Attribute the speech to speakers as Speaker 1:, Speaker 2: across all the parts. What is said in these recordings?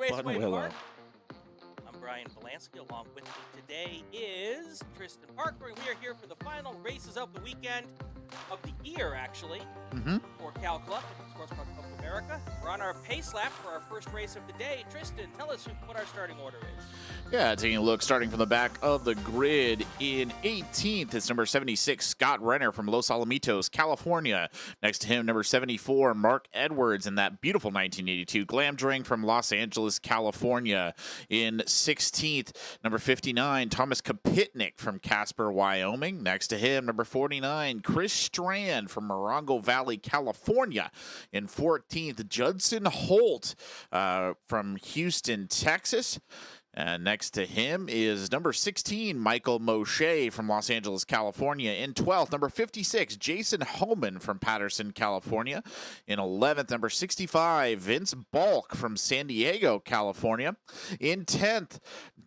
Speaker 1: Raceway
Speaker 2: Buttonwillow.
Speaker 1: Park. I'm Brian Belansky. Along with me today is Tristan Parker, and we are here for the final races of the weekend, of the year, actually, for Cal Club, the Sports Car Club of America. We're on our pace lap for our first race of the day. Tristan, tell us what our starting order is.
Speaker 2: Yeah, taking a look, starting from the back of the grid in 18th, it's number 76, Scott Renner from Los Alamitos, California. Next to him, number 74, Mark Edwards in that beautiful 1982 Glamdring from Los Angeles, California. In 16th, number 59, Thomas Kapitnik from Casper, Wyoming. Next to him, number 49, Chris Strand from Morongo Valley, California. In 14th, Judson Holt from Houston, Texas. And next to him is number 16, Michael Moshe from Los Angeles, California. In 12th, number 56, Jason Homan from Patterson, California. In 11th, number 65, Vince Balk from San Diego, California. In 10th,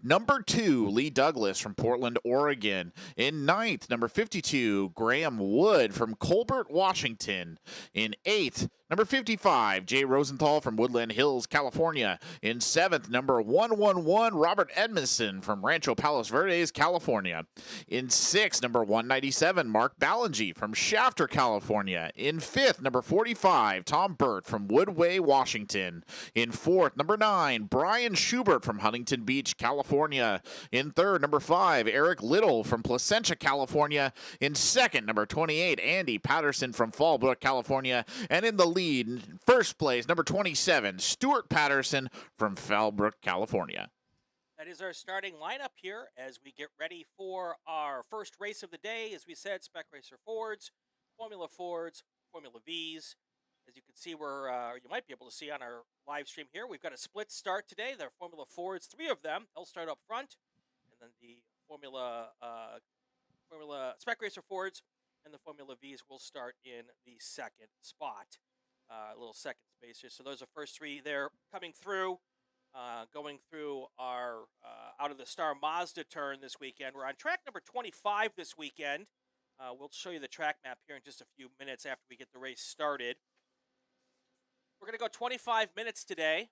Speaker 2: number 2, Lee Douglas from Portland, Oregon. In 9th, number 52, Graham Wood from Colbert, Washington. In 8th, number 55, Jay Rosenthal from Woodland Hills, California. In 7th, number 111, Robert Edmondson from Rancho Palos Verdes, California. In 6th, number 197, Mark Ballingy from Shafter, California. In 5th, number 45, Tom Burt from Woodway, Washington. In 4th, number 9, Brian Schubert from Huntington Beach, California. In 3rd, number 5, Eric Little from Placentia, California. In 2nd, number 28, Andy Patterson from Fallbrook, California. And in the lead, in first place, number 27, Stuart Patterson from Fallbrook, California.
Speaker 1: That is our starting lineup here as we get ready for our first race of the day. As we said, Spec Racer Fords, Formula Vs. As you can see, you might be able to see on our live stream here, we've got a split start today. They're Formula Fords, 3 of them. They'll start up front, and then the Formula Spec Racer Fords and the Formula Vs will start in the second spot. A little second space here. So those are first 3 there coming through. Going through our Out of the Star Mazda turn this weekend. We're on track number 25 this weekend. We'll show you the track map here in just a few minutes after we get the race started. We're going to go 25 minutes today,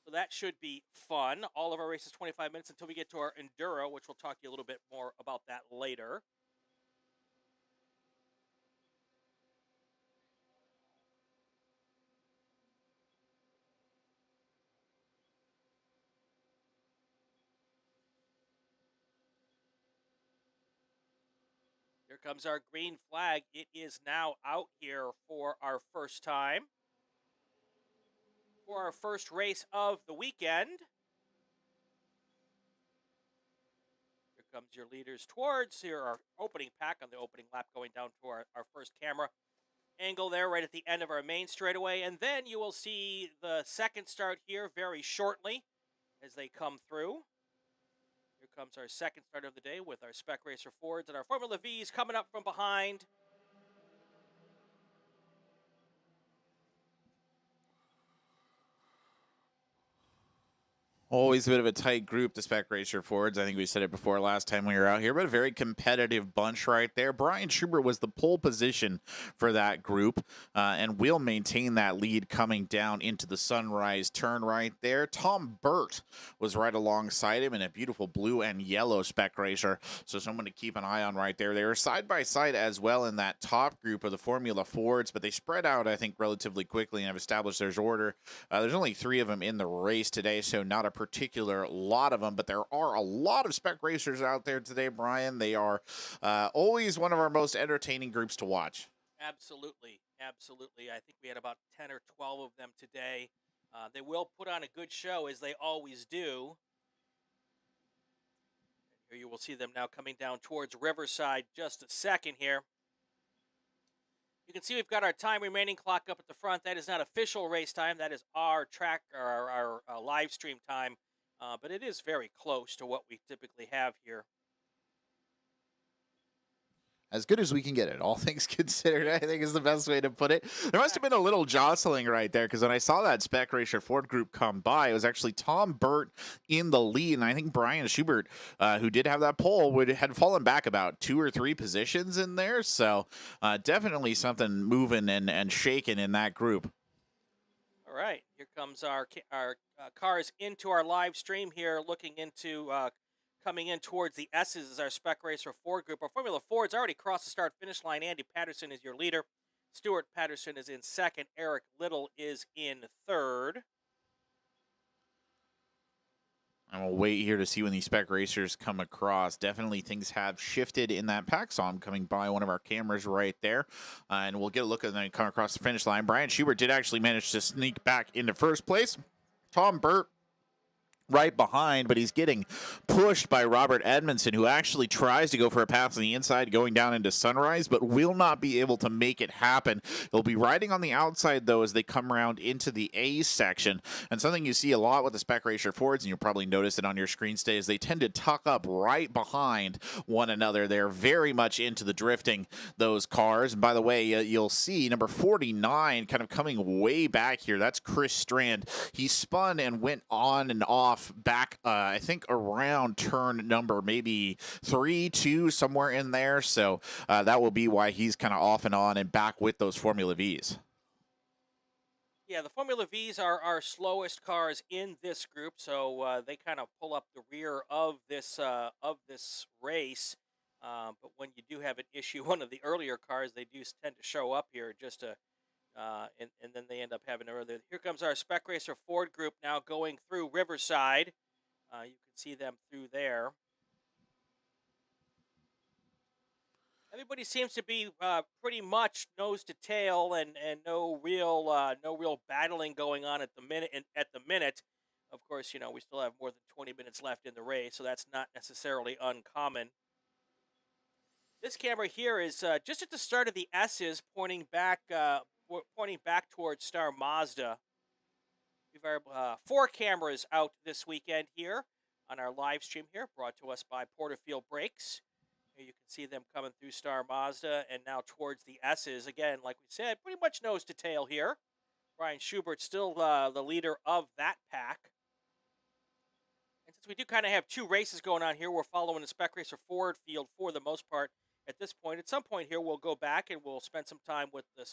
Speaker 1: so that should be fun. All of our races 25 minutes until we get to our Enduro, which we'll talk to you a little bit more about that later. Here comes our green flag. It is now out here for our first time. For our first race of the weekend. Here comes your leaders towards here, our opening pack on the opening lap going down to our first camera angle there right at the end of our main straightaway. And then you will see the second start here very shortly as they come through. Here comes our second start of the day with our Spec Racer Fords and our Formula Vs coming up from behind.
Speaker 2: Always a bit of a tight group, the Spec Racer Fords. I think we said it before last time we were out here, but a very competitive bunch right there. Brian Schubert was the pole position for that group, and will maintain that lead coming down into the Sunrise turn right there. Tom Burt was right alongside him in a beautiful blue and yellow Spec Racer, so someone to keep an eye on right there. They were side by side as well in that top group of the Formula Fords, but they spread out, I think, relatively quickly and have established their order. There's only 3 of them in the race today, so not a particular lot of them, but there are a lot of Spec Racers out there today, Brian. They are always one of our most entertaining groups to watch.
Speaker 1: Absolutely. Absolutely. I think we had about 10 or 12 of them today. They will put on a good show, as they always do. Here you will see them now coming down towards Riverside just a second here. You can see we've got our time remaining clock up at the front. That is not official race time. That is our track or our live stream time. But it is very close to what we typically have here.
Speaker 2: As good as we can get it, all things considered, I think is the best way to put it. There must have been a little jostling right there, because when I saw that Spec Racer Ford group come by, it was actually Tom Burt in the lead, and I think Brian Schubert, who did have that pole, had fallen back about 2 or 3 positions in there, so definitely something moving and shaking in that group.
Speaker 1: All right, here comes our cars into our live stream here, looking into coming in towards the S's as our Spec Racer Ford group. Our Formula Ford's already crossed the start finish line. Andy Patterson is your leader. Stuart Patterson is in second. Eric Little is in third.
Speaker 2: And we'll wait here to see when these spec racers come across. Definitely things have shifted in that pack. So I'm coming by one of our cameras right there. And we'll get a look at them come across the finish line. Brian Schubert did actually manage to sneak back into first place. Tom Burt right behind, but he's getting pushed by Robert Edmondson, who actually tries to go for a pass on the inside going down into Sunrise, but will not be able to make it happen. He'll be riding on the outside, though, as they come around into the A section. And something you see a lot with the Spec Racer Fords, and you'll probably notice it on your screen today, is they tend to tuck up right behind one another. They're very much into the drifting, those cars. And by the way, you'll see number 49 kind of coming way back here. That's Chris Strand. He spun and went on and off back, I think around turn number maybe 3, 2, somewhere in there. So that will be why he's kind of off and on and back with those Formula Vs.
Speaker 1: Yeah, the Formula Vs are our slowest cars in this group, so they kind of pull up the rear of this race. But when you do have an issue, one of the earlier cars, they do tend to show up here just to and then they end up having earlier. Here comes our Spec Racer Ford group now going through Riverside. You can see them through there. Everybody seems to be pretty much nose to tail, and no real battling going on at the minute. Of course, you know we still have more than 20 minutes left in the race, so that's not necessarily uncommon. This camera here is just at the start of the S's, pointing back towards Star Mazda. We have 4 cameras out this weekend here on our live stream here, brought to us by Porterfield Brakes. Here you can see them coming through Star Mazda and now towards the S's. Again, like we said, pretty much nose to tail here. Brian Schubert still the leader of that pack. And since we do kind of have 2 races going on here, we're following the Spec Racer Ford field for the most part at this point. At some point here, we'll go back and we'll spend some time with the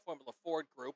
Speaker 1: Formula Ford group.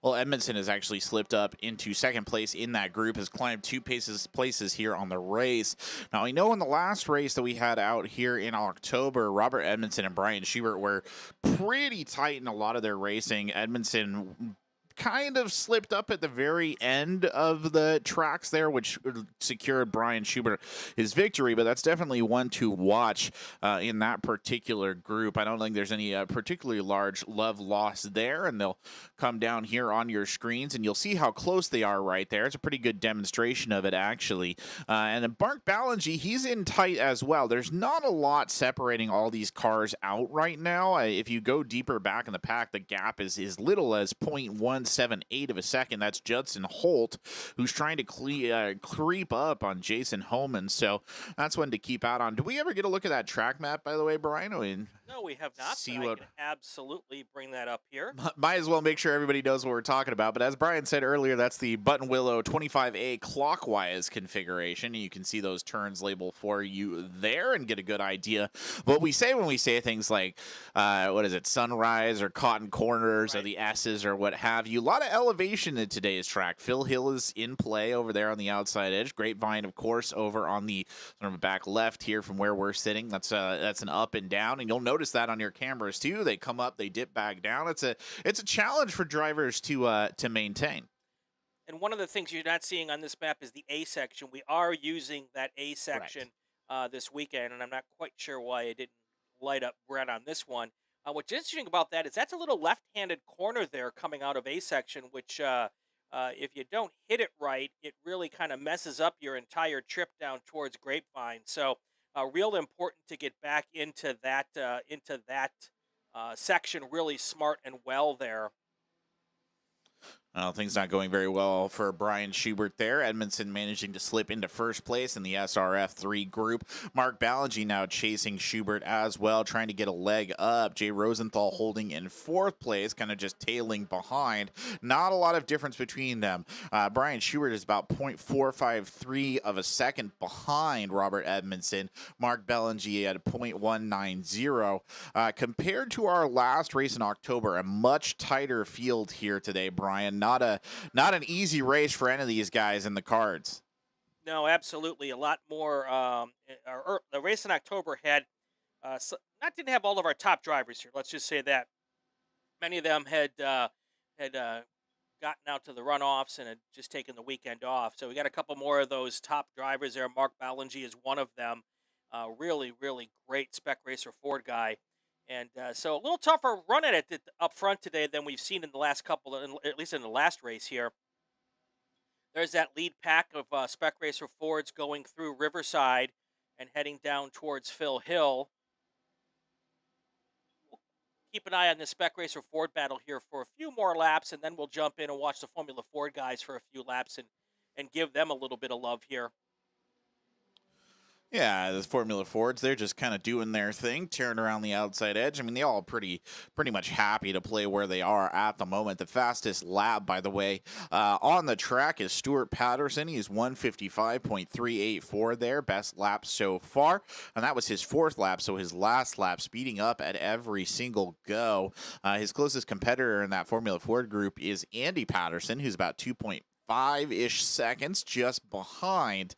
Speaker 2: Well, Edmondson has actually slipped up into second place in that group, has climbed 2 places here on the race. Now, I know in the last race that we had out here in October, Robert Edmondson and Brian Schubert were pretty tight in a lot of their racing. Edmondson kind of slipped up at the very end of the tracks there, which secured Brian Schubert his victory, but that's definitely one to watch in that particular group. I don't think there's any particularly large love loss there, and they'll come down here on your screens, and you'll see how close they are right there. It's a pretty good demonstration of it, actually. And then Mark Ballingy, he's in tight as well. There's not a lot separating all these cars out right now. If you go deeper back in the pack, the gap is as little as 0.178 of a second. That's Judson Holt, who's trying to creep up on Jason Holman. So that's one to keep out on. Do we ever get a look at that track map, by the way, Brian?
Speaker 1: No, we have not. I can absolutely bring that up here.
Speaker 2: Might as well make sure everybody knows what we're talking about. But as Brian said earlier, that's the Buttonwillow 25A clockwise configuration. You can see those turns labeled for you there and get a good idea what we say when we say things like, Sunrise or Cotton Corners, right, or the S's or what have you. A lot of elevation in today's track. Phil Hill is in play over there on the outside edge. Grapevine, of course, over on the sort of back left here from where we're sitting. That's an up and down, and you'll notice that on your cameras too. They come up, they dip back down. It's a challenge for drivers to maintain.
Speaker 1: And one of the things you're not seeing on this map is the A section. We are using that A section this weekend, and I'm not quite sure why it didn't light up red on this one. What's interesting about that is that's a little left-handed corner there coming out of A section, which if you don't hit it right, it really kind of messes up your entire trip down towards Grapevine. So real important to get back into that section really smart and well there.
Speaker 2: Well, things not going very well for Brian Schubert there. Edmondson managing to slip into first place in the SRF3 group. Mark Ballingy now chasing Schubert as well, trying to get a leg up. Jay Rosenthal holding in fourth place, kind of just tailing behind. Not a lot of difference between them. Brian Schubert is about 0.453 of a second behind Robert Edmondson. Mark Ballingy at 0.190. Compared to our last race in October, a much tighter field here today, Brian. Not an easy race for any of these guys in the cards.
Speaker 1: No, absolutely. A lot more. The race in October had not didn't have all of our top drivers here. Let's just say that many of them had gotten out to the runoffs and had just taken the weekend off. So we got a couple more of those top drivers there. Mark Ballingy is one of them. Really, really great spec racer Ford guy. And so a little tougher run at it up front today than we've seen in the last couple, at least in the last race here. There's that lead pack of spec racer Fords going through Riverside and heading down towards Phil Hill. Keep an eye on the spec racer Ford battle here for a few more laps, and then we'll jump in and watch the Formula Ford guys for a few laps and give them a little bit of love here.
Speaker 2: Yeah, the Formula Fords, they're just kind of doing their thing, tearing around the outside edge. I mean, they all pretty much happy to play where they are at the moment. The fastest lap, by the way, on the track is Stuart Patterson. He's 155.384 there, best lap so far. And that was his fourth lap, so his last lap, speeding up at every single go. His closest competitor in that Formula Ford group is Andy Patterson, who's about 2.5-ish seconds just behind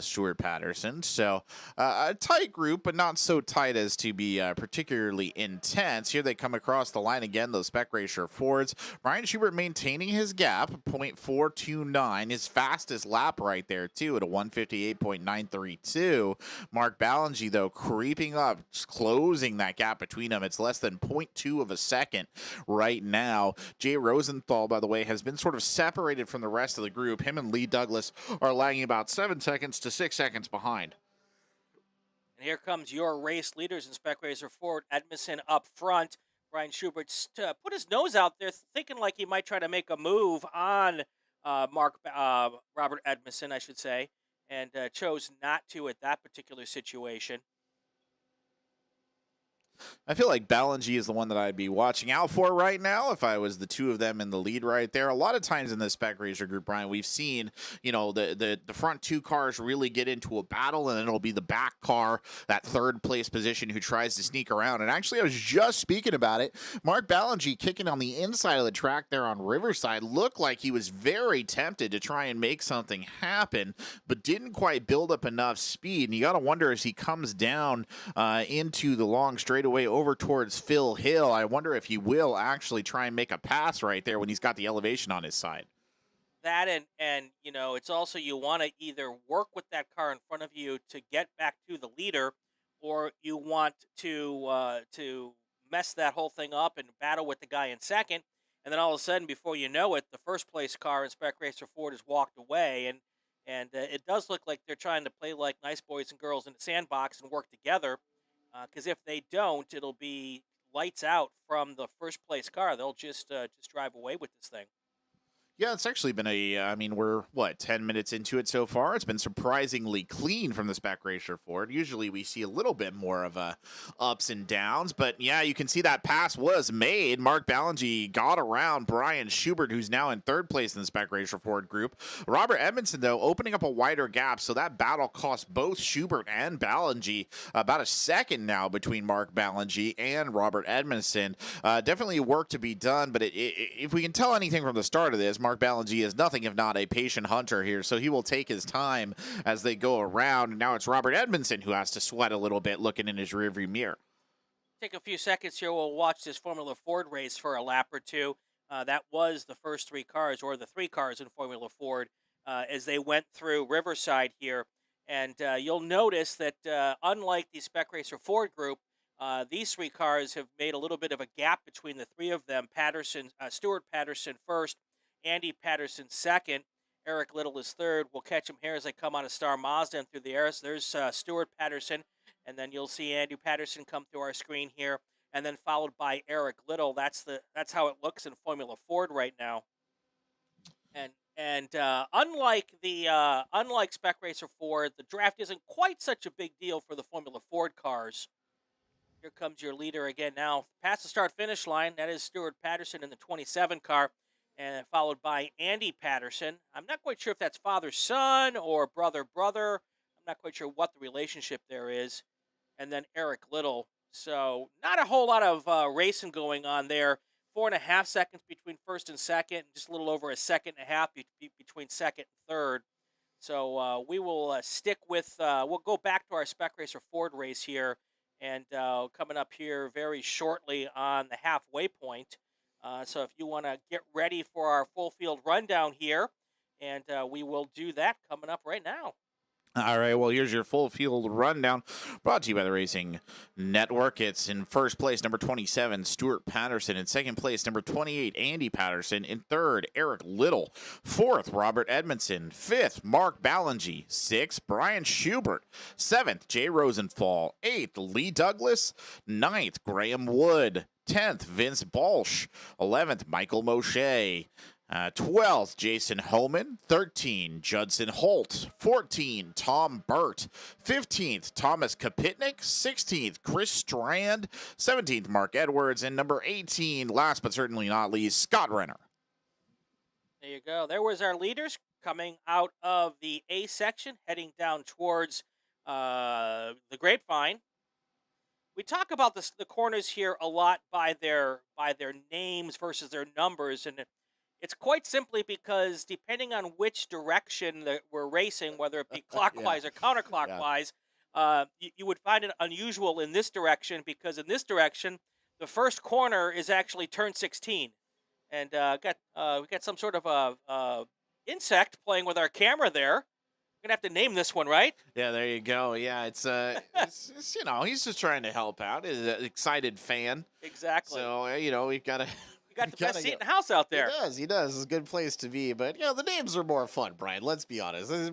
Speaker 2: Stuart Patterson. So a tight group, but not so tight as to be particularly intense. Here they come across the line again, those spec racer Fords. Brian Schubert maintaining his gap, 0.429, his fastest lap right there, too, at a 158.932. Mark Ballingy, though, creeping up, closing that gap between them. It's less than 0.2 of a second right now. Jay Rosenthal, by the way, has been sort of separated from the rest of the group. Him and Lee Douglas are lagging about 7 seconds to 6 seconds behind.
Speaker 1: And here comes your race leaders in spec racer Ford. Edmondson up front. Brian Schubert put his nose out there, thinking like he might try to make a move on Robert Edmondson, I should say, and chose not to at that particular situation.
Speaker 2: I feel like Ballingy is the one that I'd be watching out for right now if I was the two of them in the lead right there. A lot of times in this spec racer group, Brian, we've seen, the front two cars really get into a battle, and then it'll be the back car, that third place position, who tries to sneak around. And actually, I was just speaking about it. Mark Ballingy kicking on the inside of the track there on Riverside looked like he was very tempted to try and make something happen, but didn't quite build up enough speed. And you got to wonder, as he comes down into the long straightaway over towards Phil Hill, I wonder if he will actually try and make a pass right there when he's got the elevation on his side.
Speaker 1: That and it's also, you want to either work with that car in front of you to get back to the leader, or you want to mess that whole thing up and battle with the guy in second, and then all of a sudden, before you know it, the first place car in spec racer Ford has walked away, and it does look like they're trying to play like nice boys and girls in the sandbox and work together. Because if they don't, it'll be lights out from the first place car. They'll just drive away with this thing.
Speaker 2: Yeah, it's actually been we're, 10 minutes into it so far. It's been surprisingly clean from the spec racer Ford. Usually we see a little bit more of ups and downs, but yeah, you can see that pass was made. Mark Ballingy got around Brian Schubert, who's now in third place in the spec racer Ford group. Robert Edmondson, though, opening up a wider gap, so that battle cost both Schubert and Ballingy about a second now between Mark Ballingy and Robert Edmondson. Definitely work to be done, but if we can tell anything from the start of this, Mark Ballingy is nothing if not a patient hunter here, so he will take his time as they go around. And now it's Robert Edmondson who has to sweat a little bit looking in his rearview mirror.
Speaker 1: Take a few seconds here. We'll watch this Formula Ford race for a lap or two. That was the first three cars, or the three cars in Formula Ford, as they went through Riverside here. And you'll notice that unlike the Spec Racer Ford group, these three cars have made a little bit of a gap between the three of them. Stuart Patterson first, Andy Patterson second, Eric Little is third. We'll catch him here as they come out of Star Mazda and through the air. So there's Stuart Patterson, and then you'll see Andy Patterson come through our screen here, and then followed by Eric Little. That's how it looks in Formula Ford right now. And unlike Spec Racer Ford, the draft isn't quite such a big deal for the Formula Ford cars. Here comes your leader again now. Past the start finish line, that is Stuart Patterson in the 27 car, and followed by Andy Patterson. I'm not quite sure if that's father son or brother brother. I'm not quite sure what the relationship there is. And then Eric Little. So not a whole lot of racing going on there. 4.5 seconds between first and second, just a little over a second and a half between second and third. So we will stick with, we'll go back to our Spec Racer Ford race here, and coming up here very shortly on the halfway point. So if you want to get ready for our full field rundown here, and we will do that coming up right now.
Speaker 2: All right, well, here's your full field rundown brought to you by the Racing Network. It's in first place, number 27, Stuart Patterson. In second place, number 28, Andy Patterson. In third, Eric Little. Fourth, Robert Edmondson. Fifth, Mark Ballingy. Sixth, Brian Schubert. Seventh, Jay Rosenthal. Eighth, Lee Douglas. Ninth, Graham Wood. 10th, Vince Balsh. 11th, Michael Moshe. 12th, Jason Homan. 13, Judson Holt. 14, Tom Burt. 15th, Thomas Kapitnik. 16th, Chris Strand. 17th, Mark Edwards. And number 18, last but certainly not least, Scott Renner.
Speaker 1: There you go. There was our leaders coming out of the A section, heading down towards the Grapevine. We talk about the corners here a lot by their names versus their numbers, and it's quite simply because depending on which direction that we're racing, whether it be clockwise or counterclockwise, you would find it unusual in this direction, because in this direction, the first corner is actually turn 16. And we got some sort of a insect playing with our camera there. We're going to have to name this one, right?
Speaker 2: Yeah, there you go. Yeah, it's he's just trying to help out. He's an excited fan.
Speaker 1: Exactly.
Speaker 2: So, we've got to...
Speaker 1: Got the best seat in the house out there.
Speaker 3: He does. It's a good place to be. But, the names are more fun, Brian. Let's be honest. It's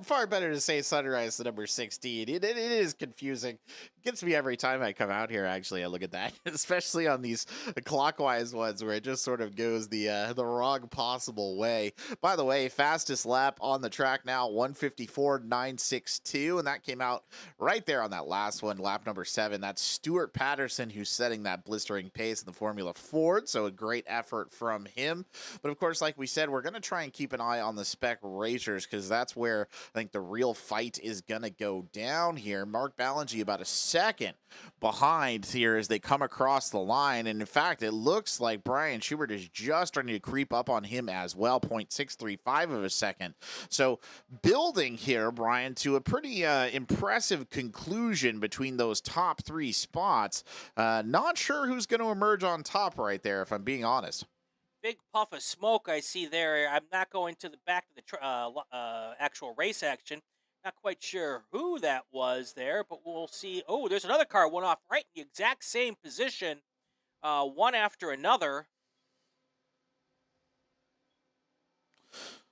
Speaker 3: far better to say Sunrise the number 16. It is confusing. It gets me every time I come out here, actually. I look at that, especially on these clockwise ones where it just sort of goes the wrong possible way. By the way, fastest lap on the track now, 154.962. And that came out right there on that last one, lap number 7. That's Stuart Patterson who's setting that blistering pace in the Formula Ford. So a great effort from him. But of course, like we said, we're going to try and keep an eye on the Spec Racers, because that's where I think the real fight is going to go down here. Mark Ballingy about a second behind here as they come across the line. And in fact, it looks like Brian Schubert is just starting to creep up on him as well, 0.635 of a second. So building here, Brian, to a pretty impressive conclusion between those top 3 spots. Not sure who's going to emerge on top right there, if I'm being honest.
Speaker 1: Big puff of smoke I see there. I'm not going to the back of the actual race action. Not quite sure who that was there, but we'll see. Oh, there's another car went off right in the exact same position, one after another.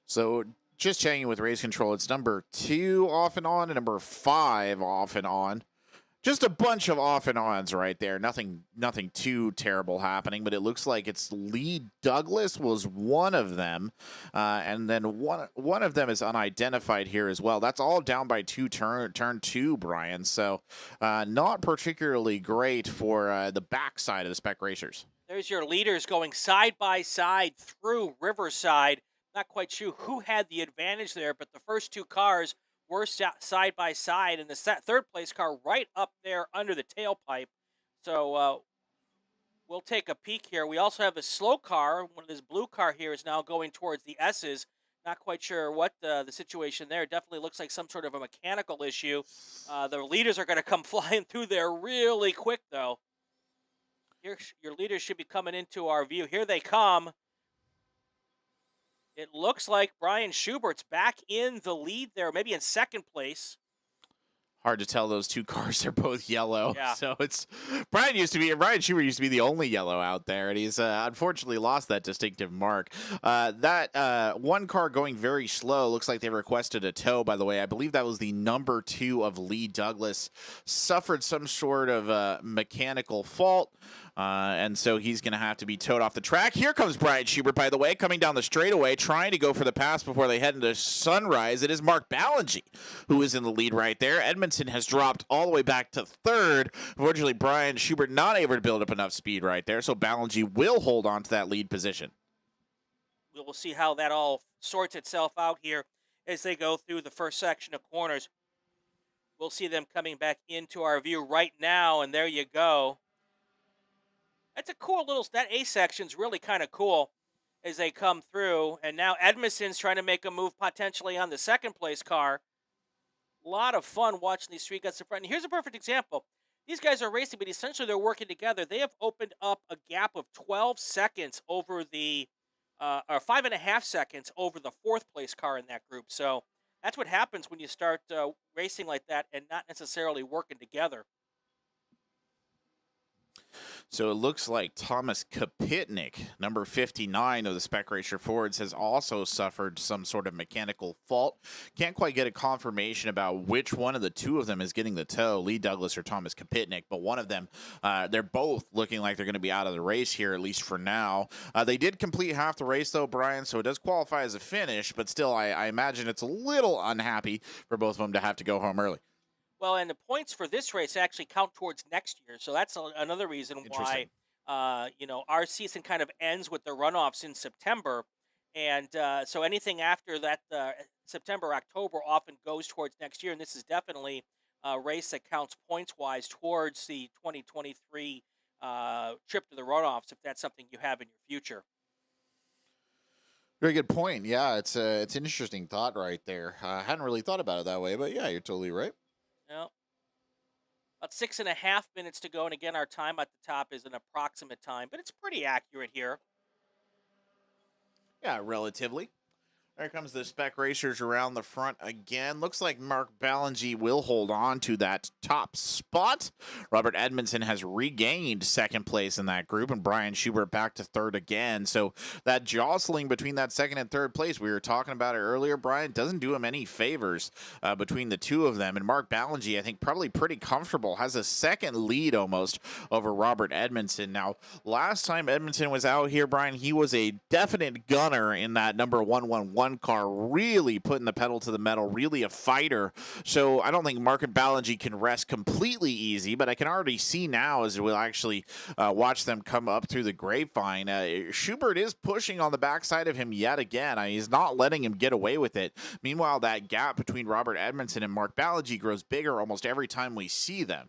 Speaker 2: So just checking with race control, it's number 2 off and on and number 5 off and on. Just a bunch of off and ons right there. Nothing too terrible happening, but it looks like it's Lee Douglas was one of them, and then one of them is unidentified here as well. That's all down by turn 2, Brian. So not particularly great for the backside of the Spec Racers.
Speaker 1: There's your leaders going side by side through Riverside. Not quite sure who had the advantage there, but the first 2 cars were side by side, and the third place car right up there under the tailpipe. So we'll take a peek here. We also have a slow car. One of this blue car here is now going towards the S's. Not quite sure what the situation there. Definitely looks like some sort of a mechanical issue. The leaders are going to come flying through there really quick, though. Here, your leaders should be coming into our view. Here they come. It looks like Brian Schubert's back in the lead there, maybe in second place.
Speaker 2: Hard to tell, those 2 cars are both yellow.
Speaker 1: Yeah.
Speaker 2: So it's Brian Schubert used to be the only yellow out there, and he's unfortunately lost that distinctive mark. That one car going very slow, looks like they requested a tow, by the way. I believe that was the number 2 of Lee Douglas. Suffered some sort of mechanical fault. And so he's going to have to be towed off the track. Here comes Brian Schubert, by the way, coming down the straightaway, trying to go for the pass before they head into Sunrise. It is Mark Ballingy who is in the lead right there. Edmondson has dropped all the way back to third. Unfortunately, Brian Schubert not able to build up enough speed right there, so Ballingy will hold on to that lead position.
Speaker 1: We'll see how that all sorts itself out here as they go through the first section of corners. We'll see them coming back into our view right now, and there you go. That's a cool that A section's really kind of cool as they come through. And now Edmondson's trying to make a move potentially on the second place car. A lot of fun watching these three guys in front. And here's a perfect example. These guys are racing, but essentially they're working together. They have opened up a gap of 12 seconds over the, or 5.5 seconds over the fourth place car in that group. So that's what happens when you start racing like that and not necessarily working together.
Speaker 2: So it looks like Thomas Kapitnik, number 59 of the Spec Racer Fords, has also suffered some sort of mechanical fault. Can't quite get a confirmation about which one of the two of them is getting the tow, Lee Douglas or Thomas Kapitnik, but one of them, they're both looking like they're going to be out of the race here, at least for now. They did complete half the race, though, Brian, so it does qualify as a finish, but still, I imagine it's a little unhappy for both of them to have to go home early.
Speaker 1: Well, and the points for this race actually count towards next year, so that's another reason why our season kind of ends with the runoffs in September, and so anything after that, September, October, often goes towards next year, and this is definitely a race that counts points-wise towards the 2023 trip to the runoffs, if that's something you have in your future.
Speaker 3: Very good point. Yeah, it's an interesting thought right there. I hadn't really thought about it that way, but yeah, you're totally right.
Speaker 1: Well, about 6.5 minutes to go, and again, our time at the top is an approximate time, but it's pretty accurate here.
Speaker 2: Yeah, relatively. There comes the Spec Racers around the front again. Looks like Mark Ballingy will hold on to that top spot. Robert Edmondson has regained second place in that group, and Brian Schubert back to third again. So that jostling between that second and third place, we were talking about it earlier, Brian, doesn't do him any favors between the two of them. And Mark Ballingy, I think, probably pretty comfortable, has a second lead almost over Robert Edmondson. Now, last time Edmondson was out here, Brian, he was a definite gunner in that number 111 car, really putting the pedal to the metal, really a fighter. So I don't think Mark Ballingy can rest completely easy, but I can already see now as we'll actually watch them come up through the grapevine. Schubert is pushing on the backside of him yet again. He's not letting him get away with it. Meanwhile, that gap between Robert Edmondson and Mark Ballingy grows bigger almost every time we see them.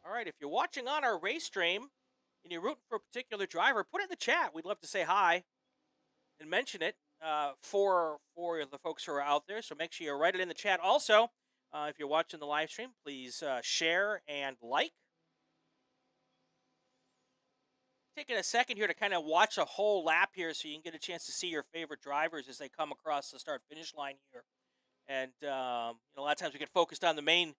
Speaker 1: All right, if you're watching on our race stream and you're rooting for a particular driver, put it in the chat. We'd love to say hi and mention it for the folks who are out there. So make sure you write it in the chat. Also, if you're watching the live stream, please share and like. Taking a second here to kind of watch a whole lap here so you can get a chance to see your favorite drivers as they come across the start-finish line here. And a lot of times we get focused on the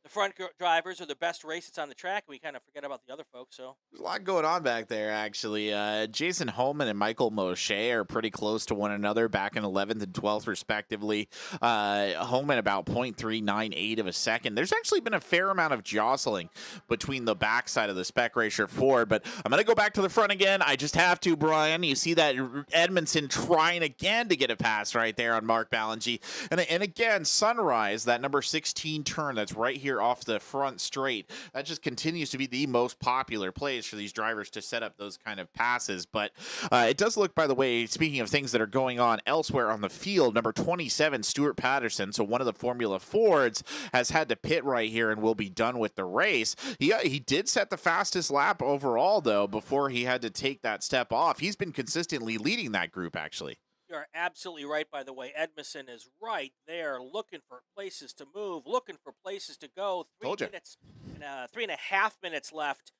Speaker 1: front drivers are the best race that's on the track. We kind of forget about the other folks. So
Speaker 2: there's a lot going on back there, actually. Jason Holman and Michael Moshe are pretty close to one another, back in 11th and 12th, respectively. Holman about 0.398 of a second. There's actually been a fair amount of jostling between the backside of the Spec Racer Ford, but I'm going to go back to the front again. I just have to, Brian. You see that Edmondson trying again to get a pass right there on Mark Ballingy. And again, Sunrise, that number 16 turn that's right here off the front straight, that just continues to be the most popular place for these drivers to set up those kind of passes. But it does look, by the way, speaking of things that are going on elsewhere on the field, number 27, Stuart Patterson, so one of the Formula Fords, has had to pit right here and will be done with the race. He did set the fastest lap overall, though, before he had to take that step off. He's been consistently leading that group, actually.
Speaker 1: You're absolutely right, by the way. Edmondson is right there looking for places to move, looking for places to go. 3 minutes and 3.5 minutes left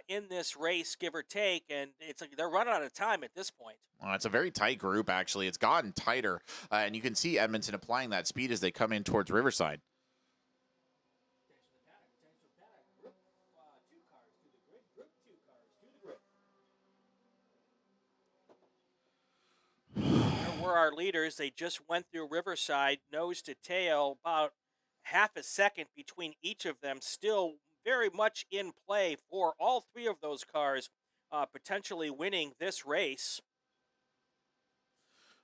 Speaker 1: in this race, give or take, and it's like they're running out of time at this point.
Speaker 2: Well, it's a very tight group, actually. It's gotten tighter, and you can see Edmondson applying that speed as they come in towards Riverside.
Speaker 1: for our leaders. They just went through Riverside, nose to tail, about half a second between each of them, still very much in play for all three of those cars, potentially winning this race.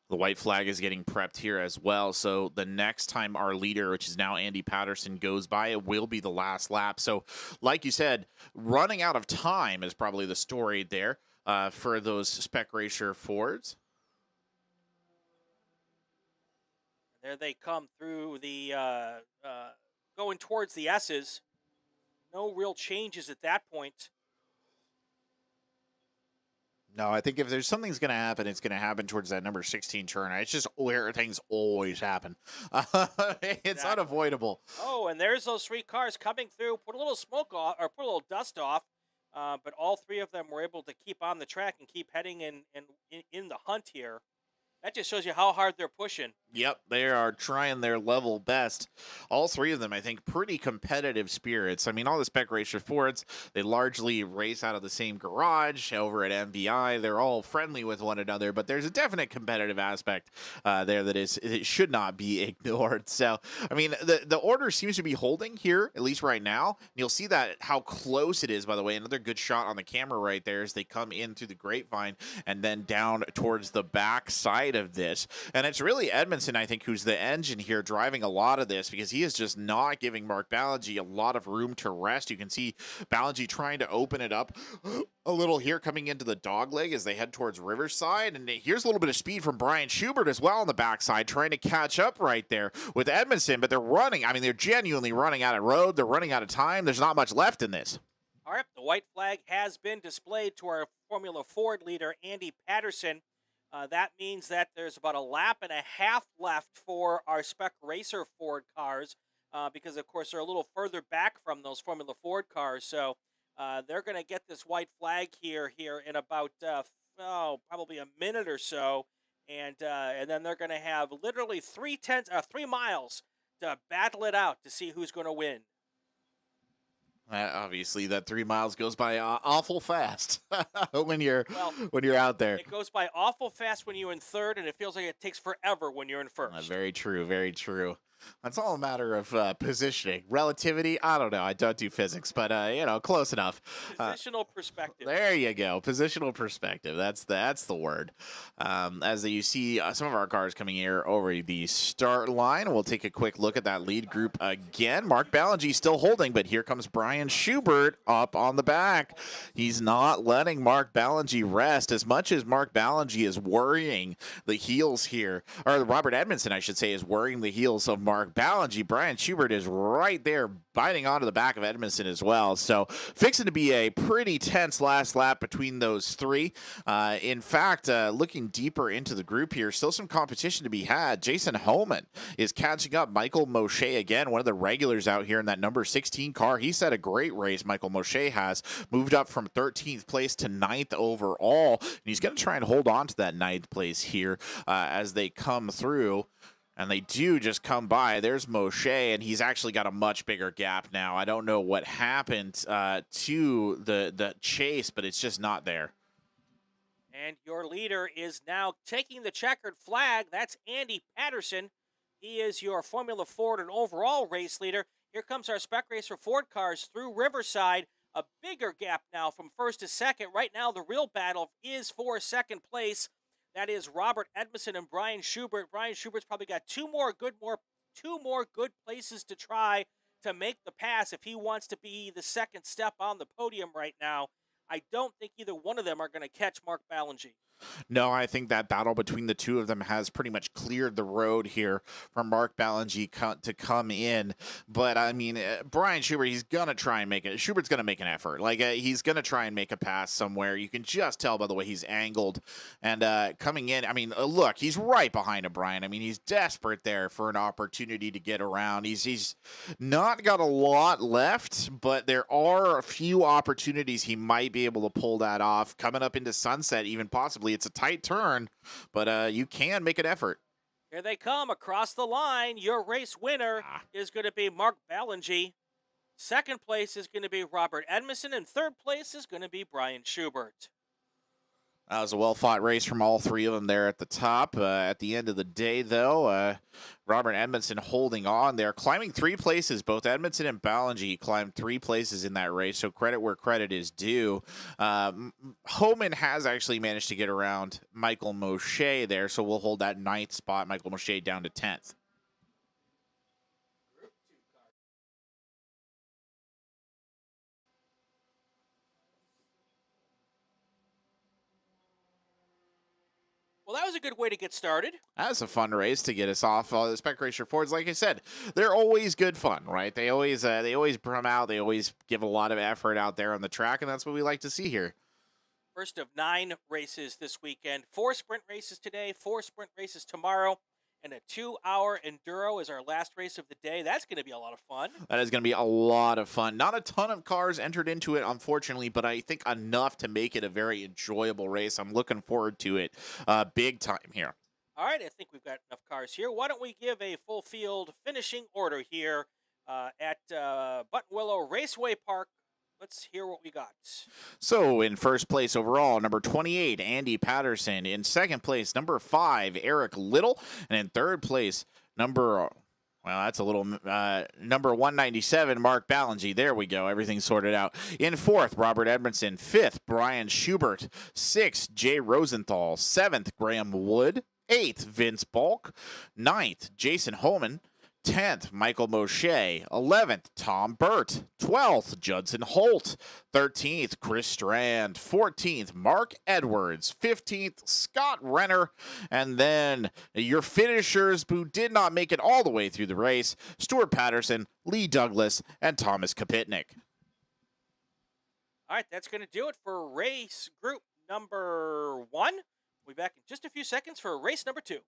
Speaker 2: The white flag is getting prepped here as well. So the next time our leader, which is now Andy Patterson, goes by, it will be the last lap. So like you said, running out of time is probably the story there for those Spec Racer Fords.
Speaker 1: There they come through the going towards the S's. No real changes at that point.
Speaker 3: No, I think if there's something's going to happen, it's going to happen towards that number 16 turn. It's just where things always happen. It's
Speaker 1: Exactly.
Speaker 3: unavoidable.
Speaker 1: Oh, and there's those three cars coming through. Put a little smoke off, or put a little dust off. But all three of them were able to keep on the track and keep heading in the hunt here. That just shows you how hard they're pushing.
Speaker 3: Yep, they are trying their level best. All three of them, I think, pretty competitive spirits. I mean, all the Spec Racer Fords, they largely race out of the same garage over at MVI. They're all friendly with one another, but there's a definite competitive aspect there that it should not be ignored. So, I mean, the order seems to be holding here, at least right now. And you'll see that how close it is, by the way. Another good shot on the camera right there as they come in through the grapevine and then down towards the back side of this. And it's really Edmondson, I think, who's the engine here driving a lot of this, because he is just not giving Mark Ballingy a lot of room to rest. You can see Ballingy trying to open it up a little here coming into the dogleg as they head towards Riverside. And here's a little bit of speed from Brian Schubert as well on the backside, trying to catch up right there with Edmondson, but they're running. I mean, they're genuinely running out of road. They're running out of time. There's not much left in this.
Speaker 1: All right, the white flag has been displayed to our Formula Ford leader, Andy Patterson. That means that there's about a lap and a half left for our Spec Racer Ford cars because, of course, they're a little further back from those Formula Ford cars. So they're going to get this white flag here in about probably a minute or so, and then they're going to have literally 3 miles to battle it out to see who's going to win.
Speaker 3: Obviously, that 3 miles goes by awful fast when you're out there.
Speaker 1: It goes by awful fast when you're in third, and it feels like it takes forever when you're in first.
Speaker 3: Very true, very true. That's all a matter of positioning. Relativity, I don't know. I don't do physics, but, close enough.
Speaker 1: Positional perspective.
Speaker 3: There you go. Positional perspective. That's the word. As you see some of our cars coming here over the start line, we'll take a quick look at that lead group again. Mark Ballingy still holding, but here comes Brian Schubert up on the back. He's not letting Mark Ballingy rest. As much as Mark Ballingy is worrying the heels here, or Robert Edmondson, I should say, is worrying the heels of Mark Ballingy, Brian Schubert is right there biting onto the back of Edmondson as well. So fixing to be a pretty tense last lap between those three. In fact, looking deeper into the group here, still some competition to be had. Jason Homan is catching up Michael Moshe again, one of the regulars out here in that number 16 car. He's had a great race. Michael Moshe has moved up from 13th place to 9th overall, and he's going to try and hold on to that 9th place here as they come through. And they do just come by. There's Moshe, and he's actually got a much bigger gap now. I don't know what happened to the chase, but it's just not there.
Speaker 1: And your leader is now taking the checkered flag. That's Andy Patterson. He is your Formula Ford and overall race leader. Here comes our Spec Racer Ford cars through Riverside. A bigger gap now from first to second. Right now, the real battle is for second place. That is Robert Edmondson and Brian Schubert. Brian Schubert's probably got two more good places to try to make the pass if he wants to be the second step on the podium right now. I don't think either one of them are going to catch Mark Ballingy.
Speaker 3: No, I think that battle between the two of them has pretty much cleared the road here for Mark Ballingy to come in. But, I mean, Brian Schubert, he's going to try and make it. Schubert's going to make an effort. Like, he's going to try and make a pass somewhere. You can just tell by the way he's angled. And coming in, I mean, look, he's right behind him, Brian. I mean, he's desperate there for an opportunity to get around. He's not got a lot left, but there are a few opportunities he might be able to pull that off. Coming up into Sunset, even possibly. It's a tight turn, but you can make an effort.
Speaker 1: Here they come across the line. Your race winner is going to be Mark Ballingy. Second place is going to be Robert Edmondson, and third place is going to be Brian Schubert.
Speaker 3: That was a well-fought race from all three of them there at the top. At the end of the day, though, Robert Edmondson holding on there, climbing 3 places. Both Edmondson and Ballingy climbed 3 places in that race, so credit where credit is due. Homan has actually managed to get around Michael Moshe there, so we'll hold that 9th spot, Michael Moshe, down to 10th.
Speaker 1: Well, that was a good way to get started.
Speaker 3: That's a fun race to get us off. The Spec Racer Fords, like I said, they're always good fun, right? They always come out. They always give a lot of effort out there on the track, and that's what we like to see here.
Speaker 1: First of 9 races this weekend. 4 sprint races today, 4 sprint races tomorrow, and a 2-hour Enduro is our last race of the day. That's going to be a lot of fun.
Speaker 3: That is going to be a lot of fun. Not a ton of cars entered into it, unfortunately, but I think enough to make it a very enjoyable race. I'm looking forward to it big time here.
Speaker 1: All right, I think we've got enough cars here. Why don't we give a full field finishing order here at Buttonwillow Raceway Park. Let's hear what we got.
Speaker 3: So, in first place overall, number 28, Andy Patterson. In second place, number 5, Eric Little. And in third place, number 197, Mark Ballingy. There we go. Everything's sorted out. In fourth, Robert Edmondson. Fifth, Brian Schubert. Sixth, Jay Rosenthal. Seventh, Graham Wood. Eighth, Vince Balk. Ninth, Jason Holman. 10th, Michael Moshe. 11th, Tom Burt. 12th, Judson Holt. 13th, Chris Strand. 14th, Mark Edwards. 15th, Scott Renner. And then your finishers who did not make it all the way through the race, Stuart Patterson, Lee Douglas, and Thomas Kapitnik.
Speaker 1: All right, that's going to do it for race group number 1. We'll be back in just a few seconds for race number 2.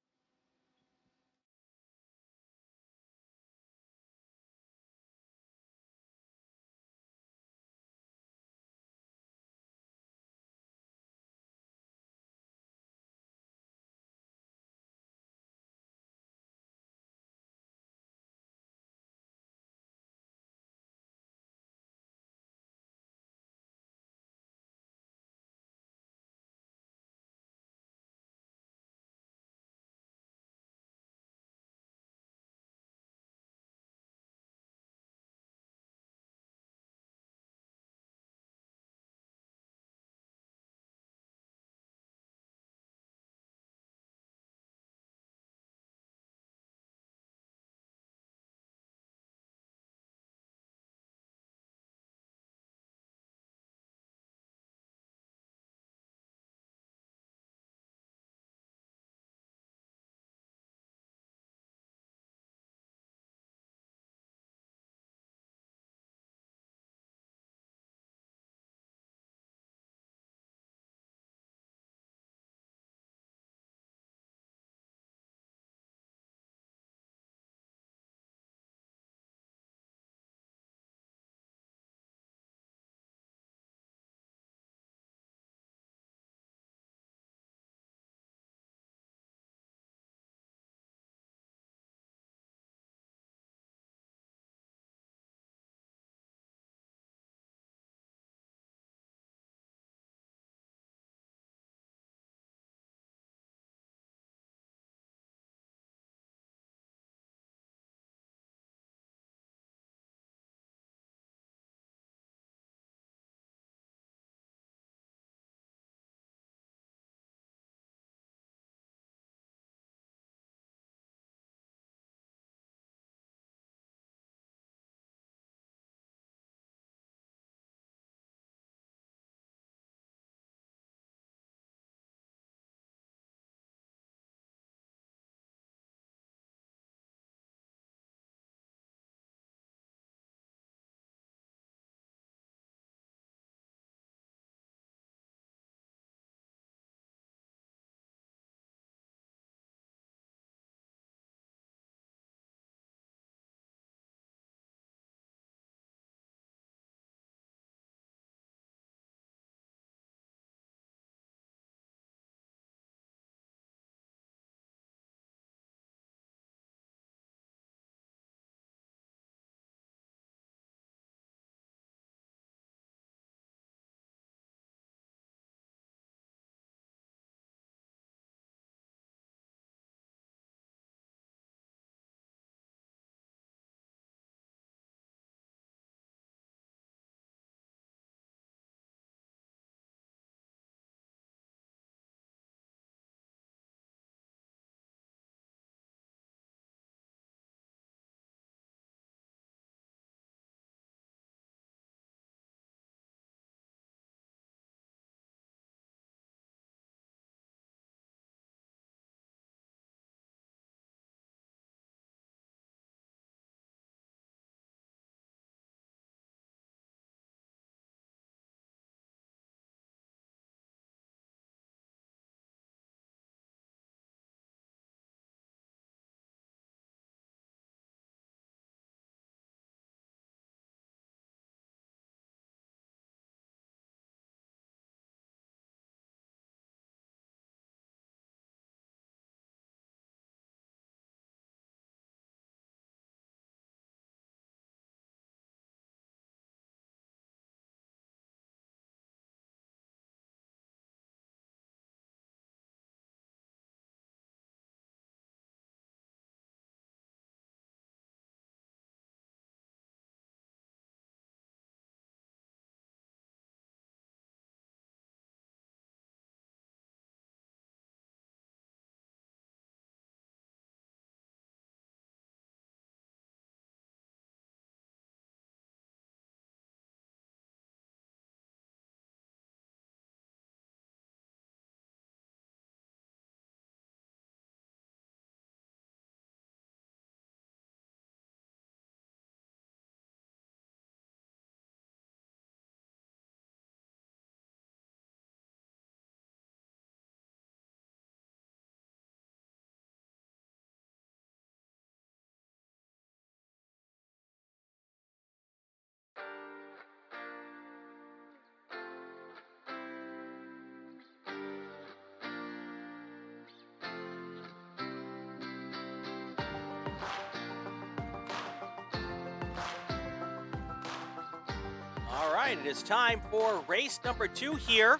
Speaker 1: All right, it is time for race number 2 here.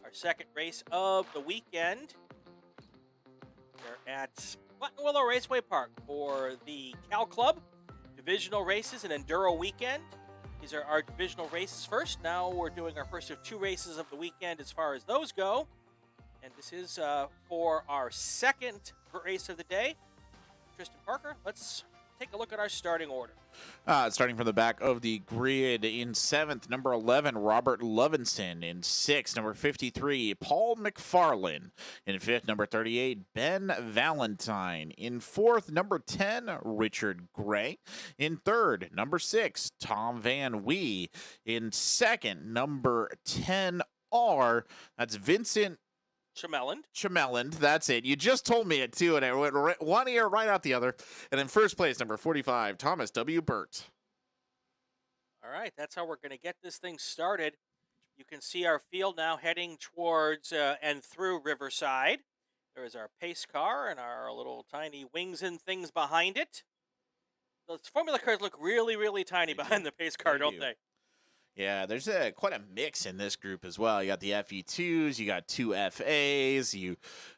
Speaker 1: Our second race of the weekend. We're at Buttonwillow Raceway Park for the Cal Club divisional races and Enduro weekend. These are our divisional races first. Now we're doing our first of 2 races of the weekend as far as those go. And this is for our second race of the day. Tristan Parker, let's take a look at our starting order.
Speaker 2: Starting from the back of the grid in 7th, number 11, Robert Lovinson. In 6th, number 53, Paul McFarlane. In 5th, number 38, Ben Valentine. In 4th, number 10, Richard Gray. In 3rd, number 6, Tom Van Wee. In 2nd, number 10R, that's Vincent Chameland, that's it. You just told me it too, and it went one ear right out the other. And in first place, number 45, Thomas W. Burt.
Speaker 1: All right, that's how we're going to get this thing started. You can see our field now heading towards and through Riverside. There is our pace car and our little tiny wings and things behind it. Those Formula cars look really, really tiny behind the pace car, don't they?
Speaker 2: Yeah, there's quite a mix in this group as well. You got the FE2s, you got 2 FAs, you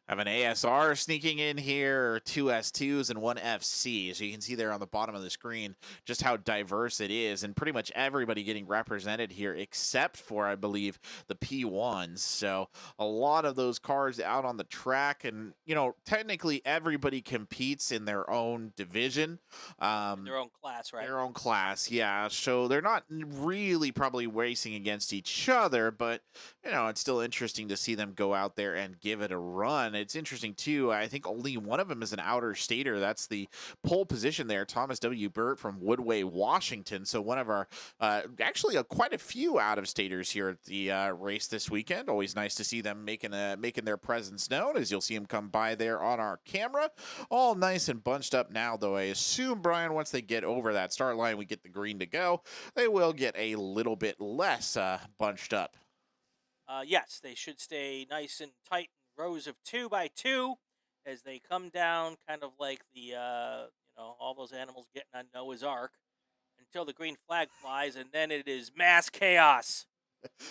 Speaker 2: have an ASR sneaking in here, 2 S2s, and 1 FC. So you can see there on the bottom of the screen just how diverse it is, and pretty much everybody getting represented here except for, I believe, the P1s. So a lot of those cars out on the track, and, you know, technically everybody competes in their own division.
Speaker 1: In their own class, right?
Speaker 2: Their own class, yeah. So they're not really probably racing against each other, but, you know, it's still interesting to see them go out there and give it a run. It's interesting, too. I think only one of them is an outer stater. That's the pole position there, Thomas W. Burt from Woodway, Washington. So one of our, actually, quite a few out-of-staters here at the race this weekend. Always nice to see them making their presence known, as you'll see them come by there on our camera. All nice and bunched up now, though. I assume, Brian, once they get over that start line, we get the green to go, they will get a little bit less bunched up.
Speaker 1: Yes, they should stay nice and tight in rows of 2 by 2 as they come down, kind of like the all those animals getting on Noah's Ark, until the green flag flies, and then it is mass chaos.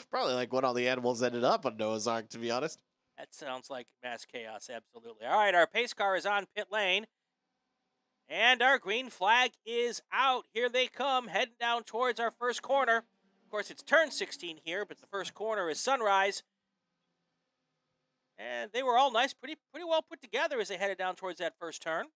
Speaker 3: Probably like when all the animals ended up on Noah's Ark, to be honest.
Speaker 1: That sounds like mass chaos, absolutely. All right, our pace car is on pit lane, and our green flag is out. Here they come, heading down towards our first corner. Of course, it's turn 16 here, but the first corner is Sunrise. And they were all nice, pretty well put together as they headed down towards that first turn.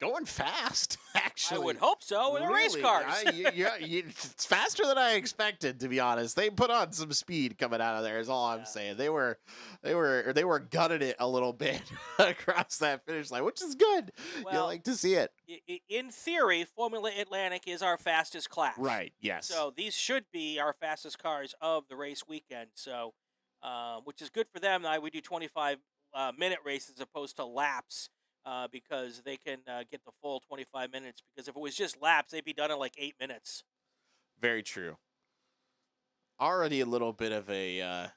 Speaker 3: Going fast, actually.
Speaker 1: I would hope so in the race cars.
Speaker 3: It's faster than I expected, to be honest. They put on some speed coming out of there, is all I'm saying. They were gutting it a little bit across that finish line, which is good.
Speaker 1: Well,
Speaker 3: you like to see it.
Speaker 1: In theory, Formula Atlantic is our fastest class.
Speaker 2: Right, yes.
Speaker 1: So these should be our fastest cars of the race weekend. So, which is good for them. We do 25-minute races as opposed to laps. Because they can get the full 25 minutes. Because if it was just laps, they'd be done in like 8 minutes.
Speaker 2: Very true. Already a little bit of a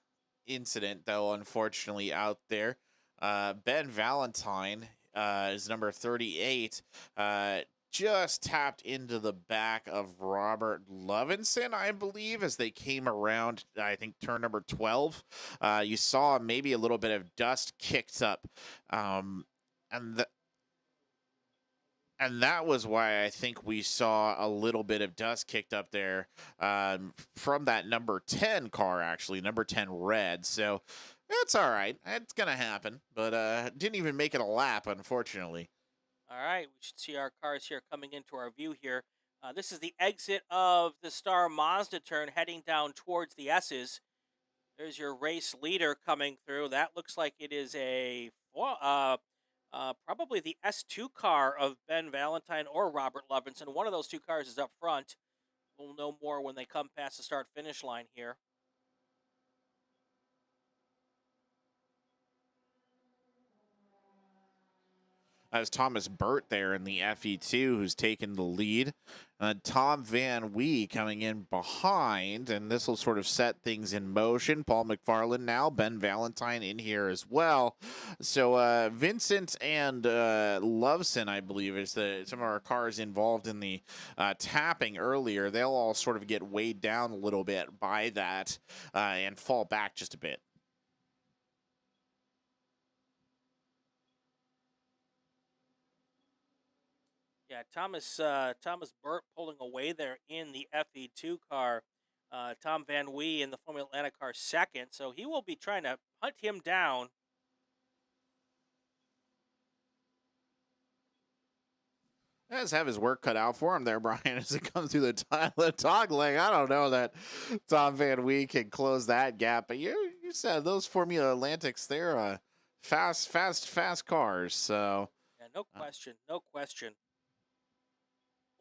Speaker 2: incident, though, unfortunately, out there. Ben Valentine is number 38. Just tapped into the back of Robert Lovinson, I believe, as they came around, I think, turn number 12. You saw maybe a little bit of dust kicked up. And that was why I think we saw a little bit of dust kicked up there from that number 10 car, actually, number 10 red. So it's all right. It's going to happen. But didn't even make it a lap, unfortunately.
Speaker 1: All right. We should see our cars here coming into our view here. This is the exit of the Star Mazda turn heading down towards the S's. There's your race leader coming through. That looks like it is probably the S2 car of Ben Valentine or Robert Lovinson. One of those 2 cars is up front. We'll know more when they come past the start-finish line here.
Speaker 3: As Thomas Burt there in the FE2 who's taken the lead. Tom Van Wee coming in behind, and this will sort of set things in motion. Paul McFarland now, Ben Valentine in here as well. So Vincent and Loveson, I believe, is some of our cars involved in the tapping earlier. They'll all sort of get weighed down a little bit by that and fall back just a bit.
Speaker 1: Yeah, Thomas Burt pulling away there in the FE2 car. Tom Van Wee in the Formula Atlanta car second, so he will be trying to hunt him down.
Speaker 3: He does have his work cut out for him there, Brian, as it comes through the toggling. I don't know that Tom Van Wee can close that gap, but you said those Formula Atlantics, they're fast cars. So
Speaker 1: Yeah, no question.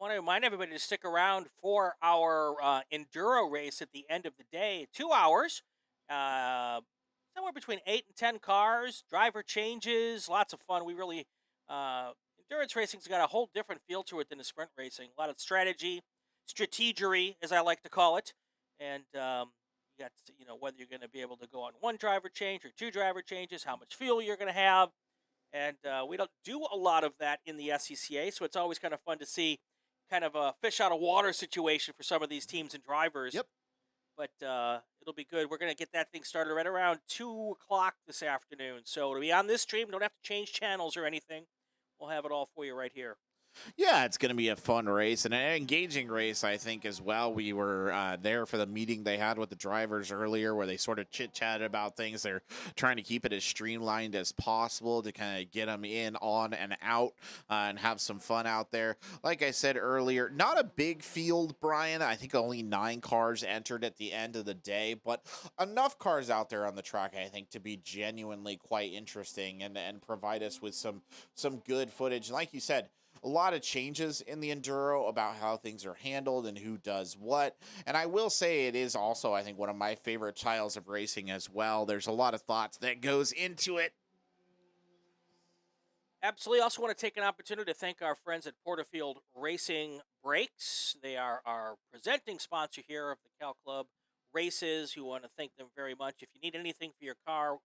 Speaker 1: Want to remind everybody to stick around for our enduro race at the end of the day. 2 hours, somewhere between 8 and 10 cars, driver changes, lots of fun. We really endurance racing's got a whole different feel to it than the sprint racing. A lot of strategery, as I like to call it, and you got whether you're going to be able to go on one driver change or two driver changes, how much fuel you're going to have, and we don't do a lot of that in the SCCA, so it's always kind of fun to see kind of a fish out of water situation for some of these teams and drivers.
Speaker 3: Yep.
Speaker 1: But it'll be good. We're going to get that thing started right around 2 o'clock this afternoon. So it'll be on this stream. Don't have to change channels or anything. We'll have it all for you right here.
Speaker 3: Yeah, it's going to be a fun race and an engaging race, I think, as well. We were there for the meeting they had with the drivers earlier where they sort of chit-chatted about things. They're trying to keep it as streamlined as possible to kind of get them in, on, and out and have some fun out there. Like I said earlier, not a big field, Brian. I think only 9 cars entered at the end of the day, but enough cars out there on the track, I think, to be genuinely quite interesting and provide us with some good footage. Like you said, a lot of changes in the Enduro about how things are handled and who does what. And I will say it is also, I think, one of my favorite styles of racing as well. There's a lot of thoughts that goes into it.
Speaker 1: Absolutely. Also want to take an opportunity to thank our friends at Porterfield Racing Brakes. They are our presenting sponsor here of the Cal Club races. We want to thank them very much. If you need anything for your car,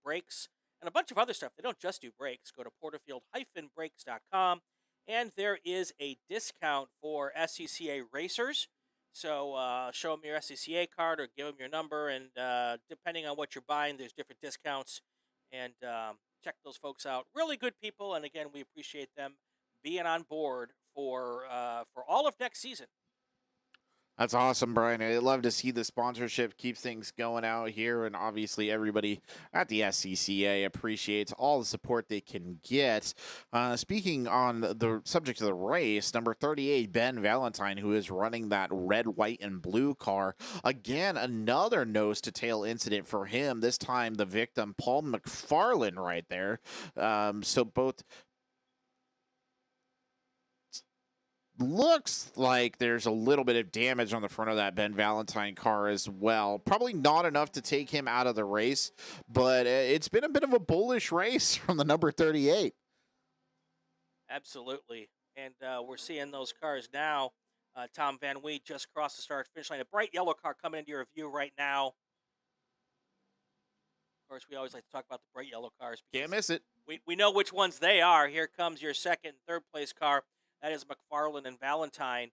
Speaker 1: brakes, and a bunch of other stuff, they don't just do brakes. Go to porterfield-brakes.com. And there is a discount for SCCA racers. So show them your SCCA card or give them your number. And depending on what you're buying, there's different discounts. And check those folks out. Really good people. And again, we appreciate them being on board for all of next season.
Speaker 3: That's awesome, Brian. I love to see the sponsorship keep things going out here, and obviously everybody at the SCCA appreciates all the support they can get. Speaking on the subject of the race, number 38, Ben Valentine, who is running that red, white, and blue car. Again, another nose-to-tail incident for him, this time the victim, Paul McFarland, right there. So both... Looks like there's a little bit of damage on the front of that Ben Valentine car as well. Probably not enough to take him out of the race, but it's been a bit of a bullish race from the number 38.
Speaker 1: Absolutely. And we're seeing those cars now. Tom Van Wee just crossed the start-finish line. A bright yellow car coming into your view right now. Of course, we always like to talk about the bright yellow cars.
Speaker 3: Can't miss it.
Speaker 1: We know which ones they are. Here comes your second and third place car. That is McFarland and Valentine.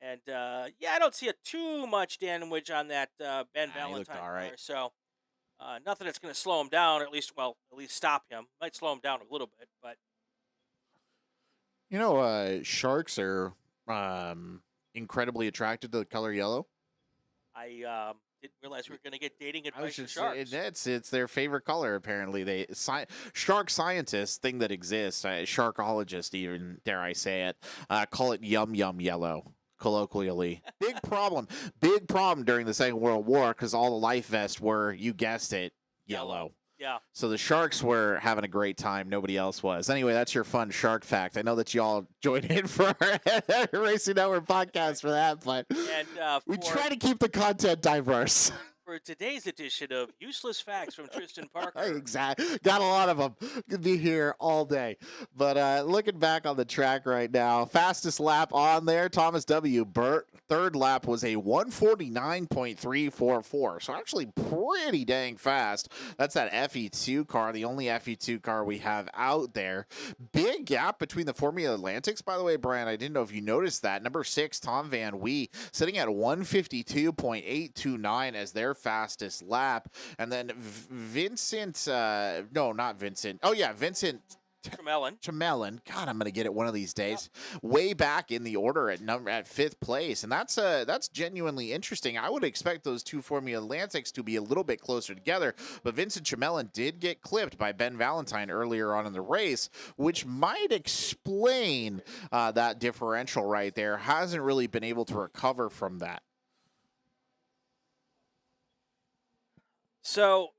Speaker 1: And, I don't see too much damage on that Ben Valentine
Speaker 3: all right.
Speaker 1: car. So, nothing that's going to slow him down, or at least stop him. Might slow him down a little bit, but.
Speaker 3: You know, sharks are incredibly attracted to the color yellow.
Speaker 1: I didn't realize we were going to get dating advice for sharks.
Speaker 3: It's their favorite color, apparently. Shark scientists, thing that exists, sharkologists even, dare I say it, call it yum yellow, colloquially. Big problem during the Second World War because all the life vests were, you guessed it, yellow.
Speaker 1: Yeah.
Speaker 3: So the sharks were having a great time. Nobody else was. Anyway, that's your fun shark fact. I know that y'all joined in for our Racing Network podcast for that, but
Speaker 1: and
Speaker 3: we try to keep the content diverse.
Speaker 1: for today's edition of Useless Facts from Tristan Parker.
Speaker 4: Exactly. Got a lot of them. Could be here all day. But looking back on the track right now, fastest lap on there, Thomas W. Burt. Third lap was a 149.344. So actually pretty dang fast. That's that FE2 car, the only FE2 car we have out there. Big gap between the Formula Atlantics, by the way, Brian. I didn't know if you noticed that. Number 6, Tom Van Wee, sitting at 152.829 as their fastest lap. And then Vincent, no, not Vincent. Oh, yeah, Vincent Chamelin. God, I'm going to get it one of these days. Yep. Way back in the order at fifth place. And that's genuinely interesting. I would expect those two Formula Atlantics to be a little bit closer together. But Vincent Chamelin did get clipped by Ben Valentine earlier on in the race, which might explain that differential right there. Hasn't really been able to recover from that.
Speaker 1: So,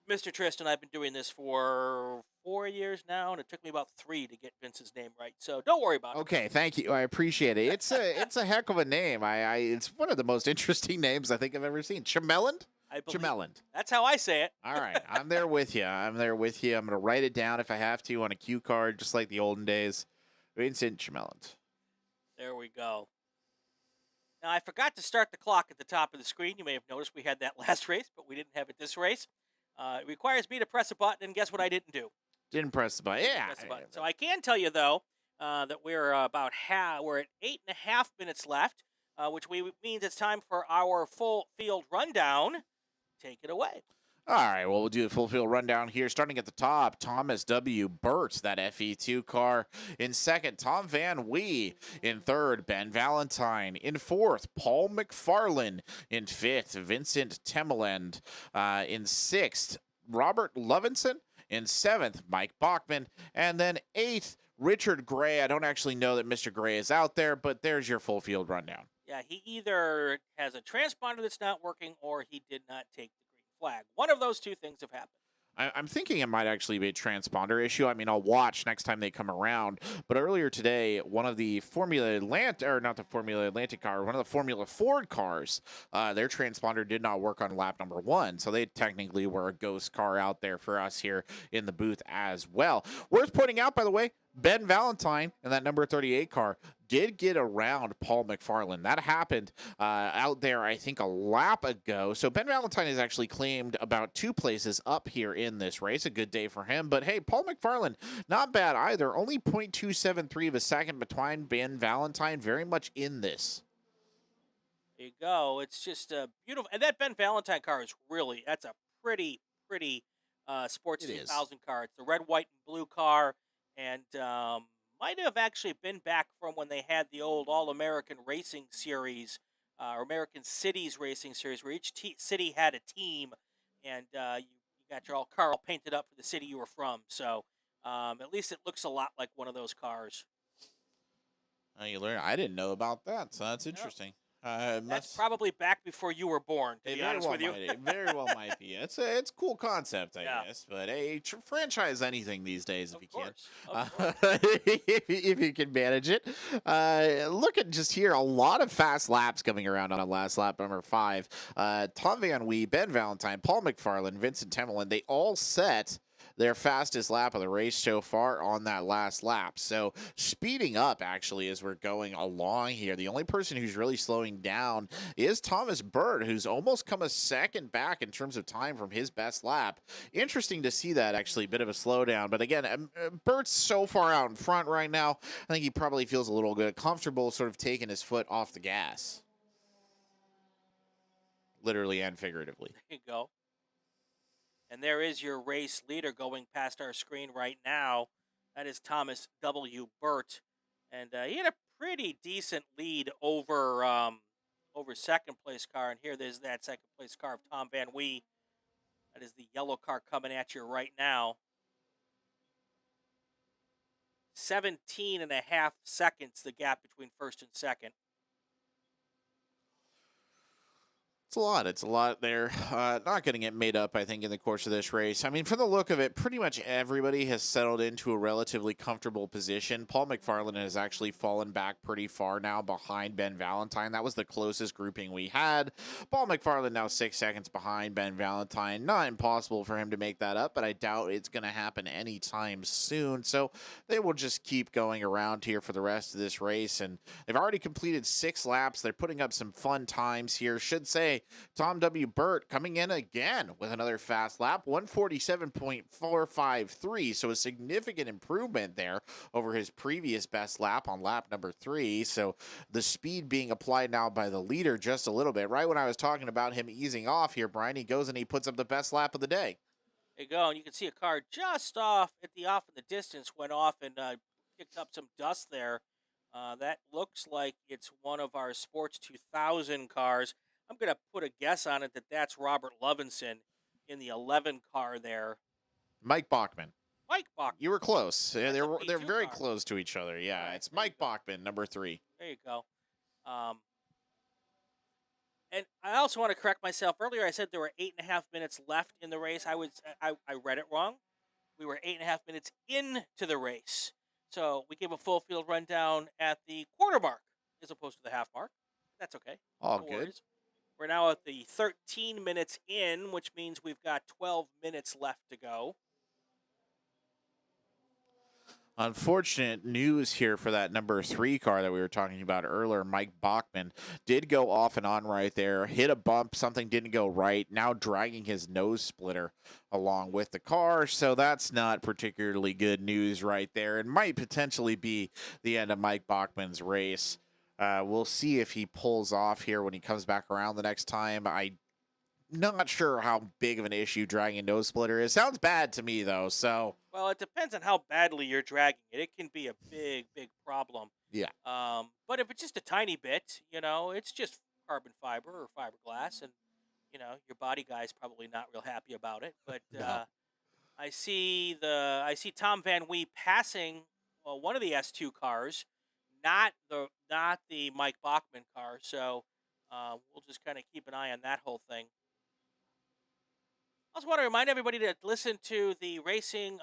Speaker 1: Mr. Tristan, I've been doing this for 4 years now, and it took me about 3 to get Vince's name right. So don't worry about it.
Speaker 4: Okay, thank you. I appreciate it. It's a heck of a name. It's one of the most interesting names I think I've ever seen. Chamelin? Chamelin.
Speaker 1: That's how I say it.
Speaker 4: All right, I'm there with you. I'm going to write it down if I have to on a cue card, just like the olden days. Vincent Chamelin.
Speaker 1: There we go. Now, I forgot to start the clock at the top of the screen. You may have noticed we had that last race, but we didn't have it this race. It requires me to press a button, and guess what I didn't do?
Speaker 4: Didn't press the button. Yeah.
Speaker 1: So I can tell you, though, that we're we're at 8.5 minutes left, which means it's time for our full field rundown. Take it away.
Speaker 4: All right, well, we'll do a full field rundown here. Starting at the top, Thomas W. Burt, that FE2 car. In second, Tom Van Wee. In third, Ben Valentine. In fourth, Paul McFarland. In fifth, Vincent Temeland. In sixth, Robert Levinson. In seventh, Mike Bachman. And then eighth, Richard Gray. I don't actually know that Mr. Gray is out there, but there's your full field rundown.
Speaker 1: Yeah, he either has a transponder that's not working or he did not take the green flag. One of those two things have happened.
Speaker 4: I'm thinking it might actually be a transponder issue. I mean, I'll watch next time they come around. But earlier today, one of the Formula Atlantic, or not the Formula Atlantic car, one of the Formula Ford cars, their transponder did not work on lap number 1. So they technically were a ghost car out there for us here in the booth as well. Worth pointing out, by the way, Ben Valentine in that number 38 car did get around Paul McFarland. That happened out there, I think, a lap ago. So Ben Valentine has actually claimed about 2 places up here in this race. A good day for him. But hey, Paul McFarland, not bad either. Only 0.273 of a second between Ben Valentine. Very much in this.
Speaker 1: There you go. It's just a beautiful. And that Ben Valentine car is really, that's a pretty Sports 2000 car. It's the red, white, and blue car. And might have actually been back from when they had the old All-American Racing Series, or American Cities Racing Series, where each city had a team, and you got your car all painted up for the city you were from. So at least it looks a lot like one of those cars.
Speaker 4: You learn. I didn't know about that, so that's interesting.
Speaker 1: That's probably back before you were born, to be honest with you.
Speaker 4: It very well might be. It's a cool concept, I guess. But hey, franchise anything these days if you can. If you can manage it. Look at just here, a lot of fast laps coming around on last lap number 5. Tom Van Wee, Ben Valentine, Paul McFarland, Vincent Temeland, they all set their fastest lap of the race so far on that last lap. So speeding up actually as we're going along here. The only person who's really slowing down is Thomas Burt, who's almost come a second back in terms of time from his best lap. Interesting to see that actually, a bit of a slowdown. But again, Burt's so far out in front right now, I think he probably feels a little bit comfortable sort of taking his foot off the gas. Literally and figuratively.
Speaker 1: There you go. And there is your race leader going past our screen right now. That is Thomas W. Burt. And he had a pretty decent lead over second place car. And here there's that second place car of Tom Van Wee. That is the yellow car coming at you right now. 17.5 seconds the gap between first and second.
Speaker 4: It's a lot. It's a lot there. Not getting it made up, I think, in the course of this race. I mean, from the look of it, pretty much everybody has settled into a relatively comfortable position. Paul McFarland has actually fallen back pretty far now behind Ben Valentine. That was the closest grouping we had. Paul McFarland now 6 seconds behind Ben Valentine. Not impossible for him to make that up, but I doubt it's going to happen anytime soon. So they will just keep going around here for the rest of this race. And they've already completed 6 laps. They're putting up some fun times here. Should say Tom W. Burt coming in again with another fast lap, 147.453. So a significant improvement there over his previous best lap on lap number 3. So the speed being applied now by the leader just a little bit. Right when I was talking about him easing off here, Brian, he goes and he puts up the best lap of the day.
Speaker 1: There you go, and you can see a car just off in the distance went off and picked up some dust there. That looks like it's one of our Sports 2000 cars. I'm going to put a guess on it that that's Robert Lovinson in the 11 car there.
Speaker 4: Mike Bachman.
Speaker 1: Mike Bachman.
Speaker 4: You were close. Yeah, they're
Speaker 1: P2
Speaker 4: very
Speaker 1: car.
Speaker 4: close to each other. Yeah,
Speaker 1: Right,
Speaker 4: it's Mike Bachman, number 3.
Speaker 1: There you go. And I also want to correct myself. Earlier I said there were 8.5 minutes left in the race. I read it wrong. We were 8.5 minutes into the race. So we gave a full field rundown at the quarter mark as opposed to the half mark. That's okay.
Speaker 4: All
Speaker 1: No
Speaker 4: good.
Speaker 1: worries. We're now at the 13 minutes in, which means we've got 12 minutes left to go.
Speaker 4: Unfortunate news here for that number 3 car that we were talking about earlier. Mike Bachman did go off and on right there, hit a bump, something didn't go right, now dragging his nose splitter along with the car. So that's not particularly good news right there, and might potentially be the end of Mike Bachman's race. We'll see if he pulls off here when he comes back around the next time. I'm not sure how big of an issue dragging a nose splitter is. Sounds bad to me, though, so...
Speaker 1: Well, it depends on how badly you're dragging it. It can be a big, big problem.
Speaker 4: Yeah.
Speaker 1: But if it's just a tiny bit, it's just carbon fiber or fiberglass, and, your body guy's probably not real happy about it. But
Speaker 4: No.
Speaker 1: I see Tom Van Wee passing one of the S2 cars, not the Mike Bachman car. So we'll just kind of keep an eye on that whole thing. I also want to remind everybody to listen to the racing,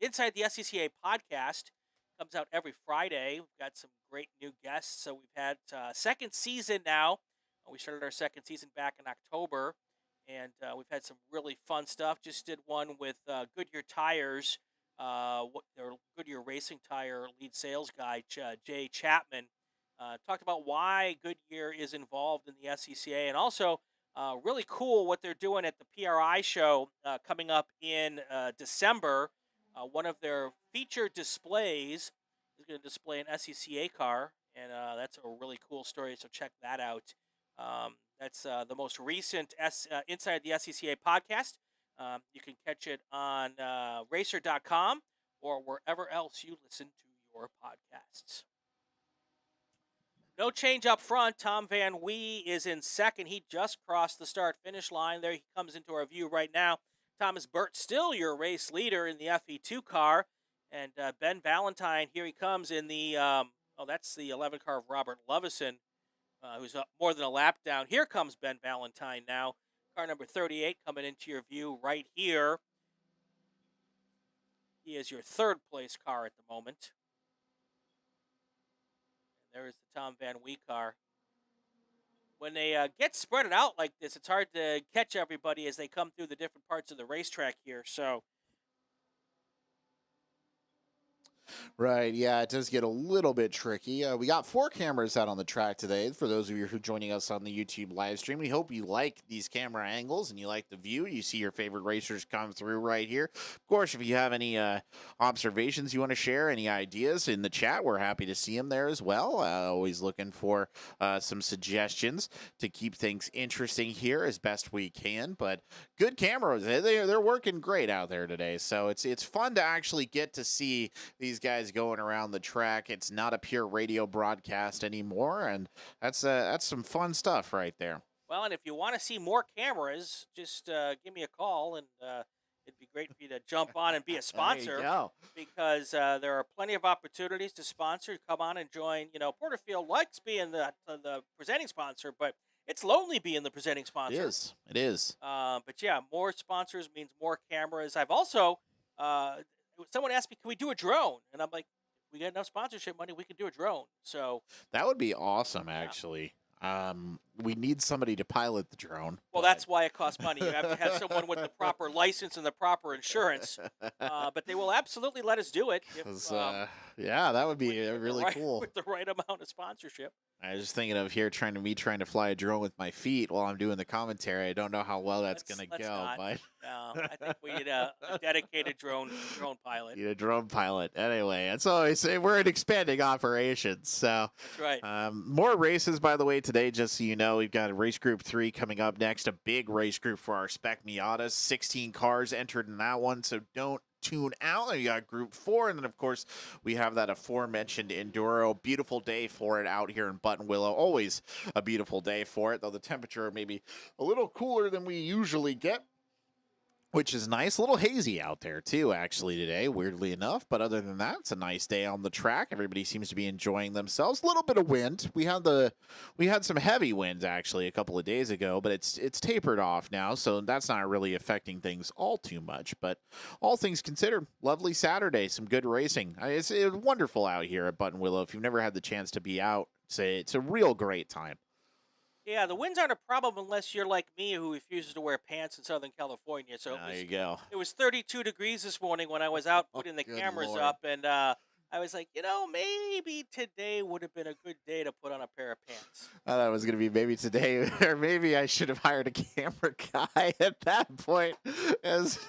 Speaker 1: Inside the SCCA podcast. Comes out every Friday. We've got some great new guests. So we've had second season now. We started our second season back in October, and we've had some really fun stuff. Just did one with Goodyear Tires, their Goodyear Racing Tire lead sales guy, Jay Chapman. Talked about why Goodyear is involved in the SCCA, and also really cool what they're doing at the PRI show coming up in December. One of their featured displays is going to display an SCCA car, and that's a really cool story, so check that out. That's the most recent Inside the SCCA podcast. You can catch it on racer.com or wherever else you listen to your podcasts. No change up front. Tom Van Wee is in second. He just crossed the start-finish line. There he comes into our view right now. Thomas Burt still your race leader in the FE2 car. And Ben Valentine, here he comes in the, that's the 11 car of Robert Lovison, who's more than a lap down. Here comes Ben Valentine now. Car number 38 coming into your view right here. He is your third place car at the moment. There is the Tom Van Wee car. When they get spread out like this, it's hard to catch everybody as they come through the different parts of the racetrack here. So,
Speaker 4: Right, yeah, it does get a little bit tricky. We got 4 cameras out on the track today. For those of you who are joining us on the YouTube live stream, we hope you like these camera angles and you like the view. You see your favorite racers come through right here. Of course, if you have any observations you want to share, any ideas in the chat, we're happy to see them there as well. Always looking for some suggestions to keep things interesting here as best we can. But good cameras, they're working great out there today. So it's fun to actually get to see these guys going around the track. It's not a pure radio broadcast anymore, and that's some fun stuff right there.
Speaker 1: well, and if you want to see more cameras, just give me a call, and it'd be great for you to jump on and be a sponsor.
Speaker 4: There you go.
Speaker 1: Because there are plenty of opportunities to sponsor. Come on and join. Porterfield likes being the presenting sponsor, but it's lonely being the presenting
Speaker 3: It
Speaker 1: sponsor.
Speaker 3: is. It is.
Speaker 1: But yeah, more sponsors means more cameras. I've also someone asked me, can we do a drone? And I'm like, if we get enough sponsorship money, we can do a drone. So
Speaker 3: That would be awesome,
Speaker 1: yeah.
Speaker 3: actually. We need somebody to pilot the drone.
Speaker 1: Well, that's why it costs money. You have to have someone with the proper license and the proper insurance. But they will absolutely let us do it. If,
Speaker 3: yeah, that would be
Speaker 1: with
Speaker 3: really cool.
Speaker 1: with the right amount of sponsorship.
Speaker 3: I was just thinking of here trying to fly a drone with my feet while I'm doing the commentary. I don't know how well that's going to go,
Speaker 1: not.
Speaker 3: but
Speaker 1: No, I think we need a dedicated drone pilot.
Speaker 3: need a drone pilot. Anyway, that's always we're in expanding operations. So
Speaker 1: That's right.
Speaker 3: more races, by the way, today. Just so you know, we've got race group 3 coming up next. A big race group for our Spec Miatas. 16 cars entered in that one, so don't tune out. We got group 4, and then of course we have that aforementioned Enduro. Beautiful day for it out here in Buttonwillow. Always a beautiful day for it, though the temperature may be a little cooler than we usually get, which is nice. A little hazy out there too, actually, today, weirdly enough. But other than that, it's a nice day on the track. Everybody seems to be enjoying themselves. A little bit of wind. We had some heavy winds actually a couple of days ago, but it's tapered off now, so that's not really affecting things all too much. But all things considered, lovely Saturday, some good racing. It's wonderful out here at Buttonwillow. If you've never had the chance to be out, it's a real great time.
Speaker 1: Yeah, the winds aren't a problem unless you're like me who refuses to wear pants in Southern California. So
Speaker 3: There you go.
Speaker 1: it was 32 degrees this morning when I was out putting the
Speaker 3: good
Speaker 1: cameras
Speaker 3: Lord.
Speaker 1: up, and I was like, maybe today would have been a good day to put on a pair of pants.
Speaker 3: I thought it was going to be maybe today, or maybe I should have hired a camera guy at that point. As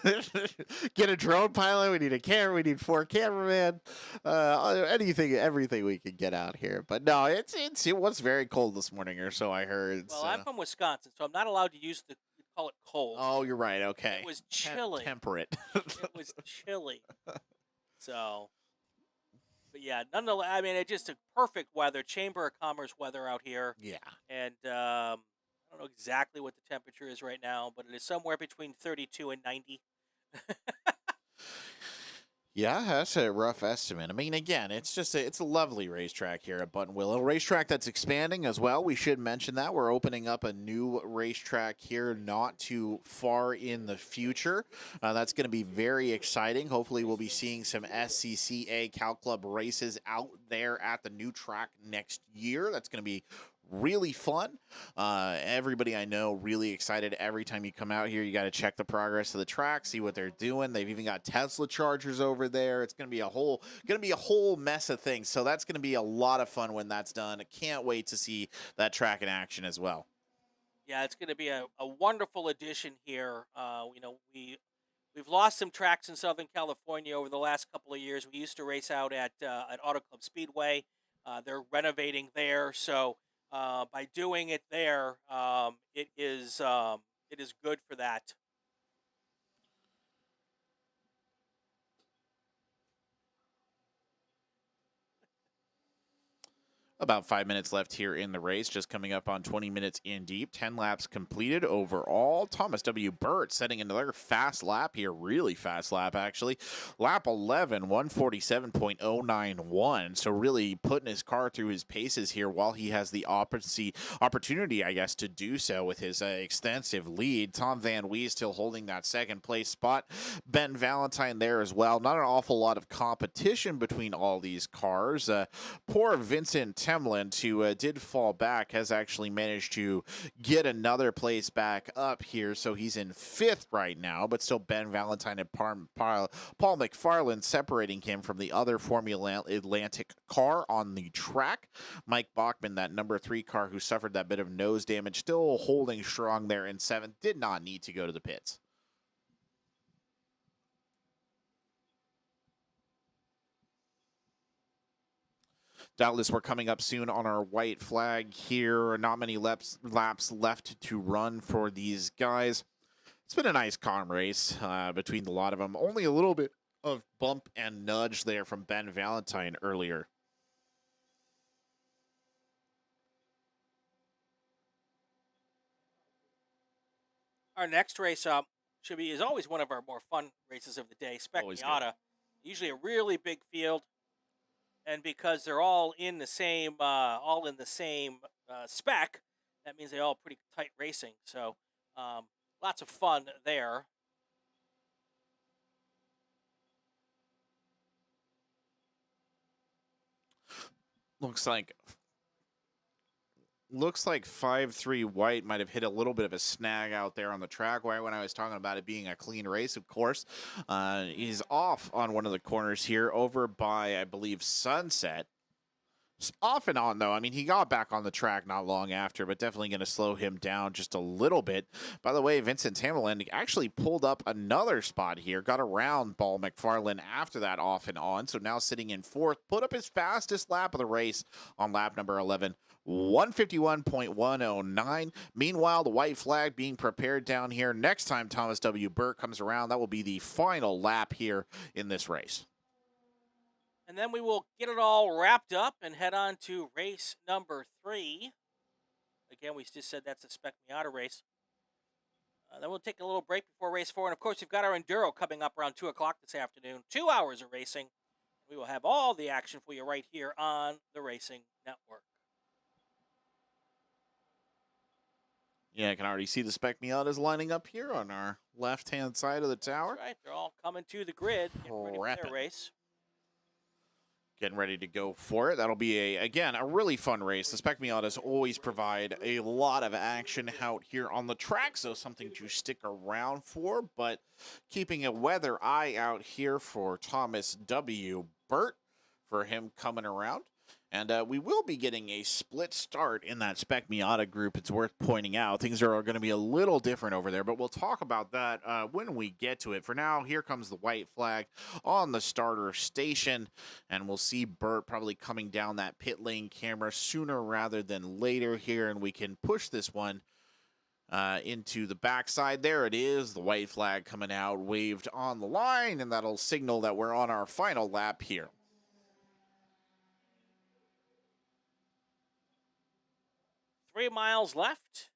Speaker 3: get a drone pilot, we need a camera, we need 4 cameramen, everything we can get out here. But no, it was very cold this morning, or so I heard.
Speaker 1: Well, I'm from Wisconsin, so I'm not allowed to use we call it cold.
Speaker 3: Oh, you're right. Okay,
Speaker 1: It was chilly.
Speaker 3: Temperate.
Speaker 1: It was chilly. So, but yeah, nonetheless, I mean, it's just a perfect weather, Chamber of Commerce weather out here.
Speaker 3: Yeah.
Speaker 1: And I don't know exactly what the temperature is right now, but it is somewhere between 32 and 90.
Speaker 3: Yeah, that's a rough estimate. I mean, again, it's a lovely racetrack here at Buttonwillow. A racetrack that's expanding as well. We should mention that. We're opening up a new racetrack here not too far in the future. That's going to be very exciting. Hopefully, we'll be seeing some SCCA Cal Club races out there at the new track next year. That's going to be really fun. Everybody I know really excited. Every time you come out here, you got to check the progress of the track, see what they're doing. They've even got Tesla chargers over there. It's going to be a whole mess of things. So that's going to be a lot of fun when that's done. I can't wait to see that track in action as well.
Speaker 1: Yeah, it's going to be a wonderful addition here. We've lost some tracks in Southern California over the last couple of years. We used to race out at Auto Club Speedway. They're renovating there, so by doing it there, it is good for that.
Speaker 3: About 5 minutes left here in the race, just coming up on 20 minutes in deep. 10 laps completed overall. Thomas W. Burt setting another fast lap here, really fast lap actually. Lap 11, 147.091. So really putting his car through his paces here while he has the opportunity, I guess, to do so with his extensive lead. Tom Van Wee still holding that second place spot. Ben Valentine there as well. Not an awful lot of competition between all these cars. Poor Vincent Temlin, who did fall back, has actually managed to get another place back up here, so he's in 5th right now, but still Ben Valentine and Paul McFarland separating him from the other Formula Atlantic car on the track. Mike Bachman, that number 3 car who suffered that bit of nose damage, still holding strong there in 7th, did not need to go to the pits. Doubtless, we're coming up soon on our white flag here. Not many laps left to run for these guys. It's been a nice calm race between the lot of them. Only a little bit of bump and nudge there from Ben Valentine earlier.
Speaker 1: Our next race up is always one of our more fun races of the day. Spec Miata, usually a really big field. And because they're all in the same spec, That means they all pretty tight racing. So lots of fun there.
Speaker 3: Looks like 5-3 White might have hit a little bit of a snag out there on the track. Right when I was talking about it being a clean race, of course. He's off on one of the corners here over by, I believe, Sunset. Off and on, though. I mean, he got back on the track not long after, but definitely going to slow him down just a little bit. By the way, Vincent Tamerlan actually pulled up another spot here, got around Ball McFarland after that off and on, so now sitting in fourth, put up his fastest lap of the race on lap number 11. 151.109. Meanwhile, the white flag being prepared down here. Next time Thomas W. Burt comes around, that will be the final lap here in this race.
Speaker 1: And then we will get it all wrapped up and head on to race number 3. Again, we just said that's a Spec Miata race. Then we'll take a little break before race 4. And, of course, we've got our Enduro coming up around 2 o'clock this afternoon. 2 hours of racing. We will have all the action for you right here on the Racing Network.
Speaker 3: Yeah, I can already see the Spec Miatas lining up here on our left-hand side of the tower.
Speaker 1: That's right. They're all coming to the grid, getting ready for their race.
Speaker 3: Getting ready to go for it. That'll be, again, a really fun race. The Spec Miatas always provide a lot of action out here on the track, so something to stick around for. But keeping a weather eye out here for Thomas W. Burt, for him coming around. And we will be getting a split start in that Spec Miata group. It's worth pointing out. Things are going to be a little different over there, but we'll talk about that when we get to it. For now, here comes the white flag on the starter station, and we'll see Burt probably coming down that pit lane camera sooner rather than later here, and we can push this one into the backside. There it is, the white flag coming out, waved on the line, and that'll signal that we're on our final lap here.
Speaker 1: 3 miles left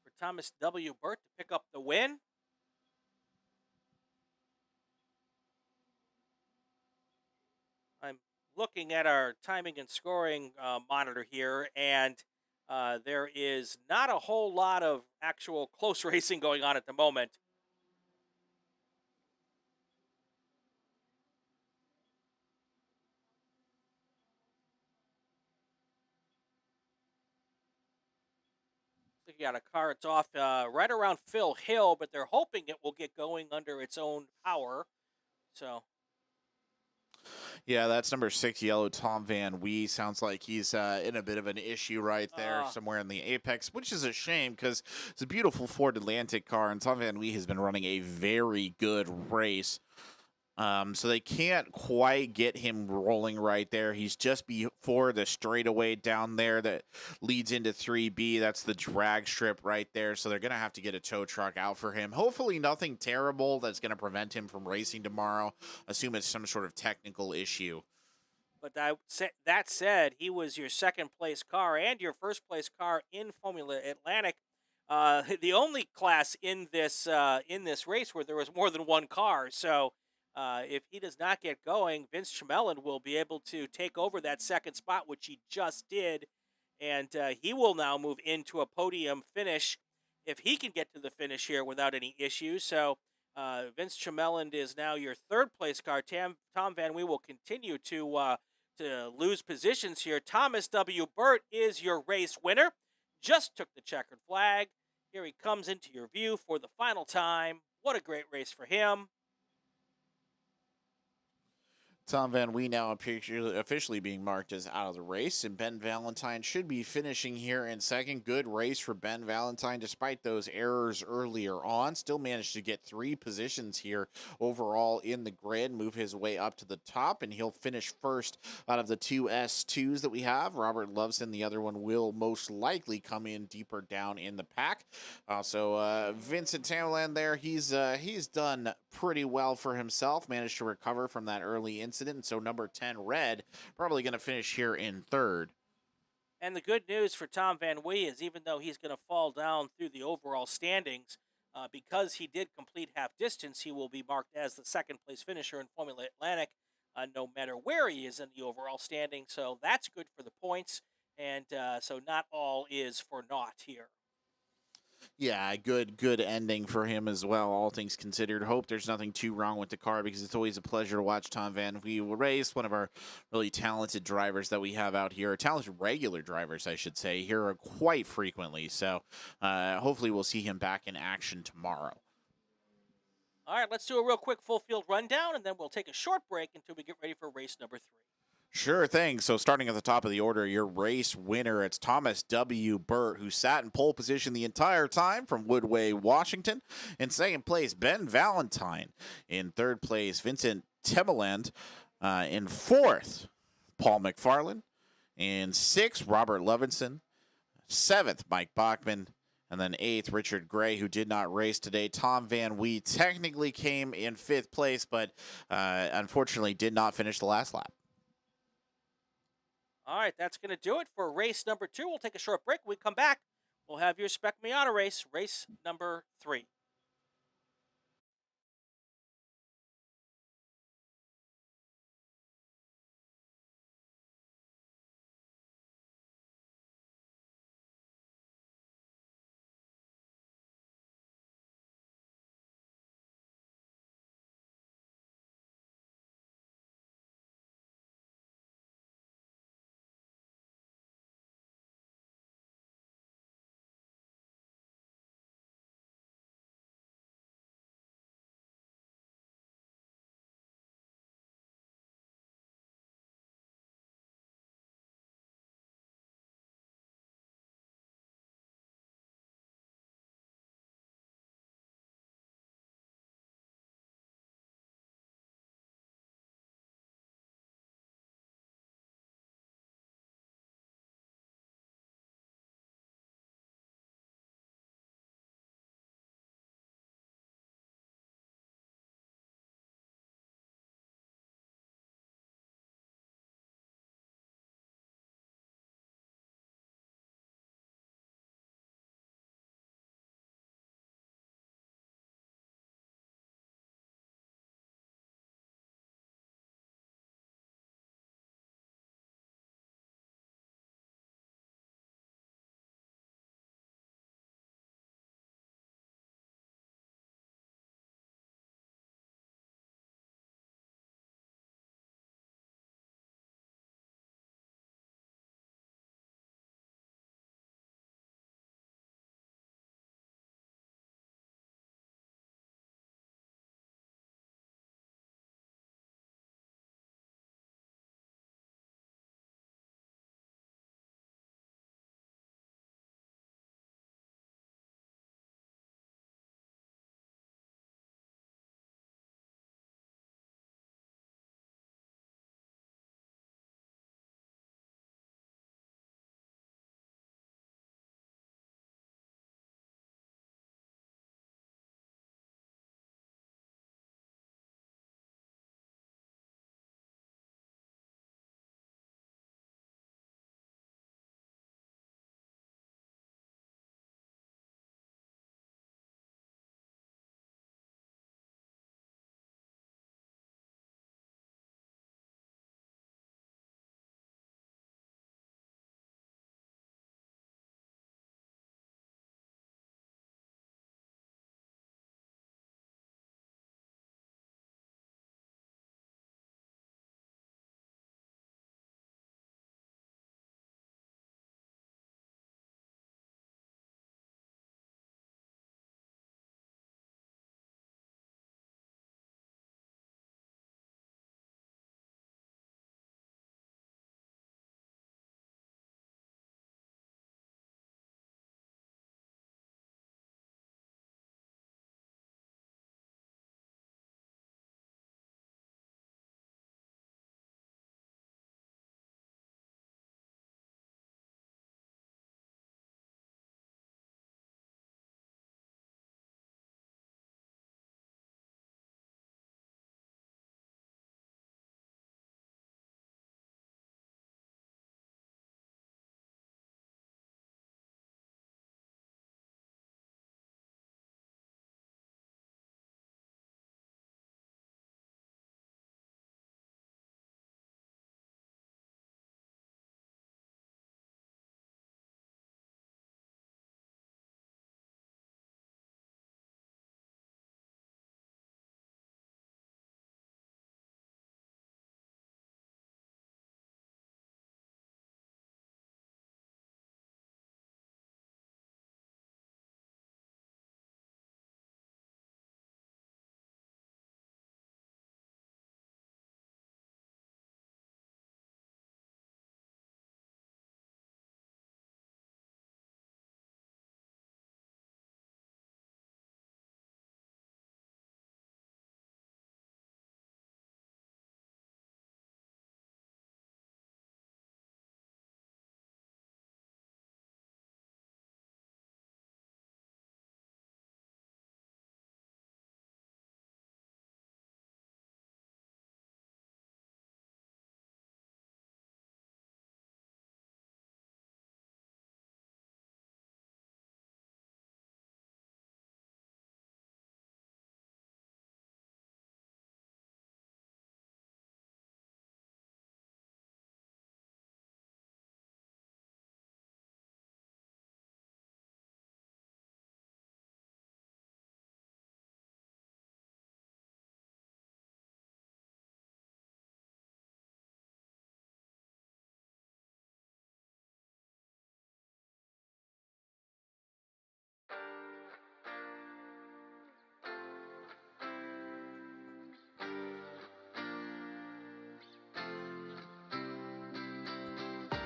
Speaker 1: for Thomas W. Burt to pick up the win. I'm looking at our timing and scoring monitor here, and there is not a whole lot of actual close racing going on at the moment. Got a car. It's off right around Phil Hill, but they're hoping it will get going under its own power. So,
Speaker 3: yeah, that's number 6, yellow Tom Van Wee. Sounds like he's in a bit of an issue right there, somewhere in the apex, which is a shame because it's a beautiful Ford Atlantic car, and Tom Van Wee has been running a very good race. So they can't quite get him rolling right there. He's just before the straightaway down there that leads into 3B. That's the drag strip right there. So they're going to have to get a tow truck out for him. Hopefully nothing terrible that's going to prevent him from racing tomorrow. Assume it's some sort of technical issue.
Speaker 1: But that said, he was your second place car and your first place car in Formula Atlantic. The only class in this race where there was more than one car. So if he does not get going, Vince Chamelin will be able to take over that second spot, which he just did, and he will now move into a podium finish if he can get to the finish here without any issues. So Vince Chamelin is now your third place car. Tom Van Wee will continue to lose positions here. Thomas W. Burt is your race winner. Just took the checkered flag. Here he comes into your view for the final time. What a great race for him.
Speaker 3: Tom Van Wee now officially being marked as out of the race, and Ben Valentine should be finishing here in second. Good race for Ben Valentine, despite those errors earlier on. Still managed to get 3 positions here overall in the grid, move his way up to the top, and he'll finish first out of the 2 S2s that we have. Robert Loveson, the other one, will most likely come in deeper down in the pack. So Vincent Tamerlan there, he's done pretty well for himself, managed to recover from that early incident. And so number 10, Red, probably going to finish here in third.
Speaker 1: And the good news for Tom Van Wee is even though he's going to fall down through the overall standings, because he did complete half distance, he will be marked as the second place finisher in Formula Atlantic, no matter where he is in the overall standing. So that's good for the points. And so not all is for naught here.
Speaker 3: Yeah, good ending for him as well, all things considered. Hope there's nothing too wrong with the car because it's always a pleasure to watch Tom Van Wheel race, one of our really talented drivers that we have out here, talented regular drivers, I should say, here quite frequently. So hopefully we'll see him back in action tomorrow.
Speaker 1: All right, let's do a real quick full field rundown, and then we'll take a short break until we get ready for race number 3.
Speaker 3: Sure thing. So starting at the top of the order, your race winner, it's Thomas W. Burt, who sat in pole position the entire time from Woodway, Washington. In second place, Ben Valentine. In third place, Vincent Temeland. In fourth, Paul McFarland. In sixth, Robert Levinson. Seventh, Mike Bachman. And then eighth, Richard Gray, who did not race today. Tom Van Wee technically came in fifth place, but unfortunately did not finish the last lap.
Speaker 1: All right, that's going to do it for race number 2. We'll take a short break. When we come back, we'll have your Spec Miata race, race number 3.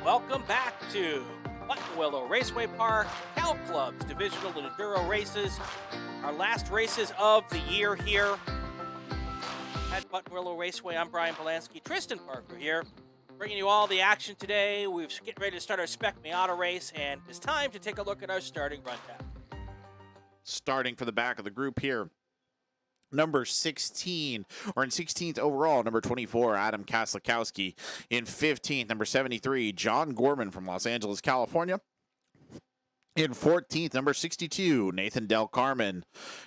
Speaker 1: Welcome back to Buttonwillow Raceway Park, Cal Club's divisional and enduro races. Our last races of the year here at Buttonwillow Raceway. I'm Brian Polanski, Tristan Parker here, bringing you all the action today. We're getting ready to start our Spec Miata race, and it's time to take a look at our starting rundown.
Speaker 3: Starting for the back of the group here, number 16, or in 16th overall, number 24, Adam Kaslakowski. In 15th, number 73, John Gorman from Los Angeles, California. In 14th, number 62, Nathan Del Carmen.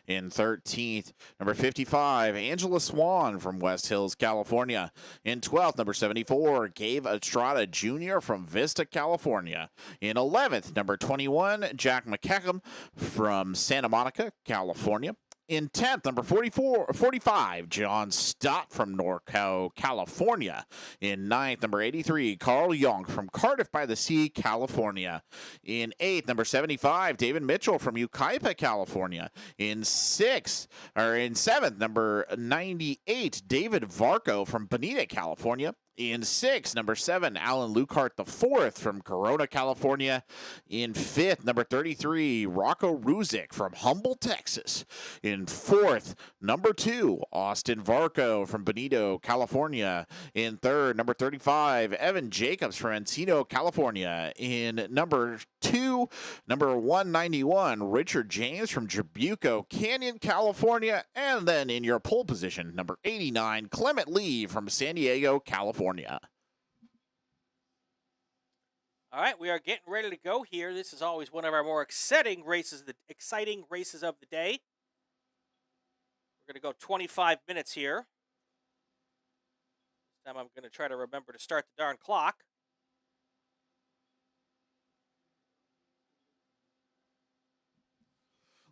Speaker 3: In 13th, number 55, Angela Swan from West Hills, California. In 12th, number 74, Gabe Estrada Jr. from Vista, California. In 11th, number 21, Jack McKecham from Santa Monica, California. In 10th, number 45, John Stott from NorCal, California. In 9th, number 83, Carl Young from Cardiff by the Sea, California. In 8th, number 75, David Mitchell from Yucaipa, California. In 7th, number 98, David Varco from Bonita, California. In 6th, number 7, Alan Lucart IV from Corona, California. In 5th, number 33, Rocco Ruzic from Humble, Texas. In 4th, number 2, Austin Varco from Bonito, California. In 3rd, number 35, Evan Jacobs from Encino, California. In number 2, number 191, Richard James from Jabuco Canyon, California. And then in your pole position, number 89, Clement Lee from San Diego, California.
Speaker 1: All right, we are getting ready to go here. This is always one of our more exciting races of the day. We're going to go 25 minutes here. This time I'm going to try to remember to start the darn clock.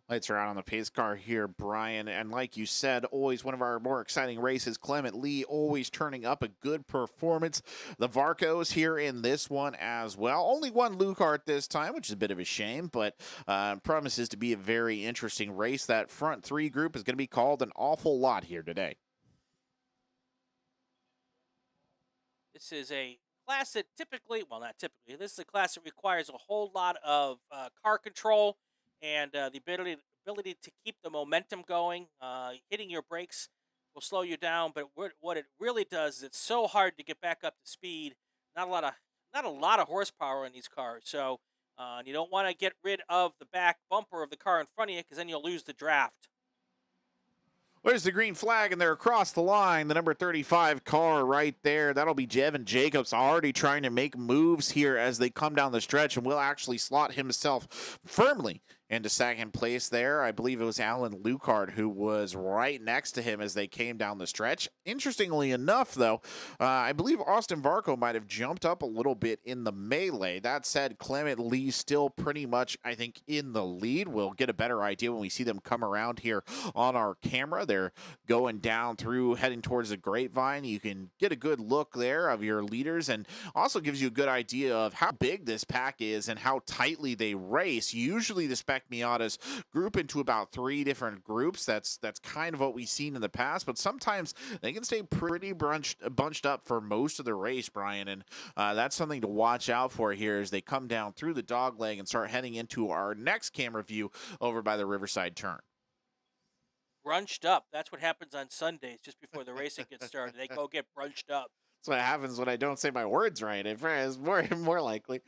Speaker 3: Lights are out on the pace car here, Brian. And like you said, always one of our more exciting races. Clement Lee always turning up a good performance. The Varcos here in this one as well. Only one Lucart this time, which is a bit of a shame, but promises to be a very interesting race. That front three group is going to be called an awful lot here today.
Speaker 1: This is a class that this is a class that requires a whole lot of car control and the ability to keep the momentum going. Hitting your brakes will slow you down, but what it really does is it's so hard to get back up to speed. Not a lot of horsepower in these cars, so you don't want to get rid of the back bumper of the car in front of you, because then you'll lose the draft.
Speaker 3: There's the green flag, and they're across the line. The number 35 car right there. That'll be Jevin Jacobs already trying to make moves here as they come down the stretch, and will actually slot himself firmly into second place there. I believe it was Alan Lucart who was right next to him as they came down the stretch. Interestingly enough, though, I believe Austin Varco might have jumped up a little bit in the melee. That said, Clement Lee still pretty much, I think, in the lead. We'll get a better idea when we see them come around here on our camera. They're going down through, heading towards the Grapevine. You can get a good look there of your leaders, and also gives you a good idea of how big this pack is and how tightly they race. Usually the Spec Miatas group into about 3 different groups. That's kind of what we've seen in the past, but sometimes they can stay pretty bunched up for most of the race, Brian, and that's something to watch out for here as they come down through the dogleg and start heading into our next camera view over by the Riverside turn.
Speaker 1: Brunched up. That's what happens on Sundays just before the racing gets started. They go get brunched up.
Speaker 3: That's what happens when I don't say my words right. It's more likely.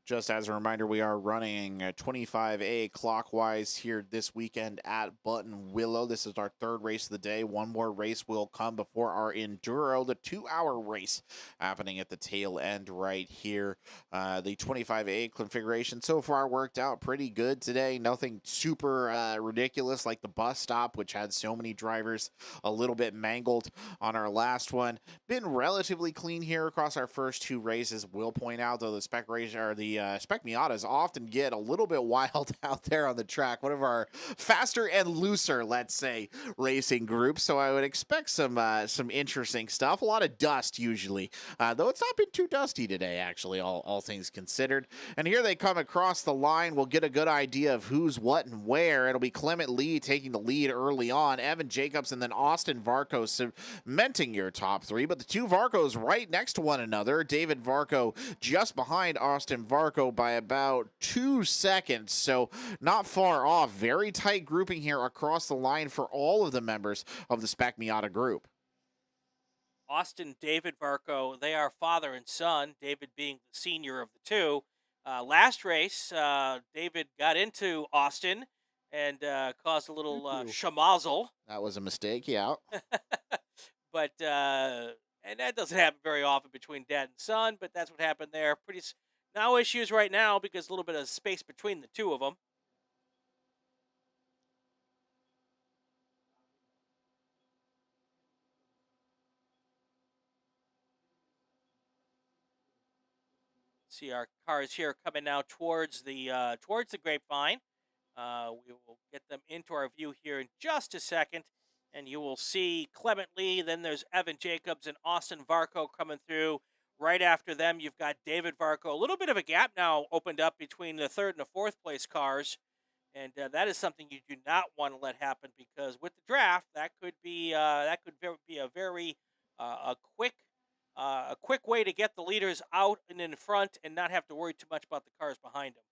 Speaker 3: Just as a reminder, we are running 25A clockwise here this weekend at Buttonwillow. This is our 3rd race of the day. One more race will come before our Enduro, the 2-hour race happening at the tail end right here. The 25A configuration so far worked out pretty good today. Nothing super ridiculous like the bus stop, which had so many drivers a little bit mangled on our last one. Been relatively clean here across our first 2 races. Will point out, though, the spec race or the the Spec Miatas often get a little bit wild out there on the track. One of our faster and looser, let's say, racing groups. So I would expect some interesting stuff. A lot of dust usually, though it's not been too dusty today, actually, all things considered. And here they come across the line. We'll get a good idea of who's what and where. It'll be Clement Lee taking the lead early on, Evan Jacobs, and then Austin Varco cementing your top three. But the two Varcos right next to one another. David Varco just behind Austin Varco by about 2 seconds, so not far off. Very tight grouping here across the line for all of the members of the Spec Miata group.
Speaker 1: Austin, David Varco, they are father and son, David being the senior of the two. Last race, David got into Austin and caused a little schmozzle.
Speaker 3: That was a mistake, yeah.
Speaker 1: But, and that doesn't happen very often between dad and son, but that's what happened there. No issues right now because a little bit of space between the two of them. See our cars here coming now towards the grapevine. We will get them into our view here in just a second, and you will see Clement Lee. Then there's Evan Jacobs and Austin Varco coming through. Right after them, you've got David Varco. A little bit of a gap now opened up between the third and the fourth place cars, and that is something you do not want to let happen because with the draft, that could be a very quick way to get the leaders out and in front and not have to worry too much about the cars behind them.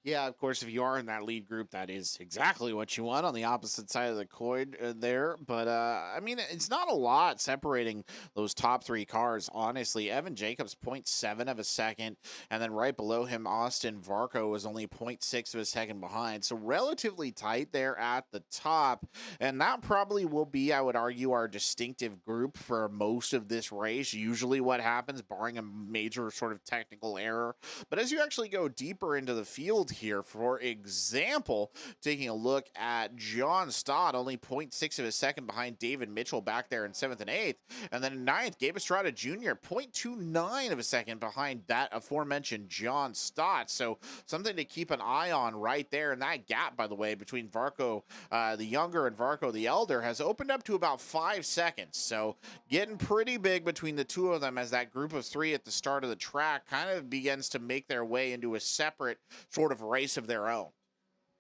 Speaker 3: Yeah, of course, if you are in that lead group, that is exactly what you want on the opposite side of the coin there. But, I mean, it's not a lot separating those top three cars, honestly. Evan Jacobs, 0.7 of a second, and then right below him, Austin Varco was only 0.6 of a second behind. So relatively tight there at the top. And that probably will be, I would argue, our distinctive group for most of this race. Usually what happens, barring a major sort of technical error. But as you actually go deeper into the field here, for example, taking a look at John Stott, only 0.6 of a second behind David Mitchell back there in 7th and 8th, and then in 9th, Gabe Estrada Jr., 0.29 of a second behind that aforementioned John Stott. So something to keep an eye on right there. And that gap, by the way, between Varco the younger and Varco the elder has opened up to about 5 seconds. So getting pretty big between the two of them as that group of three at the start of the track kind of begins to make their way into a separate sort of race of their own.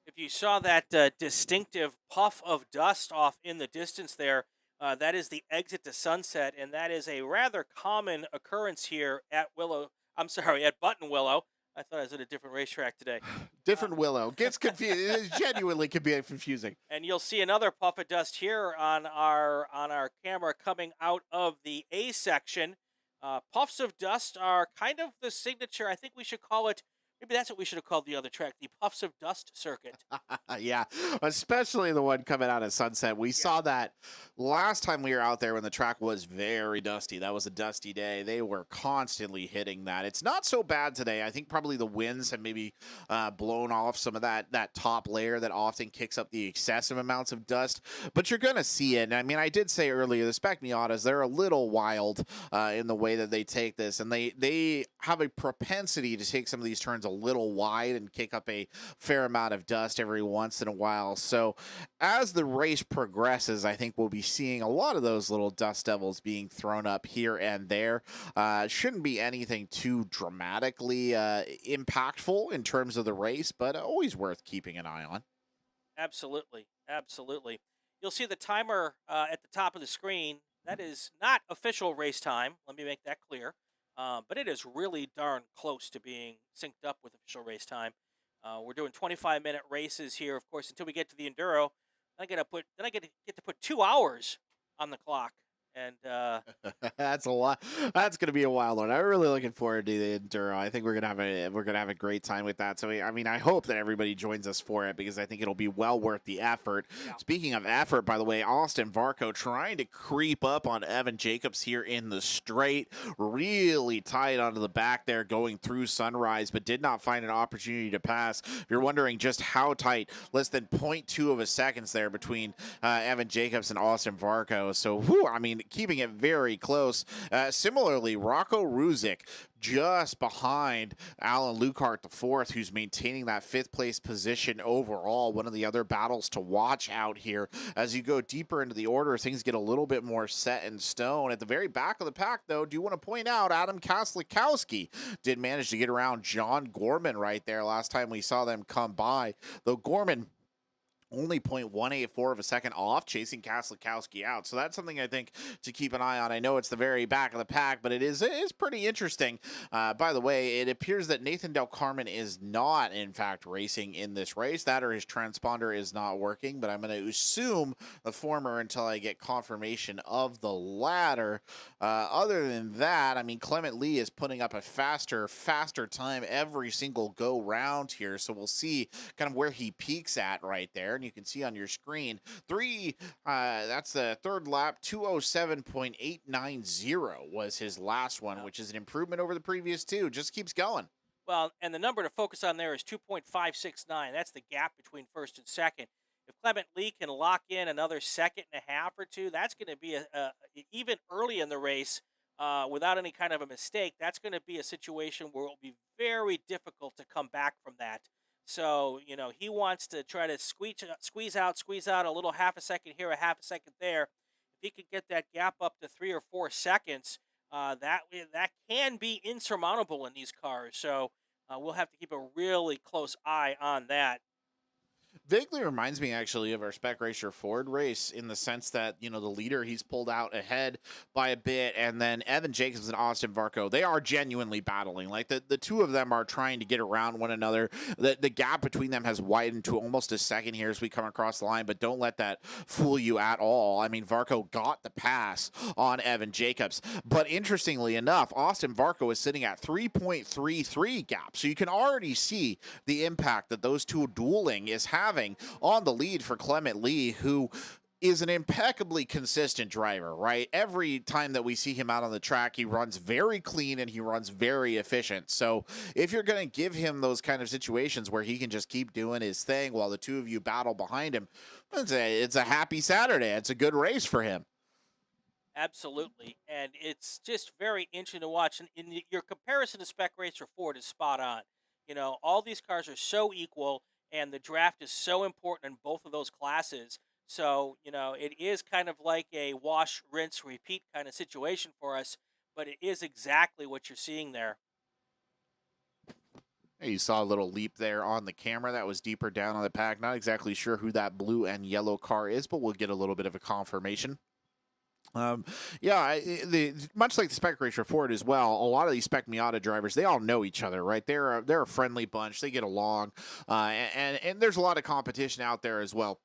Speaker 1: If you saw that distinctive puff of dust off in the distance there, that is the exit to Sunset, and that is a rather common occurrence here at Buttonwillow. I thought I was at a different racetrack today.
Speaker 3: Different Willow. Gets confused. It genuinely can be confusing.
Speaker 1: And you'll see another puff of dust here on our camera coming out of the A section. Puffs of dust are kind of the signature. I think we should call it. Maybe that's what we should have called the other track, the Puffs of Dust Circuit.
Speaker 3: Yeah, especially the one coming out of Sunset. We saw that last time we were out there when the track was very dusty. That was a dusty day. They were constantly hitting that. It's not so bad today. I think probably the winds have maybe blown off some of that top layer that often kicks up the excessive amounts of dust. But you're going to see it. And I mean, I did say earlier, the Spec Miatas, they're a little wild in the way that they take this. And they have a propensity to take some of these turns a little wide and kick up a fair amount of dust every once in a while. So as the race progresses, I think we'll be seeing a lot of those little dust devils being thrown up here and there. Shouldn't be anything too dramatically impactful in terms of the race, but always worth keeping an eye on.
Speaker 1: Absolutely. Absolutely. You'll see the timer at the top of the screen. That is not official race time. Let me make that clear. But it is really darn close to being synced up with official race time. We're doing 25-minute races here, of course, until we get to the Enduro. Then I get to put 2 hours on the clock. And
Speaker 3: that's a lot. That's going to be a wild one. I'm really looking forward to the Enduro. I think we're gonna have a great time with that. So I mean, I hope that everybody joins us for it because I think it'll be well worth the effort. Yeah. Speaking of effort, by the way, Austin Varco trying to creep up on Evan Jacobs here in the straight, really tight onto the back there, going through Sunrise, but did not find an opportunity to pass. If you're wondering just how tight, less than 0.2 of a seconds there between Evan Jacobs and Austin Varco. So, I mean, keeping it very close. close. Similarly, Rocco Ruzic just behind Alan Lukart IV, who's maintaining that 5th place position overall. One of the other battles to watch out here. As you go deeper into the order, things get a little bit more set in stone. At the very back of the pack, though, do want to point out Adam Kaslikowski did manage to get around John Gorman right there last time we saw them come by, though Gorman only 0.184 of a second off, chasing Kaslikowski out. So that's something I think to keep an eye on. I know it's the very back of the pack, but it is pretty interesting. By the way, it appears that Nathan Del Carmen is not, in fact, racing in this race. That or his transponder is not working, but I'm going to assume the former until I get confirmation of the latter. Other than that, I mean, Clement Lee is putting up a faster time every single go round here. So we'll see kind of where he peaks at right there. You can see on your screen, that's the 3rd lap, 207.890 was his last one, which is an improvement over the previous 2. Just keeps going.
Speaker 1: Well, and the number to focus on there is 2.569. That's the gap between 1st and 2nd. If Clement Lee can lock in another 2.5 or 2, that's going to be even early in the race without any kind of a mistake. That's going to be a situation where it will be very difficult to come back from that. So, he wants to try to squeeze out a little half a second here, a half a second there. If he could get that gap up to 3 or 4 seconds, that can be insurmountable in these cars. So we'll have to keep a really close eye on that.
Speaker 3: Vaguely reminds me actually of our Spec Racer Ford race in the sense that, the leader, he's pulled out ahead by a bit, and then Evan Jacobs and Austin Varco, they are genuinely battling. Like the two of them are trying to get around one another. The gap between them has widened to almost a second here as we come across the line, but don't let that fool you at all. I mean, Varco got the pass on Evan Jacobs, but interestingly enough, Austin Varco is sitting at 3.33 gap. So you can already see the impact that those two dueling is having on the lead for Clement Lee, who is an impeccably consistent driver, right? Every time that we see him out on the track, he runs very clean and he runs very efficient. So if you're going to give him those kind of situations where he can just keep doing his thing while the two of you battle behind him, it's a happy Saturday. It's a good race for him.
Speaker 1: Absolutely, and it's just very interesting to watch. And your comparison to Spec Racer Ford is spot on. All these cars are so equal, and the draft is so important in both of those classes. So, it is kind of like a wash, rinse, repeat kind of situation for us, but it is exactly what you're seeing there.
Speaker 3: You saw a little leap there on the camera. That was deeper down on the pack. Not exactly sure who that blue and yellow car is, but we'll get a little bit of a confirmation. Much like the Spec Racer Ford as well, a lot of these Spec Miata drivers, they all know each other, right? They're a friendly bunch. They get along, and there's a lot of competition out there as well.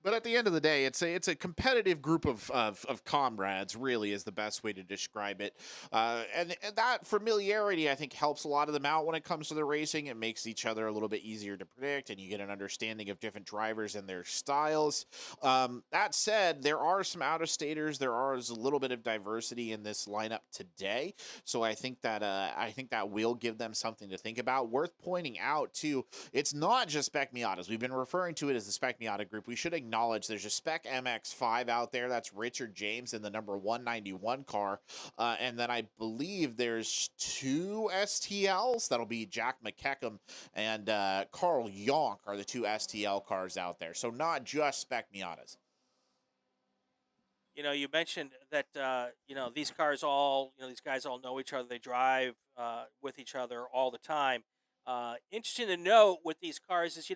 Speaker 3: But at the end of the day, it's a competitive group of comrades, really, is the best way to describe it. And that familiarity, I think, helps a lot of them out when it comes to the racing. It makes each other a little bit easier to predict, and you get an understanding of different drivers and their styles. That said, there are some out-of-staters. There is a little bit of diversity in this lineup today. So I think that will give them something to think about. Worth pointing out, too, it's not just Spec Miatas. We've been referring to it as the Spec Miata group. We should acknowledge there's a Spec MX-5 out there. That's Richard James in the number 191 car. And then I believe there's 2 STLs. That'll be Jack McKecham and Carl Yonk are the 2 STL cars out there. So not just Spec Miatas.
Speaker 1: You mentioned that, these cars all, these guys all know each other. They drive with each other all the time. Interesting to note with these cars is,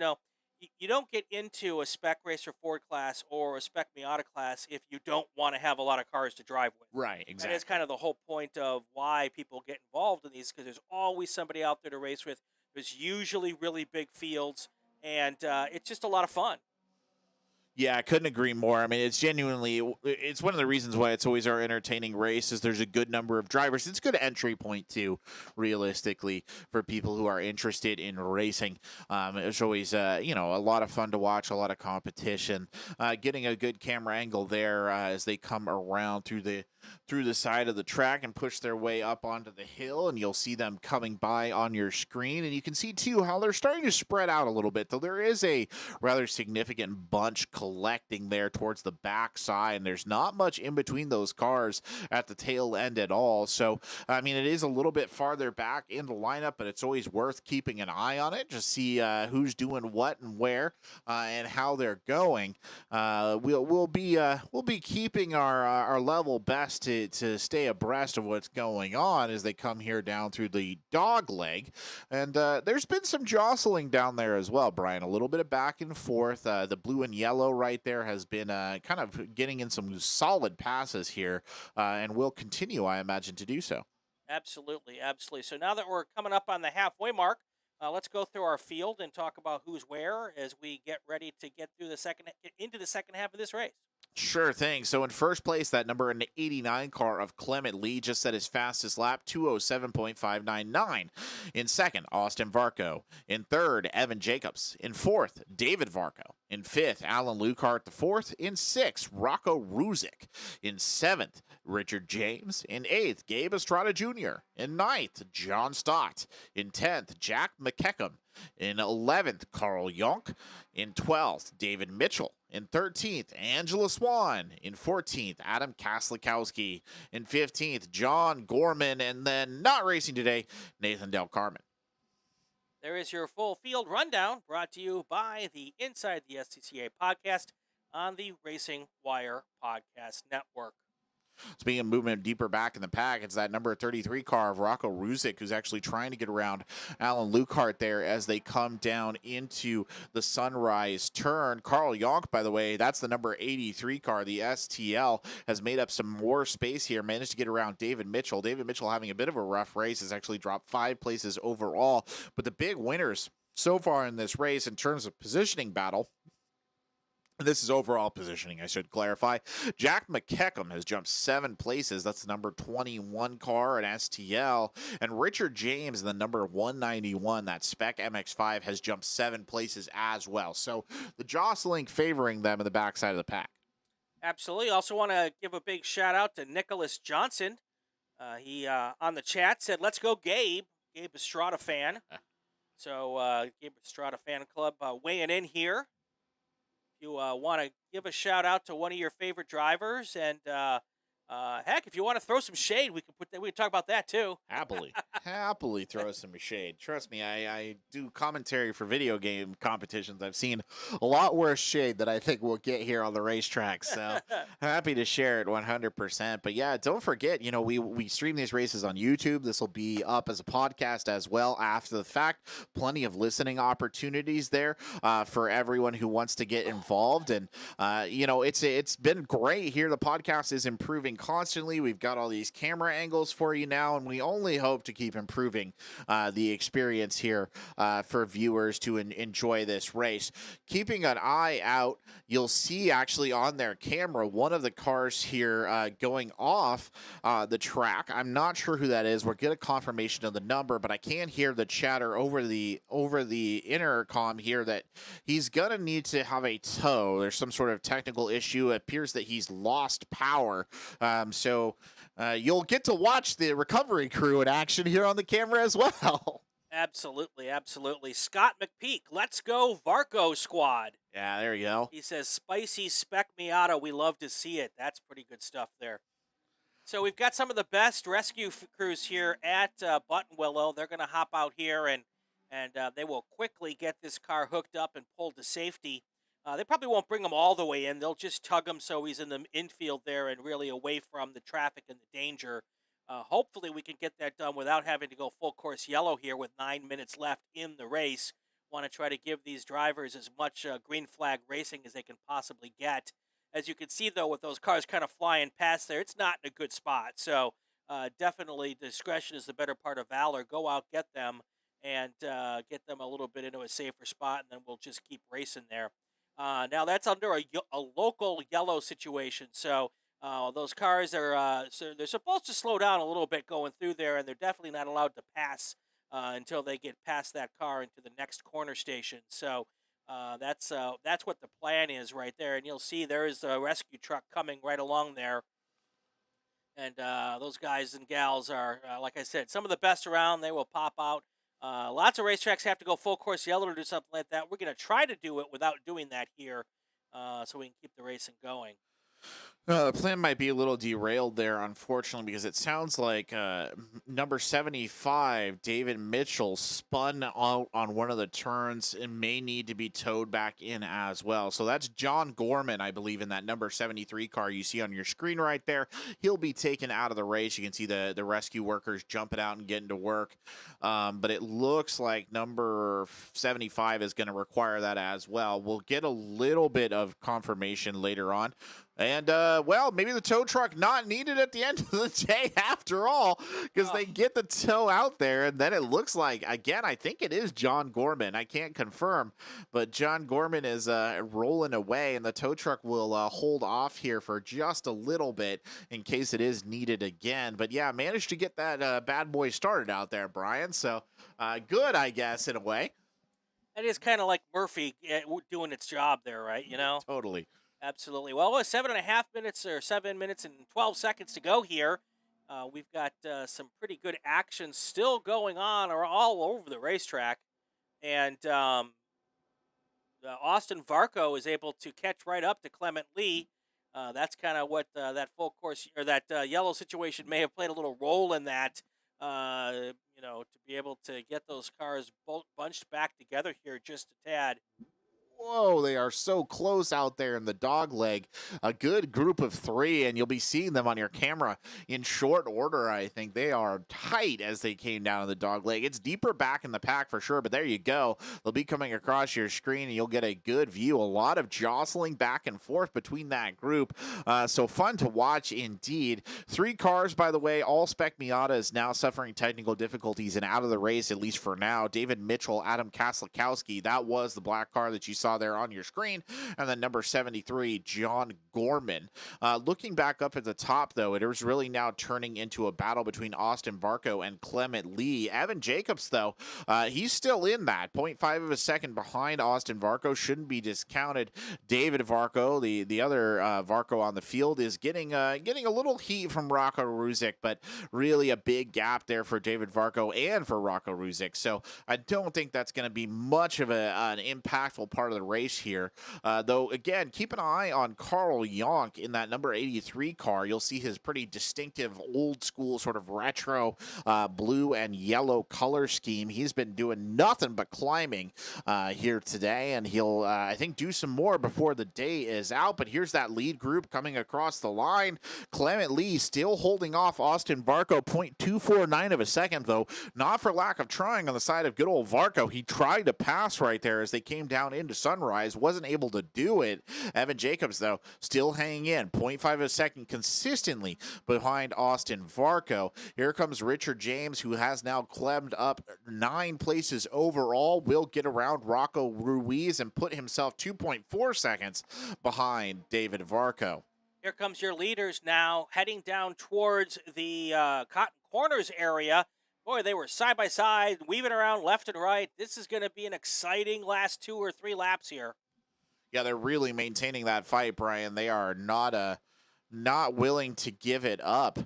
Speaker 1: you don't get into a Spec Racer Ford class or a Spec Miata class if you don't want to have a lot of cars to drive with.
Speaker 3: Right, exactly.
Speaker 1: That is kind of the whole point of why people get involved in these, because there's always somebody out there to race with. There's usually really big fields, and it's just a lot of fun.
Speaker 3: Yeah, I couldn't agree more. I mean, it's one of the reasons why it's always our entertaining race is there's a good number of drivers. It's a good entry point, too, realistically, for people who are interested in racing. It's always, a lot of fun to watch, a lot of competition. Getting a good camera angle there as they come around through the through the side of the track and push their way up onto the hill, and you'll see them coming by on your screen. And you can see too how they're starting to spread out a little bit, though there is a rather significant bunch collecting there towards the back side, and there's not much in between those cars at the tail end at all. So I mean, it is a little bit farther back in the lineup, but it's always worth keeping an eye on it, just see who's doing what and where and how they're going. We'll be keeping our level best to stay abreast of what's going on as they come here down through the dog leg. And there's been some jostling down there as well, Brian. A little bit of back and forth. The blue and yellow right there has been kind of getting in some solid passes here, and will continue, I imagine, to do so.
Speaker 1: Absolutely, absolutely. So now that we're coming up on the halfway mark, let's go through our field and talk about who's where as we get ready to get through into the second half of this race.
Speaker 3: Sure thing. So in first place, that number 89 car of Clement Lee just set his fastest lap, 2:07.599. In second, Austin Varco. In third, Evan Jacobs. In fourth, David Varco. In fifth, Alan Lucart the fourth. In sixth, Rocco Ruzic. In seventh, Richard James. In eighth, Gabe Estrada Jr. In ninth, John Stott. In 10th, Jack McKecham. In 11th, Carl Yonk. In 12th, David Mitchell. In 13th, Angela Swan. In 14th, Adam Kaslikowski. In 15th, John Gorman. And then, not racing today, Nathan Del Carmen.
Speaker 1: There is your full field rundown brought to you by the Inside the SCCA podcast on the Racing Wire Podcast Network.
Speaker 3: Speaking of movement deeper back in the pack, it's that number 33 car of Rocco Ruzic who's actually trying to get around Alan Lucart there as they come down into the Sunrise turn. Carl Yonk, by the way, that's the number 83 car. The STL has made up some more space here, managed to get around David Mitchell. David Mitchell having a bit of a rough race, has actually dropped 5 places overall. But the big winners so far in this race in terms of positioning battle, this is overall positioning, I should clarify. Jack McKecham has jumped 7 places. That's the number 21 car at STL. And Richard James, the number 191, that Spec MX-5, has jumped 7 places as well. So the jostling favoring them in the backside of the pack.
Speaker 1: Absolutely. Also want to give a big shout out to Nicholas Johnson. He on the chat said, "Let's go, Gabe." Gabe Estrada fan. So Gabe Estrada fan club weighing in here. You want to give a shout out to one of your favorite drivers, and heck, if you want to throw some shade, we can talk about that too.
Speaker 3: Happily throw some shade. Trust me, I do commentary for video game competitions. I've seen a lot worse shade that I think we'll get here on the racetrack. So happy to share it 100%. But yeah, don't forget, we stream these races on YouTube. This will be up as a podcast as well after the fact. Plenty of listening opportunities there for everyone who wants to get involved. And it's been great here. The podcast is improving constantly. We've got all these camera angles for you now, and we only hope to keep improving the experience here for viewers to enjoy this race. Keeping an eye out, you'll see actually on their camera one of the cars here going off the track. I'm not sure who that is. We'll get a confirmation of the number, but I can hear the chatter over the intercom here that he's gonna need to have a tow. There's some sort of technical issue. It appears that he's lost power. So you'll get to watch the recovery crew in action here on the camera as well.
Speaker 1: Absolutely, absolutely. Scott McPeak, let's go Varco squad.
Speaker 3: Yeah, there you go.
Speaker 1: He says, "Spicy Spec Miata, we love to see it." That's pretty good stuff there. So we've got some of the best rescue crews here at Buttonwillow. They're going to hop out here, and they will quickly get this car hooked up and pulled to safety. They probably won't bring him all the way in. They'll just tug him so he's in the infield there and really away from the traffic and the danger. Hopefully we can get that done without having to go full course yellow here with 9 minutes left in the race. Want to try to give these drivers as much green flag racing as they can possibly get. As you can see, though, with those cars kind of flying past there, it's not in a good spot. So definitely discretion is the better part of valor. Go out, get them, and get them a little bit into a safer spot, and then we'll just keep racing there. Now that's under a local yellow situation, so those cars are so they're supposed to slow down a little bit going through there, and they're definitely not allowed to pass until they get past that car into the next corner station. So that's what the plan is right there, and you'll see there is a rescue truck coming right along there. And those guys and gals are, like I said, some of the best around. They will pop out. Lots of racetracks have to go full course yellow to do something like that. We're going to try to do it without doing that here, so we can keep the racing going.
Speaker 2: The plan might be a little derailed there, unfortunately, because it sounds like number 75, David Mitchell, spun out on one of the turns and may need to be towed back in as well. So that's John Gorman, I believe, in that number 73 car you see on your screen right there. He'll be taken out of the race. You can see the rescue workers jumping out and getting to work. But it looks like number 75 is going to require that as well. We'll get a little bit of confirmation later on. And, well, maybe the tow truck not needed at the end of the day after all, because they get the tow out there, and then it looks like, again, I think it is John Gorman. I can't confirm, but John Gorman is rolling away, and the tow truck will hold off here for just a little bit in case it is needed again. But, yeah, managed to get that bad boy started out there, Brian, so good, I guess, in a way.
Speaker 1: It is kind of like Murphy doing its job there, right? You know?
Speaker 2: Totally.
Speaker 1: Absolutely. Well, with 7.5 minutes or 7 minutes and 12 seconds to go here, we've got some pretty good action still going on or all over the racetrack. And Austin Varco is able to catch right up to Clement Lee. That's kind of what that full course or that yellow situation may have played a little role in that, to be able to get those cars bunched back together here just a tad.
Speaker 2: Whoa, they are so close out there in the dog leg. A good group of three, and you'll be seeing them on your camera in short order, I think. They are tight as they came down the dog leg. It's deeper back in the pack for sure, but there you go. They'll be coming across your screen, and you'll get a good view. A lot of jostling back and forth between that group. So fun to watch indeed. 3 cars, by the way, all Spec Miata is now suffering technical difficulties and out of the race, at least for now. David Mitchell, Adam Kaslikowski, that was the black car that you saw there on your screen, and then number 73, John Gorman. Looking back up at the top, though, it is really now turning into a battle between Austin Varco and Clement Lee. Evan Jacobs, though, he's still in that 0.5 of a second behind Austin Varco, shouldn't be discounted. David Varco, the other Varco on the field, is getting a little heat from Rocco Ruzic, but really a big gap there for David Varco and for Rocco Ruzic. So I don't think that's going to be much of an impactful part of the race here. Though, again, keep an eye on Carl Yonk in that number 83 car. You'll see his pretty distinctive old school sort of retro blue and yellow color scheme. He's been doing nothing but climbing here today, and he'll, I think, do some more before the day is out. But here's that lead group coming across the line. Clement Lee still holding off Austin Varco, 0.249 of a second, though, not for lack of trying on the side of good old Varco. He tried to pass right there as they came down into Sunrise, wasn't able to do it. Evan Jacobs, though, still hanging in 0.5 of a second consistently behind Austin Varco. Here comes Richard James, who has now climbed up 9 places overall, will get around Rocco Ruiz and put himself 2.4 seconds behind David Varco.
Speaker 1: Here comes your leaders now heading down towards the Cotton Corners area. Boy, they were side by side, weaving around left and right. This is going to be an exciting last 2 or 3 laps here.
Speaker 2: Yeah, they're really maintaining that fight, Brian. They are not willing to give it up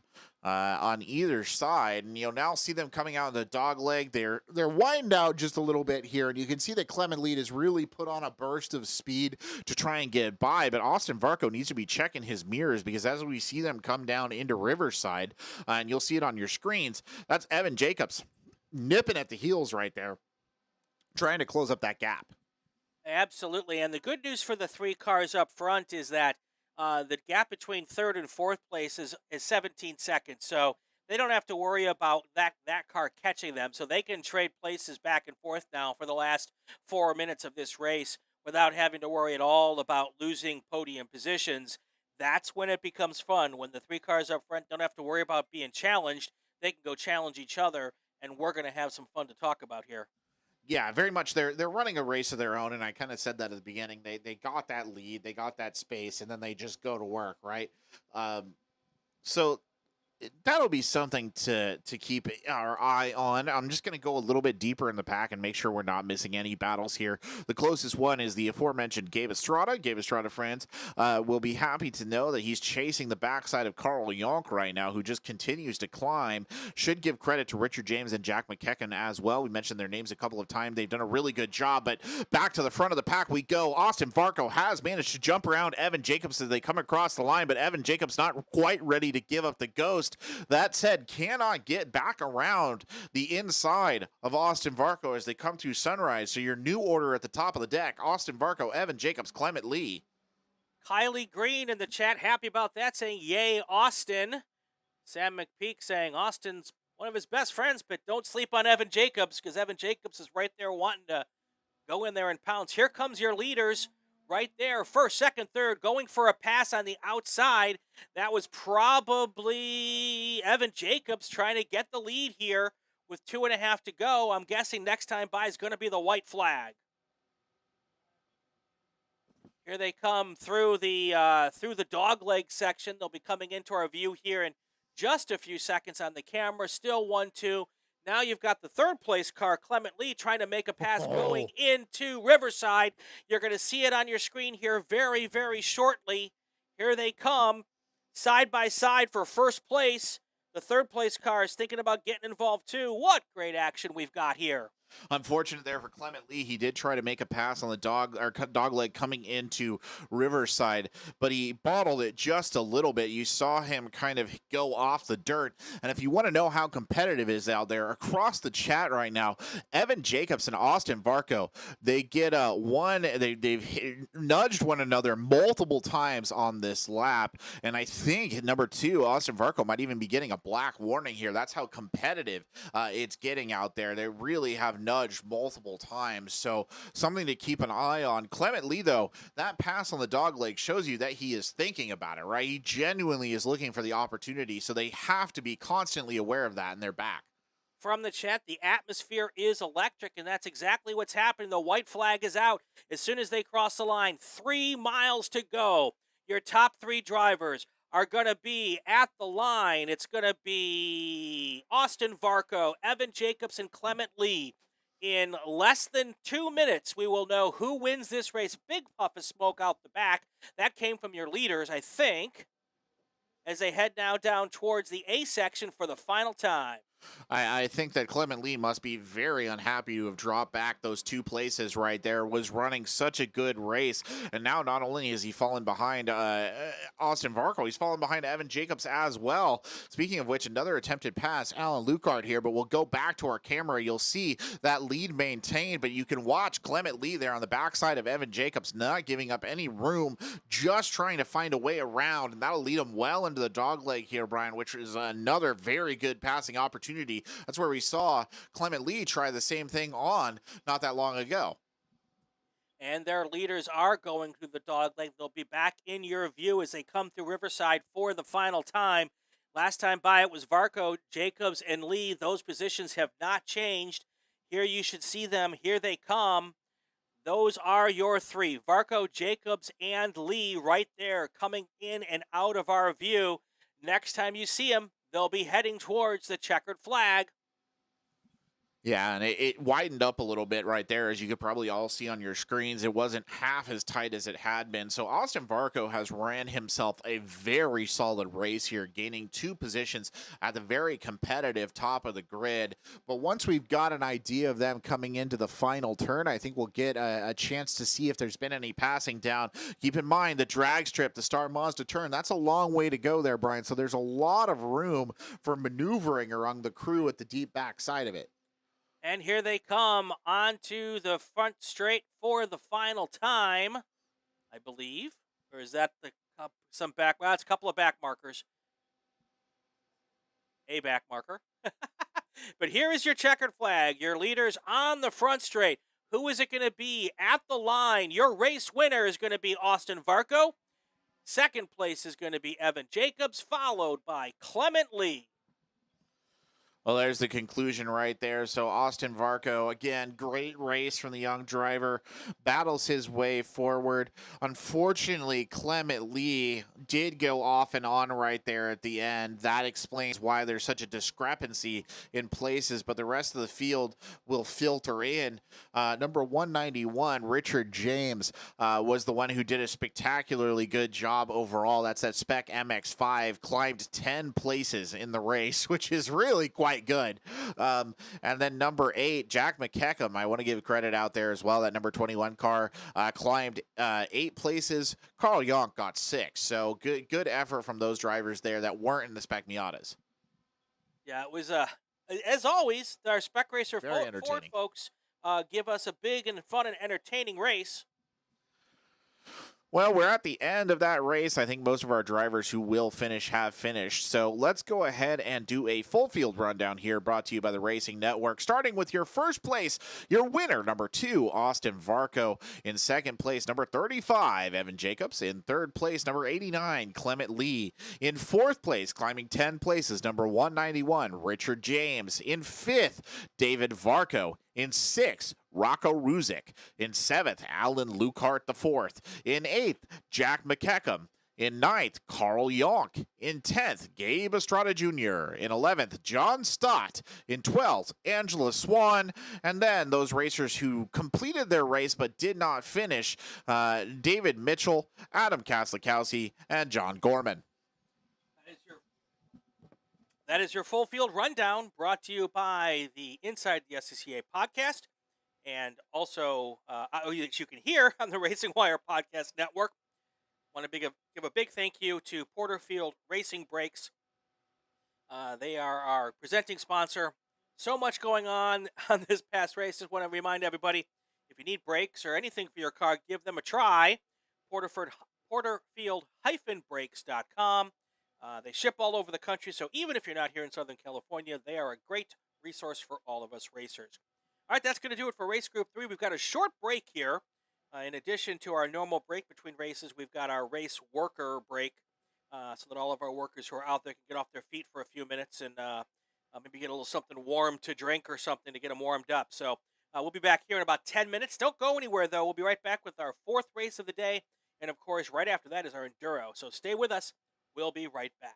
Speaker 2: on either side. And you'll now see them coming out of the dog leg. They're widened out just a little bit here, and you can see that Clement Lee has really put on a burst of speed to try and get by. But Austin Varco needs to be checking his mirrors, because as we see them come down into Riverside, and you'll see it on your screens, that's Evan Jacobs nipping at the heels right there, trying to close up that gap.
Speaker 1: Absolutely. And the good news for the 3 cars up front is that the gap between 3rd and 4th place is 17 seconds. So they don't have to worry about that car catching them. So they can trade places back and forth now for the last 4 minutes of this race without having to worry at all about losing podium positions. That's when it becomes fun. When the 3 cars up front don't have to worry about being challenged, they can go challenge each other, and we're going to have some fun to talk about here.
Speaker 2: Yeah, very much. They're running a race of their own, and I kind of said that at the beginning. They got that lead, they got that space, and then they just go to work, right? So
Speaker 3: that'll be something to keep our eye on. I'm just going to go a little bit deeper in the pack and make sure we're not missing any battles here. The closest one is the aforementioned Gabe Estrada. Gabe Estrada, friends, will be happy to know that he's chasing the backside of Carl Yonk right now, who just continues to climb. Should give credit to Richard James and Jack McKecken as well. We mentioned their names a couple of times. They've done a really good job, but back to the front of the pack we go. Austin Varco has managed to jump around Evan Jacobs as they come across the line, but Evan Jacobs not quite ready to give up the ghost. That said, cannot get back around the inside of Austin Varco as they come to Sunrise. So your new order at the top of the deck: Austin Varco, Evan Jacobs, Clement Lee.
Speaker 1: Kylie Green in the chat, happy about that, saying, yay, Austin. Sam McPeak saying, Austin's one of his best friends, but don't sleep on Evan Jacobs, because Evan Jacobs is right there wanting to go in there and pounce. Here comes your leaders right there. First, second, third, going for a pass on the outside. That was probably Evan Jacobs trying to get the lead here with 2.5 to go. I'm guessing next time by is going to be the white flag. Here they come through the dogleg section. They'll be coming into our view here in just a few seconds on the camera. Still 1-2. Now you've got the third place car, Clement Lee, trying to make a pass going into Riverside. You're going to see it on your screen here very, very shortly. Here they come, side by side for first place. The third place car is thinking about getting involved too. What great action we've got here.
Speaker 3: Unfortunate there for Clement Lee. He did try to make a pass on the dog leg coming into Riverside, but he bottled it just a little bit. You saw him kind of go off the dirt. And if you want to know how competitive it is out there, across the chat right now, Evan Jacobs and Austin Varco, they get they've nudged one another multiple times on this lap. And I think number 2, Austin Varco, might even be getting a black warning here. That's how competitive it's getting out there. They really have nudged multiple times, so something to keep an eye on. Clement Lee, though, that pass on the dog leg shows you that he is thinking about it, right? He genuinely is looking for the opportunity, so they have to be constantly aware of that in their back.
Speaker 1: From the chat, the atmosphere is electric, and that's exactly what's happening. The white flag is out as soon as they cross the line. 3 miles to go. Your top 3 drivers are going to be at the line. It's going to be Austin Varco, Evan Jacobs, and Clement Lee. In less than 2 minutes, we will know who wins this race. Big puff of smoke out the back. That came from your leaders, I think, as they head now down towards the A section for the final time.
Speaker 3: I think that Clement Lee must be very unhappy to have dropped back those 2 places right there. Was running such a good race, and now not only is he fallen behind Austin Varco, he's fallen behind Evan Jacobs as well. Speaking of which, another attempted pass, Alan Lucard here, but we'll go back to our camera. You'll see that lead maintained, but you can watch Clement Lee there on the backside of Evan Jacobs, not giving up any room, just trying to find a way around, and that'll lead him well into the dog leg here, Brian, which is another very good passing opportunity. That's where we saw Clement Lee try the same thing on not that long ago.
Speaker 1: And their leaders are going through the dog leg. They'll be back in your view as they come through Riverside for the final time. Last time by it was Varco, Jacobs, and Lee. Those positions have not changed. Here you should see them. Here they come. Those are your 3. Varco, Jacobs, and Lee right there coming in and out of our view. Next time you see them, they'll be heading towards the checkered flag.
Speaker 3: Yeah, and it widened up a little bit right there, as you could probably all see on your screens. It wasn't half as tight as it had been. So Austin Varco has ran himself a very solid race here, gaining 2 positions at the very competitive top of the grid. But once we've got an idea of them coming into the final turn, I think we'll get a chance to see if there's been any passing down. Keep in mind, the drag strip, the Star Mazda turn, that's a long way to go there, Brian. So there's a lot of room for maneuvering around the crew at the deep back side of it.
Speaker 1: And here they come onto the front straight for the final time, I believe. Or is that some back? Well, it's a couple of back markers. A back marker. But here is your checkered flag. Your leaders on the front straight. Who is it going to be at the line? Your race winner is going to be Austin Varco. Second place is going to be Evan Jacobs, followed by Clement Lee.
Speaker 3: Well, there's the conclusion right there. So Austin Varco, again, great race from the young driver, battles his way forward. Unfortunately, Clement Lee did go off and on right there at the end. That explains why there's such a discrepancy in places, but the rest of the field will filter in. Number 191, Richard James, was the one who did a spectacularly good job overall. That's that Spec MX-5, climbed 10 places in the race, which is really quite good. And then number 8, Jack McKecham, I want to give credit out there as well. That number 21 car climbed 8 places. Carl Yonk got 6. So good effort from those drivers there that weren't in the Spec Miatas.
Speaker 1: Yeah, it was, as always, our Spec Racer
Speaker 3: Very
Speaker 1: Ford
Speaker 3: entertaining.
Speaker 1: folks give us a big and fun and entertaining race.
Speaker 3: Well, we're at the end of that race. I think most of our drivers who will finish have finished. So let's go ahead and do a full field rundown here, brought to you by the Racing Network. Starting with your first place, your winner, number 2, Austin Varco. In second place, number 35, Evan Jacobs. In third place, number 89, Clement Lee. In fourth place, climbing 10 places, number 191, Richard James. In fifth, David Varco. In sixth, Rocco Ruzick. In seventh, Alan Lukart IV. In eighth, Jack McKecham. In ninth, Carl Yonk. In 10th, Gabe Estrada Jr. In 11th, John Stott. In 12th, Angela Swan. And then those racers who completed their race but did not finish, David Mitchell, Adam Kaslikowski, and John Gorman.
Speaker 1: That is your full field rundown, brought to you by the Inside the SCCA podcast, and also that you can hear on the Racing Wire Podcast Network. Want to give a big thank you to Porterfield Racing Brakes. They are our presenting sponsor. So much going on this past race. Just want to remind everybody, if you need brakes or anything for your car, give them a try. Porterfield-brakes.com. They ship all over the country, so even if you're not here in Southern California, they are a great resource for all of us racers. All right, that's going to do it for Race Group 3. We've got a short break here. In addition to our normal break between races, we've got our race worker break, so that all of our workers who are out there can get off their feet for a few minutes and maybe get a little something warm to drink or something to get them warmed up. So we'll be back here in about 10 minutes. Don't go anywhere, though. We'll be right back with our 4th race of the day. And, of course, right after that is our Enduro. So stay with us. We'll be right back.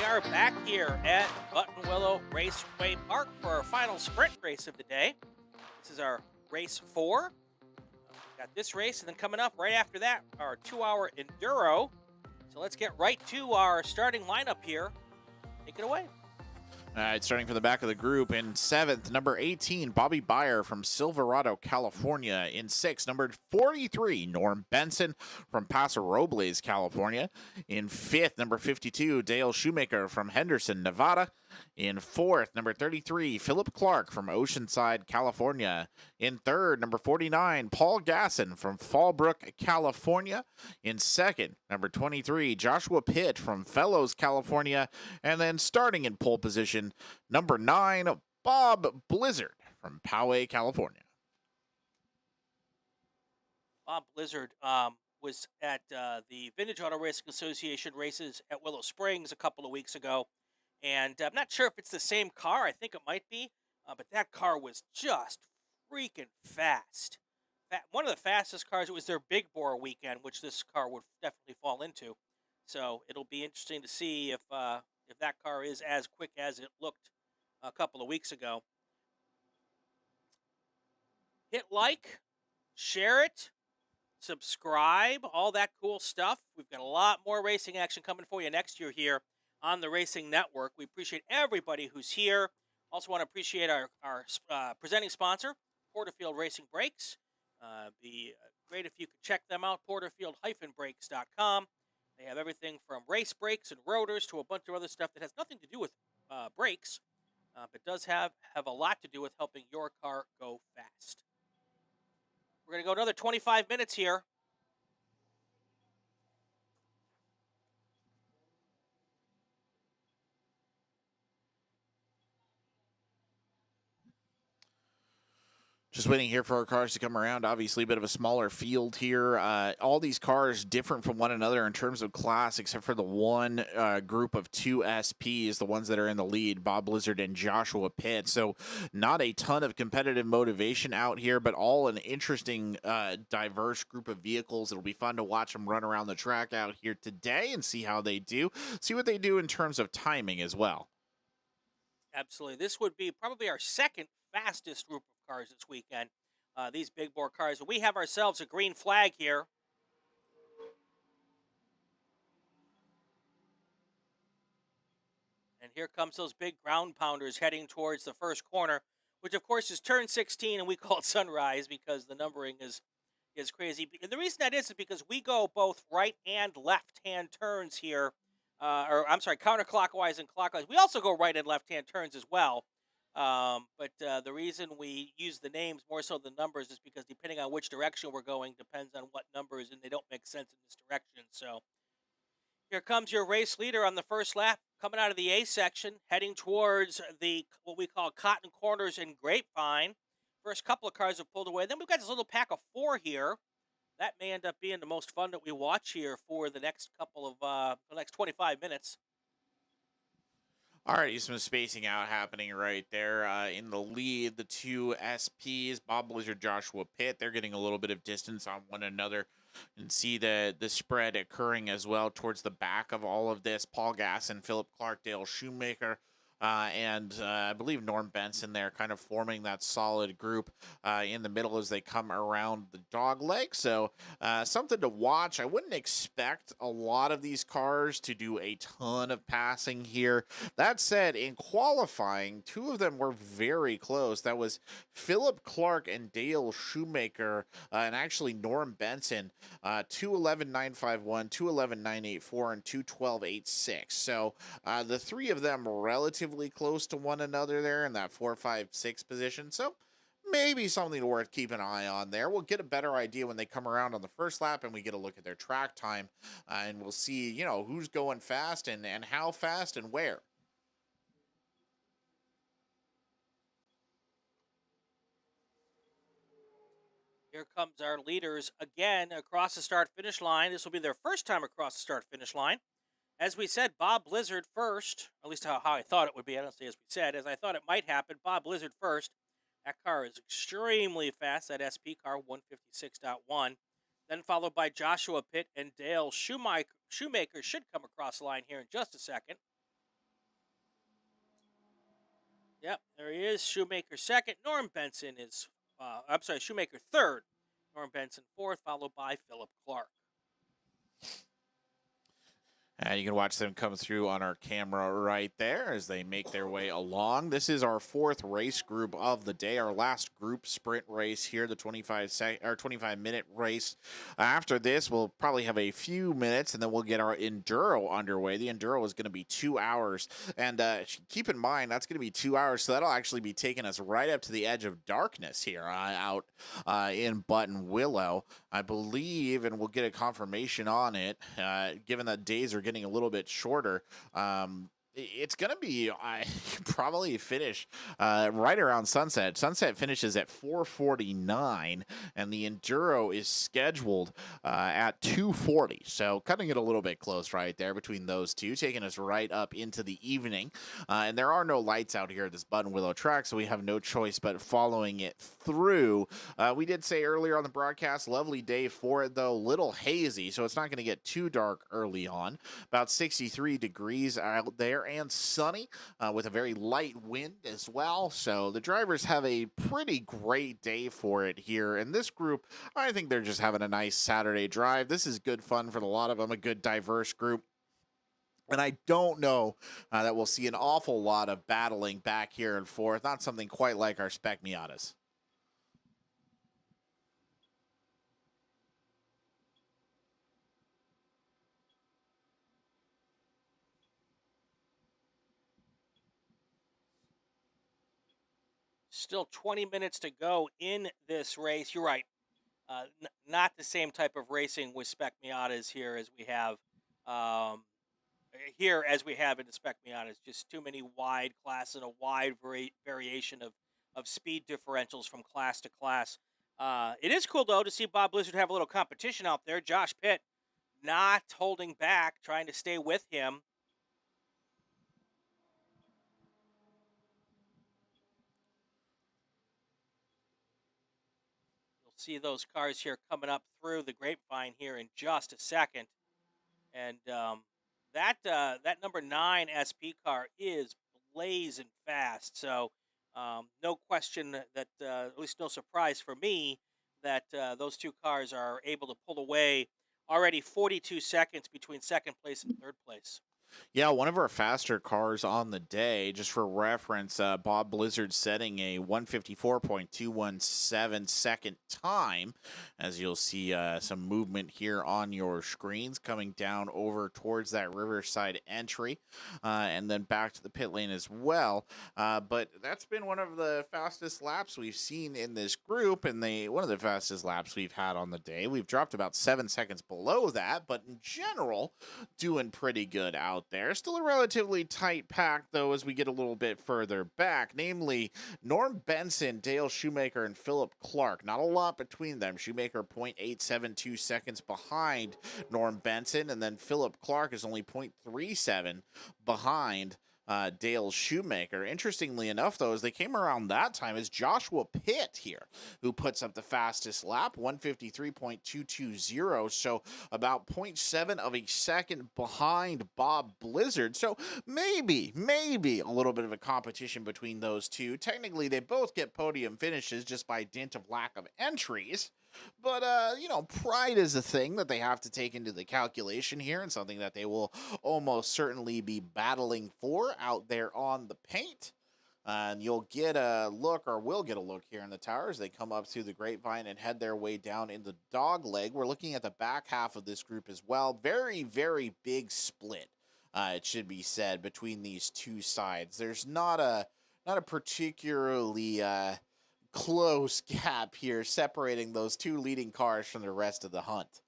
Speaker 1: are back here at Buttonwillow Raceway Park for our final sprint race of the day. This is our race 4. Got this race, and then coming up right after that, our 2-hour Enduro. So let's get right to our starting lineup here. Take it away.
Speaker 2: All right, starting from the back of the group in 7th, number 18, Bobby Beyer from Silverado, California. In 6th, number 43, Norm Benson from Paso Robles, California. In 5th, number 52, Dale Shoemaker from Henderson, Nevada. In 4th, number 33, Philip Clark from Oceanside, California. In 3rd, number 49, Paul Gasson from Fallbrook, California. In 2nd, number 23, Joshua Pitt from Fellows, California. And then starting in pole position, number 9, Bob Blizzard from Poway, California.
Speaker 1: Bob Blizzard was at the Vintage Auto Racing Association races at Willow Springs a couple of weeks ago. And I'm not sure if it's the same car. I think it might be. But that car was just freaking fast. One of the fastest cars. It was their big bore weekend, which this car would definitely fall into. So it'll be interesting to see if that car is as quick as it looked a couple of weeks ago. Hit like, share it, subscribe, all that cool stuff. We've got a lot more racing action coming for you next year here on the Racing Network. We appreciate everybody who's here. Also want to appreciate our presenting sponsor, Porterfield Racing Brakes. Be great if you could check them out, porterfield-brakes.com. They have everything from race brakes and rotors to a bunch of other stuff that has nothing to do with brakes, but does have a lot to do with helping your car go fast. We're going to go another 25 minutes here.
Speaker 2: Just waiting here for our cars to come around. Obviously, a bit of a smaller field here. All these cars different from one another in terms of class, except for the one group of 2 SPs, the ones that are in the lead, Bob Blizzard and Joshua Pitt. So not a ton of competitive motivation out here, but all an interesting, diverse group of vehicles. It'll be fun to watch them run around the track out here today and see how they do. See what they do in terms of timing as well.
Speaker 1: Absolutely. This would be probably our second fastest group of cars this weekend. These big bore cars. We have ourselves a green flag here. And here comes those big ground pounders heading towards the first corner, which of course is turn 16, and we call it Sunrise because the numbering is crazy. And the reason that is because we go both right and left-hand turns here. Counterclockwise and clockwise. We also go right and left-hand turns as well. But the reason we use the names more so than numbers is because depending on which direction we're going depends on what numbers, and they don't make sense in this direction. So here comes your race leader on the first lap, coming out of the A section, heading towards what we call Cotton Corners and Grapevine. First couple of cars have pulled away. Then we've got this little pack of 4 here. That may end up being the most fun that we watch here for the next the next 25 minutes.
Speaker 2: Alrighty, some spacing out happening right there. In the lead, the 2 SPs, Bob Blizzard, Joshua Pitt, they're getting a little bit of distance on one another. And see the spread occurring as well towards the back of all of this. Paul Gasson, Philip Clark, Dale Shoemaker, and I believe Norm Benson there kind of forming that solid group in the middle as they come around the dog leg. So something to watch. I wouldn't expect a lot of these cars to do a ton of passing here. That said, in qualifying, 2 of them were very close. That was Philip Clark and Dale Shoemaker, and actually Norm Benson, 211.951, 211.984, and 212.86. So the 3 of them relatively close to one another there in that 4, 5, 6 position. So maybe something worth keeping an eye on there. We'll get a better idea when they come around on the first lap and we get a look at their track time, and we'll see, who's going fast and how fast and where.
Speaker 1: Here comes our leaders again across the start-finish line. This will be their first time across the start-finish line. As we said, Bob Blizzard first, at least how I thought it would be. I don't say as we said, as I thought it might happen. Bob Blizzard first. That car is extremely fast, that SP car, 156.1. Then followed by Joshua Pitt and Dale Shoemaker should come across the line here in just a second. Yep, there he is. Shoemaker second. Norm Benson is, Shoemaker third. Norm Benson fourth, followed by Philip Clark.
Speaker 3: And you can watch them come through on our camera right there as they make their way along. This is our fourth race group of the day, our last group sprint race here, the 25-minute race. After this, we'll probably have a few minutes, and then we'll get our Enduro underway. The Enduro is going to be 2 hours, and keep in mind, that's going to be 2 hours, so that'll actually be taking us right up to the edge of darkness here out in Buttonwillow, I believe, and we'll get a confirmation on it, given that days are getting a little bit shorter. It's going to be probably finish right around sunset. Sunset finishes at 4:49, and the Enduro is scheduled at 2:40. So cutting it a little bit close right there between those two, taking us right up into the evening. And there are no lights out here at this Buttonwillow track, so we have no choice but following it through. We did say earlier on the broadcast, lovely day for it, though. Little hazy, so it's not going to get too dark early on. About 63 degrees out there, and sunny with a very light wind as well. So the drivers have a pretty great day for it here. And this group, I think they're just having a nice Saturday drive. This is good fun for a lot of them, a good diverse group. And I don't know that we'll see an awful lot of battling back here and forth. Not something quite like our Spec Miatas.
Speaker 1: Still 20 minutes to go in this race. You're right. Not the same type of racing with Spec Miatas here as we have in the Spec Miatas. Just too many wide classes and a wide variation of speed differentials from class to class. It is cool, though, to see Bob Blizzard have a little competition out there. Josh Pitt not holding back, trying to stay with him. See those cars here coming up through the grapevine here in just a second, and that number 9 SP car is blazing fast. So no question that at least no surprise for me that those two cars are able to pull away already 42 seconds between second place and third place.
Speaker 3: Yeah, one of our faster cars on the day. Just for reference, Bob Blizzard setting a 154.217 second time. As you'll see some movement here on your screens coming down over towards that Riverside entry and then back to the pit lane as well. But that's been one of the fastest laps we've seen in this group, and one of the fastest laps we've had on the day. We've dropped about 7 seconds below that, but in general, doing pretty good out there. Still a relatively tight pack, though, as we get a little bit further back, namely Norm Benson, Dale Shoemaker, and Philip Clark. Not a lot between them. Shoemaker 0.872 seconds behind Norm Benson, and then Philip Clark is only 0.37 behind Dale Shoemaker. Interestingly enough, though, as they came around that time, is Joshua Pitt here, who puts up the fastest lap, 153.220, so about 0.7 of a second behind Bob Blizzard. So maybe a little bit of a competition between those two. Technically, they both get podium finishes just by dint of lack of entries. But, pride is a thing that they have to take into the calculation here, and something that they will almost certainly be battling for out there on the paint. And you'll get a look, or will get a look here in the tower as they come up through the grapevine and head their way down in the dog leg. We're looking at the back half of this group as well. Very, very big split, it should be said, between these two sides. There's not a particularly close gap here separating those two leading cars from the rest of the hunt.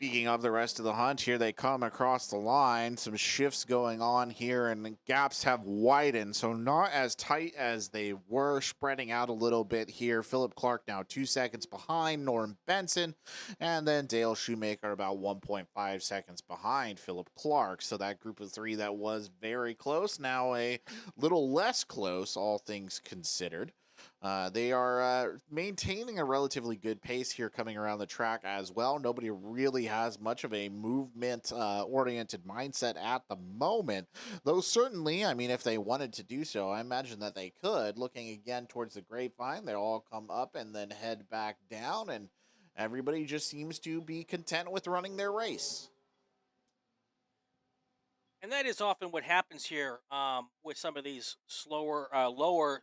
Speaker 3: Speaking of the rest of the hunt, here they come across the line. Some shifts going on here, and the gaps have widened, so not as tight as they were, spreading out a little bit here. Philip Clark now 2 seconds behind Norm Benson, and then Dale Shoemaker about 1.5 seconds behind Philip Clark. So that group of three that was very close, now a little less close, all things considered. They are maintaining a relatively good pace here coming around the track as well. Nobody really has much of a movement oriented mindset at the moment, though certainly, I mean, if they wanted to do so, I imagine that they could. Looking again towards the grapevine, they all come up and then head back down, and everybody just seems to be content with running their race.
Speaker 1: And that is often what happens here with some of these slower, lower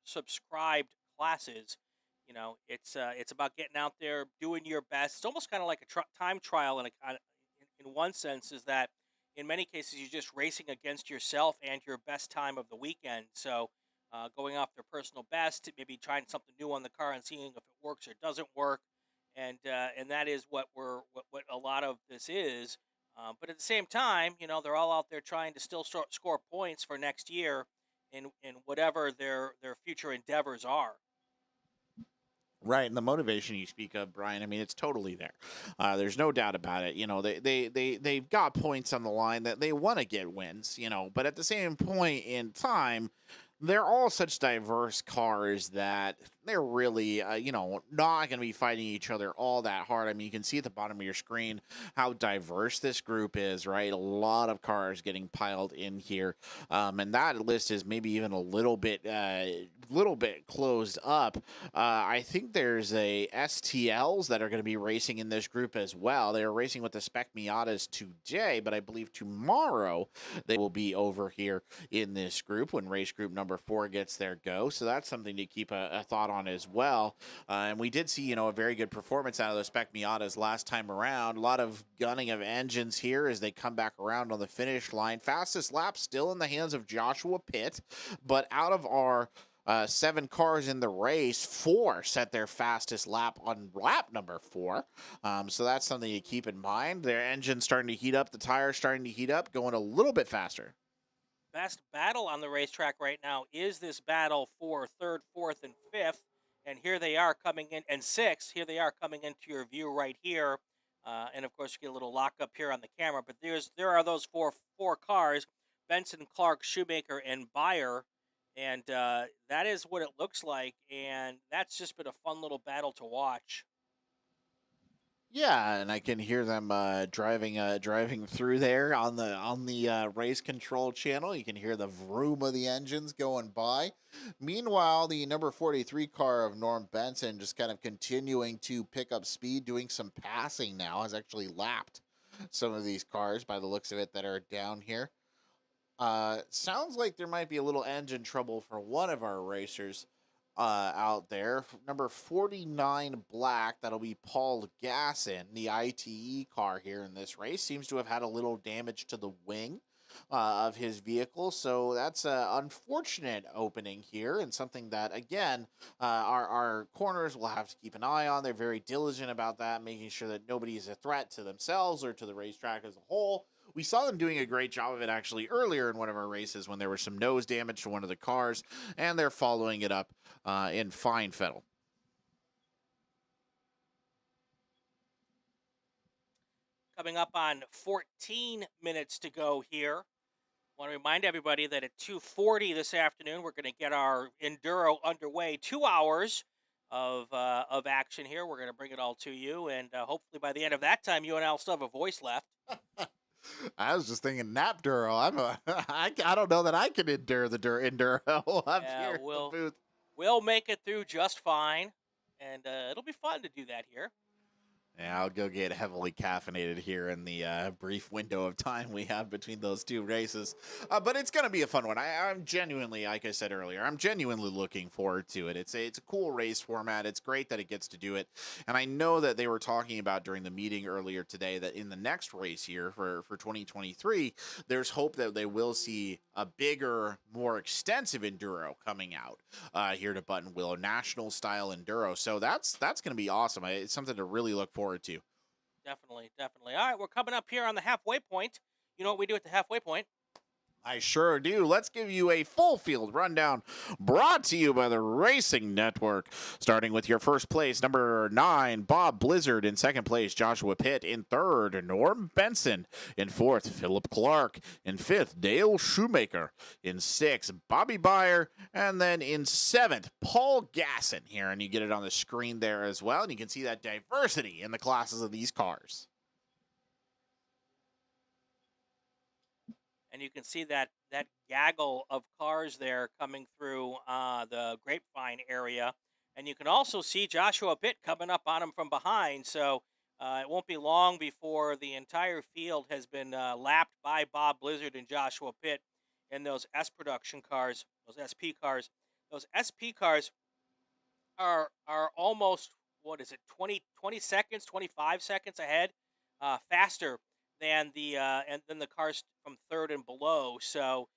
Speaker 1: subscribed classes. You know, it's about getting out there, doing your best. It's almost kind of like a time trial, in one sense, is that in many cases you're just racing against yourself and your best time of the weekend. So, going off their personal best, maybe trying something new on the car and seeing if it works or doesn't work, and that is what a lot of this is. But at the same time, you know, they're all out there trying to still score points for next year in whatever their future endeavors are.
Speaker 3: Right, and the motivation you speak of, Brian, I mean, it's totally there. There's no doubt about it. You know, they've got points on the line that they want to get wins, you know, but at the same point in time, they're all such diverse cars that they're really, not going to be fighting each other all that hard. I mean, you can see at the bottom of your screen how diverse this group is, right? A lot of cars getting piled in here, and that list is maybe even a little bit closed up. I think there's a STLs that are going to be racing in this group as well. They are racing with the Spec Miatas today, but I believe tomorrow they will be over here in this group when race group number 4 gets their go. So that's something to keep a thought on as well. And we did see, a very good performance out of the Spec Miatas last time around. A lot of gunning of engines here as they come back around on the finish line. Fastest lap still in the hands of Joshua Pitt, but out of our 7 cars in the race, 4 set their fastest lap on lap number 4. So that's something to keep in mind. Their engine's starting to heat up, the tires starting to heat up, going a little bit faster.
Speaker 1: Best battle on the racetrack right now is this battle for 3rd, 4th, and 5th. And here they are coming in, and 6th. Here they are coming into your view right here. And of course, you get a little lock up here on the camera. But there are those four cars: Benson, Clark, Shoemaker, and Beyer. And that is what it looks like. And that's just been a fun little battle to watch.
Speaker 3: Yeah, and I can hear them driving through there on the race control channel. You can hear the vroom of the engines going by. Meanwhile, the number 43 car of Norm Benson just kind of continuing to pick up speed, doing some passing now, has actually lapped some of these cars by the looks of it that are down here. Sounds like there might be a little engine trouble for one of our racers out there. Number 49 black, that'll be Paul Gasson, the ITE car here in this race. Seems to have had a little damage to the wing of his vehicle. So that's an unfortunate opening here, and something that, again, our corners will have to keep an eye on. They're very diligent about that, making sure that nobody is a threat to themselves or to the racetrack as a whole. We saw them doing a great job of it actually earlier in one of our races when there was some nose damage to one of the cars, and they're following it up in fine fettle.
Speaker 1: Coming up on 14 minutes to go here. Want to remind everybody that at 2:40 this afternoon, we're going to get our Enduro underway. 2 hours of action here. We're going to bring it all to you, and hopefully by the end of that time, you and I will still have a voice left.
Speaker 3: I was just thinking Napduro. I don't know that I can endure the Enduro up here in the booth.
Speaker 1: We'll make it through just fine, and it'll be fun to do that here.
Speaker 3: Yeah, I'll go get heavily caffeinated here in the brief window of time we have between those two races. But it's going to be a fun one. I'm genuinely, like I said earlier, I'm genuinely looking forward to it. It's a cool race format. It's great that it gets to do it. And I know that they were talking about during the meeting earlier today that in the next race here for 2023, there's hope that they will see a bigger, more extensive Enduro coming out here to Buttonwillow, national style Enduro. So that's going to be awesome. It's something to really look forward to.
Speaker 1: Definitely. All right, we're coming up here on the halfway point. You know what we do at the halfway point?
Speaker 3: I sure do. Let's give you a full field rundown brought to you by the Racing Network. Starting with your first place, number 9, Bob Blizzard. In second place, Joshua Pitt. In third, Norm Benson. In fourth, Philip Clark. In fifth, Dale Shoemaker. In sixth, Bobby Beyer. And then in seventh, Paul Gasson here. And you get it on the screen there as well. And you can see that diversity in the classes of these cars.
Speaker 1: And you can see that gaggle of cars there coming through the Grapevine area. And you can also see Joshua Pitt coming up on him from behind. So it won't be long before the entire field has been lapped by Bob Blizzard and Joshua Pitt in those S production cars, those SP cars. Those SP cars are almost, what is it, 20 seconds, 25 seconds ahead, faster than the cars from third and below. So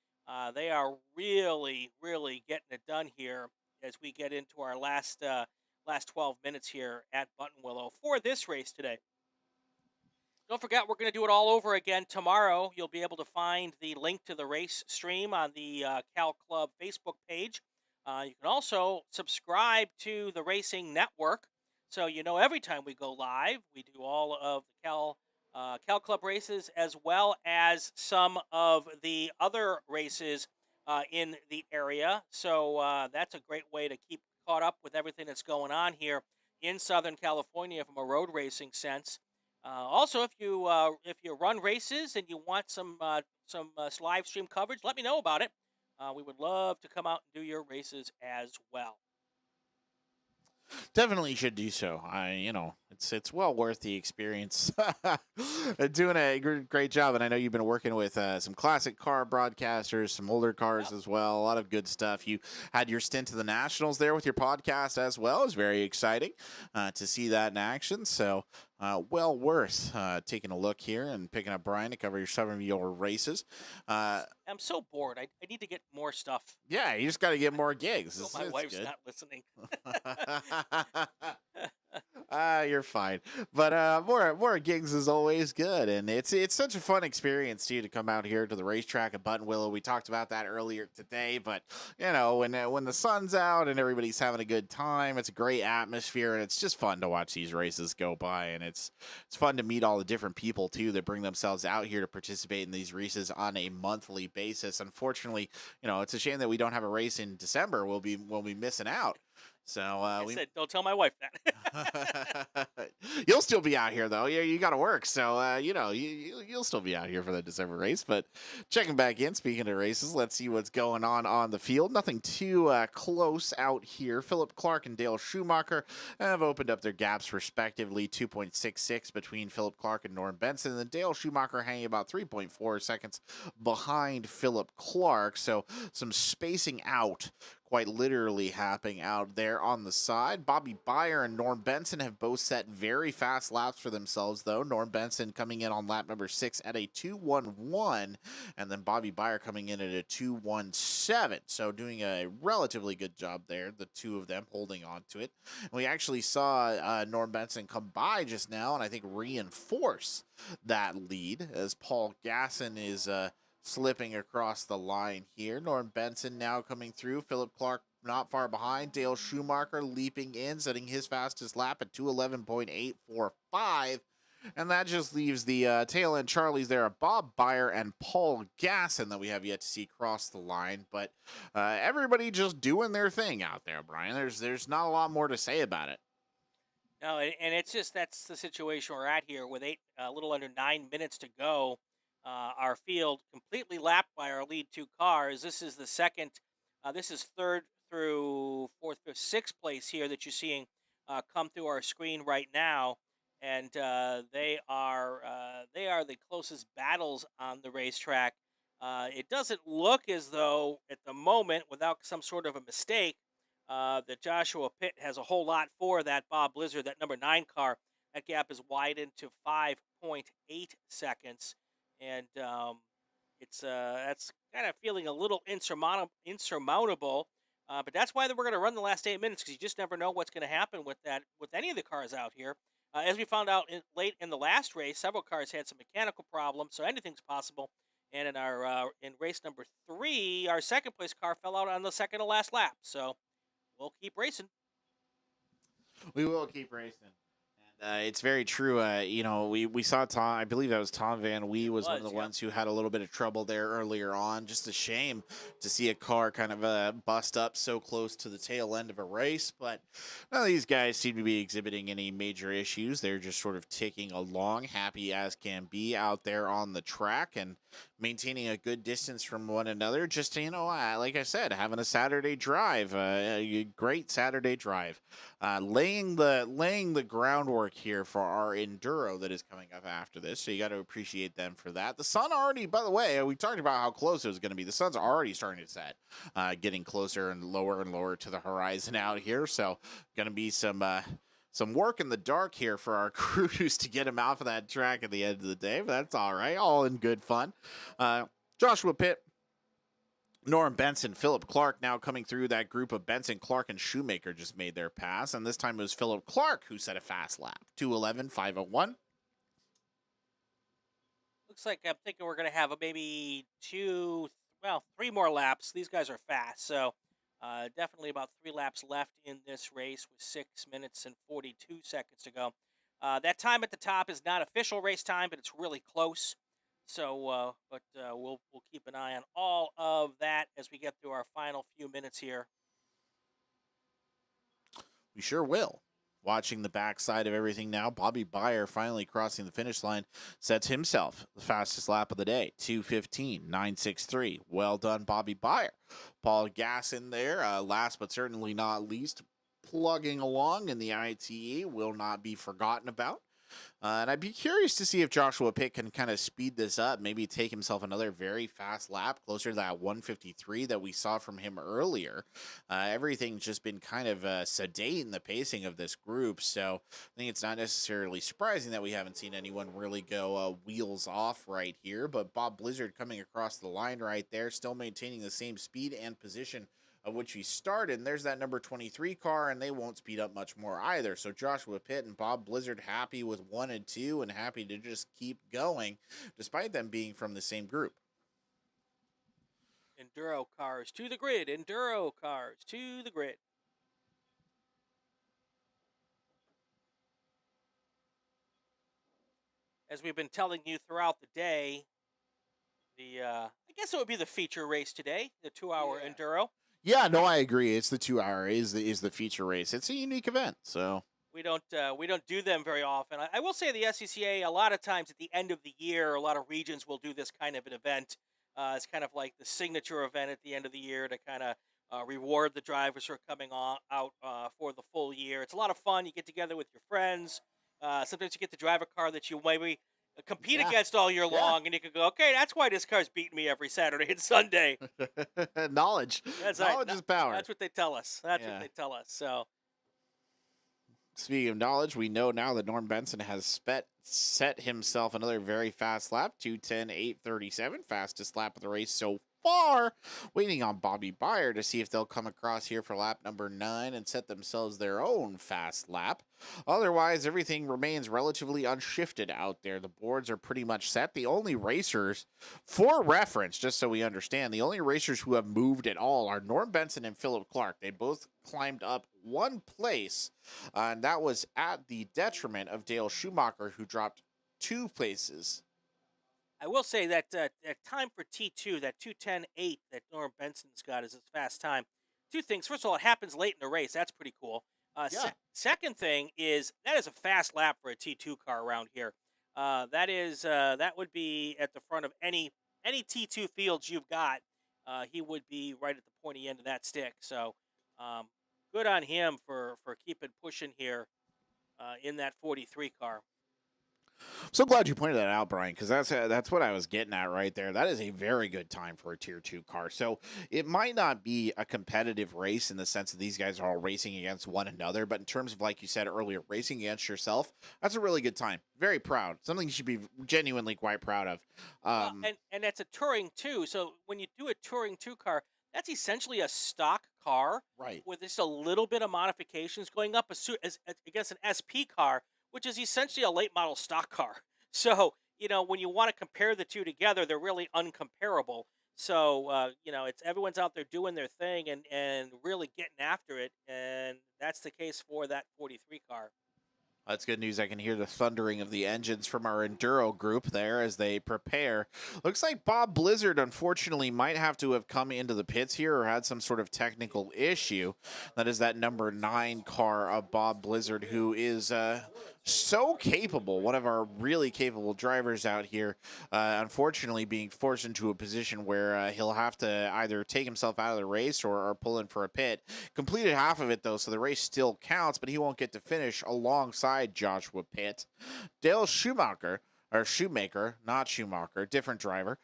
Speaker 1: they are really, really getting it done here as we get into our last 12 minutes here at Buttonwillow for this race today. Don't forget, we're going to do it all over again tomorrow. You'll be able to find the link to the race stream on the Cal Club Facebook page. You can also subscribe to the Racing Network, so you know every time we go live. We do all of the Cal Club races, as well as some of the other races in the area. So that's a great way to keep caught up with everything that's going on here in Southern California from a road racing sense. Also, if you run races and you want some live stream coverage, let me know about it. We would love to come out and do your races as well.
Speaker 3: Definitely should do so. It's well worth the experience. Doing a great job, and I know you've been working with some classic car broadcasters, some older cars as well. A lot of good stuff. You had your stint to the Nationals there with your podcast as well. It was very exciting to see that in action. So well worth taking a look here and picking up Brian to cover some of your races.
Speaker 1: I'm so bored. I need to get more stuff.
Speaker 3: Yeah, you just got to get more gigs.
Speaker 1: So my wife's not listening.
Speaker 3: You're fine, but more gigs is always good, and it's such a fun experience too to come out here to the racetrack at Buttonwillow. We talked about that earlier today, but when the sun's out and everybody's having a good time, it's a great atmosphere, and it's just fun to watch these races go by, and it's fun to meet all the different people too that bring themselves out here to participate in these races on a monthly basis. Unfortunately, it's a shame that we don't have a race in December. We'll be missing out. So
Speaker 1: I said, don't tell my wife that.
Speaker 3: You'll still be out here though. Yeah, you got to work, so you'll still be out here for the December race. But checking back in, speaking of races, let's see what's going on the field. Nothing too close out here. Philip Clark and Dale Schumacher have opened up their gaps respectively. 2.66 between Philip Clark and Norm Benson, and then Dale Schumacher hanging about 3.4 seconds behind Philip Clark. So some spacing out, quite literally happening out there on the side. Bobby Beyer and Norm Benson have both set very fast laps for themselves, though. Norm Benson coming in on lap number 6 at a 2:11, and then Bobby Beyer coming in at a 2:17. So doing a relatively good job there, the two of them holding on to it. And we actually saw Norm Benson come by just now, and I think reinforce that lead as Paul Gasson is slipping across the line here. Norm Benson now coming through. Philip Clark not far behind. Dale Schumacher leaping in, setting his fastest lap at 2:11.845. And that just leaves the tail end Charlies there of Bob Beyer and Paul Gasson that we have yet to see cross the line. But everybody just doing their thing out there, Brian. There's not a lot more to say about it.
Speaker 1: No, and it's just that's the situation we're at here with a little under 9 minutes to go. Our field completely lapped by our lead two cars. This is the second. This is third through fourth, fifth, sixth place here that you're seeing come through our screen right now, and they are the closest battles on the racetrack. It doesn't look as though at the moment, without some sort of a mistake, that Joshua Pitt has a whole lot for that Bob Blizzard, that number 9 car. That gap is widened to 5.8 seconds. And it's that's kind of feeling a little insurmountable. But that's why we're going to run the last 8 minutes, because you just never know what's going to happen with any of the cars out here. As we found out late in the last race, several cars had some mechanical problems, so anything's possible And in our in race number 3, our second place car fell out on the second to last lap. So we'll keep racing.
Speaker 4: We will keep racing. And it's very true. We saw Tom. I believe that was Tom Van Wee was one of the
Speaker 1: Yep.
Speaker 4: ones who had a little bit of trouble there earlier on. Just a shame to see a car kind of bust up so close to the tail end of a race. But none of these guys seem to be exhibiting any major issues. They're just sort of ticking along, happy as can be out there on the track and maintaining a good distance from one another. Just like I said, having a Saturday drive, a great Saturday drive, laying the groundwork here for our enduro that is coming up after this. So you got to appreciate them for that. The sun already, by the way, we talked about how close it was going to be. The sun's already starting to set, getting closer and lower to the horizon out here. So going to be some work in the dark here for our crews to get him off of that track at the end of the day, but that's all right. All in good fun. Joshua Pitt, Norm Benson, Philip Clark now coming through that group of Benson, Clark, and Shoemaker just made their pass, and this time it was Philip Clark who set a fast lap. 2:11.501.
Speaker 1: Looks like I'm thinking we're going to have maybe 3 more laps. These guys are fast, so definitely about 3 laps left in this race with 6 minutes and 42 seconds to go. That time at the top is not official race time, but it's really close. So, we'll keep an eye on all of that as we get through our final few minutes here.
Speaker 4: We sure will. Watching the backside of everything now, Bobby Beyer finally crossing the finish line, sets himself the fastest lap of the day, 2:15.963. Well done, Bobby Beyer. Paul Gasson there, last but certainly not least, plugging along in the ITE, will not be forgotten about. And I'd be curious to see if Joshua Pitt can kind of speed this up, maybe take himself another very fast lap closer to that 153 that we saw from him earlier. Everything's just been kind of sedate in the pacing of this group, so I think it's not necessarily surprising that we haven't seen anyone really go wheels off right here. But Bob Blizzard coming across the line right there, still maintaining the same speed and position of which he started, and there's that number 23 car, and they won't speed up much more either. So Joshua Pitt and Bob Blizzard happy with 1 and 2 and happy to just keep going despite them being from the same group.
Speaker 1: Enduro cars to the grid. Enduro cars to the grid. As we've been telling you throughout the day, I guess it would be the feature race today, the 2-hour Enduro.
Speaker 4: Yeah, no, I agree. It's the 2 hour is the feature race. It's a unique event, so
Speaker 1: we don't do them very often. I will say the SCCA a lot of times at the end of the year, a lot of regions will do this kind of an event. It's kind of like the signature event at the end of the year to kind of reward the drivers who are coming out for the full year. It's a lot of fun. You get together with your friends. Sometimes you get to drive a car that you maybe compete against all year long, and you can go, okay, that's why this car's beating me every Saturday and Sunday.
Speaker 4: Knowledge.
Speaker 1: That's
Speaker 4: knowledge
Speaker 1: right.
Speaker 4: is power.
Speaker 1: That's what they tell us. That's what they tell us. So,
Speaker 4: speaking of knowledge, we know now that Norm Benson has set himself another very fast lap, 2:10.837, fastest lap of the race so far. Waiting on Bobby Beyer to see if they'll come across here for lap number 9 and set themselves their own fast lap. Otherwise, everything remains relatively unshifted out there. The boards are pretty much set. The only racers, for reference, just so we understand, the only racers who have moved at all are Norm Benson and Philip Clark. They both climbed up 1 place, and that was at the detriment of Dale Schumacher, who dropped 2 places.
Speaker 1: I will say that that time for T2, that 2:10.8 that Norm Benson's got is his fast time. 2 things. First of all, it happens late in the race. That's pretty cool. Second thing is that is a fast lap for a T2 car around here. That would be at the front of any T2 fields you've got. He would be right at the pointy end of that stick. So good on him for keeping pushing here in that 43 car.
Speaker 4: So glad you pointed that out, Brian, because that's what I was getting at right there. That is a very good time for a Tier 2 car. So it might not be a competitive race in the sense that these guys are all racing against one another, but in terms of, like you said earlier, racing against yourself, that's a really good time. Very proud. Something you should be genuinely quite proud of.
Speaker 1: And that's a Touring 2. So when you do a Touring 2 car, that's essentially a stock car,
Speaker 4: right,
Speaker 1: with just a little bit of modifications going up against an SP car, which is essentially a late model stock car. So when you want to compare the two together, they're really uncomparable. So, it's everyone's out there doing their thing and really getting after it, and that's the case for that 43 car.
Speaker 3: That's good news. I can hear the thundering of the engines from our Enduro group there as they prepare. Looks like Bob Blizzard, unfortunately, might have to have come into the pits here or had some sort of technical issue. That is that number 9 car of Bob Blizzard, who is so capable, one of our really capable drivers out here. Unfortunately, being forced into a position where he'll have to either take himself out of the race or pull in for a pit. Completed half of it, though, so the race still counts, but he won't get to finish alongside Joshua Pitt. Dale Schumacher, not Schumacher, different driver,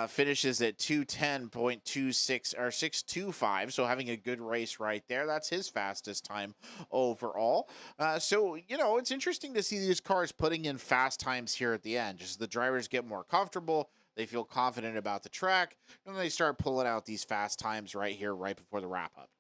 Speaker 3: finishes at 2:10.26 or 6:25, so having a good race right there. That's his fastest time overall. So, it's interesting to see these cars putting in fast times here at the end. Just the drivers get more comfortable, they feel confident about the track, and they start pulling out these fast times right here, right before the wrap-up.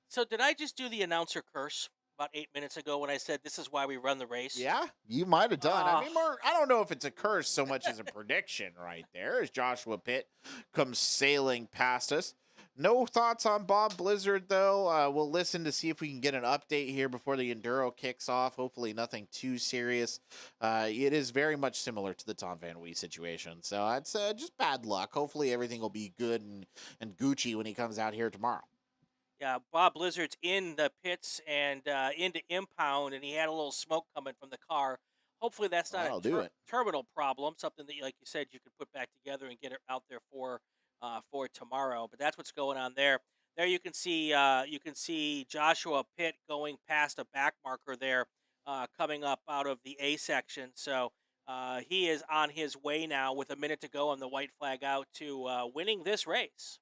Speaker 1: So did I just do the announcer curse about 8 minutes ago when I said this is why we run the race?
Speaker 3: Yeah, you might have done. I mean, I don't know if it's a curse so much as a prediction right there as Joshua Pitt comes sailing past us. No thoughts on Bob Blizzard, though. We'll listen to see if we can get an update here before the Enduro kicks off. Hopefully nothing too serious. It is very much similar to the Tom Van Wee situation. So it's just bad luck. Hopefully everything will be good and Gucci when he comes out here tomorrow.
Speaker 1: Yeah, Bob Blizzard's in the pits and into impound, and he had a little smoke coming from the car. Hopefully that's not
Speaker 3: That'll
Speaker 1: a
Speaker 3: do it.
Speaker 1: terminal problem, something that, like you said, you can put back together and get it out there for tomorrow. But that's what's going on there. There you can see Joshua Pitt going past a back marker there, coming up out of the A section. So he is on his way now with a minute to go on the white flag out to winning this race.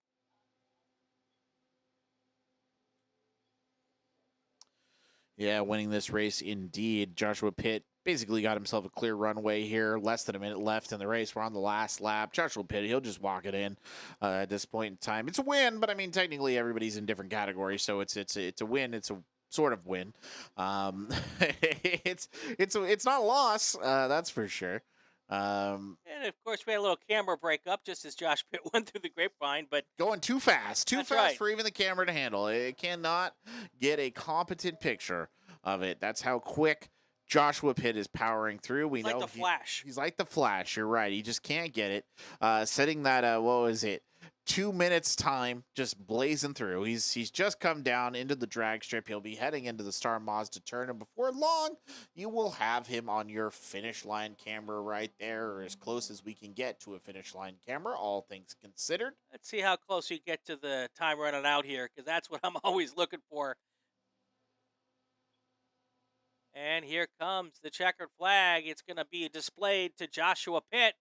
Speaker 3: Yeah, winning this race indeed. Joshua Pitt basically got himself a clear runway here. Less than a minute left in the race. We're on the last lap. Joshua Pitt, he'll just walk it in at this point in time. It's a win, but I mean, technically everybody's in different categories, so it's a win. It's a sort of win. It's not a loss, that's for sure.
Speaker 1: And of course, we had a little camera breakup just as Josh Pitt went through the grapevine, but
Speaker 3: Going too fast
Speaker 1: That's right.
Speaker 3: for even the camera to handle. It cannot get a competent picture of it. That's how quick Joshua Pitt is powering through. We
Speaker 1: it's like
Speaker 3: know
Speaker 1: the Flash.
Speaker 3: he's like the Flash. You're right. He just can't get it. Setting that what was it? 2 minutes time, just blazing through. He's just come down into the drag strip. He'll be heading into the Star Mazda turn, and before long, you will have him on your finish line camera right there, or as close as we can get to a finish line camera, all things considered.
Speaker 1: Let's see how close you get to the time running out here, because that's what I'm always looking for. And here comes the checkered flag. It's going to be displayed to Joshua Pitt.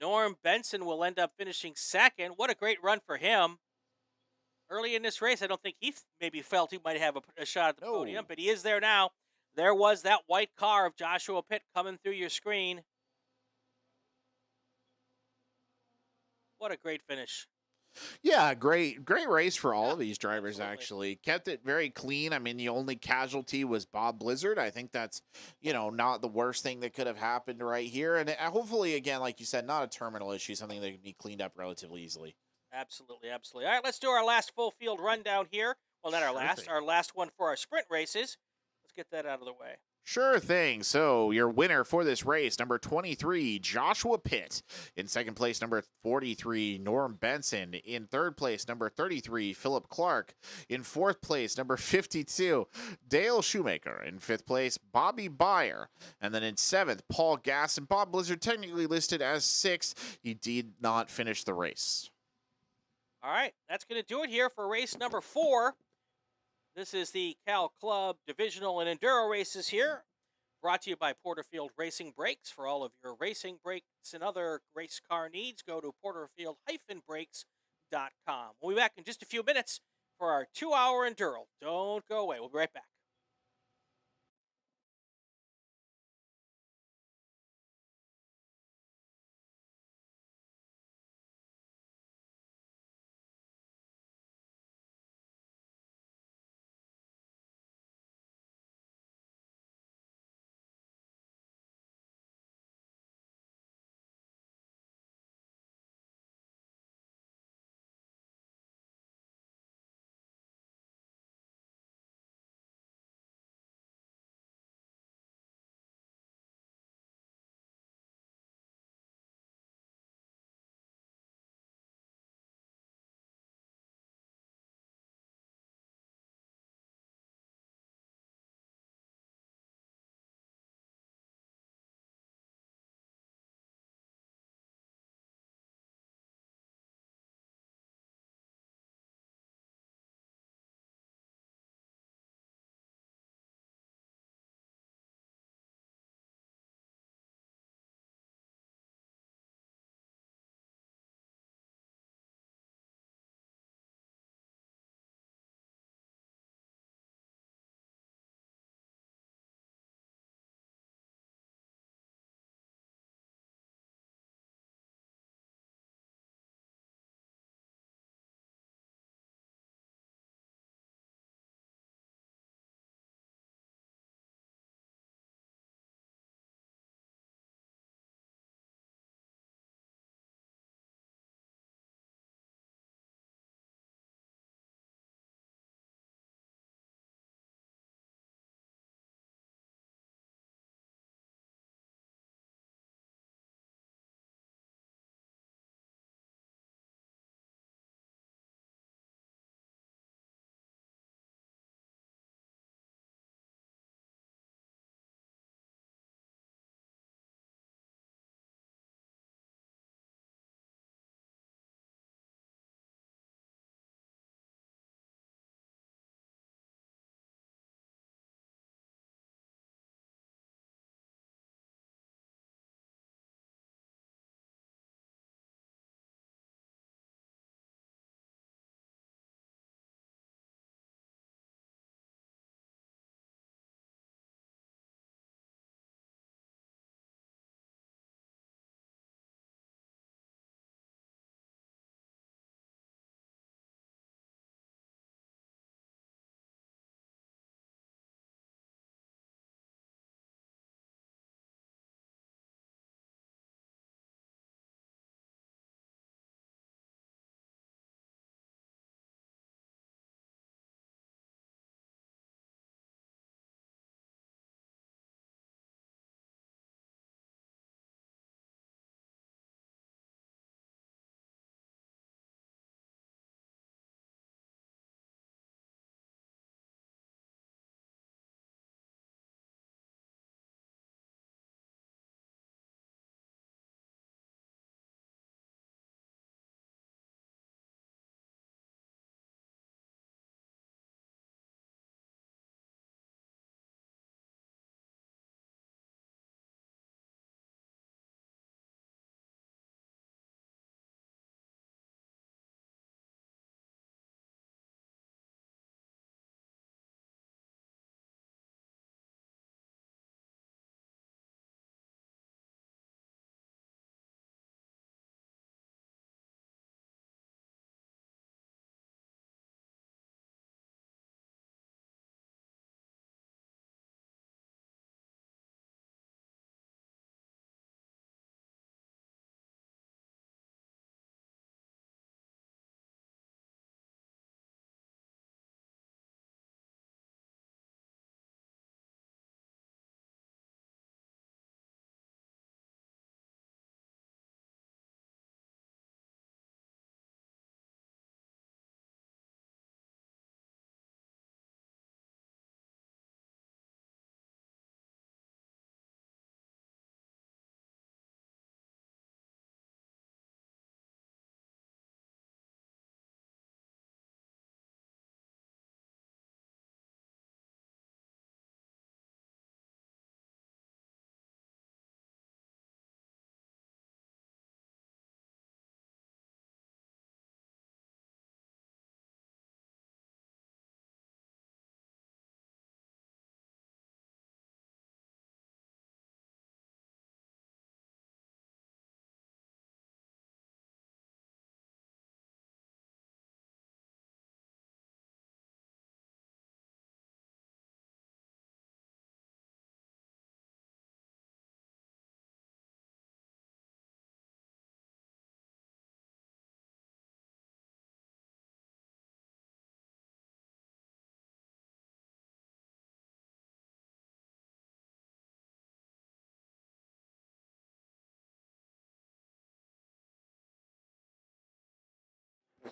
Speaker 1: Norm Benson will end up finishing second. What a great run for him. Early in this race, I don't think he maybe felt he might have a shot at the podium, but he is there now. There was that white car of Joshua Pitt coming through your screen. What a great finish.
Speaker 3: Yeah, great race for all of these drivers,
Speaker 1: absolutely.
Speaker 3: actually. Kept it very clean. I mean, the only casualty was Bob Blizzard. I think that's, not the worst thing that could have happened right here. And hopefully, again, like you said, not a terminal issue, something that can be cleaned up relatively easily.
Speaker 1: Absolutely, absolutely. All right, let's do our last full field rundown here. Well, not our
Speaker 3: Sure
Speaker 1: last,
Speaker 3: thing.
Speaker 1: our last one for our sprint races. Let's get that out of the way.
Speaker 3: Sure thing. So your winner for this race, number 23, Joshua Pitt. In second place, number 43, Norm Benson. In third place, number 33, Philip Clark. In fourth place, number 52, Dale Shoemaker. In fifth place, Bobby Byer. And then in seventh, Paul Gass. And Bob Blizzard technically listed as sixth. He did not finish the race.
Speaker 1: All right, that's going to do it here for race number 4. This is the Cal Club Divisional and Enduro races here, brought to you by Porterfield Racing Brakes. For all of your racing brakes and other race car needs, go to porterfield-brakes.com. We'll be back in just a few minutes for our 2-hour Enduro. Don't go away. We'll be right back.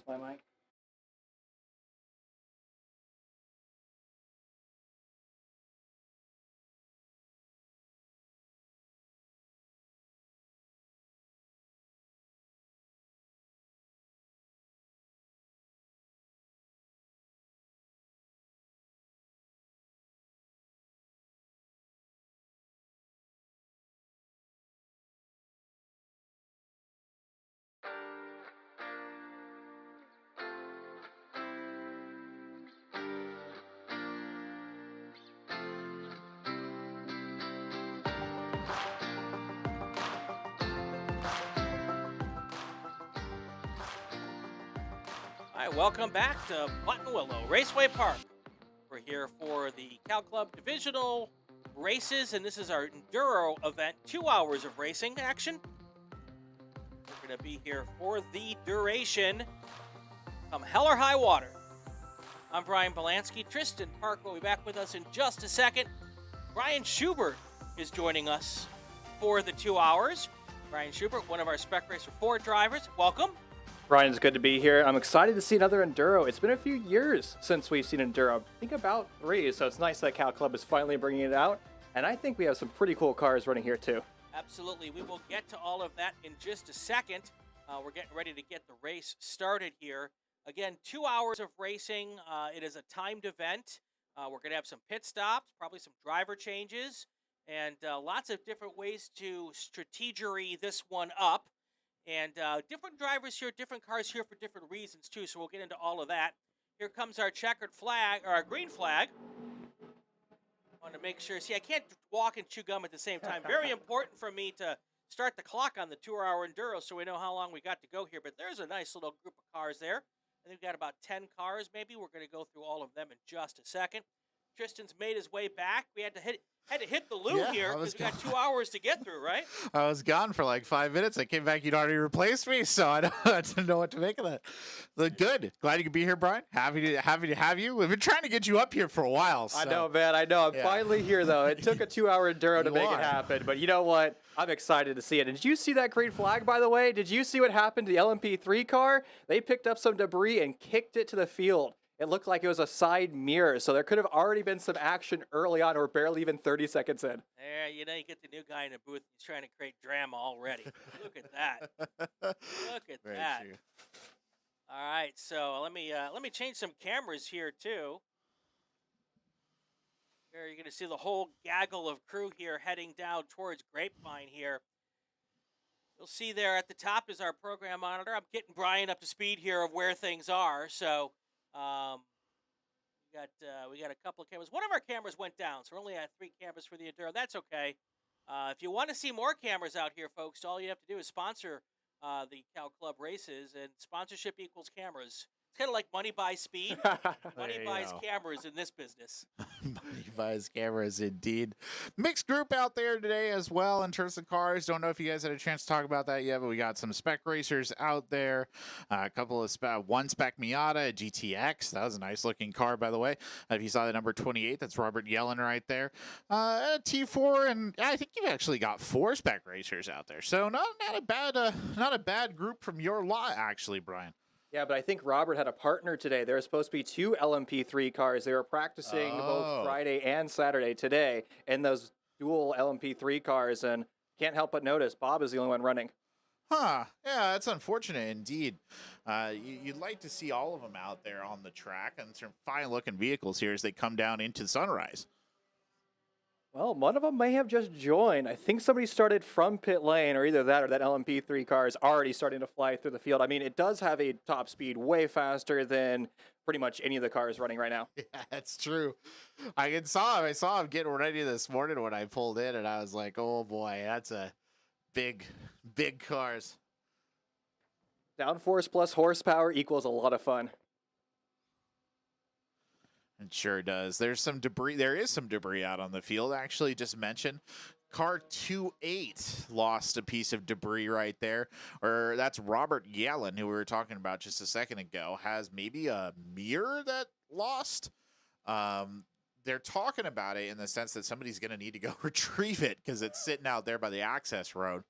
Speaker 5: test my mic.
Speaker 1: All right, welcome back to Buttonwillow Raceway Park. We're here for the Cal Club Divisional races, and this is our Enduro event, 2 hours of racing action. We're going to be here for the duration, come hell or high water. I'm Brian Belansky. Tristan Park will be back with us in just a second. Brian Schubert is joining us for the 2 hours. Brian Schubert, one of our Spec Racer Ford drivers. Welcome.
Speaker 5: Brian, it's good to be here. I'm excited to see another Enduro. It's been a few years since we've seen Enduro. I think about 3, so it's nice that Cal Club is finally bringing it out. And I think we have some pretty cool cars running here, too.
Speaker 1: Absolutely. We will get to all of that in just a second. We're getting ready to get the race started here. Again, 2 hours of racing. It is a timed event. We're going to have some pit stops, probably some driver changes, and lots of different ways to strategery this one up. And different drivers here, different cars here for different reasons, too. So we'll get into all of that. Here comes our checkered flag, or our green flag. I want to make sure. See, I can't walk and chew gum at the same time. Very important for me to start the clock on the 2-hour Enduro so we know how long we got to go here. But there's a nice little group of cars there. I think we've got about 10 cars, maybe. We're going to go through all of them in just a second. Tristan's made his way back. We had to hit the loo here because we got 2 hours to get through, right?
Speaker 3: I was gone for like 5 minutes. I came back. You'd already replaced me, so I didn't know what to make of that. But good. Glad you could be here, Brian. Happy to have you. We've been trying to get you up here for a while. So.
Speaker 5: I know, man. I know. I'm finally here, though. It took a 2-hour Enduro to make it happen. But you know what? I'm excited to see it. And did you see that green flag, by the way? Did you see what happened to the LMP3 car? They picked up some debris and kicked it to the field. It looked like it was a side mirror, so there could have already been some action early on. We're barely even 30 seconds in.
Speaker 1: There, you get the new guy in the booth. He's trying to create drama already. Look at that. Look at that.
Speaker 3: True.
Speaker 1: All right, so let me change some cameras here too. Here you're going to see the whole gaggle of crew here heading down towards Grapevine here. You'll see there at the top is our program monitor. I'm getting Brian up to speed here of where things are. So we got a couple of cameras. One of our cameras went down, so we're only at 3 cameras for the Enduro. That's okay. If you want to see more cameras out here, folks, all you have to do is sponsor the Cal Club races, and sponsorship equals cameras. It's kind of like money buys speed. Money buys cameras in this business.
Speaker 3: Money buys cameras, indeed. Mixed group out there today as well in terms of cars. Don't know if you guys had a chance to talk about that yet, but we got some spec racers out there. A couple of one spec Miata, a GTX. That was a nice looking car, by the way. If you saw the number 28, that's Robert Yellen right there. A T4, and I think you've actually got 4 spec racers out there. So not a bad group from your lot, actually, Brian.
Speaker 5: Yeah, but I think Robert had a partner today. There were supposed to be 2 LMP3 cars. They were practicing both Friday and Saturday today in those dual LMP3 cars, and can't help but notice Bob is the only one running.
Speaker 3: Huh. Yeah, that's unfortunate indeed. You'd like to see all of them out there on the track and some fine-looking vehicles here as they come down into sunrise.
Speaker 5: Well, one of them may have just joined. I think somebody started from pit lane, or either that or that LMP3 car is already starting to fly through the field. I mean, it does have a top speed way faster than pretty much any of the cars running right now.
Speaker 3: Yeah, that's true. I saw him getting ready this morning when I pulled in, and I was like, oh boy, that's a big cars.
Speaker 5: Downforce plus horsepower equals a lot of fun.
Speaker 3: It sure does. There is some debris out on the field. Actually, just mentioned car 28 lost a piece of debris right there. Or that's Robert Yellen, who we were talking about just a second ago, has maybe a mirror that lost. They're talking about it in the sense that somebody's going to need to go retrieve it because it's sitting out there by the access road.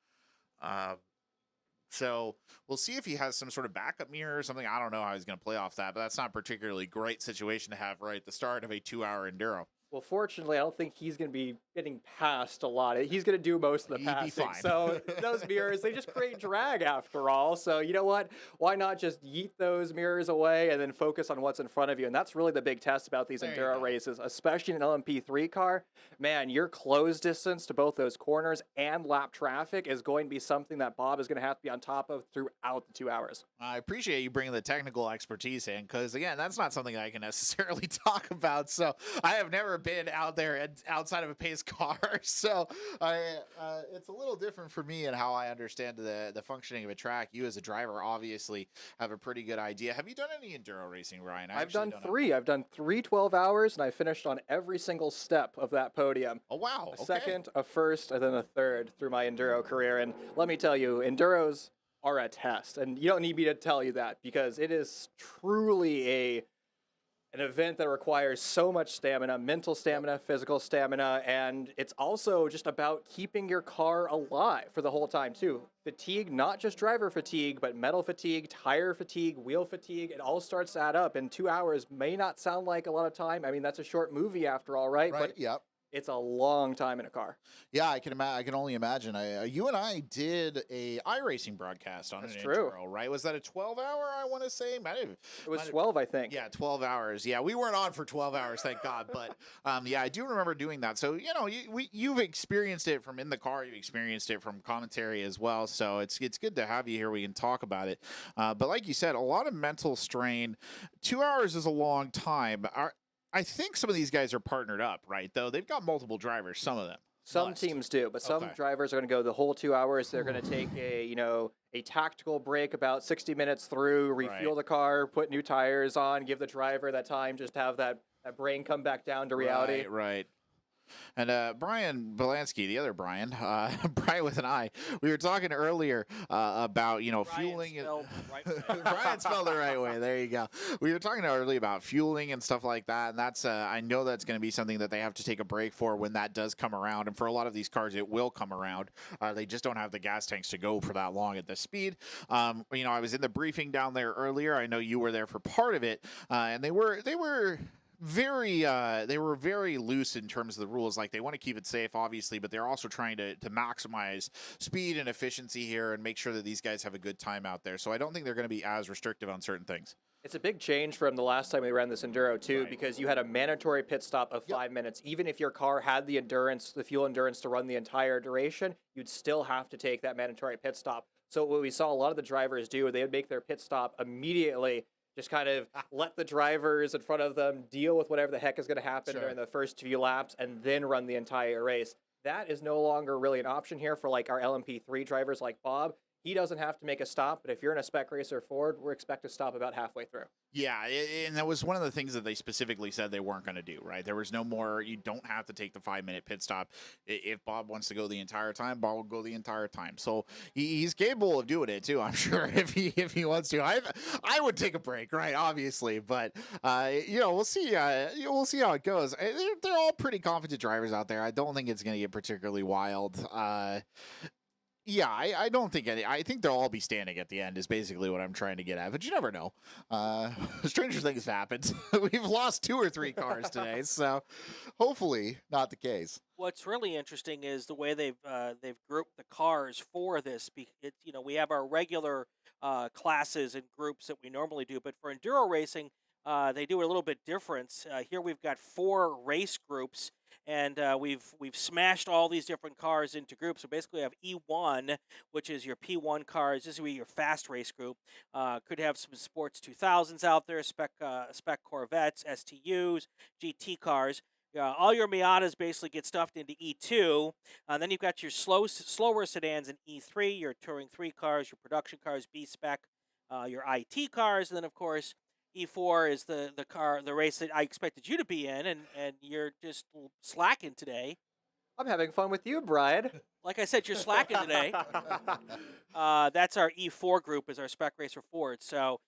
Speaker 3: So
Speaker 2: So we'll see if he has some sort of backup mirror or something. I don't know how he's going to play off that, but that's not a particularly great situation to have right at the start of a 2-hour Enduro.
Speaker 5: Well, fortunately, I don't think he's going to be getting passed a lot. He's going to do most of the
Speaker 2: He'd be
Speaker 5: passing.
Speaker 2: fine.
Speaker 5: So those mirrors, they just create drag after all. So you know what? Why not just yeet those mirrors away and then focus on what's in front of you? And that's really the big test about these
Speaker 2: There you
Speaker 5: Enduro
Speaker 2: go.
Speaker 5: races, especially in an LMP3 car. Man, your close distance to both those corners and lap traffic is going to be something that Bob is going to have to be on top of throughout the 2 hours.
Speaker 2: I appreciate you bringing the technical expertise in because, again, that's not something I can necessarily talk about. So I have never been out there and outside of a pace car. So it's a little different for me and how I understand the functioning of a track. You as a driver obviously have a pretty good idea. Have you done any Enduro racing, Ryan?
Speaker 5: I've done 3. I've done 3 12 hours, and I finished on every single step of that podium.
Speaker 2: Oh, wow.
Speaker 5: A
Speaker 2: Okay.
Speaker 5: second, a first, and then a third through my Enduro career. And let me tell you, Enduros are a test. And you don't need me to tell you that because it is truly an event that requires so much stamina, mental stamina, physical stamina, and it's also just about keeping your car alive for the whole time too. Fatigue, not just driver fatigue, but metal fatigue, tire fatigue, wheel fatigue, it all starts to add up, and 2 hours may not sound like a lot of time. I mean, that's a short movie after all, right?
Speaker 3: Right.
Speaker 5: But
Speaker 3: Yep.
Speaker 5: it's a long time in a car.
Speaker 3: Yeah, I can only imagine. You and I did a iRacing broadcast on
Speaker 5: That's
Speaker 3: an
Speaker 5: true.
Speaker 3: Enduro, right? Was that a 12-hour? I want to say.
Speaker 5: It was 12, I think.
Speaker 2: Yeah, 12 hours. Yeah, we weren't on for 12 hours, thank God. But yeah, I do remember doing that. So, you know, you've experienced it from in the car. You've experienced it from commentary as well. So it's good to have you here. We can talk about it. But like you said, a lot of mental strain. 2 hours is a long time. I think some of these guys are partnered up, right? Though they've got multiple drivers, some of them.
Speaker 5: Some
Speaker 2: must.
Speaker 5: teams do, but some
Speaker 2: Okay.
Speaker 5: drivers are going to go the whole 2 hours. They're going to take a tactical break about 60 minutes through, refuel
Speaker 2: Right.
Speaker 5: the car, put new tires on, give the driver that time, just have that brain come back down to reality.
Speaker 2: Right. And Brian Belansky, the other Brian, Brian with an I, we were talking earlier about,
Speaker 1: Brian
Speaker 2: fueling.
Speaker 1: spelled the right way.
Speaker 2: Brian spelled the right way. There you go. We were talking earlier about fueling and stuff like that. And that's, I know that's going to be something that they have to take a break for when that does come around. And for a lot of these cars, it will come around. They just don't have the gas tanks to go for that long at this speed. I was in the briefing down there earlier. I know you were there for part of it. And they were very loose in terms of the rules. Like, they want to keep it safe, obviously, but they're also trying to maximize speed and efficiency here and make sure that these guys have a good time out there. So I don't think they're going to be as restrictive on certain things.
Speaker 5: It's a big change from the last time we ran this Enduro, too,
Speaker 2: Right.
Speaker 5: because you had a mandatory pit stop of 5 minutes. Even if your car had the fuel endurance to run the entire duration, you'd still have to take that mandatory pit stop. So what we saw a lot of the drivers do, they would make their pit stop immediately, just kind of let the drivers in front of them deal with whatever the heck is going to happen during the first few laps and then run the entire race. That is no longer really an option here for like our LMP3 drivers like Bob. He doesn't have to make a stop, but if you're in a spec racer Ford, we're expected to stop about halfway through.
Speaker 2: Yeah, and that was one of the things that they specifically said they weren't going to do, right? There was no more, you don't have to take the 5-minute pit stop. If Bob wants to go the entire time, Bob will go the entire time. So he's capable of doing it too, I'm sure, if he wants to. I would take a break, right? Obviously, but we'll see. We'll see how it goes. They're all pretty confident drivers out there. I don't think it's going to get particularly wild. Yeah, I don't think I think they'll all be standing at the end is basically what I'm trying to get at. But you never know. Stranger things have happened. We've lost 2 or 3 cars today, so hopefully not the case.
Speaker 1: What's really interesting is the way they've grouped the cars for this. We have our regular classes and groups that we normally do, but for enduro racing, they do it a little bit different. Here we've got 4 race groups. And we've smashed all these different cars into groups. So basically, we have E1, which is your P1 cars. This will be your fast race group. Could have some Sports 2000s out there, spec Corvettes, STUs, GT cars. All your Miatas basically get stuffed into E2. Then you've got your slower sedans in E3, your Touring 3 cars, your production cars, B spec, your IT cars, and then of course E4 is the race that I expected you to be in, and you're just slacking today.
Speaker 5: I'm having fun with you, Brian.
Speaker 1: Like I said, you're slacking today. That's our E4 group, is our Spec Racer Ford. So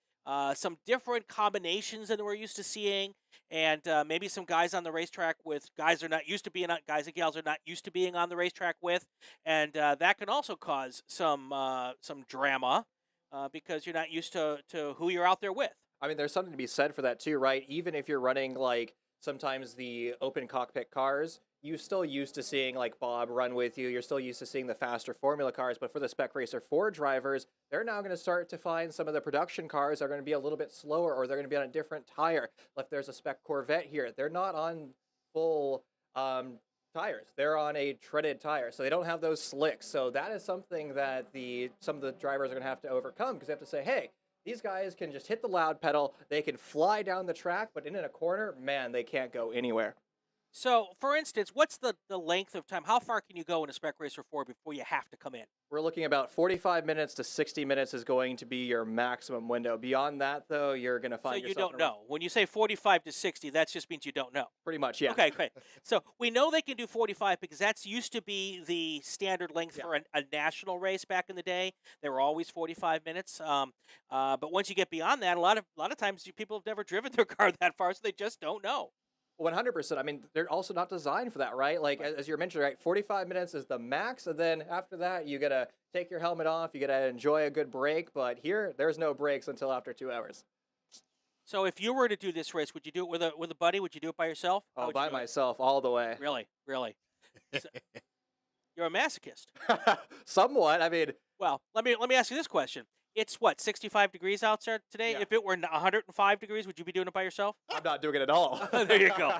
Speaker 1: some different combinations than we're used to seeing, and maybe some guys on the racetrack with guys are not used to being on, guys and gals are not used to being on the racetrack with, and that can also cause some drama because you're not used to who you're out there with.
Speaker 5: I mean, there's something to be said for that too, right? Even if you're running like sometimes the open cockpit cars, you're still used to seeing like Bob run with you. You're still used to seeing the faster Formula cars. But for the Spec Racer 4 drivers, they're now going to start to find some of the production cars are going to be a little bit slower, or they're going to be on a different tire. If there's a Spec Corvette here, they're not on full tires. They're on a treaded tire, so they don't have those slicks. So that is something that some of the drivers are going to have to overcome, because they have to say, hey, these guys can just hit the loud pedal. They can fly down the track, but in a corner, man, they can't go anywhere.
Speaker 1: So, for instance, what's the length of time? How far can you go in a Spec Racer 4 before you have to come in?
Speaker 5: We're looking about 45 minutes to 60 minutes is going to be your maximum window. Beyond that, though, you're going to find
Speaker 1: So you
Speaker 5: yourself
Speaker 1: don't know. When you say 45 to 60, that just means you don't know.
Speaker 5: Pretty much, yeah.
Speaker 1: Okay, great. So we know they can do 45 because that's used to be the standard length for a national race back in the day. They were always 45 minutes. But once you get beyond that, a lot of times people have never driven their car that far, so they just don't know.
Speaker 5: 100%. I mean, they're also not designed for that, right? Like, as you mentioned, right, 45 minutes is the max, and then after that, you got to take your helmet off, you got to enjoy a good break, but here, there's no breaks until after 2 hours.
Speaker 1: So if you were to do this race, would you do it with a buddy? Would you do it by yourself?
Speaker 5: Oh, by myself, all the way.
Speaker 1: Really? So, you're a masochist.
Speaker 5: Somewhat. I mean,
Speaker 1: well, let me ask you this question. It's what, 65 degrees out there today?
Speaker 5: Yeah.
Speaker 1: If it were 105 degrees, would you be doing it by yourself?
Speaker 5: I'm not doing it at all.
Speaker 1: There you go.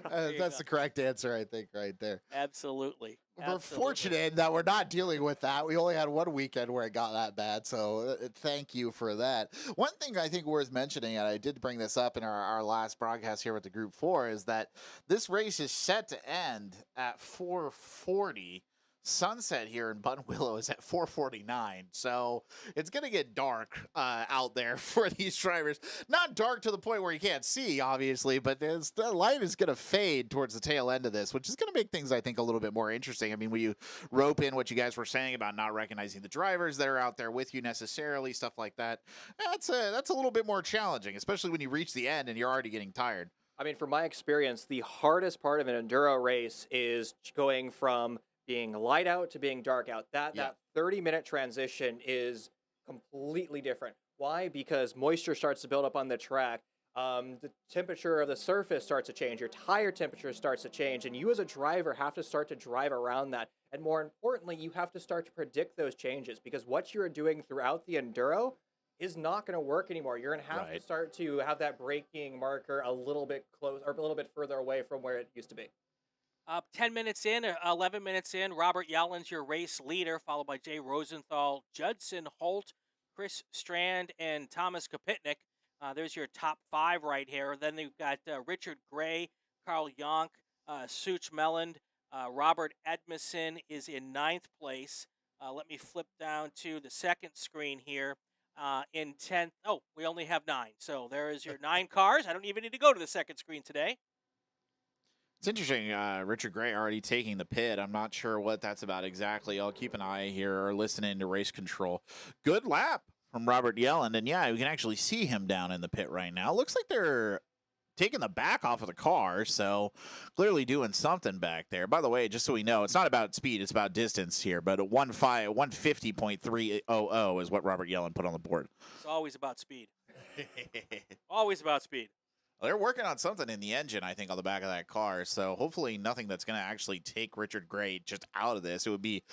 Speaker 4: That's the correct answer, I think, right there.
Speaker 1: Absolutely.
Speaker 4: We're fortunate that we're not dealing with that. We only had one weekend where it got that bad, so thank you for that. One thing I think worth mentioning, and I did bring this up in our last broadcast here with the Group 4, is that this race is set to end at 4:40. Sunset here in Buttonwillow is at 4:49, so it's going to get dark out there for these drivers. Not dark to the point where you can't see, obviously, but the light is going to fade towards the tail end of this, which is going to make things, I think, a little bit more interesting. I mean, when you rope in what you guys were saying about not recognizing the drivers that are out there with you necessarily, stuff like that, that's a little bit more challenging, especially when you reach the end and you're already getting tired.
Speaker 5: I mean, from my experience, the hardest part of an enduro race is going from being light out to being dark out. That 30-minute transition is completely different. Why? Because moisture starts to build up on the track. The temperature of the surface starts to change. Your tire temperature starts to change. And you as a driver have to start to drive around that. And more importantly, you have to start to predict those changes, because what you're doing throughout the enduro is not going to work anymore. You're going to have to start to have that braking marker a little bit close, or a little bit further away from where it used to be.
Speaker 1: 10 minutes in, 11 minutes in, Robert Yellen's your race leader, followed by Jay Rosenthal, Judson Holt, Chris Strand, and Thomas Kopitnik. There's your top 5 right here. Then they've got Richard Gray, Carl Yonk, Such Melland, Robert Edmondson is in 9th place. Let me flip down to the second screen here. In 10th, we only have 9. So there is your 9 cars. I don't even need to go to the second screen today.
Speaker 2: It's interesting, Richard Gray already taking the pit. I'm not sure what that's about exactly. I'll keep an eye here or listening to race control. Good lap from Robert Yellen. And yeah, we can actually see him down in the pit right now. Looks like they're taking the back off of the car, so clearly doing something back there. By the way, just so we know, it's not about speed, it's about distance here, but 150.300 is what Robert Yellen put on the board.
Speaker 1: It's always about speed. Always about speed.
Speaker 2: Well, they're working on something in the engine, I think, on the back of that car. So hopefully nothing that's going to actually take Richard Gray just out of this. It would be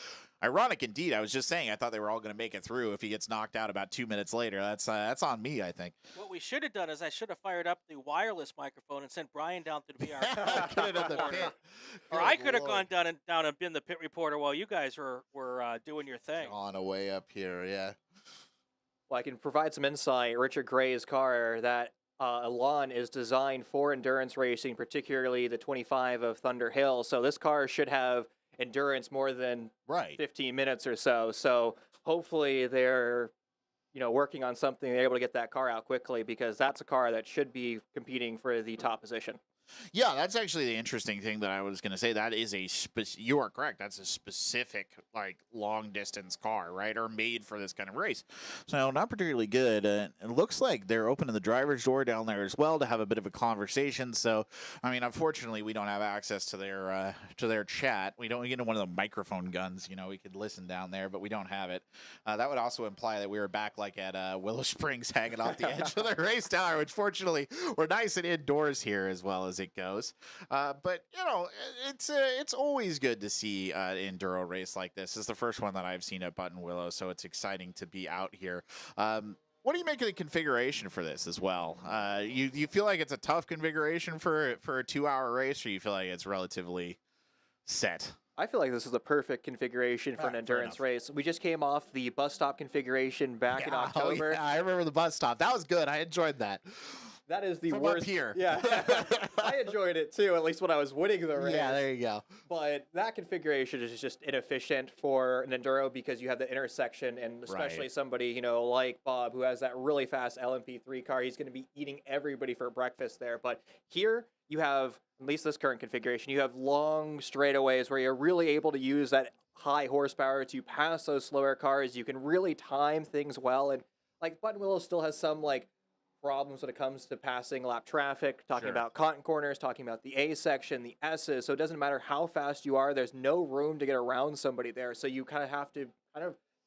Speaker 2: ironic indeed. I was just saying I thought they were all going to make it through if he gets knocked out about 2 minutes later. That's on me, I think.
Speaker 1: What we should have done is I should have fired up the wireless microphone and sent Brian down to be our
Speaker 4: Get it in the pit.
Speaker 1: Or I could have gone down and been the pit reporter while you guys were doing your thing.
Speaker 4: On a way up here, yeah.
Speaker 5: Well, I can provide some insight. Richard Gray's car, that Elan, is designed for endurance racing, particularly the 25 of Thunder Hill. So this car should have endurance more than 15 minutes or so. So hopefully they're, working on something. They're able to get that car out quickly, because that's a car that should be competing for the top position.
Speaker 3: Yeah, that's actually the interesting thing that I was going to say. That is you are correct. That's a specific, like, long distance car, right? Or made for this kind of race. So, not particularly good. It looks like they're opening the driver's door down there as well to have a bit of a conversation. So, I mean, unfortunately, we don't have access to their chat. We don't get one of the microphone guns. You know, we could listen down there, but we don't have it. That would also imply that we were back, like, at Willow Springs, hanging off the edge of the race tower, which fortunately we're nice and indoors here as well as it goes. But you know, it's always good to see an enduro race like this. It's the first one that I've seen at Buttonwillow, so it's exciting to be out here. What do you make of the configuration for this as well? You feel like it's a tough configuration for a 2-hour race, or you feel like it's relatively set?
Speaker 5: I feel like this is the perfect configuration for an endurance race. We just came off the bus stop configuration back in October.
Speaker 3: Oh, yeah, I remember the bus stop. That was good. I enjoyed that.
Speaker 5: That is the
Speaker 3: From
Speaker 5: worst.
Speaker 3: Up here.
Speaker 5: Yeah, I enjoyed it too. At least when I was winning the race.
Speaker 3: Yeah, there you go.
Speaker 5: But that configuration is just inefficient for an enduro because you have the intersection, and especially somebody like Bob who has that really fast LMP3 car. He's going to be eating everybody for breakfast there. But here you have, at least this current configuration, you have long straightaways where you're really able to use that high horsepower to pass those slower cars. You can really time things well, and like Buttonwillow still has some problems when it comes to passing lap traffic, talking about cotton corners, talking about the A section, the S's. So it doesn't matter how fast you are, there's no room to get around somebody there. So you kind of have to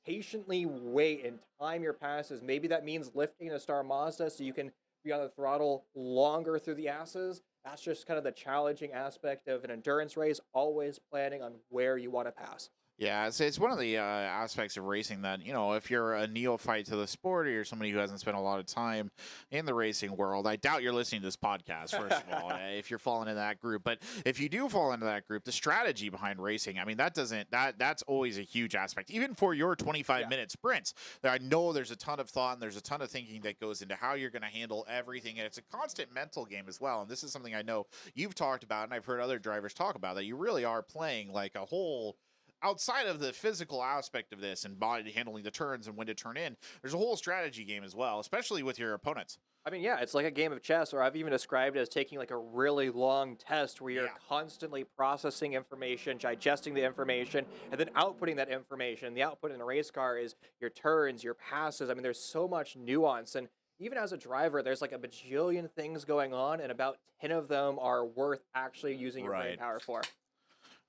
Speaker 5: patiently wait and time your passes. Maybe that means lifting a Star Mazda so you can be on the throttle longer through the S's. That's just kind of the challenging aspect of an endurance race, always planning on where you want to pass.
Speaker 3: Yeah, it's one of the aspects of racing that, if you're a neophyte to the sport or you're somebody who hasn't spent a lot of time in the racing world, I doubt you're listening to this podcast, first of all, if you're falling into that group. But if you do fall into that group, the strategy behind racing, I mean, that's always a huge aspect. Even for your 25-minute sprints, I know there's a ton of thought and there's a ton of thinking that goes into how you're going to handle everything. And it's a constant mental game as well. And this is something I know you've talked about and I've heard other drivers talk about, that you really are playing like a whole... Outside of the physical aspect of this and body handling the turns and when to turn in, there's a whole strategy game as well, especially with your opponents.
Speaker 5: I mean, yeah, it's like a game of chess, or I've even described it as taking like a really long test where you're constantly processing information, digesting the information, and then outputting that information. The output in a race car is your turns, your passes. I mean, there's so much nuance. And even as a driver, there's like a bajillion things going on, and about 10 of them are worth actually using your brain power for.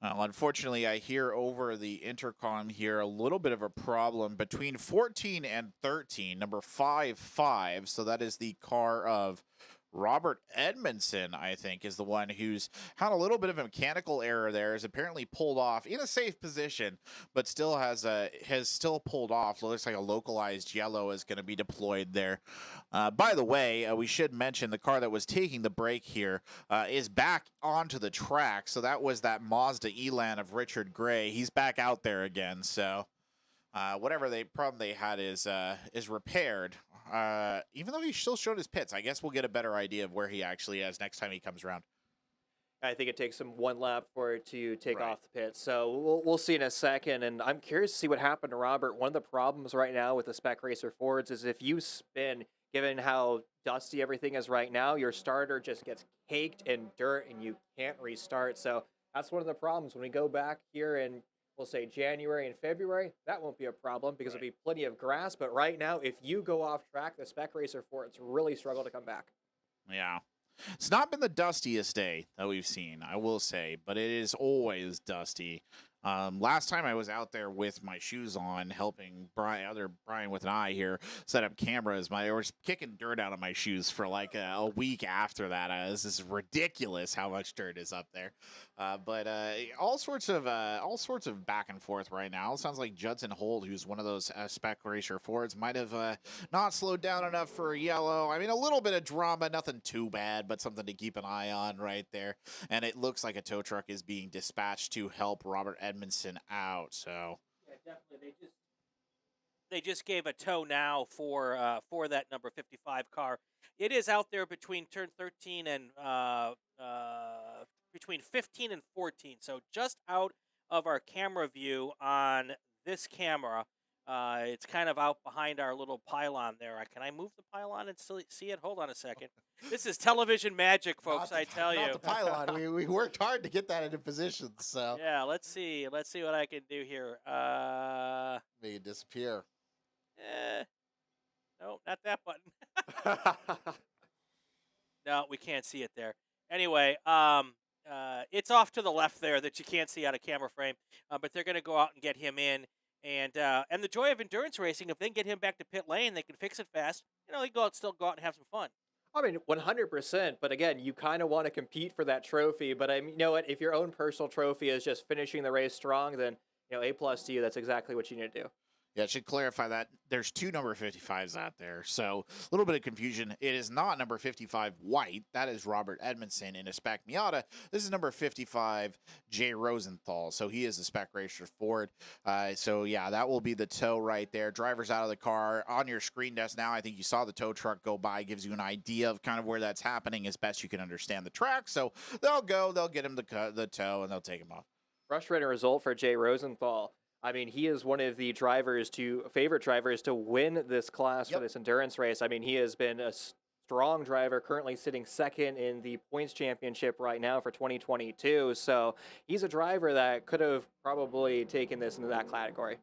Speaker 3: Unfortunately, I hear over the intercom here a little bit of a problem between 14 and 13, number 5-5. So that is the car of Robert Edmondson, I think, is the one who's had a little bit of a mechanical error there, is apparently pulled off in a safe position, but still has still pulled off. Looks like a localized yellow is going to be deployed there. By the way, we should mention the car that was taking the break here is back onto the track. So that was that Mazda Elan of Richard Gray. He's back out there again. So whatever problem they had is repaired. Even though he still showed his pits, I guess we'll get a better idea of where he actually is next time he comes around.
Speaker 5: I think it takes him one lap for it to take off the pit. So we'll see in a second. And I'm curious to see what happened to Robert. One of the problems right now with the Spec Racer Fords is if you spin, given how dusty everything is right now, your starter just gets caked in dirt and you can't restart. So that's one of the problems. When we go back here and we'll say January and February, that won't be a problem because there'll be plenty of grass. But right now, if you go off track, the Spec Racer Fords really struggle to come back.
Speaker 3: Yeah. It's not been the dustiest day that we've seen, I will say, but it is always dusty. Last time I was out there with my shoes on, helping Brian with an eye here set up cameras. I was kicking dirt out of my shoes for like a week after that. This is ridiculous how much dirt is up there. But all sorts of back and forth right now. It sounds like Judson Holt, who's one of those Spec Racer Fords, might have not slowed down enough for a yellow. I mean, a little bit of drama, nothing too bad, but something to keep an eye on right there. And it looks like a tow truck is being dispatched to help Robert Edmondson out. So
Speaker 1: yeah, definitely. They just gave a tow now for that number 55 car. It is out there between turn 13 and between 15 and 14. So just out of our camera view on this camera. It's kind of out behind our little pylon there. Can I move the pylon and still see it? Hold on a second. This is television magic, folks. I tell you.
Speaker 3: Not the pylon. we worked hard to get that into position. So
Speaker 1: Yeah, let's see. Let's see what I can do here.
Speaker 3: make it disappear.
Speaker 1: No, not that button. No, we can't see it there. Anyway, it's off to the left there that you can't see out of camera frame. But they're going to go out and get him in. And the joy of endurance racing, if they can get him back to pit lane, they can fix it fast. They still go out and have some fun.
Speaker 5: I mean, 100%. But again, you kind of want to compete for that trophy. But I mean, you know what? If your own personal trophy is just finishing the race strong, then A+ to you. That's exactly what you need to do.
Speaker 3: Yeah, I should clarify that there's two number 55s out there. So a little bit of confusion. It is not number 55 White. That is Robert Edmondson in a Spec Miata. This is number 55 Jay Rosenthal. So he is a Spec Racer Ford. So yeah, that will be the tow right there. Driver's out of the car. On your screen desk now, I think you saw the tow truck go by. Gives you an idea of kind of where that's happening as best you can understand the track. So they'll get him the tow, and they'll take him off.
Speaker 5: Frustrating result for Jay Rosenthal. I mean, he is one of the favorite drivers to win this class for this endurance race. I mean, he has been a strong driver, currently sitting second in the points championship right now for 2022. So he's a driver that could have probably taken this into that category.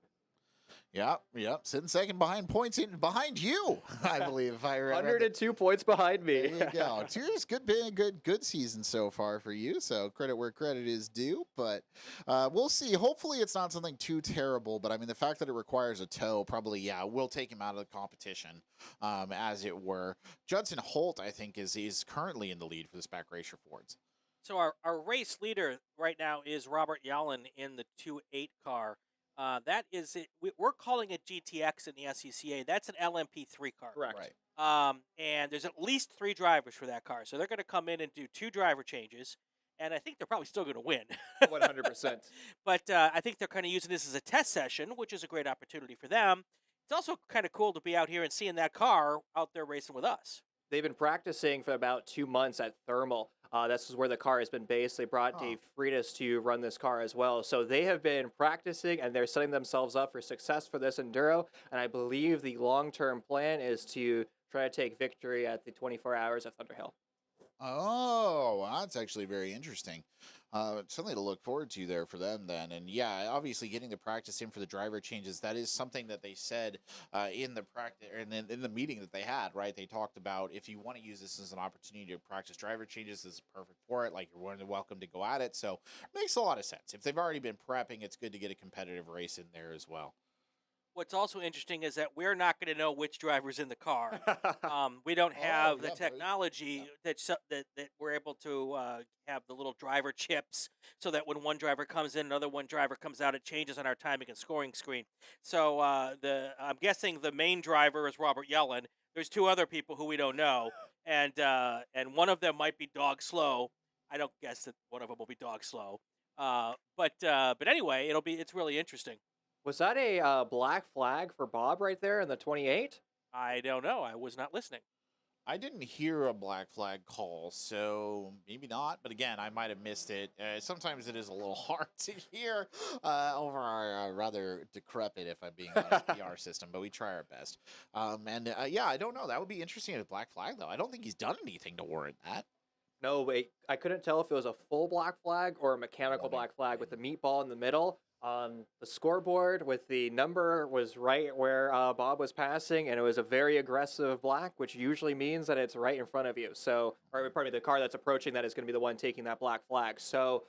Speaker 3: Yep. Sitting second behind behind you, I believe. If I remember.
Speaker 5: 102 points behind me.
Speaker 3: There you go. Cheers. Good season so far for you. So credit where credit is due. But we'll see. Hopefully it's not something too terrible. But I mean, the fact that it requires a tow probably, will take him out of the competition, as it were. Judson Holt, I think, is currently in the lead for the Spec Racer Fords.
Speaker 1: So our race leader right now is Robert Yellen in the 2.8 car. That is it. We're calling it GTX in the SCCA. That's an LMP3 car.
Speaker 5: Correct.
Speaker 3: Right.
Speaker 1: And there's at least 3 drivers for that car. So they're going to come in and do 2 driver changes. And I think they're probably still going to win.
Speaker 5: 100%.
Speaker 1: But I think they're kind of using this as a test session, which is a great opportunity for them. It's also kind of cool to be out here and seeing that car out there racing with us.
Speaker 5: They've been practicing for about 2 months at Thermal. This is where the car has been based. They brought Dave Freitas to run this car as well. So they have been practicing, and they're setting themselves up for success for this Enduro. And I believe the long-term plan is to try to take victory at the 24 Hours of Thunderhill.
Speaker 3: Oh, that's actually very interesting. Something to look forward to there for them then. And yeah, obviously getting the practice in for the driver changes, that is something that they said in the practice and in the meeting that they had, right? They talked about if you want to use this as an opportunity to practice driver changes, this is perfect for it. Like, you're more than welcome to go at it. So it makes a lot of sense. If they've already been prepping, it's good to get a competitive race in there as well.
Speaker 1: What's also interesting is that we're not going to know which driver's in the car. We don't have the technology that we're able to have the little driver chips, so that when one driver comes in, another one driver comes out, it changes on our timing and scoring screen. So I'm guessing the main driver is Robert Yellen. There's 2 other people who we don't know, and one of them might be dog slow. I don't guess that one of them will be dog slow. But anyway, it's really interesting.
Speaker 5: Was that a black flag for Bob right there in the 28?
Speaker 1: I don't know. I was not listening.
Speaker 3: I didn't hear a black flag call, so maybe not. But again, I might have missed it. Sometimes it is a little hard to hear over our rather decrepit, if I'm being honest, PR system. But we try our best. Yeah, I don't know. That would be interesting with black flag, though. I don't think he's done anything to warrant that.
Speaker 5: No, wait. I couldn't tell if it was a full black flag or a mechanical black flag with the meatball in the middle. The scoreboard with the number was right where Bob was passing, and it was a very aggressive black, which usually means that it's right in front of you. So, or pardon me, the car that's approaching that is going to be the one taking that black flag. So,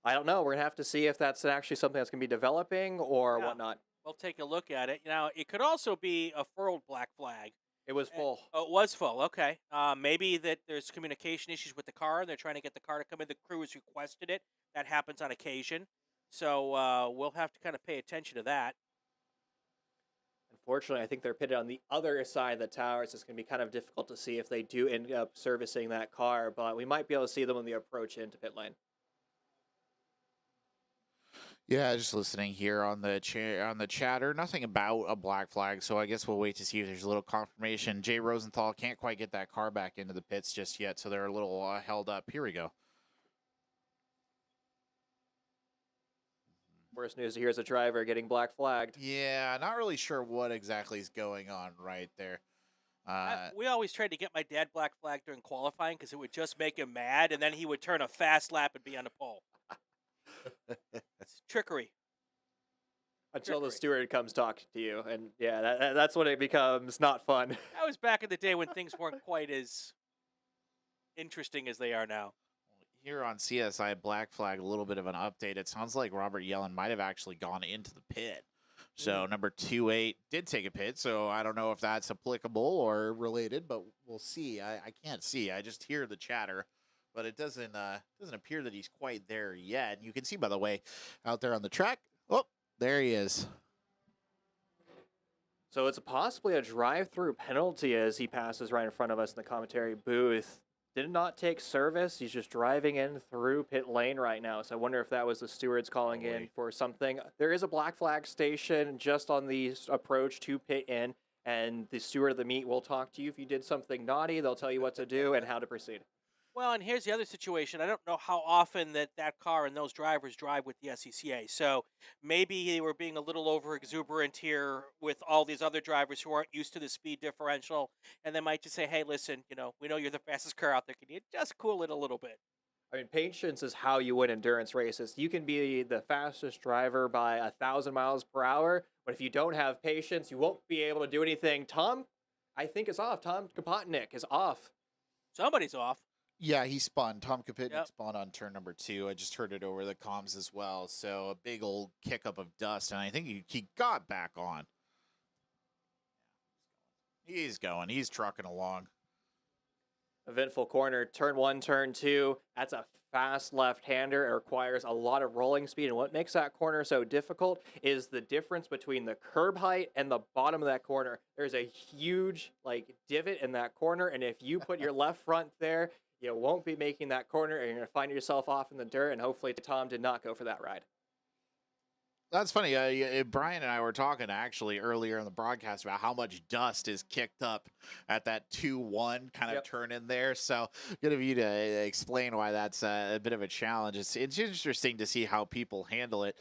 Speaker 5: I don't know. We're going to have to see if that's actually something that's going to be developing or whatnot.
Speaker 1: We'll take a look at it. Now, it could also be a furled black flag.
Speaker 5: It was full.
Speaker 1: Oh, it was full. Okay. Maybe that there's communication issues with the car, and they're trying to get the car to come in. The crew has requested it. That happens on occasion. So we'll have to kind of pay attention to that.
Speaker 5: Unfortunately, I think they're pitted on the other side of the tower, so it's going to be kind of difficult to see if they do end up servicing that car, but we might be able to see them on the approach into pit lane.
Speaker 3: Yeah, just listening here on the chatter. Nothing about a black flag, so I guess we'll wait to see if there's a little confirmation. Jay Rosenthal can't quite get that car back into the pits just yet, so they're a little held up. Here we go.
Speaker 5: Worst news to hear is a driver getting black flagged.
Speaker 3: Yeah, not really sure what exactly is going on right there.
Speaker 1: We always tried to get my dad black flag during qualifying because it would just make him mad, and then he would turn a fast lap and be on the pole. It's trickery.
Speaker 5: Until the steward comes talking to you, and yeah, that's when it becomes not fun.
Speaker 1: That was back in the day when things weren't quite as interesting as they are now.
Speaker 3: Here on CSI Black Flag, a little bit of an update. It sounds like Robert Yellen might have actually gone into the pit. So number 28 did take a pit, so I don't know if that's applicable or related, but we'll see. I can't see. I just hear the chatter, but it doesn't appear that he's quite there yet. You can see, by the way, out there on the track. Oh, there he is.
Speaker 5: So it's possibly a drive-through penalty as he passes right in front of us in the commentary booth. Did not take service. He's just driving in through pit lane right now. So I wonder if that was the stewards calling in for something. There is a black flag station just on the approach to pit in, and the steward of the meet will talk to you. If you did something naughty, they'll tell you what to do and how to proceed.
Speaker 1: Well, and here's the other situation. I don't know how often that car and those drivers drive with the SCCA. So maybe they were being a little over exuberant here with all these other drivers who aren't used to the speed differential. And they might just say, hey, listen, we know you're the fastest car out there. Can you just cool it a little bit?
Speaker 5: I mean, patience is how you win endurance races. You can be the fastest driver by 1,000 miles per hour, but if you don't have patience, you won't be able to do anything. Tom, I think, is off. Tom Kapotnik is off.
Speaker 1: Somebody's off.
Speaker 3: Yeah, he spun. Tom Kapitnik
Speaker 1: Yep.
Speaker 3: spun on turn number 2. I just heard it over the comms as well. So a big old kick up of dust, and I think he got back on. He's going. He's trucking along.
Speaker 5: Eventful corner, turn 1, turn 2. That's a fast left-hander. It requires a lot of rolling speed, and what makes that corner so difficult is the difference between the curb height and the bottom of that corner. There's a huge divot in that corner, and if you put your left front there, you won't be making that corner, and you're going to find yourself off in the dirt, and hopefully Tom did not go for that ride.
Speaker 3: That's funny. Brian and I were talking actually earlier in the broadcast about how much dust is kicked up at that 2-1 kind of turn in there. So good of you to explain why that's a bit of a challenge. It's interesting to see how people handle it.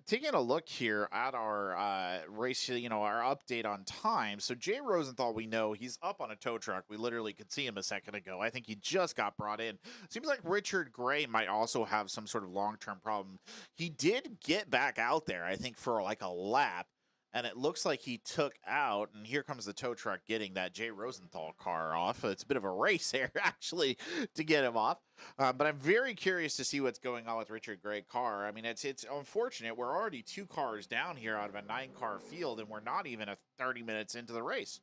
Speaker 3: Taking a look here at our race, our update on time. So Jay Rosenthal, we know he's up on a tow truck. We literally could see him a second ago. I think he just got brought in. Seems like Richard Gray might also have some sort of long-term problem. He did get back out there, I think, for a lap, and it looks like he took out, and here comes the tow truck getting that Jay Rosenthal car off. It's a bit of a race here, actually, to get him off. But I'm very curious to see what's going on with Richard Gray car. I mean, it's unfortunate. We're already 2 cars down here out of a 9-car field, and we're not even 30 minutes into the race.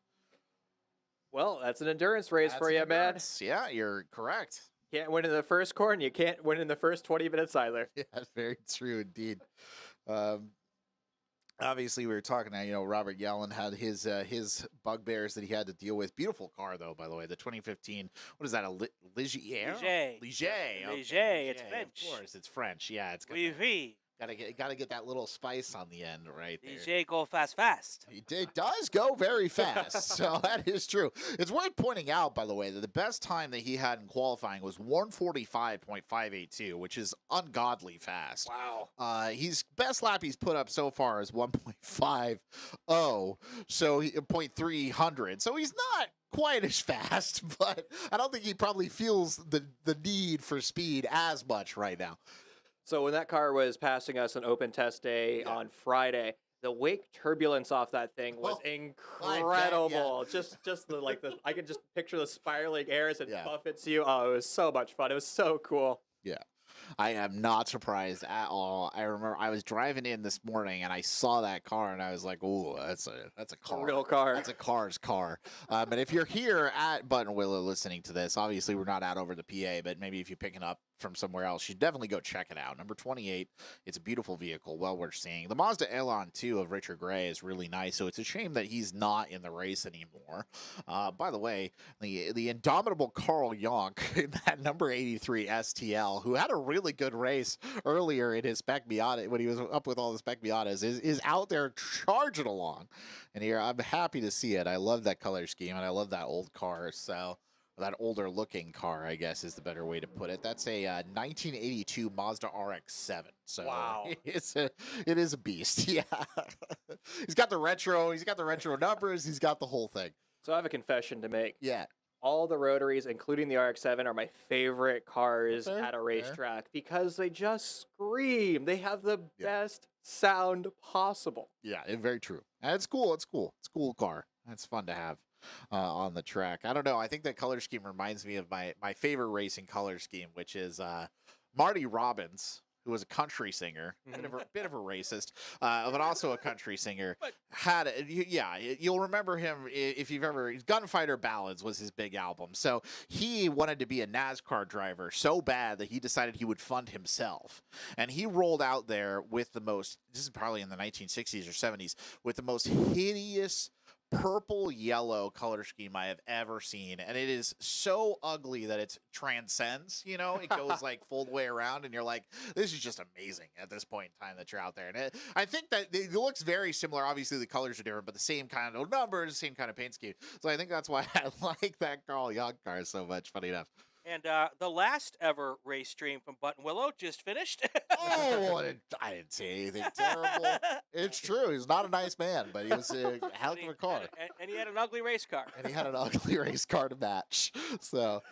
Speaker 5: Well, that's an endurance race for you, man.
Speaker 3: Yeah, you're correct.
Speaker 5: Can't win in the first corner, you can't win in the first 20 minutes either.
Speaker 3: Yeah, that's very true indeed. Obviously, we were talking now, Robert Yellen had his bugbears that he had to deal with. Beautiful car, though, by the way. The 2015, what is that, a Ligier?
Speaker 1: Ligier.
Speaker 3: Okay.
Speaker 1: It's French.
Speaker 3: Of course, it's French. Yeah, it's
Speaker 1: Oui, oui.
Speaker 3: Gotta get that little spice on the end right there.
Speaker 1: Ligier go fast.
Speaker 3: It does go very fast, so that is true. It's worth pointing out, by the way, that the best time that he had in qualifying was 1:45.582, which is ungodly fast.
Speaker 5: Wow.
Speaker 3: His best lap he's put up so far is 1.50, so 0.300. So he's not quite as fast, but I don't think he probably feels the need for speed as much right now.
Speaker 5: So when that car was passing us on open test day on Friday, the wake turbulence off that thing was incredible. Just the I could just picture the spiraling air as it buffets you. Oh, it was so much fun. It was so cool.
Speaker 3: Yeah. I am not surprised at all. I remember I was driving in this morning and I saw that car and I was like, "Oh, that's a car,
Speaker 5: a real car.
Speaker 3: That's a car's car." But if you're here at Buttonwillow listening to this, obviously we're not out over the PA, but maybe if you're picking up from somewhere else, you should definitely go check it out. Number 28, it's a beautiful vehicle, well worth seeing. The Mazda Elan 2 of Richard Gray is really nice, so it's a shame that he's not in the race anymore. By the way, the indomitable Carl Yonk in that number 83 STL, who had a really good race earlier in his Spec Miata when he was up with all the Spec Miatas, is out there charging along. And here, I'm happy to see it. I love that color scheme, and I love that old car, so that older looking car, I guess is the better way to put it. That's a 1982 Mazda RX-7. So
Speaker 5: Wow.
Speaker 3: it is a beast. Yeah. He's got the retro numbers. He's got the whole thing.
Speaker 5: So I have a confession to make.
Speaker 3: Yeah.
Speaker 5: All the rotaries, including the RX-7, are my favorite cars
Speaker 3: Fair,
Speaker 5: at a
Speaker 3: fair.
Speaker 5: racetrack because they just scream. They have the best sound possible.
Speaker 3: Yeah, very true. And it's cool. It's cool. It's a cool car. It's fun to have on the track. I don't know. I think that color scheme reminds me of my favorite racing color scheme, which is Marty Robbins, who was a country singer, bit of a racist, but also a country singer. You'll remember him if you've ever. Gunfighter Ballads was his big album. So he wanted to be a NASCAR driver so bad that he decided he would fund himself, and he rolled out there with the most. This is probably in the 1960s or 70s with the most hideous purple yellow color scheme I have ever seen, and it is so ugly that it transcends, it goes like full the way around, and you're like, this is just amazing at this point in time that you're out there. And I think that it looks very similar. Obviously the colors are different, but the same kind of numbers, same kind of paint scheme. So I think that's why I like that Carl Young car so much, funny enough.
Speaker 1: And the last ever race stream from Buttonwillow just finished.
Speaker 3: Oh, I didn't say anything terrible. It's true. He's not a nice man, but he was a hell of a car.
Speaker 1: And he had an ugly race car.
Speaker 3: And he had an ugly race car to match. So,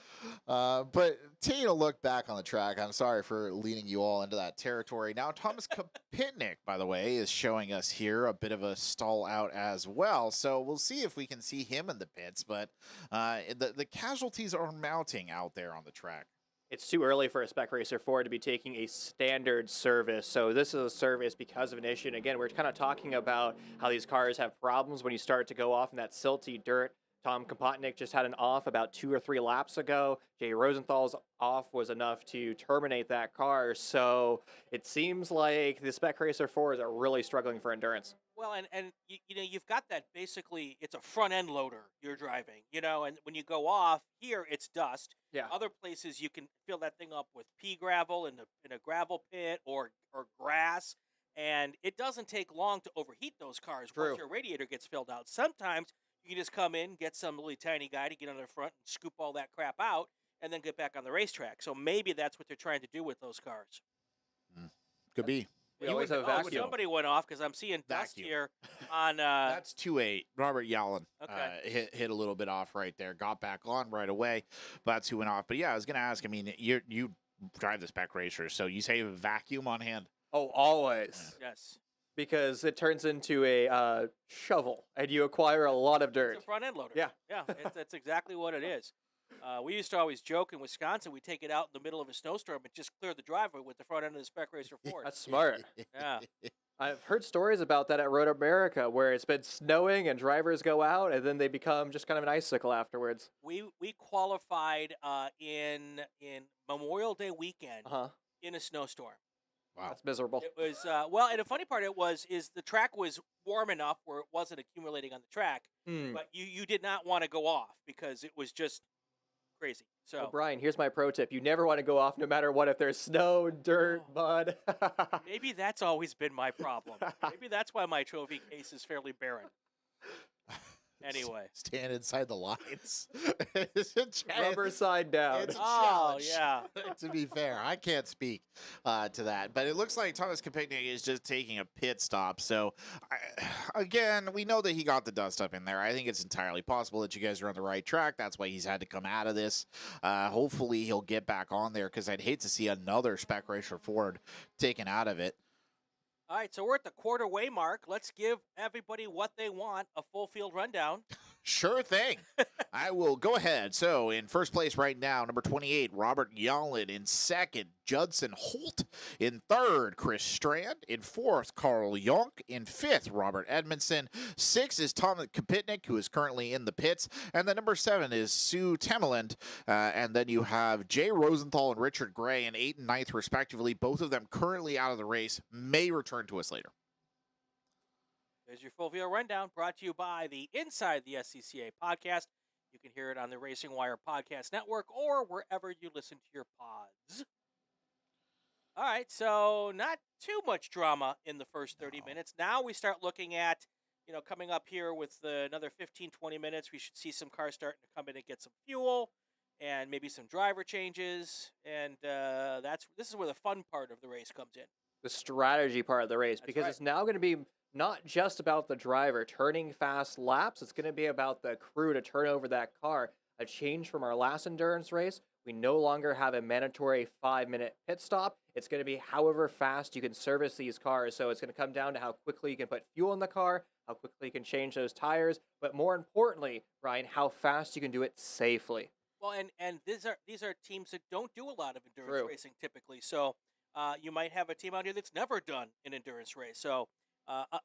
Speaker 3: but taking a look back on the track, I'm sorry for leading you all into that territory. Now, Thomas Kapitnik, by the way, is showing us here a bit of a stall out as well. So we'll see if we can see him in the pits. But the casualties are mounting out there on the track.
Speaker 5: It's too early for a Spec Racer 4 to be taking a standard service. So this is a service because of an issue. And again, we're kind of talking about how these cars have problems when you start to go off in that silty dirt. Tom Kapotnik just had an off about 2 or 3 laps ago. Jay Rosenthal's off was enough to terminate that car. So it seems like the Spec Racer 4s are really struggling for endurance.
Speaker 1: Well, and you've got that basically, it's a front end loader you're driving, and when you go off here, it's dust.
Speaker 5: Yeah.
Speaker 1: Other places you can fill that thing up with pea gravel in a gravel pit or grass, and it doesn't take long to overheat those cars once your radiator gets filled out. Sometimes you can just come in, get some really tiny guy to get on the front and scoop all that crap out, and then get back on the racetrack. So maybe that's what they're trying to do with those cars.
Speaker 3: Could be.
Speaker 5: We always have a vacuum.
Speaker 1: Somebody went off because I'm seeing dust here on.
Speaker 3: That's 2-8. Robert Yallen
Speaker 1: Okay.
Speaker 3: hit a little bit off right there. Got back on right away, but that's who went off. But yeah, I was going to ask. I mean, you drive the Spec Racer, so you say a vacuum on hand?
Speaker 5: Oh, always.
Speaker 1: Yes.
Speaker 5: Because it turns into a shovel, and you acquire a lot of dirt.
Speaker 1: It's a front end loader.
Speaker 5: Yeah.
Speaker 1: Yeah, that's exactly what it is. We used to always joke in Wisconsin, we take it out in the middle of a snowstorm and just clear the driveway with the front end of the Spec Racer Ford.
Speaker 5: That's smart.
Speaker 1: Yeah.
Speaker 5: I've heard stories about that at Road America, where it's been snowing and drivers go out, and then they become just kind of an icicle afterwards.
Speaker 1: We qualified in Memorial Day weekend in a snowstorm.
Speaker 3: Wow.
Speaker 5: That's miserable.
Speaker 1: It was and the funny part is the track was warm enough where it wasn't accumulating on the track, but you did not want to go off because it was just crazy. So
Speaker 5: Well, Brian, here's my pro tip. You never want to go off no matter what, if there's snow, dirt, mud.
Speaker 1: maybe that's always been my problem. Maybe that's why my trophy case is fairly barren. Anyway.
Speaker 3: Stand inside the lines.
Speaker 5: Rubber side down.
Speaker 3: It's a
Speaker 1: Oh,
Speaker 3: challenge.
Speaker 1: yeah.
Speaker 3: To be fair, I can't speak to that, but it looks like Thomas Kapitnik is just taking a pit stop. So, again, we know that he got the dust up in there. I think it's entirely possible that you guys are on the right track. That's why he's had to come out of this. Hopefully, he'll get back on there because I'd hate to see another Spec Racer Ford taken out of it.
Speaker 1: All right, so we're at the quarter way mark. Let's give everybody what they want, a full field rundown.
Speaker 3: Sure thing. I will go ahead. So, in first place right now, number 28, Robert Yallen. In second, Judson Holt. In third, Chris Strand. In fourth, Carl Yonk. In fifth, Robert Edmondson. Sixth is Tom Kapitnik, who is currently in the pits. And then number 7 is Sue Temeland. And then you have Jay Rosenthal and Richard Gray in 8th and 9th, respectively. Both of them currently out of the race, may return to us later.
Speaker 1: There's your full field rundown, brought to you by the Inside the SCCA podcast. You can hear it on the Racing Wire Podcast Network or wherever you listen to your pods. All right, so not too much drama in the first 30 minutes. Now we start looking at, coming up here with another 15, 20 minutes, we should see some cars starting to come in and get some fuel. and maybe some driver changes, and this is where the fun part of the race comes in.
Speaker 5: The strategy part of the race,
Speaker 1: That's
Speaker 5: because
Speaker 1: right.
Speaker 5: it's now going to be not just about the driver turning fast laps, it's going to be about the crew to turn over that car. A change from our last endurance race, we no longer have a mandatory 5-minute pit stop. It's going to be however fast you can service these cars. So it's going to come down to how quickly you can put fuel in the car, how quickly you can change those tires, but more importantly, Ryan, how fast you can do it safely.
Speaker 1: Well, and these are teams that don't do a lot of endurance
Speaker 5: True.
Speaker 1: racing typically. So you might have a team out here that's never done an endurance race. So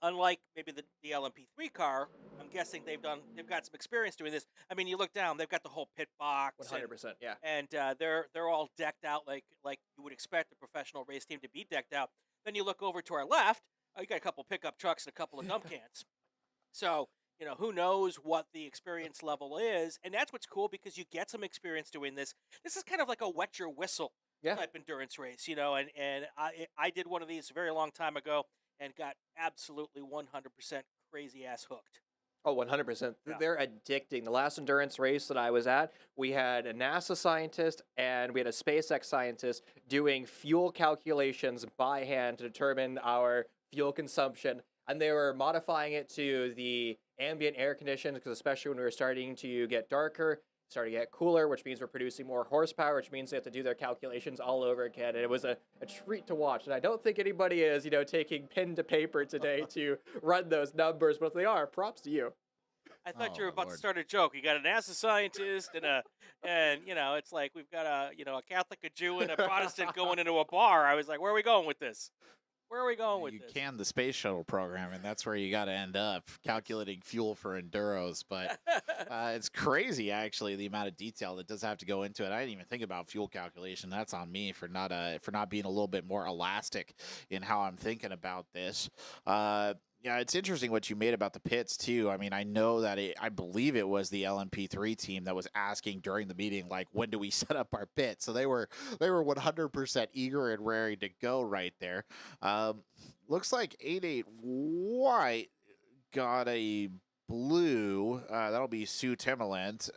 Speaker 1: unlike maybe the LMP3 car, I'm guessing they've got some experience doing this. I mean, you look down, they've got the whole pit box,
Speaker 5: 100%, yeah.
Speaker 1: and they're all decked out like you would expect a professional race team to be decked out. Then you look over to our left, you got a couple pickup trucks and a couple of dump cans. So who knows what the experience level is, and that's what's cool because you get some experience doing this. This is kind of like a wet your whistle
Speaker 5: Yeah.
Speaker 1: type endurance race, and I did one of these a very long time ago and got absolutely 100% crazy ass hooked.
Speaker 5: Oh, 100%.
Speaker 1: Yeah.
Speaker 5: They're addicting. The last endurance race that I was at, we had a NASA scientist and we had a SpaceX scientist doing fuel calculations by hand to determine our fuel consumption. And they were modifying it to the ambient air conditions, because especially when we were starting to get darker, starting to get cooler, which means we're producing more horsepower, which means they have to do their calculations all over again. And it was a treat to watch. And I don't think anybody is, taking pen to paper today to run those numbers, but if they are, props to you.
Speaker 1: I thought
Speaker 3: Oh,
Speaker 1: you were
Speaker 3: my
Speaker 1: about to
Speaker 3: Lord.
Speaker 1: start a joke. You got a NASA scientist and it's like we've got a Catholic, a Jew, and a Protestant going into a bar. I was like, where are we going with this? Where are we going with
Speaker 3: You
Speaker 1: this?
Speaker 3: canned the space shuttle program, and that's where you got to end up calculating fuel for enduros. But it's crazy, actually, the amount of detail that does have to go into it. I didn't even think about fuel calculation. That's on me for not being a little bit more elastic in how I'm thinking about this. Yeah, it's interesting what you made about the pits too. I mean, I know that I believe it was the LMP3 team that was asking during the meeting, like, when do we set up our pit? So they were 100% eager and raring to go right there. Looks like 88 White got a blue. That'll be Sue Timmerland.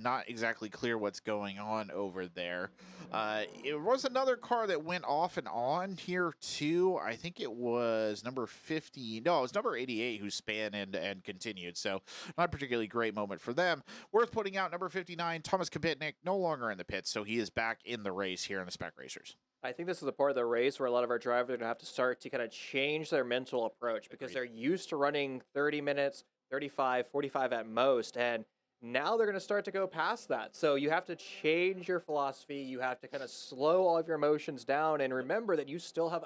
Speaker 3: Not exactly clear what's going on over there. It was another car that went off and on here too. I think it was number 50. No, it was number 88 who span and continued. So not a particularly great moment for them. Worth putting out, number 59, Thomas Kapitnik, no longer in the pits, so he is back in the race here in the Spec Racers.
Speaker 5: I think this is the part of the race where a lot of our drivers are going to have to start to kind of change their mental approach, because they're used to running 30 minutes, 35, 45 at most, and now they're going to start to go past that. So you have to change your philosophy. You have to kind of slow all of your emotions down and remember that you still have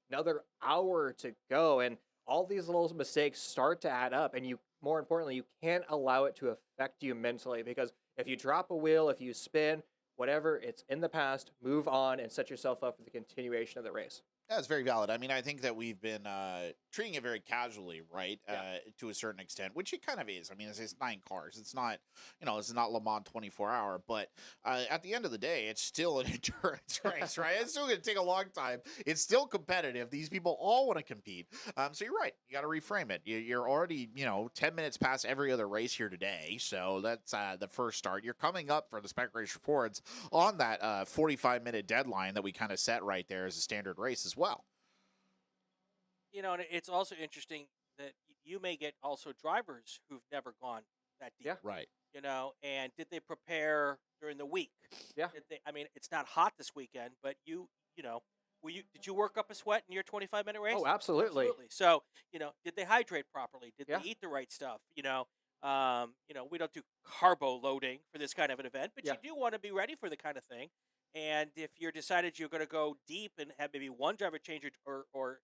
Speaker 5: another hour to go, and all these little mistakes start to add up, and more importantly, you can't allow it to affect you mentally, because if you drop a wheel, if you spin, whatever, it's in the past, move on and set yourself up for the continuation of the race.
Speaker 3: That's very valid. I mean, I think that we've been treating it very casually, right? To a certain extent, which it kind of is. I mean, it's 9 cars. It's not, it's not Le Mans 24-hour. But at the end of the day, it's still an endurance race, right? It's still going to take a long time. It's still competitive. These people all want to compete. So you're right. You got to reframe it. You're already, 10 minutes past every other race here today. So that's the first start. You're coming up for the Spec Racer Fords on that 45-minute deadline that we kind of set right there as a standard race as well.
Speaker 1: And it's also interesting that you may get also drivers who've never gone that deep.
Speaker 5: Yeah.
Speaker 3: Right.
Speaker 1: And did they prepare during the week?
Speaker 5: Yeah.
Speaker 1: I mean, it's not hot this weekend, but did you work up a sweat in your 25-minute race?
Speaker 5: Oh, absolutely.
Speaker 1: So, did they hydrate properly? Did
Speaker 5: Yeah.
Speaker 1: they eat the right stuff? We don't do carbo loading for this kind of an event, but
Speaker 5: Yeah.
Speaker 1: you do want to be ready for the kind of thing. And if you're decided you're going to go deep and have maybe one driver change it, or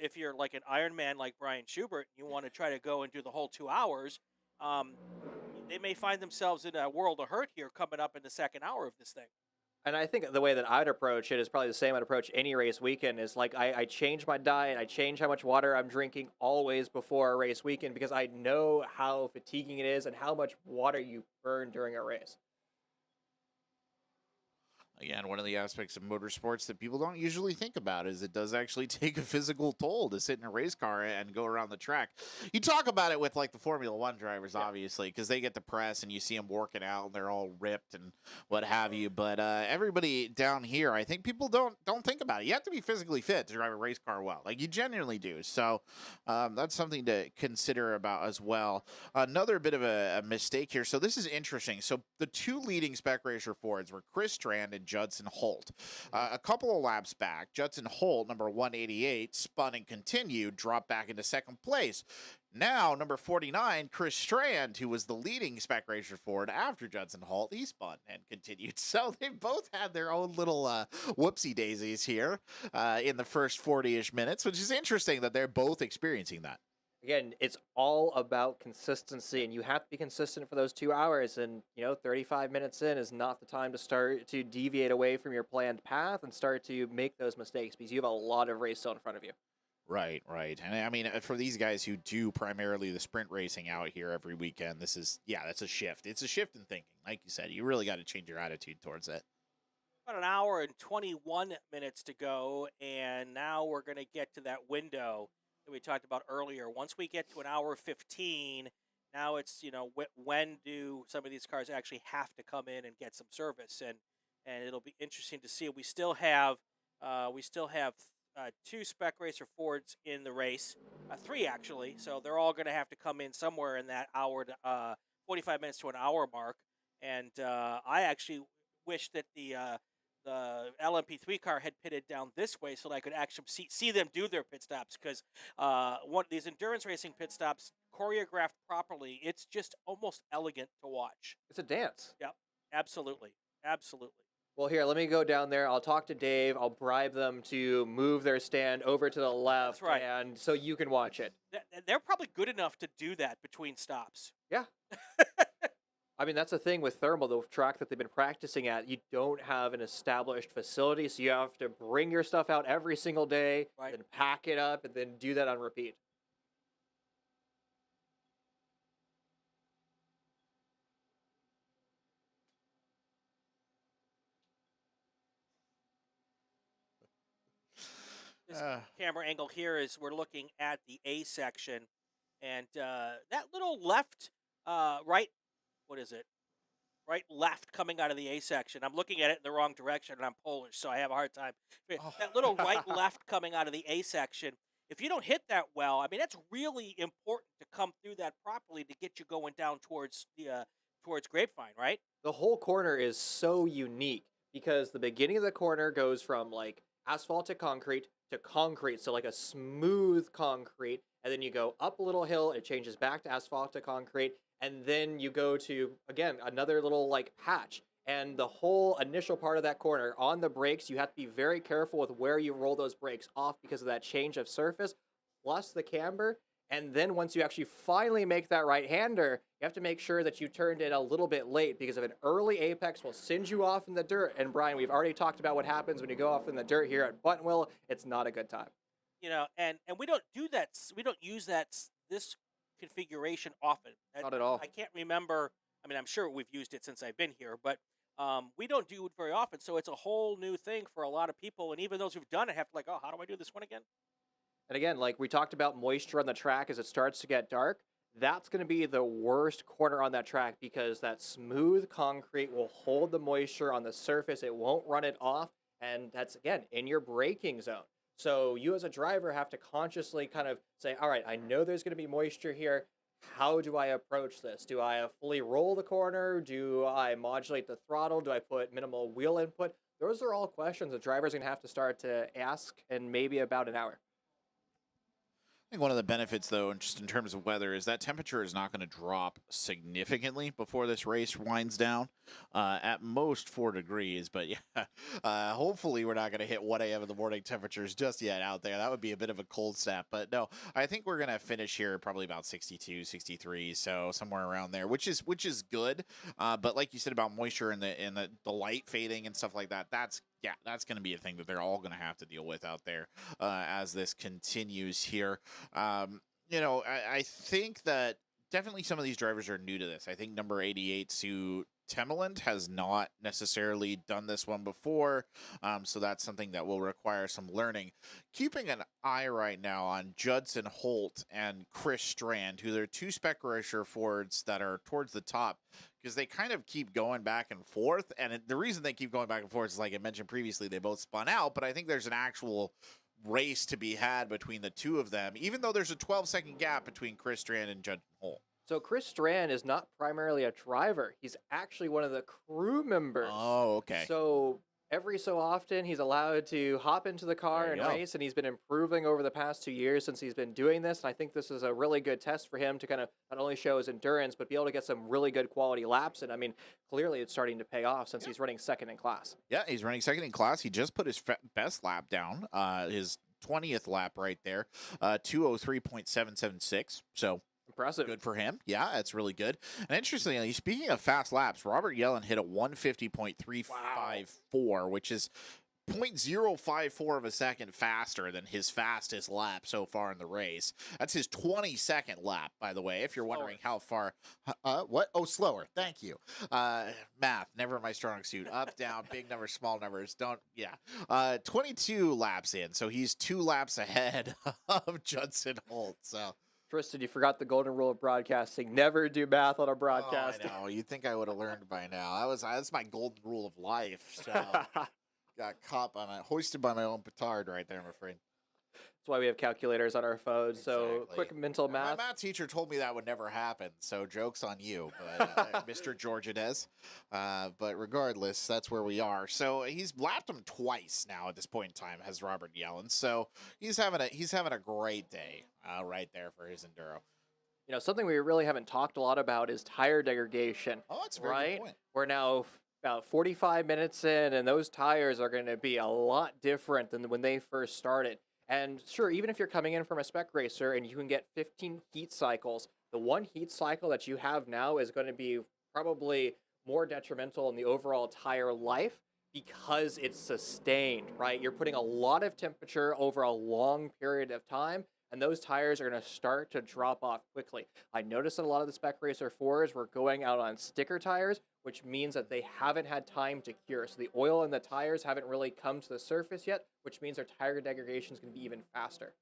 Speaker 1: if you're like an Ironman like Brian Schubert, you want to try to go and do the whole 2 hours, they may find themselves in a world of hurt here coming up in the second hour of this thing.
Speaker 5: And I think the way that I'd approach it is probably the same I'd approach any race weekend. Is like I change my diet, I change how much water I'm drinking always before a race weekend, because I know how fatiguing it is and how much water you burn during a race.
Speaker 3: Again, one of the aspects of motorsports that people don't usually think about is it does actually take a physical toll to sit in a race car and go around the track. You talk about it with like the Formula One drivers, obviously, because they get the press and you see them working out and they're all ripped and what have you. But everybody down here, I think people don't think about it. You have to be physically fit to drive a race car well, like you genuinely do. So that's something to consider about as well. Another bit of a mistake here. So this is interesting. So the two leading Spec Racer Fords were Chris Strand and Judson Holt. A couple of laps back, Judson Holt, number 188, spun and continued, dropped back into second place. Now, number 49, Chris Strand, who was the leading Spec Racer Ford after Judson Holt, he spun and continued. So they both had their own little whoopsie daisies here in the first 40-ish minutes, which is interesting that they're both experiencing that.
Speaker 5: Again, it's all about consistency, and you have to be consistent for those 2 hours. And 35 minutes in is not the time to start to deviate away from your planned path and start to make those mistakes because you have a lot of race still in front of you.
Speaker 3: Right. And I mean, for these guys who do primarily the sprint racing out here every weekend, that's a shift. It's a shift in thinking. Like you said, you really got to change your attitude towards it.
Speaker 1: About an hour and 21 minutes to go, and now we're going to get to that window that we talked about earlier. Once we get to an hour 15, now it's, when do some of these cars actually have to come in and get some service? And it'll be interesting to see. We still have two Spec Racer Fords in the race, three actually. So they're all going to have to come in somewhere in that hour to 45 minutes to an hour mark. And I actually wish that the LMP3 car had pitted down this way so that I could actually see them do their pit stops, because one of these endurance racing pit stops, choreographed properly, it's just almost elegant to watch.
Speaker 5: It's a dance.
Speaker 1: Yep, absolutely.
Speaker 5: Well, here, let me go down there. I'll talk to Dave. I'll bribe them to move their stand over to the left.
Speaker 1: That's right.
Speaker 5: And so you can watch it.
Speaker 1: They're probably good enough to do that between stops.
Speaker 5: Yeah. I mean, that's the thing with thermal, the track that they've been practicing at. You don't have an established facility, so you have to bring your stuff out every single day,
Speaker 1: Right.
Speaker 5: then pack it up, and then do that on repeat.
Speaker 1: This camera angle here is we're looking at the A section, and that little left, right, what is it? Right, left coming out of the A section. I'm looking at it in the wrong direction, and I'm Polish, so I have a hard time. That little right, left coming out of the A section, if you don't hit that well, I mean, that's really important to come through that properly to get you going down towards the towards Grapevine, right?
Speaker 5: The whole corner is so unique because the beginning of the corner goes from like asphalt to concrete, so like a smooth concrete, and then you go up a little hill, it changes back to asphalt to concrete, and then you go to, again, another little like patch. And the whole initial part of that corner, on the brakes, you have to be very careful with where you roll those brakes off because of that change of surface, plus the camber. And then once you actually finally make that right-hander, you have to make sure that you turned it a little bit late because of an early apex will send you off in the dirt. And Brian, we've already talked about what happens when you go off in the dirt here at Buttonwillow. It's not a good time.
Speaker 1: And we don't do that. We don't use this configuration often.
Speaker 5: Not at all.
Speaker 1: I can't remember. I mean, I'm sure we've used it since I've been here, but we don't do it very often. So it's a whole new thing for a lot of people. And even those who've done it have to like, oh, how do I do this one again?
Speaker 5: And again, like we talked about moisture on the track as it starts to get dark, that's going to be the worst corner on that track because that smooth concrete will hold the moisture on the surface. It won't run it off. And that's, again, in your braking zone. So you as a driver have to consciously kind of say, all right, I know there's going to be moisture here. How do I approach this? Do I fully roll the corner? Do I modulate the throttle? Do I put minimal wheel input? Those are all questions the driver's going to have to start to ask in maybe about an hour.
Speaker 3: I think one of the benefits, though, just in terms of weather, is that temperature is not going to drop significantly before this race winds down. At most 4 degrees, but yeah, hopefully we're not going to hit 1 a.m. in the morning temperatures just yet out there. That would be a bit of a cold snap, but no, I think we're going to finish here probably about 62, 63, so somewhere around there, which is good. But like you said about moisture and the light fading and stuff like that, that's going to be a thing that they're all going to have to deal with out there as this continues here. I think that definitely some of these drivers are new to this. I think number 88, Sue Temeland, has not necessarily done this one before, so that's something that will require some learning. Keeping an eye right now on Judson Holt and Chris Strand, who are two Spec Racer Fords that are towards the top, because they kind of keep going back and forth, and the reason they keep going back and forth is, like I mentioned previously, they both spun out, but I think there's an actual race to be had between the two of them, even though there's a 12-second gap between Chris Strand and Judson Holt.
Speaker 5: So Chris Strand is not primarily a driver. He's actually one of the crew members.
Speaker 3: Oh, okay.
Speaker 5: So every so often, he's allowed to hop into the car and race, and he's been improving over the past 2 years since he's been doing this. And I think this is a really good test for him to kind of not only show his endurance, but be able to get some really good quality laps. And I mean, clearly it's starting to pay off since he's running second in class.
Speaker 3: Yeah, he's running second in class. He just put his best lap down, his 20th lap right there, 2:03.776. So
Speaker 5: impressive.
Speaker 3: Good for him. Yeah, that's really good. And interestingly, speaking of fast laps, Robert Yellen hit a 150.354, which is 0.054 of a second faster than his fastest lap so far in the race. That's his 22nd lap, by the way, if you're wondering how far. What? Oh, slower. Thank you. Math, never my strong suit. Up, down, big numbers, small numbers. 22 laps in, so he's 2 laps ahead of Judson Holt. So.
Speaker 5: Tristan, you forgot the golden rule of broadcasting. Never do math on a broadcast.
Speaker 3: Oh, I know. You'd think I would have learned by now. That's my golden rule of life. So got hoisted by my own petard right there, I'm afraid.
Speaker 5: That's why we have calculators on our phones. So quick mental math.
Speaker 3: My math teacher told me that would never happen. So joke's on you, but Mr. Georgiades. But regardless, that's where we are. So he's lapped him twice now at this point in time, has Robert Yellen. So he's having a great day right there for his enduro.
Speaker 5: You know, something we really haven't talked a lot about is tire degradation.
Speaker 3: Oh, that's a very good point.
Speaker 5: We're now about 45 minutes in, and those tires are going to be a lot different than when they first started. And sure, even if you're coming in from a spec racer and you can get 15 heat cycles, the one heat cycle that you have now is going to be probably more detrimental in the overall tire life because it's sustained, right? You're putting a lot of temperature over a long period of time, and those tires are going to start to drop off quickly. I noticed that a lot of the Spec Racer 4s were going out on sticker tires, which means that they haven't had time to cure. So the oil in the tires haven't really come to the surface yet, which means their tire degradation is going to be even faster.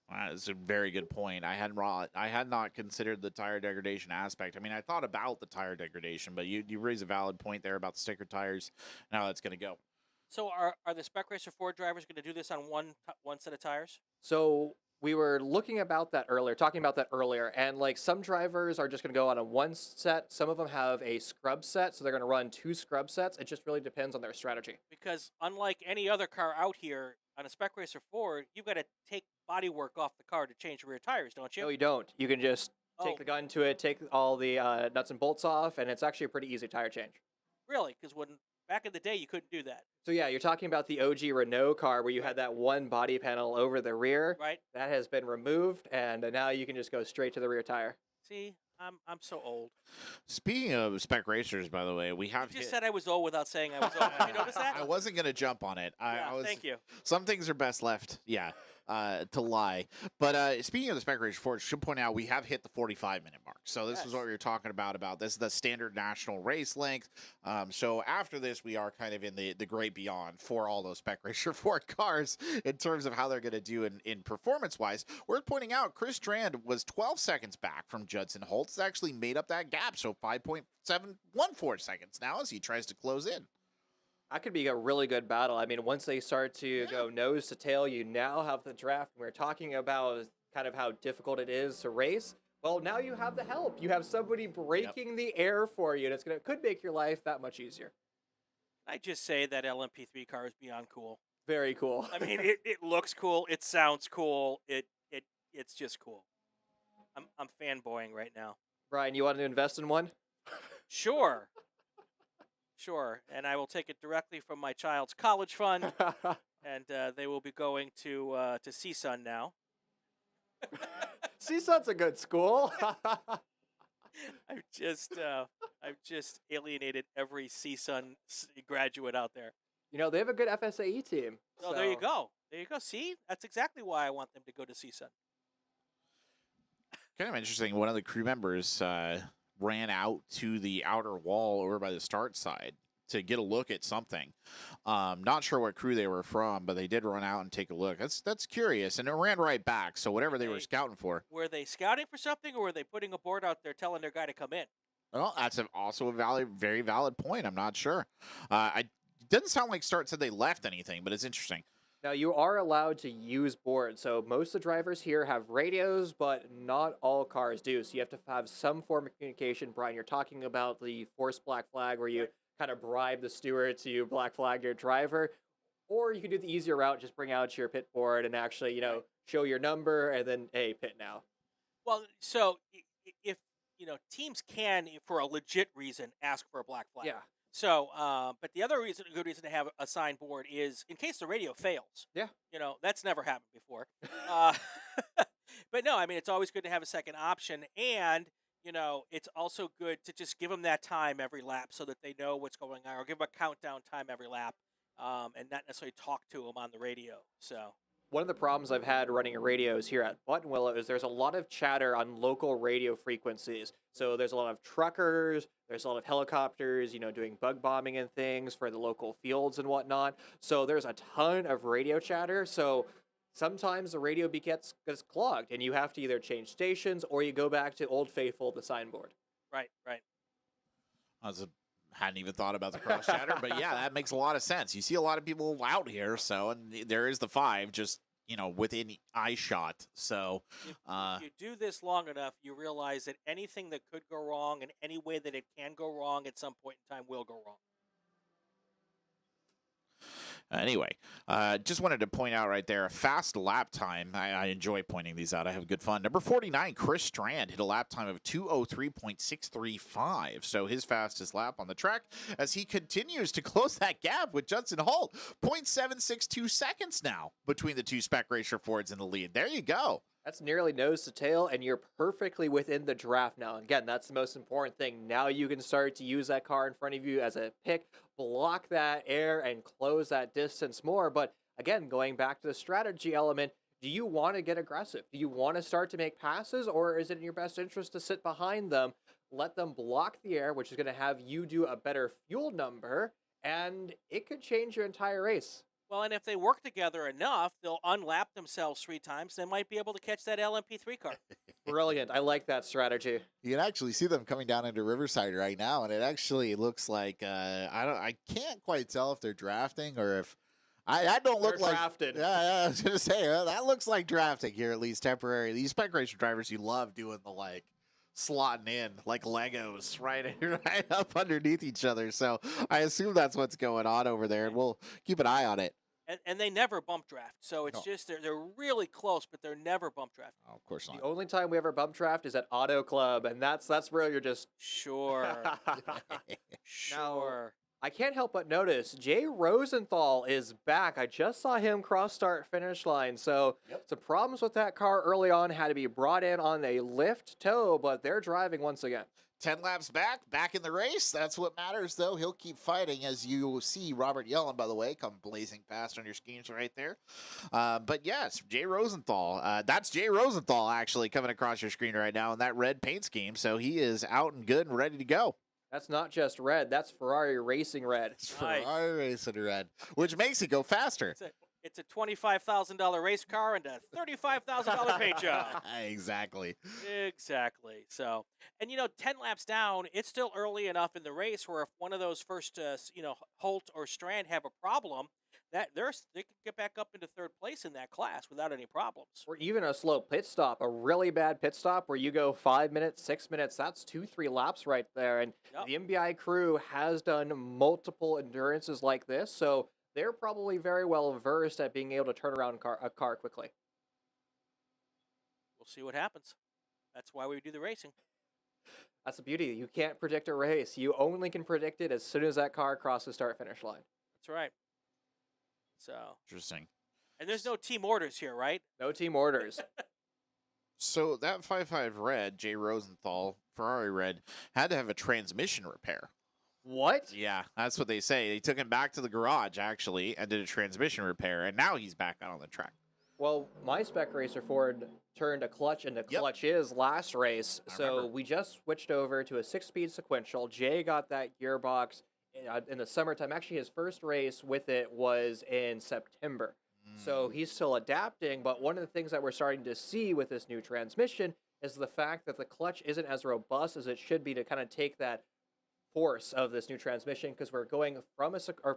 Speaker 3: That's a very good point. I had not considered the tire degradation aspect. I mean, I thought about the tire degradation, but you raise a valid point there about the sticker tires and how that's going to go.
Speaker 1: So are the Spec Racer 4 drivers going to do this on one set of tires?
Speaker 5: So we were talking about that earlier, and like some drivers are just going to go on a one set. Some of them have a scrub set, so they're going to run 2 scrub sets. It just really depends on their strategy.
Speaker 1: Because unlike any other car out here, on a Spec Racer 4, you've got to take bodywork off the car to change the rear tires, don't you?
Speaker 5: No, you don't. You can just take the gun to it, take all the nuts and bolts off, and it's actually a pretty easy tire change.
Speaker 1: Really? Because back in the day, you couldn't do that.
Speaker 5: So yeah, you're talking about the OG Renault car where you had that one body panel over the rear.
Speaker 1: Right.
Speaker 5: That has been removed, and now you can just go straight to the rear tire.
Speaker 1: See, I'm so old.
Speaker 3: Speaking of Spec Racers, by the way, we have
Speaker 1: You just said I was old without saying I was old. Did you notice that?
Speaker 3: I wasn't going to jump on it.
Speaker 1: Thank you.
Speaker 3: Some things are best left, to lie. But speaking of the Spec Racer Ford, I should point out we have hit the 45-minute mark. So this is what we were talking about. This is the standard national race length. So after this, we are kind of in the great beyond for all those Spec Racer Ford cars in terms of how they're going to do in performance-wise. Worth pointing out, Chris Strand was 12 seconds back from Judson Holt. It's actually made up that gap, so 5.714 seconds now as he tries to close in.
Speaker 5: That could be a really good battle. I mean, once they start to go nose to tail, you now have the draft. We're talking about kind of how difficult it is to race. Well, now you have the help. You have somebody breaking the air for you, and could make your life that much easier.
Speaker 1: I just say that LMP3 car is beyond cool.
Speaker 5: Very cool.
Speaker 1: I mean, it looks cool. It sounds cool. It's just cool. I'm fanboying right now.
Speaker 5: Brian, you want to invest in one?
Speaker 1: Sure. Sure, and I will take it directly from my child's college fund, and they will be going to CSUN now.
Speaker 5: CSUN's a good school.
Speaker 1: I've just alienated every CSUN graduate out there.
Speaker 5: You know, they have a good FSAE team.
Speaker 1: Oh, there you go. There you go. See, that's exactly why I want them to go to CSUN.
Speaker 3: Kind of interesting. One of the crew members ran out to the outer wall over by the start side to get a look at something. Not sure what crew they were from, but they did run out and take a look. That's curious, and it ran right back. So whatever they were scouting for.
Speaker 1: Were they scouting for something, or were they putting a board out there telling their guy to come in?
Speaker 3: Well, that's also a very valid point. I'm not sure. It doesn't sound like Start said they left anything, but it's interesting.
Speaker 5: Now, you are allowed to use boards. So most of the drivers here have radios, but not all cars do. So you have to have some form of communication. Brian, you're talking about the forced black flag where you kind of bribe the steward to black flag your driver. Or you could do the easier route, just bring out your pit board and actually, show your number and then, hey, pit now.
Speaker 1: Well, so if, teams can, for a legit reason, ask for a black flag.
Speaker 5: Yeah.
Speaker 1: So, but the other good reason to have a signed board is in case the radio fails.
Speaker 5: Yeah.
Speaker 1: That's never happened before. But no, I mean, it's always good to have a second option. And, it's also good to just give them that time every lap so that they know what's going on, or give them a countdown time every lap, and not necessarily talk to them on the radio. So.
Speaker 5: One of the problems I've had running radios here at Buttonwillow is there's a lot of chatter on local radio frequencies. So there's a lot of truckers, there's a lot of helicopters, doing bug bombing and things for the local fields and whatnot. So there's a ton of radio chatter. So sometimes the radio gets clogged and you have to either change stations or you go back to Old Faithful, the signboard.
Speaker 1: Right.
Speaker 3: Hadn't even thought about the cross chatter, but yeah, that makes a lot of sense. You see a lot of people out here, and there is the 5 just within eye shot. So
Speaker 1: if you do this long enough, you realize that anything that could go wrong and any way that it can go wrong at some point in time will go wrong.
Speaker 3: Anyway, just wanted to point out right there, a fast lap time. I enjoy pointing these out. I have good fun. Number 49, Chris Strand, hit a lap time of 2:03.635. So his fastest lap on the track as he continues to close that gap with Judson Holt. 0.762 seconds now between the two Spec Racer Fords in the lead. There you go.
Speaker 5: That's nearly nose to tail, and you're perfectly within the draft now. Again, that's the most important thing. Now you can start to use that car in front of you as a pick, block that air, and close that distance more. But again, going back to the strategy element, do you want to get aggressive? Do you want to start to make passes, or is it in your best interest to sit behind them, let them block the air, which is going to have you do a better fuel number, and it could change your entire race.
Speaker 1: Well, and if they work together enough, they'll unlap themselves 3 times. They might be able to catch that LMP3 car.
Speaker 5: Brilliant. I like that strategy.
Speaker 4: You can actually see them coming down into Riverside right now, and it actually looks like I can't quite tell if they're drafting or if I don't look
Speaker 5: They're
Speaker 4: like
Speaker 5: drafted.
Speaker 4: Yeah, I was gonna say that looks like drafting here, at least temporary. These Spec Racer drivers, you love doing the slotting in like Legos right up underneath each other. So I assume that's what's going on over there, and we'll keep an eye on it.
Speaker 1: And they never bump draft, so it's just they're really close, but they're never bump draft.
Speaker 4: Oh, of course not.
Speaker 5: The only time we ever bump draft is at Auto Club, and that's where you're just
Speaker 1: Sure. Sure.
Speaker 5: I can't help but notice Jay Rosenthal is back. I just saw him cross start finish line. So some problems with that car early on, had to be brought in on a lift tow, but they're driving once again.
Speaker 3: 10 laps back in the race. That's what matters, though. He'll keep fighting, as you see Robert Yellen, by the way, come blazing past on your screens right there. But yes, Jay Rosenthal. That's Jay Rosenthal, actually, coming across your screen right now in that red paint scheme. So he is out and good and ready to go.
Speaker 5: That's not just red. That's Ferrari Racing Red.
Speaker 4: It's Ferrari Racing Red, which makes it go faster.
Speaker 1: It's a $25,000 race car and a $35,000 paint job.
Speaker 4: Exactly.
Speaker 1: Exactly. So, and 10 laps down, it's still early enough in the race where if one of those first, Holt or Strand have a problem, that they can get back up into 3rd place in that class without any problems.
Speaker 5: Or even a slow pit stop, a really bad pit stop where you go 5 minutes, 6 minutes. That's 2-3 laps right there. And the MBI crew has done multiple endurances like this, so they're probably very well versed at being able to turn around a car quickly.
Speaker 1: We'll see what happens. That's why we do the racing.
Speaker 5: That's the beauty. You can't predict a race. You only can predict it as soon as that car crosses start-finish line.
Speaker 1: That's right. So
Speaker 3: Interesting.
Speaker 1: And there's no team orders here, right?
Speaker 5: No team orders.
Speaker 3: So that 5.5 red, Jay Rosenthal, Ferrari red, had to have a transmission repair.
Speaker 5: What?
Speaker 3: Yeah, that's what they say. They took him back to the garage, actually, and did a transmission repair, and now he's back out on the track.
Speaker 5: Well, my Spec Racer Ford turned a clutch into
Speaker 3: Yep.
Speaker 5: clutches last race,
Speaker 3: I
Speaker 5: so
Speaker 3: remember.
Speaker 5: we just switched over to a 6-speed sequential. Jay got that gearbox in the summertime. Actually, his first race with it was in September. So he's still adapting, but one of the things that we're starting to see with this new transmission is the fact that the clutch isn't as robust as it should be to kind of take that force of this new transmission, because we're going from a synchro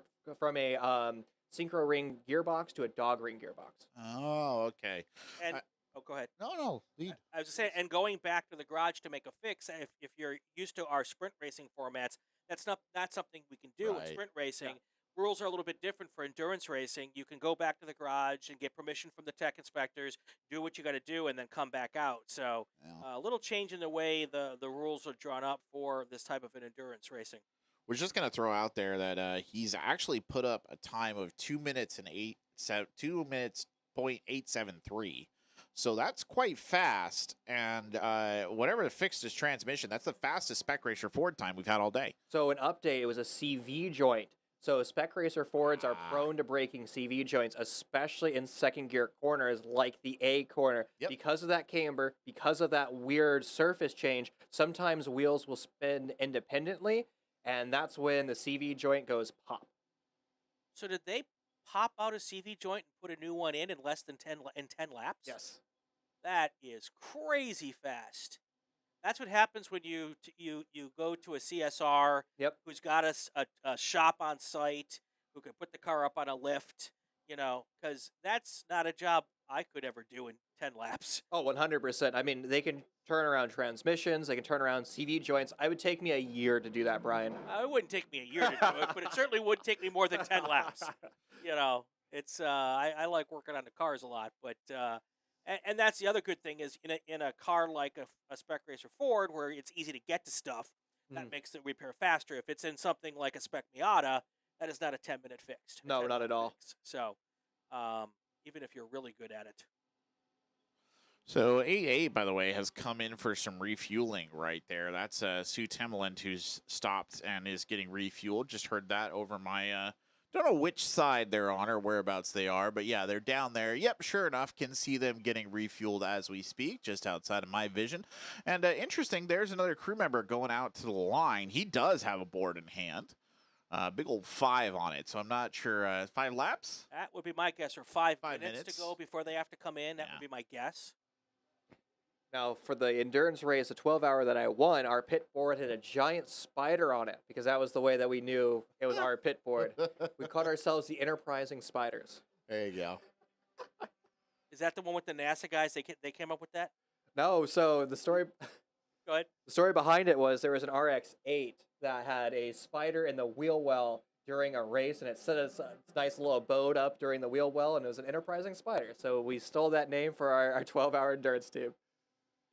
Speaker 5: ring gearbox to a dog ring gearbox.
Speaker 3: Oh, okay.
Speaker 1: And
Speaker 3: I-
Speaker 1: oh, go ahead.
Speaker 3: No, lead.
Speaker 1: I was just saying, and going back to the garage to make a fix. If you're used to our sprint racing formats, that's not something we can do in
Speaker 3: Right.
Speaker 1: sprint racing. Rules are a little bit different for endurance racing. You can go back to the garage and get permission from the tech inspectors, do what you got to do, and then come back out. So
Speaker 3: Yeah.
Speaker 1: a little change in the way the rules are drawn up for this type of an endurance racing.
Speaker 3: We're just gonna throw out there that he's actually put up a time of 2 minutes .873. So that's quite fast. And whatever fixed his transmission, that's the fastest Spec Racer Ford time we've had all day.
Speaker 5: So an update, it was a CV joint. So Spec Racer Fords are prone to breaking CV joints, especially in second gear corners like the A corner.
Speaker 3: Yep.
Speaker 5: Because of that camber, because of that weird surface change, sometimes wheels will spin independently, and that's when the CV joint goes pop.
Speaker 1: So did they pop out a CV joint and put a new one in less than 10 laps?
Speaker 5: Yes.
Speaker 1: That is crazy fast. That's what happens when you go to a CSR
Speaker 5: Yep.
Speaker 1: who's got a shop on site, who can put the car up on a lift, because that's not a job I could ever do in 10 laps.
Speaker 5: Oh, 100%. I mean, they can turn around transmissions, they can turn around CV joints. It would take me a year to do that, Brian.
Speaker 1: It wouldn't take me a year to do it, but it certainly would take me more than 10 laps. It's I like working on the cars a lot, but and that's the other good thing is in a car like a Spec Racer Ford, where it's easy to get to stuff, that makes the repair faster. If it's in something like a Spec Miata, that is not a 10-minute fix.
Speaker 5: No, not at all.
Speaker 1: So even if you're really good at it.
Speaker 3: So 8-8, by the way, has come in for some refueling right there. That's Sue Temeland who's stopped and is getting refueled. Just heard that over my don't know which side they're on or whereabouts they are, but yeah, they're down there. Yep, sure enough, can see them getting refueled as we speak, just outside of my vision. And interesting, there's another crew member going out to the line. He does have a board in hand. Big old 5 on it, so I'm not sure. 5 laps?
Speaker 1: That would be my guess, or 5
Speaker 3: 5
Speaker 1: minutes
Speaker 3: minutes
Speaker 1: to go before they have to come in. That
Speaker 3: Yeah.
Speaker 1: would be my guess.
Speaker 5: Now, for the endurance race, the 12-hour that I won, our pit board had a giant spider on it, because that was the way that we knew it was our pit board. We called ourselves the Enterprising Spiders.
Speaker 3: There you go.
Speaker 1: Is that the one with the NASA guys? They came up with that?
Speaker 5: No, so the story
Speaker 1: Go ahead.
Speaker 5: behind it was there was an RX-8 that had a spider in the wheel well during a race, and it set its nice little abode up during the wheel well, and it was an Enterprising Spider. So we stole that name for our 12-hour endurance team.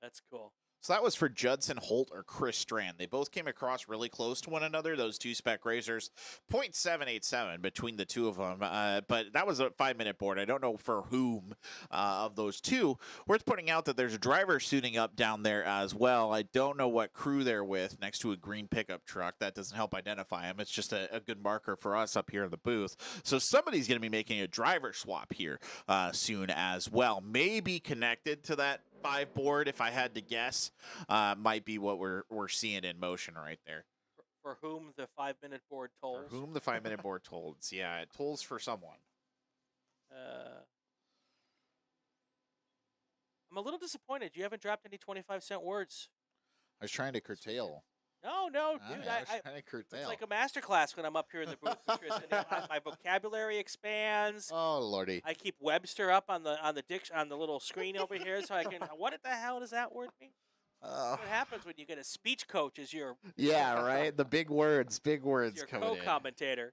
Speaker 1: That's cool.
Speaker 3: So that was for Judson Holt or Chris Strand. They both came across really close to one another, those two Spec Racers. 0.787 between the two of them. But that was a 5-minute board. I don't know for whom of those two. Worth pointing out that there's a driver suiting up down there as well. I don't know what crew they're with next to a green pickup truck. That doesn't help identify him. It's just a good marker for us up here in the booth. So somebody's going to be making a driver swap here soon as well. Maybe connected to that 5 board, if I had to guess, might be what we're seeing in motion right there.
Speaker 1: For whom the 5-minute board tolls.
Speaker 3: For whom the 5-minute board tolls. Yeah, it tolls for someone.
Speaker 1: I'm a little disappointed. You haven't dropped any 25-cent words.
Speaker 3: I was trying to curtail.
Speaker 1: No, dude.
Speaker 3: I was trying to curtail.
Speaker 1: It's like a master class when I'm up here in the booth. Tristan. My vocabulary expands.
Speaker 3: Oh lordy!
Speaker 1: I keep Webster up on the little screen over here, so I can. What the hell does that word mean? What happens when you get a speech coach as your
Speaker 3: Yeah, right. The big words
Speaker 1: your
Speaker 3: coming in.
Speaker 1: co-commentator?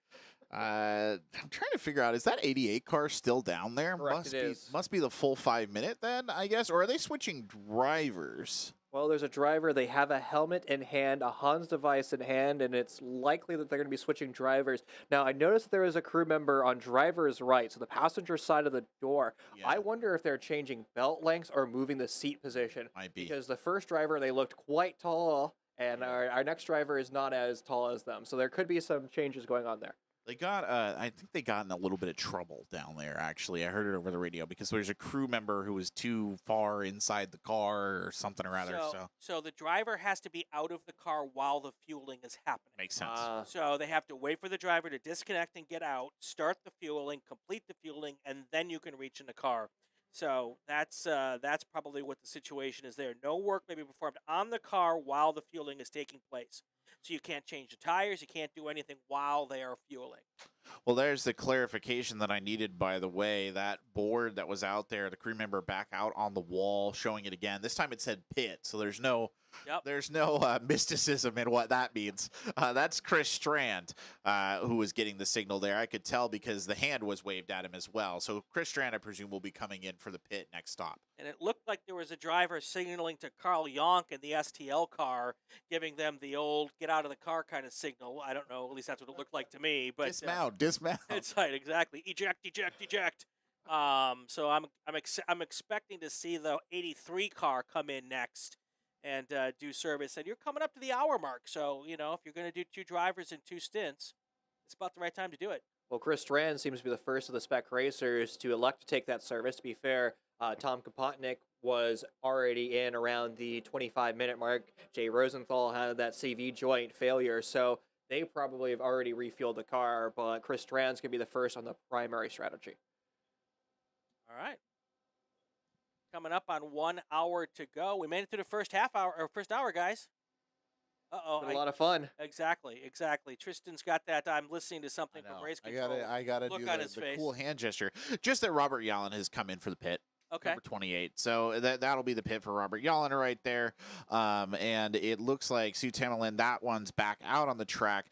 Speaker 3: I'm trying to figure out, is that 88 car still down there?
Speaker 5: Correct, it is.
Speaker 3: Must be the full 5-minute then, I guess, or are they switching drivers?
Speaker 5: Well, there's a driver. They have a helmet in hand, a Hans device in hand, and it's likely that they're going to be switching drivers. Now, I noticed there is a crew member on driver's right, so the passenger side of the door.
Speaker 3: Yeah.
Speaker 5: I wonder if they're changing belt lengths or moving the seat position.
Speaker 3: Might be.
Speaker 5: Because the first driver, they looked quite tall, and our next driver is not as tall as them. So there could be some changes going on there.
Speaker 3: They got, I think they got in a little bit of trouble down there, actually. I heard it over the radio because there's a crew member who was too far inside the car or something or other.
Speaker 1: So the driver has to be out of the car while the fueling is happening.
Speaker 3: Makes sense.
Speaker 1: So they have to wait for the driver to disconnect and get out, start the fueling, complete the fueling, and then you can reach in the car. So that's probably what the situation is there. No work may be performed on the car while the fueling is taking place. So you can't change the tires, you can't do anything while they are fueling.
Speaker 3: Well, there's the clarification that I needed, by the way. That board that was out there, the crew member back out on the wall, showing it again. This time it said pit, so there's no mysticism in what that means. That's Chris Strand, who was getting the signal there. I could tell because the hand was waved at him as well. So Chris Strand, I presume, will be coming in for the pit next stop.
Speaker 1: And it looked like there was a driver signaling to Carl Yonk in the STL car, giving them the old "get out of the car" kind of signal. I don't know. At least that's what it looked like to me. But
Speaker 3: Dismount.
Speaker 1: That's right, exactly. Eject. So I'm expecting to see the 83 car come in next and do service. And you're coming up to the hour mark. So, if you're going to do 2 drivers in 2 stints, it's about the right time to do it.
Speaker 5: Well, Chris Strand seems to be the first of the spec racers to elect to take that service. To be fair, Tom Kapotnik was already in around the 25-minute mark. Jay Rosenthal had that CV joint failure, so they probably have already refueled the car, but Chris Strand's going to be the first on the primary strategy.
Speaker 1: All right. Coming up on 1 hour to go. We made it through the first hour, guys. Uh-oh.
Speaker 5: A lot of fun.
Speaker 1: Exactly. Tristan's got that. I'm listening to something from race control.
Speaker 3: I gotta
Speaker 1: Look
Speaker 3: do
Speaker 1: on
Speaker 3: the
Speaker 1: his face.
Speaker 3: cool hand gesture. Just that Robert Yallen has come in for the pit.
Speaker 1: Okay.
Speaker 3: Number 28. So that'll be the pit for Robert Yallen right there. And it looks like Sue Tamerlan, that one's back out on the track.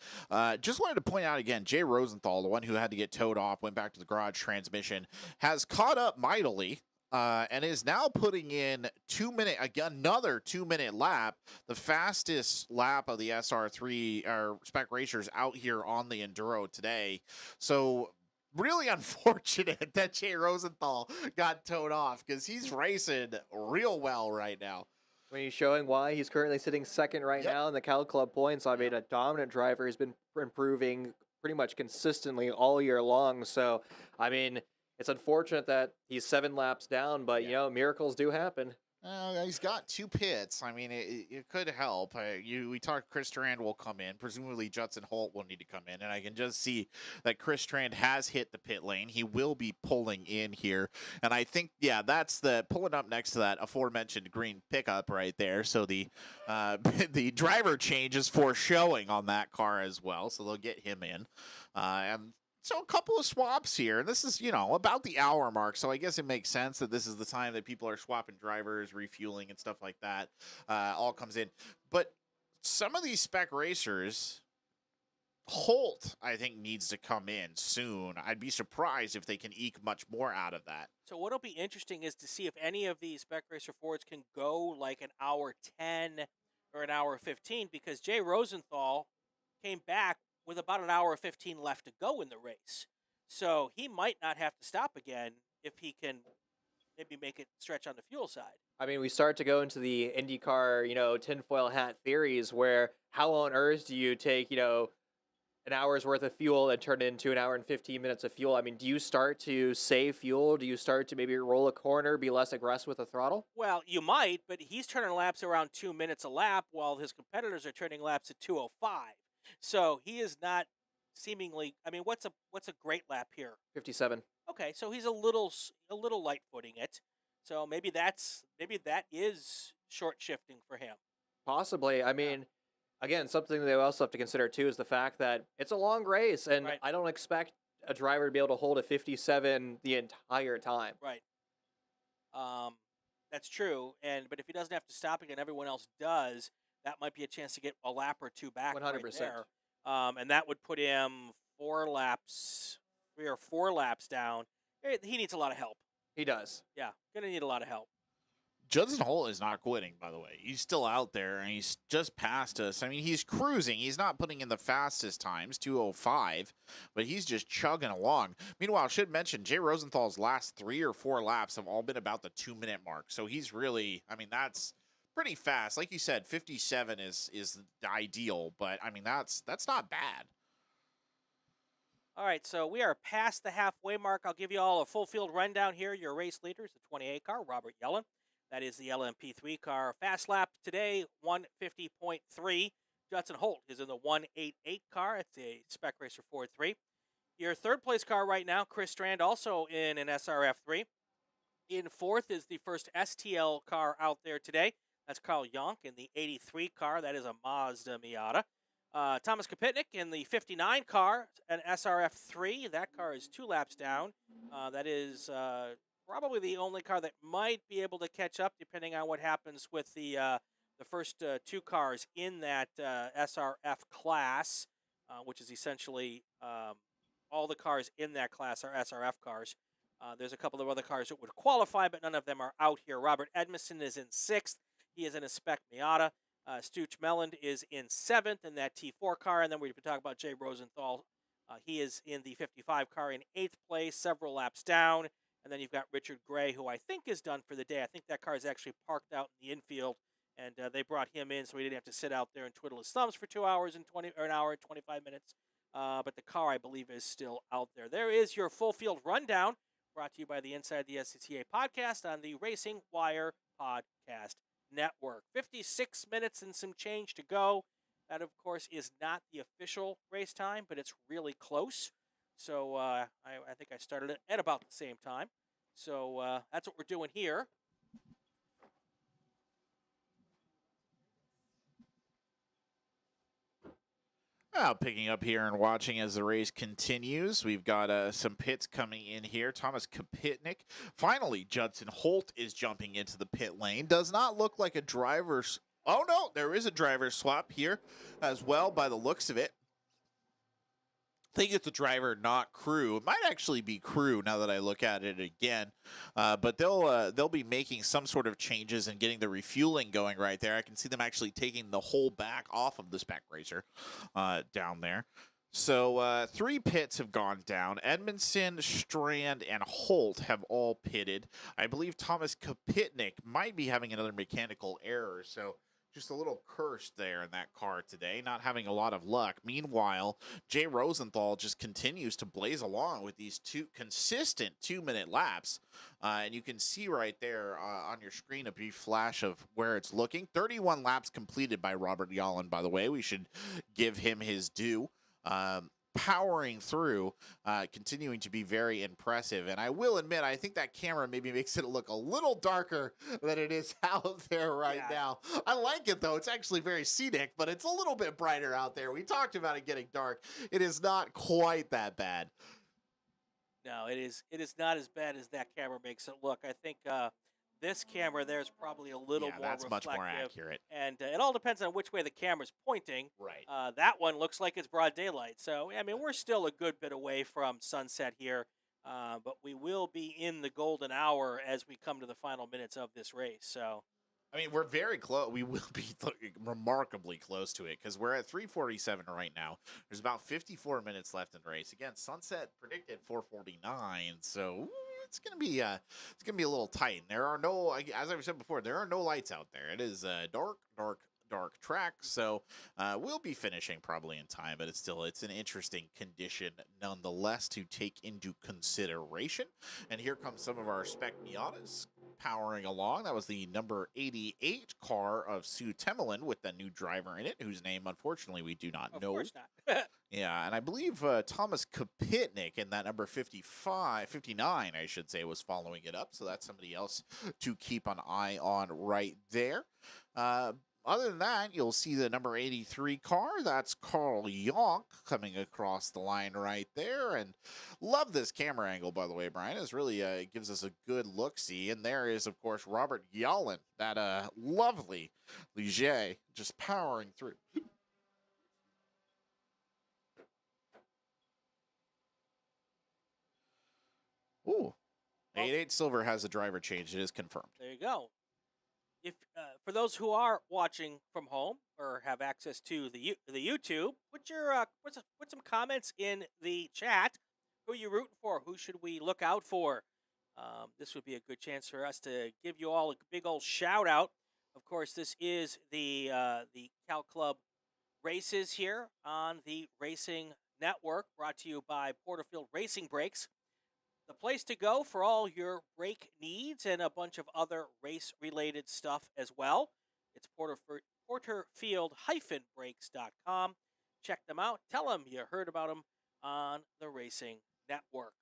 Speaker 3: Just wanted to point out again, Jay Rosenthal, the one who had to get towed off, went back to the garage transmission, has caught up mightily. And is now putting in another 2-minute lap, the fastest lap of the SR3 or spec racers out here on the Enduro today. So really unfortunate that Jay Rosenthal got towed off because he's racing real well right now.
Speaker 5: When he's showing why he's currently sitting second right now in the Cal Club points. I mean, a dominant driver has been improving pretty much consistently all year long. So, I mean, it's unfortunate that he's 7 laps down, but, miracles do happen.
Speaker 3: He's got 2 pits. I mean, it could help. We talked Chris Strand will come in. Presumably Judson Holt will need to come in. And I can just see that Chris Strand has hit the pit lane. He will be pulling in here. And I think, that's the pulling up next to that aforementioned green pickup right there. So the the driver change is foreshowing on that car as well. So they'll get him in. And so a couple of swaps here. This is, about the hour mark. So I guess it makes sense that this is the time that people are swapping drivers, refueling, and stuff like that. All comes in. But some of these spec racers, Holt, I think, needs to come in soon. I'd be surprised if they can eke much more out of that.
Speaker 1: So what'll be interesting is to see if any of these spec racer Fords can go like an hour 10 or an hour 15, because Jay Rosenthal came back with about an hour 15 left to go in the race. So he might not have to stop again if he can maybe make it stretch on the fuel side.
Speaker 5: I mean, we start to go into the IndyCar, tinfoil hat theories where how on earth do you take, an hour's worth of fuel and turn it into an hour and 15 minutes of fuel? I mean, do you start to save fuel? Do you start to maybe roll a corner, be less aggressive with the throttle?
Speaker 1: Well, you might, but he's turning laps around 2 minutes a lap while his competitors are turning laps at 2:05. So he is not seemingly. I mean, what's a great lap here?
Speaker 5: 57.
Speaker 1: Okay, so he's a little light footing it. So maybe that is short shifting for him.
Speaker 5: Possibly. I mean, again, something they also have to consider too is the fact that it's a long race, and
Speaker 1: Right.
Speaker 5: I don't expect a driver to be able to hold a 57 the entire time.
Speaker 1: Right. That's true. But if he doesn't have to stop again, everyone else does. That might be a chance to get a lap or 2 back.
Speaker 5: 100%.
Speaker 1: Right there. And that would put him 3 or 4 laps down. He needs a lot of help.
Speaker 5: He does.
Speaker 1: Yeah, gonna need a lot of help.
Speaker 3: Judson Holt is not quitting, by the way. He's still out there, and he's just past us. I mean, he's cruising. He's not putting in the fastest times, 2:05, but he's just chugging along. Meanwhile, I should mention, Jay Rosenthal's last 3 or 4 laps have all been about the 2-minute mark. So he's really, that's pretty fast. Like you said, 57 is the ideal, but, that's not bad.
Speaker 1: All right, so we are past the halfway mark. I'll give you all a full field rundown here. Your race leaders, the 28 car, Robert Yellen. That is the LMP3 car. Fast lap today, 150.3. Judson Holt is in the 188 car. It's a Spec Racer Ford 3. Your third place car right now, Chris Strand, also in an SRF3. In fourth is the first STL car out there today. That's Carl Yonk in the 83 car. That is a Mazda Miata. Thomas Kopitnik in the 59 car, an SRF3. That car is 2 laps down. That is probably the only car that might be able to catch up, depending on what happens with the first 2 cars in that SRF class, which is essentially all the cars in that class are SRF cars. There's a couple of other cars that would qualify, but none of them are out here. Robert Edmondson is in 6th. He is in a Spec Miata. Stooch Melland is in 7th in that T4 car. And then we've been talking about Jay Rosenthal. He is in the 55 car in 8th place, several laps down. And then you've got Richard Gray, who I think is done for the day. I think that car is actually parked out in the infield, and they brought him in so he didn't have to sit out there and twiddle his thumbs for 2 hours and an hour and 25 minutes. But the car, I believe, is still out there. There is your full field rundown, brought to you by the Inside the SCCA podcast on the Racing Wire Podcast Network. 56 minutes and some change to go. That, of course, is not the official race time, but it's really close. So I think I started it at about the same time. So that's what we're doing here.
Speaker 2: Picking up here and watching as the race continues. We've got some pits coming in here. Thomas Kopitnik. Finally, Judson Holt is jumping into the pit lane. Does not look like a driver's... Oh, no, there is a driver's swap here as well by the looks of it. I think it's a driver, not crew. It might actually be crew now that I look at it again. But they'll be making some sort of changes and getting the refueling going right there. I can see them actually taking the whole back off of the Spec Racer down there. So 3 pits have gone down. Edmondson, Strand, and Holt have all pitted. I believe Thomas Kopitnik might be having another mechanical error. So just a little cursed there in that car today, not having a lot of luck. Meanwhile, Jay Rosenthal just continues to blaze along with these 2 consistent 2-minute laps. And you can see right there on your screen a brief flash of where it's looking. 31 laps completed by Robert Yallen, by the way. We should give him his due. Powering through, continuing to be very impressive. And I will admit, I think that camera maybe makes it look a little darker than it is out there right now. I like it, though. It's actually very scenic, but it's a little bit brighter out there. We talked about it getting dark. It is not quite that bad.
Speaker 1: No, it is not as bad as that camera makes it look. I think this camera there is probably a little more
Speaker 2: that's
Speaker 1: reflective.
Speaker 2: much more accurate.
Speaker 1: And it all depends on which way the camera's pointing.
Speaker 2: Right.
Speaker 1: That one looks like it's broad daylight. So, I mean, we're still a good bit away from sunset here. But we will be in the golden hour as we come to the final minutes of this race. So,
Speaker 2: I mean, we're very close. We will be remarkably close to it because we're at 3:47 right now. There's about 54 minutes left in the race. Again, sunset predicted 4:49. So it's gonna be a little tight. There are no, as I said before, there are no lights out there. It is dark track. So we'll be finishing probably in time, but it's an interesting condition nonetheless to take into consideration. And here comes some of our Spec Miatas powering along. That was the number 88 car of Sue Temelin with the new driver in it, whose name, unfortunately, we do not know.
Speaker 1: Of course not.
Speaker 2: Yeah, and I believe Thomas Kopitnik in that number 59, I should say, was following it up. So that's somebody else to keep an eye on right there. Other than that, you'll see the number 83 car. That's Carl Yonk coming across the line right there. And love this camera angle, by the way, Brian. It really gives us a good look-see. And there is, of course, Robert Yallen, that lovely Ligier, just powering through. Ooh. 88 Silver has the driver change. It is confirmed.
Speaker 1: There you go. If for those who are watching from home or have access to the YouTube, put some comments in the chat. Who are you rooting for? Who should we look out for? This would be a good chance for us to give you all a big old shout out. Of course, this is the Cal Club races here on the Racing Network, brought to you by Porterfield Racing Brakes. The place to go for all your brake needs and a bunch of other race-related stuff as well. It's Porterfield-brakes.com. Check them out. Tell them you heard about them on the Racing Network.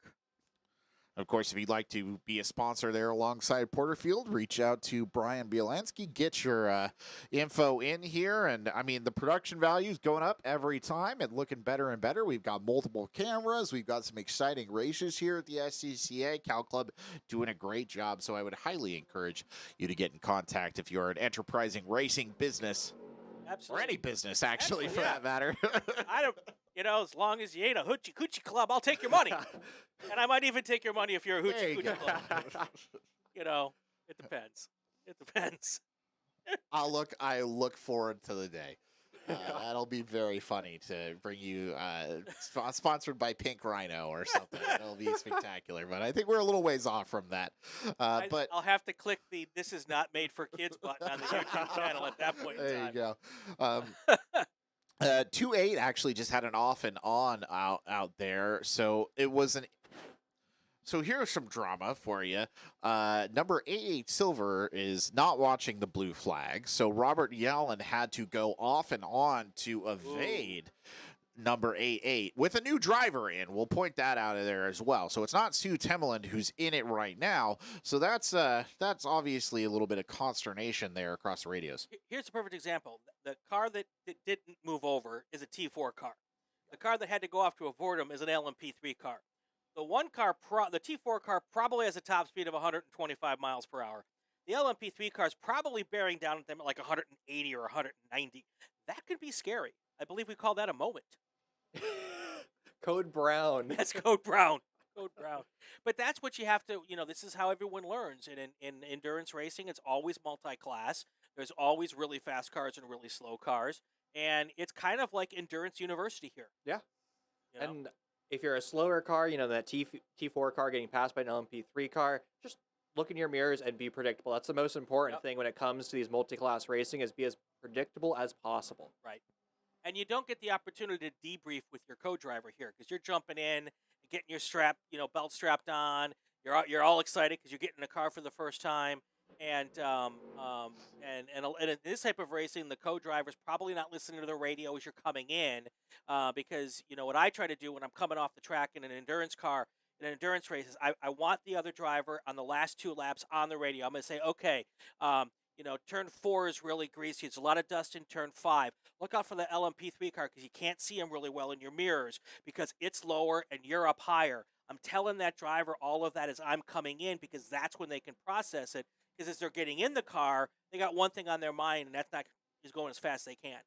Speaker 3: Of course, if you'd like to be a sponsor there alongside Porterfield, reach out to Brian Bielansky. Get your info in here. And, I mean, the production value is going up every time and looking better and better. We've got multiple cameras. We've got some exciting races here at the SCCA. Cal Club doing a great job. So I would highly encourage you to get in contact if you're an enterprising racing business.
Speaker 1: Absolutely.
Speaker 3: Or any business, actually, for that matter.
Speaker 1: I don't, as long as you ain't a hoochie coochie club, I'll take your money. And I might even take your money if you're a hoochie coochie club. It depends. It depends.
Speaker 3: I look forward to the day. That'll be very funny to bring you sponsored by Pink Rhino or something. That'll be spectacular. But I think we're a little ways off from that. But
Speaker 1: I'll have to click the "This is not made for kids" button on the YouTube channel at that point in time.
Speaker 3: There you go. 2-8 actually just had an off and on out there. So it was So here's some drama for you. Number 88 Silver is not watching the blue flag, so Robert Yellen had to go off and on to evade number 88 with a new driver in. We'll point that out of there as well. So it's not Sue Temeland who's in it right now. So that's obviously a little bit of consternation there across the radios.
Speaker 1: Here's a perfect example. The car that didn't move over is a T4 car. The car that had to go off to avoid him is an LMP3 car. The the T4 car probably has a top speed of 125 miles per hour. The LMP3 car is probably bearing down at them at like 180 or 190. That could be scary. I believe we call that a moment.
Speaker 5: Code Brown.
Speaker 1: That's Code Brown. Code Brown. But that's what you have to, this is how everyone learns. And in endurance racing, it's always multi-class. There's always really fast cars and really slow cars. And it's kind of like endurance university here.
Speaker 5: Yeah. And if you're a slower car, that T4 car getting passed by an LMP3 car, just look in your mirrors and be predictable. That's the most important thing when it comes to these multi-class racing, is be as predictable as possible.
Speaker 1: Right. And you don't get the opportunity to debrief with your co-driver here, because you're jumping in, getting your belt strapped on. You're all excited because you're getting in a car for the first time. And in this type of racing, the co-driver's probably not listening to the radio as you're coming in, because what I try to do when I'm coming off the track in an endurance car, in an endurance race, is I want the other driver on the last 2 laps on the radio. I'm going to say, okay, turn 4 is really greasy. It's a lot of dust in turn 5. Look out for the LMP3 car because you can't see them really well in your mirrors because it's lower and you're up higher. I'm telling that driver all of that as I'm coming in, because that's when they can process it. Because as they're getting in the car, they got one thing on their mind, and that's not just going as fast as they can.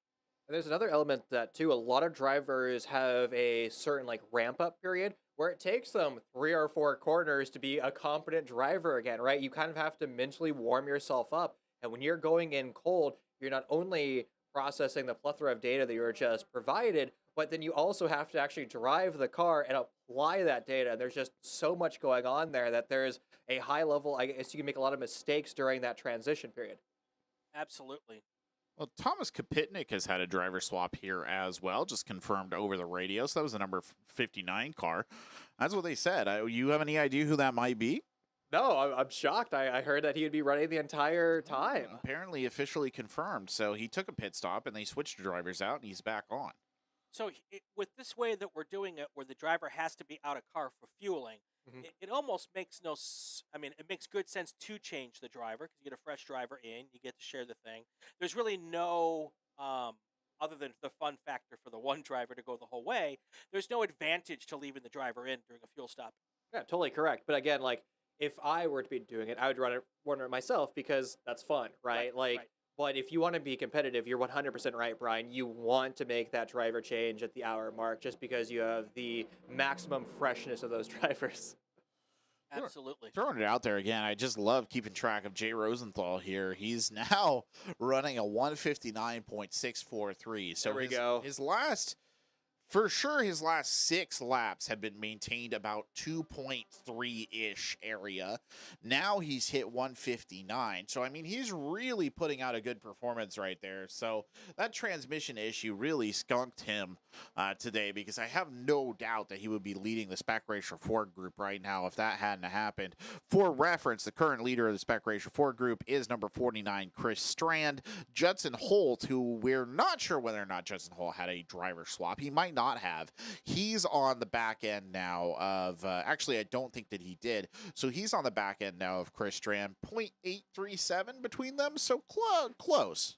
Speaker 5: And there's another element to that, too. A lot of drivers have a certain, ramp-up period where it takes them 3 or 4 corners to be a competent driver again, right? You kind of have to mentally warm yourself up. And when you're going in cold, you're not only processing the plethora of data that you were just provided, but then you also have to actually drive the car and apply that data. There's just so much going on there that there's a high level, I guess you can make a lot of mistakes during that transition period.
Speaker 1: Absolutely.
Speaker 3: Well, Thomas Kopitnik has had a driver swap here as well, just confirmed over the radio. So that was the number 59 car. That's what they said. You have any idea who that might be?
Speaker 5: No, I'm shocked. I heard that he would be running the entire time.
Speaker 3: Apparently officially confirmed. So he took a pit stop and they switched drivers out and he's back on.
Speaker 1: So with this way that we're doing it, where the driver has to be out of car for fueling, it almost makes it makes good sense to change the driver because you get a fresh driver in, you get to share the thing. There's really no, other than the fun factor for the one driver to go the whole way, there's no advantage to leaving the driver in during a fuel stop.
Speaker 5: Yeah, totally correct. But again, if I were to be doing it, I would run it myself because that's fun, right? But if you want to be competitive, you're 100% right, Brian. You want to make that driver change at the hour mark just because you have the maximum freshness of those drivers.
Speaker 1: Absolutely.
Speaker 3: Throwing it out there again, I just love keeping track of Jay Rosenthal here. He's now running a 159.643. So
Speaker 5: there we go.
Speaker 3: His last For sure, his last 6 laps have been maintained about 2.3-ish area. Now he's hit 159. So, I mean, he's really putting out a good performance right there. So, that transmission issue really skunked him today, because I have no doubt that he would be leading the Spec Racer Ford group right now if that hadn't happened. For reference, the current leader of the Spec Racer Ford group is number 49, Chris Strand. Judson Holt, who we're not sure whether or not Judson Holt had a driver swap. He might not have. He's on the back end now of, actually, I don't think that he did. So he's on the back end now of Chris Strand, 0.837 between them. So close.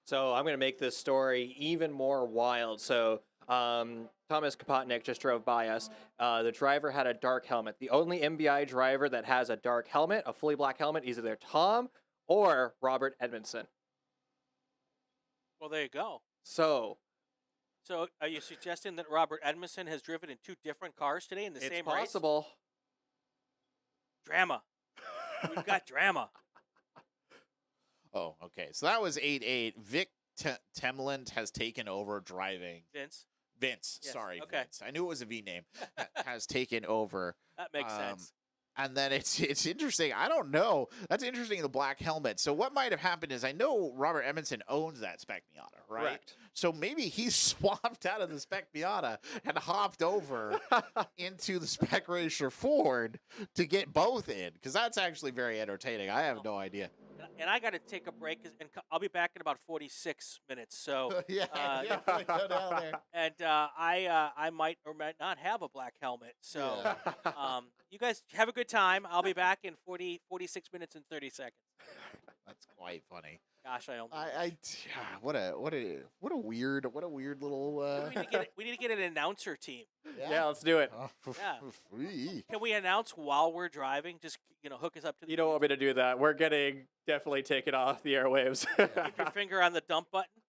Speaker 5: So I'm going to make this story even more wild. So Thomas Kapotnik just drove by us. The driver had a dark helmet. The only MBI driver that has a dark helmet, a fully black helmet, is either Tom or Robert Edmondson.
Speaker 1: Well, there you go.
Speaker 5: So
Speaker 1: are you suggesting that Robert Edmondson has driven in 2 different cars today in the same race?
Speaker 5: It's possible.
Speaker 1: Drama. We've got drama.
Speaker 3: Oh, okay. So that was 8-8. Vic Temland has taken over driving.
Speaker 1: Vince.
Speaker 3: Yes. Sorry, okay. Vince. I knew it was a V name. Has taken over.
Speaker 1: That makes sense.
Speaker 3: And then it's interesting. I don't know. That's interesting, the black helmet. So what might have happened is, I know Robert Edmondson owns that Spec Miata, right?
Speaker 5: Correct.
Speaker 3: So maybe he swapped out of the Spec Miata and hopped over into the Spec Racer Ford to get both in, because that's actually very entertaining. I have no idea.
Speaker 1: And I got to take a break, and I'll be back in about 46 minutes. So
Speaker 3: yeah, go down there.
Speaker 1: And I might or might not have a black helmet. So you guys have a good time. I'll be back in 46 minutes and 30 seconds.
Speaker 3: That's quite funny.
Speaker 1: Gosh, I almost.
Speaker 3: What a weird little.
Speaker 1: We need to get an announcer team.
Speaker 5: Yeah, let's do it.
Speaker 1: Yeah. Can we announce while we're driving? Just hook us up to.
Speaker 5: You don't want me to do that. We're getting definitely taken off the airwaves.
Speaker 1: Keep your finger on the dump button.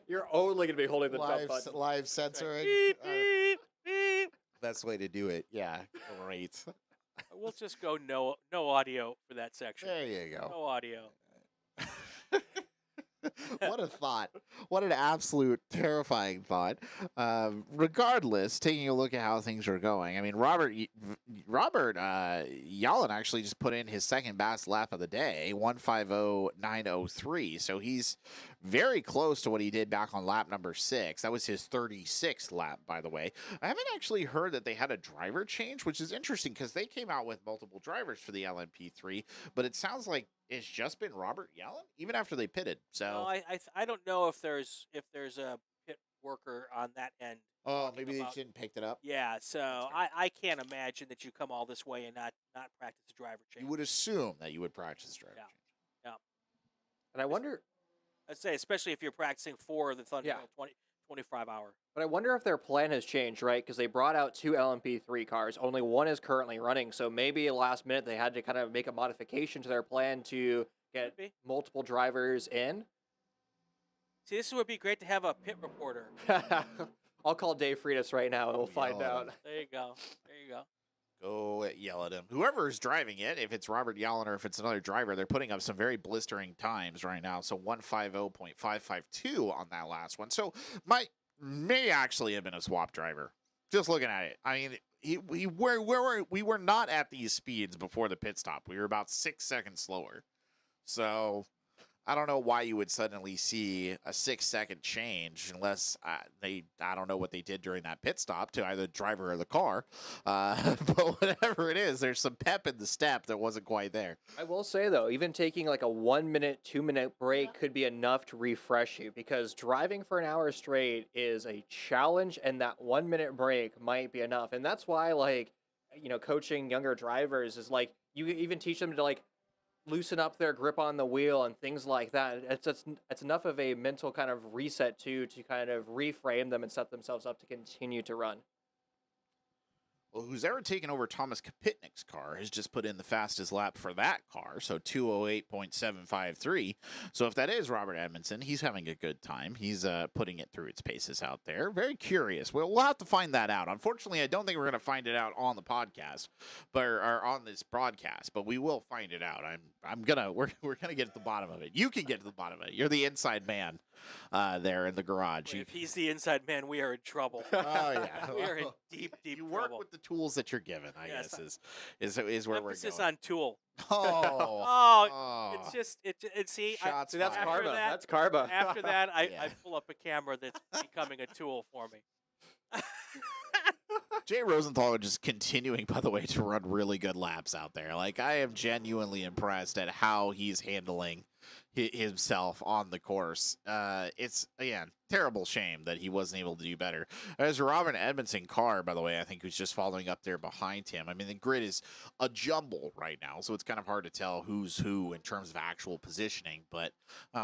Speaker 5: You're only going to be holding the dump button.
Speaker 3: Live censoring.
Speaker 1: Beep, beep, beep.
Speaker 3: Best way to do it. Yeah, great.
Speaker 1: We'll just go no audio for that section.
Speaker 3: There you go.
Speaker 1: No audio.
Speaker 3: What a thought. What an absolute terrifying thought. Regardless, taking a look at how things are going, I mean, Robert Yallen actually just put in his second best lap of the day, 1:50.903. So he's very close to what he did back on lap number 6. That was his 36th lap, by the way. I haven't actually heard that they had a driver change, which is interesting because they came out with multiple drivers for the LMP3, but it sounds like it's just been Robert Yallen, even after they pitted. So
Speaker 1: no, I don't know if there's a pit worker on that end.
Speaker 3: Oh, maybe they didn't pick it up.
Speaker 1: Yeah, so I can't imagine that you come all this way and not practice a driver change.
Speaker 3: You would assume that you would practice driver change.
Speaker 1: Yeah.
Speaker 5: And I wonder.
Speaker 1: I'd say, especially if you're practicing for the Thunderbolt 25 hour.
Speaker 5: But I wonder if their plan has changed, right? Because they brought out 2 LMP3 cars. Only one is currently running. So maybe last minute they had to kind of make a modification to their plan to get multiple drivers in.
Speaker 1: See, this would be great to have a pit reporter.
Speaker 5: I'll call Dave Freitas right now and we'll find out.
Speaker 1: There you go. There you go.
Speaker 3: Go yell at him. Whoever is driving it, if it's Robert Yallen or if it's another driver, they're putting up some very blistering times right now. So 1:50.552 on that last one. So may actually have been a swap driver. Just looking at it, I mean, we were not at these speeds before the pit stop. We were about 6 seconds slower. So I don't know why you would suddenly see a 6-second change unless I don't know what they did during that pit stop to either the driver or the car. But whatever it is, there's some pep in the step that wasn't quite there.
Speaker 5: I will say, though, even taking like a 1 minute, 2 minute break could be enough to refresh you, because driving for an hour straight is a challenge, and that 1 minute break might be enough. And that's why, coaching younger drivers is you even teach them to loosen up their grip on the wheel and things like that. It's enough of a mental kind of reset to kind of reframe them and set themselves up to continue to run.
Speaker 3: Well, who's ever taken over Thomas Kapitnik's car has just put in the fastest lap for that car, so 2:08.753. So if that is Robert Edmondson, he's having a good time. He's putting it through its paces out there. Very curious. We'll have to find that out. Unfortunately, I don't think we're going to find it out on the podcast, or on this broadcast, but we will find it out. we're gonna get to the bottom of it. You can get to the bottom of it. You're the inside man there in the garage.
Speaker 1: If he's the inside man, we are in trouble.
Speaker 3: Oh yeah,
Speaker 1: We are in deep
Speaker 3: you
Speaker 1: trouble.
Speaker 3: work with the tools that you're given. I
Speaker 1: Yes.
Speaker 3: guess is where we're
Speaker 1: Emphasis
Speaker 3: going.
Speaker 1: on tool.
Speaker 3: Oh,
Speaker 1: It's see,
Speaker 3: Shots
Speaker 5: See, that's
Speaker 3: fired.
Speaker 1: After
Speaker 5: karma.
Speaker 1: that-
Speaker 5: That's karma.
Speaker 1: after that, I
Speaker 3: Yeah.
Speaker 1: pull up a camera that's becoming a tool for me.
Speaker 3: Jay Rosenthal just continuing, by the way, to run really good laps out there. Like, I am genuinely impressed at how he's handling himself on the course. It's, again, terrible shame that he wasn't able to do better. There's Robin Edmondson car, by the way, I think, who's just following up there behind him. I mean, the grid is a jumble right now, so it's kind of hard to tell who's who in terms of actual positioning, but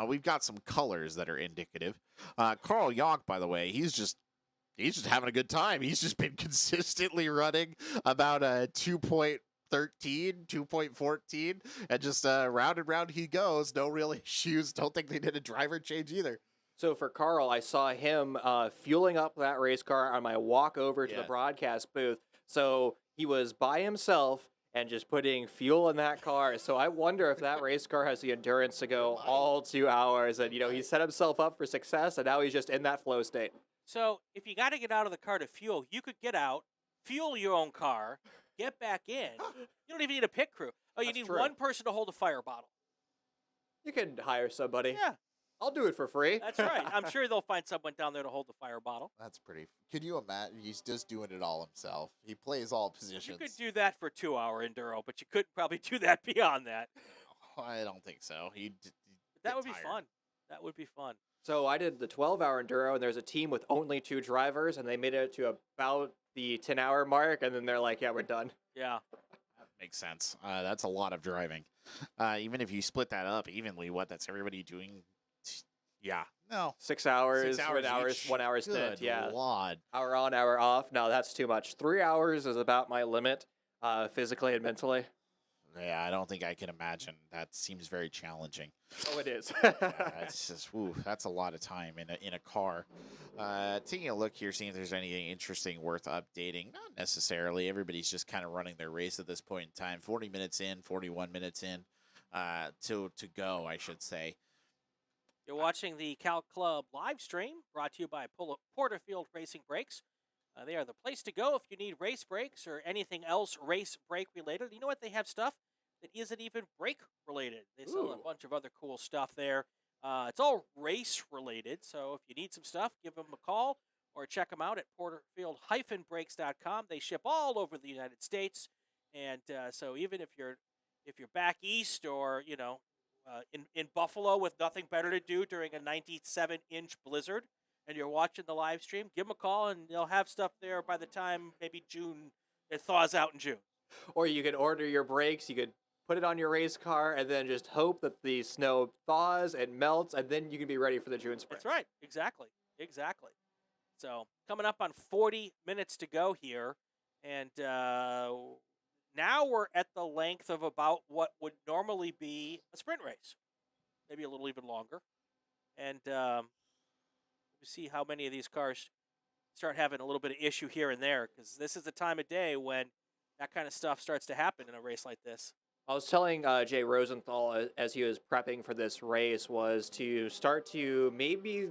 Speaker 3: we've got some colors that are indicative. Carl Yonk, by the way, he's just having a good time. He's just been consistently running about a 2.13, 2.14, and just round and round he goes. No real issues. Don't think they did a driver change either.
Speaker 5: So for Carl, I saw him fueling up that race car on my walk over to the
Speaker 3: Yeah.
Speaker 5: broadcast booth. So he was by himself and just putting fuel in that car. So I wonder if that race car has the endurance to go all 2 hours. And, he set himself up for success, and now he's just in that flow state.
Speaker 1: So if you got to get out of the car to fuel, you could get out, fuel your own car, get back in. You don't even need a pit crew. Oh, you
Speaker 5: That's
Speaker 1: need
Speaker 5: true.
Speaker 1: one person to hold a fire bottle.
Speaker 5: You can hire somebody.
Speaker 1: Yeah,
Speaker 5: I'll do it for free.
Speaker 1: that's right. I'm sure they'll find someone down there to hold the fire bottle.
Speaker 3: That's pretty. Could you imagine? He's just doing it all himself. He plays all positions.
Speaker 1: You could do that for 2-hour enduro, but you couldn't probably do that beyond that.
Speaker 3: I don't think so.
Speaker 1: That would be fun. That would be fun.
Speaker 5: So I did the 12-hour enduro, and there's a team with only 2 drivers, and they made it to about the 10-hour mark, and then they're like, yeah, we're done.
Speaker 1: Yeah.
Speaker 3: Makes sense. That's a lot of driving. Even if you split that up evenly, that's everybody doing? Yeah. No.
Speaker 5: 6 hours,
Speaker 3: 6 hours each?
Speaker 5: 1 hour stint,
Speaker 3: Good
Speaker 5: yeah.
Speaker 3: Lord.
Speaker 5: Hour on, hour off. No, that's too much. 3 hours is about my limit, physically and mentally.
Speaker 3: Yeah, I don't think I can imagine. That seems very challenging.
Speaker 5: Oh, it is.
Speaker 3: It's just, that's a lot of time in a car. Taking a look here, seeing if there's anything interesting worth updating. Not necessarily. Everybody's just kind of running their race at this point in time. 40 minutes in, 41 minutes in to go, I should say.
Speaker 1: You're watching the Cal Club live stream brought to you by Porterfield Racing Brakes. They are the place to go if you need race brakes or anything else race brake related. You know what? They have stuff that isn't even brake related. They sell a bunch of other cool stuff there. It's all race related. So if you need some stuff, give them a call or check them out at porterfield-brakes.com. They ship all over the United States. And so even if you're back east or, in Buffalo with nothing better to do during a 97-inch blizzard, and you're watching the live stream, give them a call, and they'll have stuff there by the time maybe June, it thaws out in June.
Speaker 5: Or you could order your brakes, you could put it on your race car, and then just hope that the snow thaws and melts, and then you can be ready for the June sprint.
Speaker 1: That's right. Exactly. So coming up on 40 minutes to go here, and now we're at the length of about what would normally be a sprint race, maybe a little even longer. And we see how many of these cars start having a little bit of issue here and there, because this is the time of day when that kind of stuff starts to happen in a race like this.
Speaker 5: I was telling Jay Rosenthal as he was prepping for this race was to start to maybe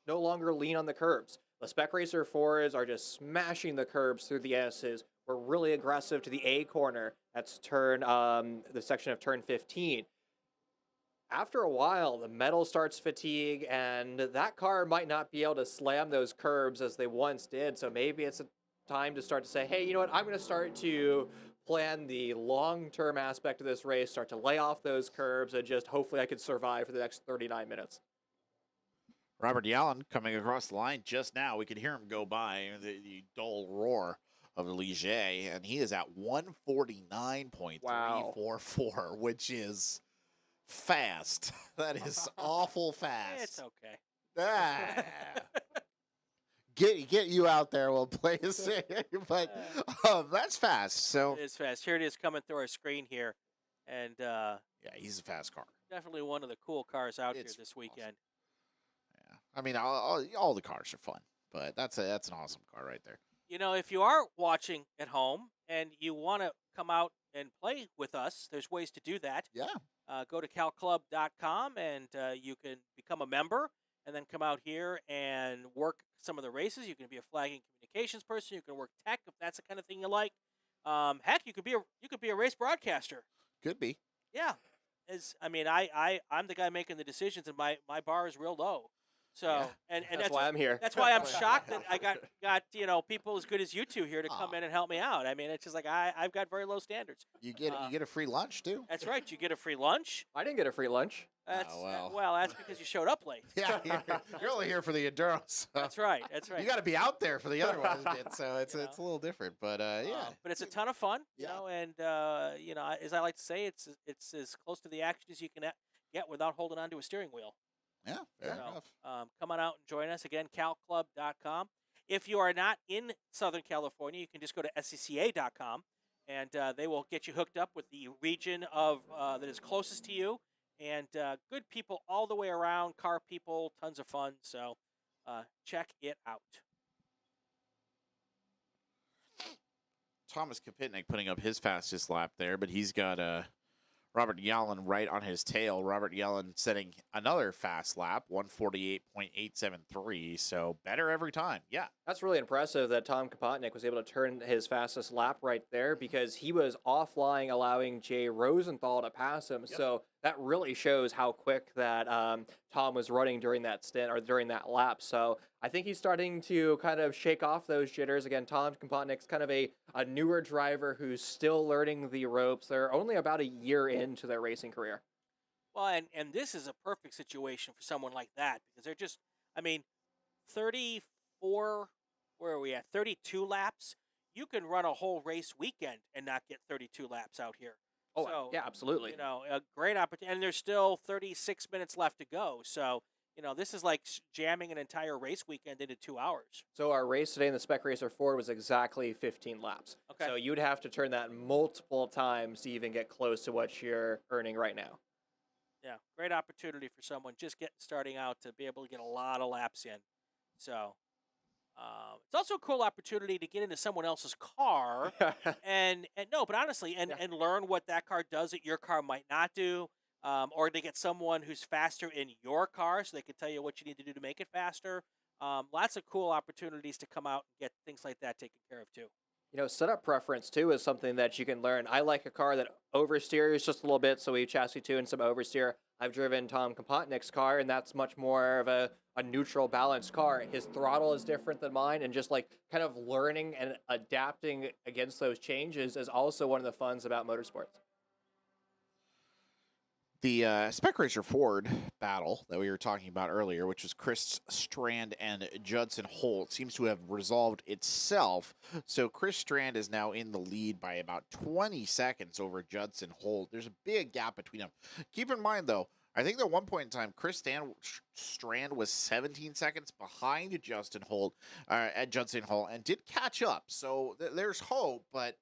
Speaker 5: no longer lean on the curbs. The Spec Racer 4s are just smashing the curbs through the S's. We're really aggressive to the A corner. That's the section of turn 15. After a while, the metal starts fatigue, and that car might not be able to slam those curbs as they once did. So maybe it's a time to start to say, hey, you know what? I'm going to start to plan the long-term aspect of this race, start to lay off those curbs, and just hopefully I can survive for the next 39 minutes.
Speaker 3: Robert Yallen coming across the line just now. We could hear him go by, the dull roar of the Ligier, and he is at 149.344, which is fast. That is awful fast.
Speaker 1: It's okay.
Speaker 3: Ah. Get you out there, we'll play a sing, but that's fast. So
Speaker 1: It is fast. Here it is coming through our screen here. And
Speaker 3: yeah, he's a fast car.
Speaker 1: definitely one of the cool cars out here
Speaker 3: It's
Speaker 1: this weekend.
Speaker 3: Yeah, I mean, all the cars are fun, but that's an awesome car right there.
Speaker 1: If you are watching at home and you want to come out and play with us, there's ways to do that.
Speaker 3: Yeah.
Speaker 1: go to calclub.com and you can become a member and then come out here and work some of the races. You can be a flagging communications person. You can work tech if that's the kind of thing you like. Heck, you could be a race broadcaster.
Speaker 3: Could be.
Speaker 1: Yeah, I'm the guy making the decisions, and my bar is real low. So and
Speaker 5: that's why I'm here.
Speaker 1: That's why I'm shocked that I got people as good as you two here to come in and help me out. I mean, it's just like I've got very low standards.
Speaker 3: You get a free lunch too.
Speaker 1: That's right. You get a free lunch.
Speaker 5: I didn't get a free lunch.
Speaker 1: That's
Speaker 3: well.
Speaker 1: That's because you showed up late.
Speaker 3: Yeah, you're only here for the Enduro. So
Speaker 1: That's right.
Speaker 3: you got to be out there for the other ones, so it's a little different. But
Speaker 1: but it's a ton of fun, you
Speaker 3: Yeah.
Speaker 1: know, and as I like to say, it's as close to the action as you can get without holding onto a steering wheel.
Speaker 3: yeah, fair enough.
Speaker 1: Come on out and join us again. calclub.com. If you are not in Southern California, you can just go to SCCA.com, and they will get you hooked up with the region of that is closest to you. And good people all the way around, car people, tons of fun. So check it out.
Speaker 2: Thomas Kopitnik putting up his fastest lap there, but he's got Robert Yallen right on his tail. Robert Yallen setting another fast lap, 148.873, so better every time. Yeah.
Speaker 5: That's really impressive that Tom Kopotnik was able to turn his fastest lap right there because he was offline allowing Jay Rosenthal to pass him. Yep. So that really shows how quick that Tom was running during that stint or during that lap. So I think he's starting to kind of shake off those jitters. Again, Tom Kopotnik's kind of a newer driver who's still learning the ropes. They're only about a year into their racing career.
Speaker 1: Well, and this is a perfect situation for someone like that because they're just, 34, where are we at? 32 laps. You can run a whole race weekend and not get 32 laps out here.
Speaker 5: Oh,
Speaker 1: so,
Speaker 5: yeah, absolutely.
Speaker 1: A great opportunity. And there's still 36 minutes left to go. So, this is like jamming an entire race weekend into 2 hours.
Speaker 5: So our race today in the Spec Racer Ford was exactly 15 laps.
Speaker 1: Okay.
Speaker 5: So you'd have to turn that multiple times to even get close to what you're earning right now.
Speaker 1: Yeah, great opportunity for someone just starting out to be able to get a lot of laps in. So it's also a cool opportunity to get into someone else's car and honestly, and learn what that car does that your car might not do. Or to get someone who's faster in your car so they can tell you what you need to do to make it faster. Lots of cool opportunities to come out and get things like that taken care of, too.
Speaker 5: Setup preference, too, is something that you can learn. I like a car that oversteers just a little bit, so we chassis tune some oversteer. I've driven Tom Kopotnik's car, and that's much more of a neutral, balanced car. His throttle is different than mine, and just like kind of learning and adapting against those changes is also one of the funs about motorsports.
Speaker 3: The Spec Racer Ford battle that we were talking about earlier, which was Chris Strand and Judson Holt, seems to have resolved itself. So Chris Strand is now in the lead by about 20 seconds over Judson Holt. There's a big gap between them. Keep in mind, though, I think at one point in time, Chris Strand was 17 seconds behind Judson Holt and did catch up. So there's hope, but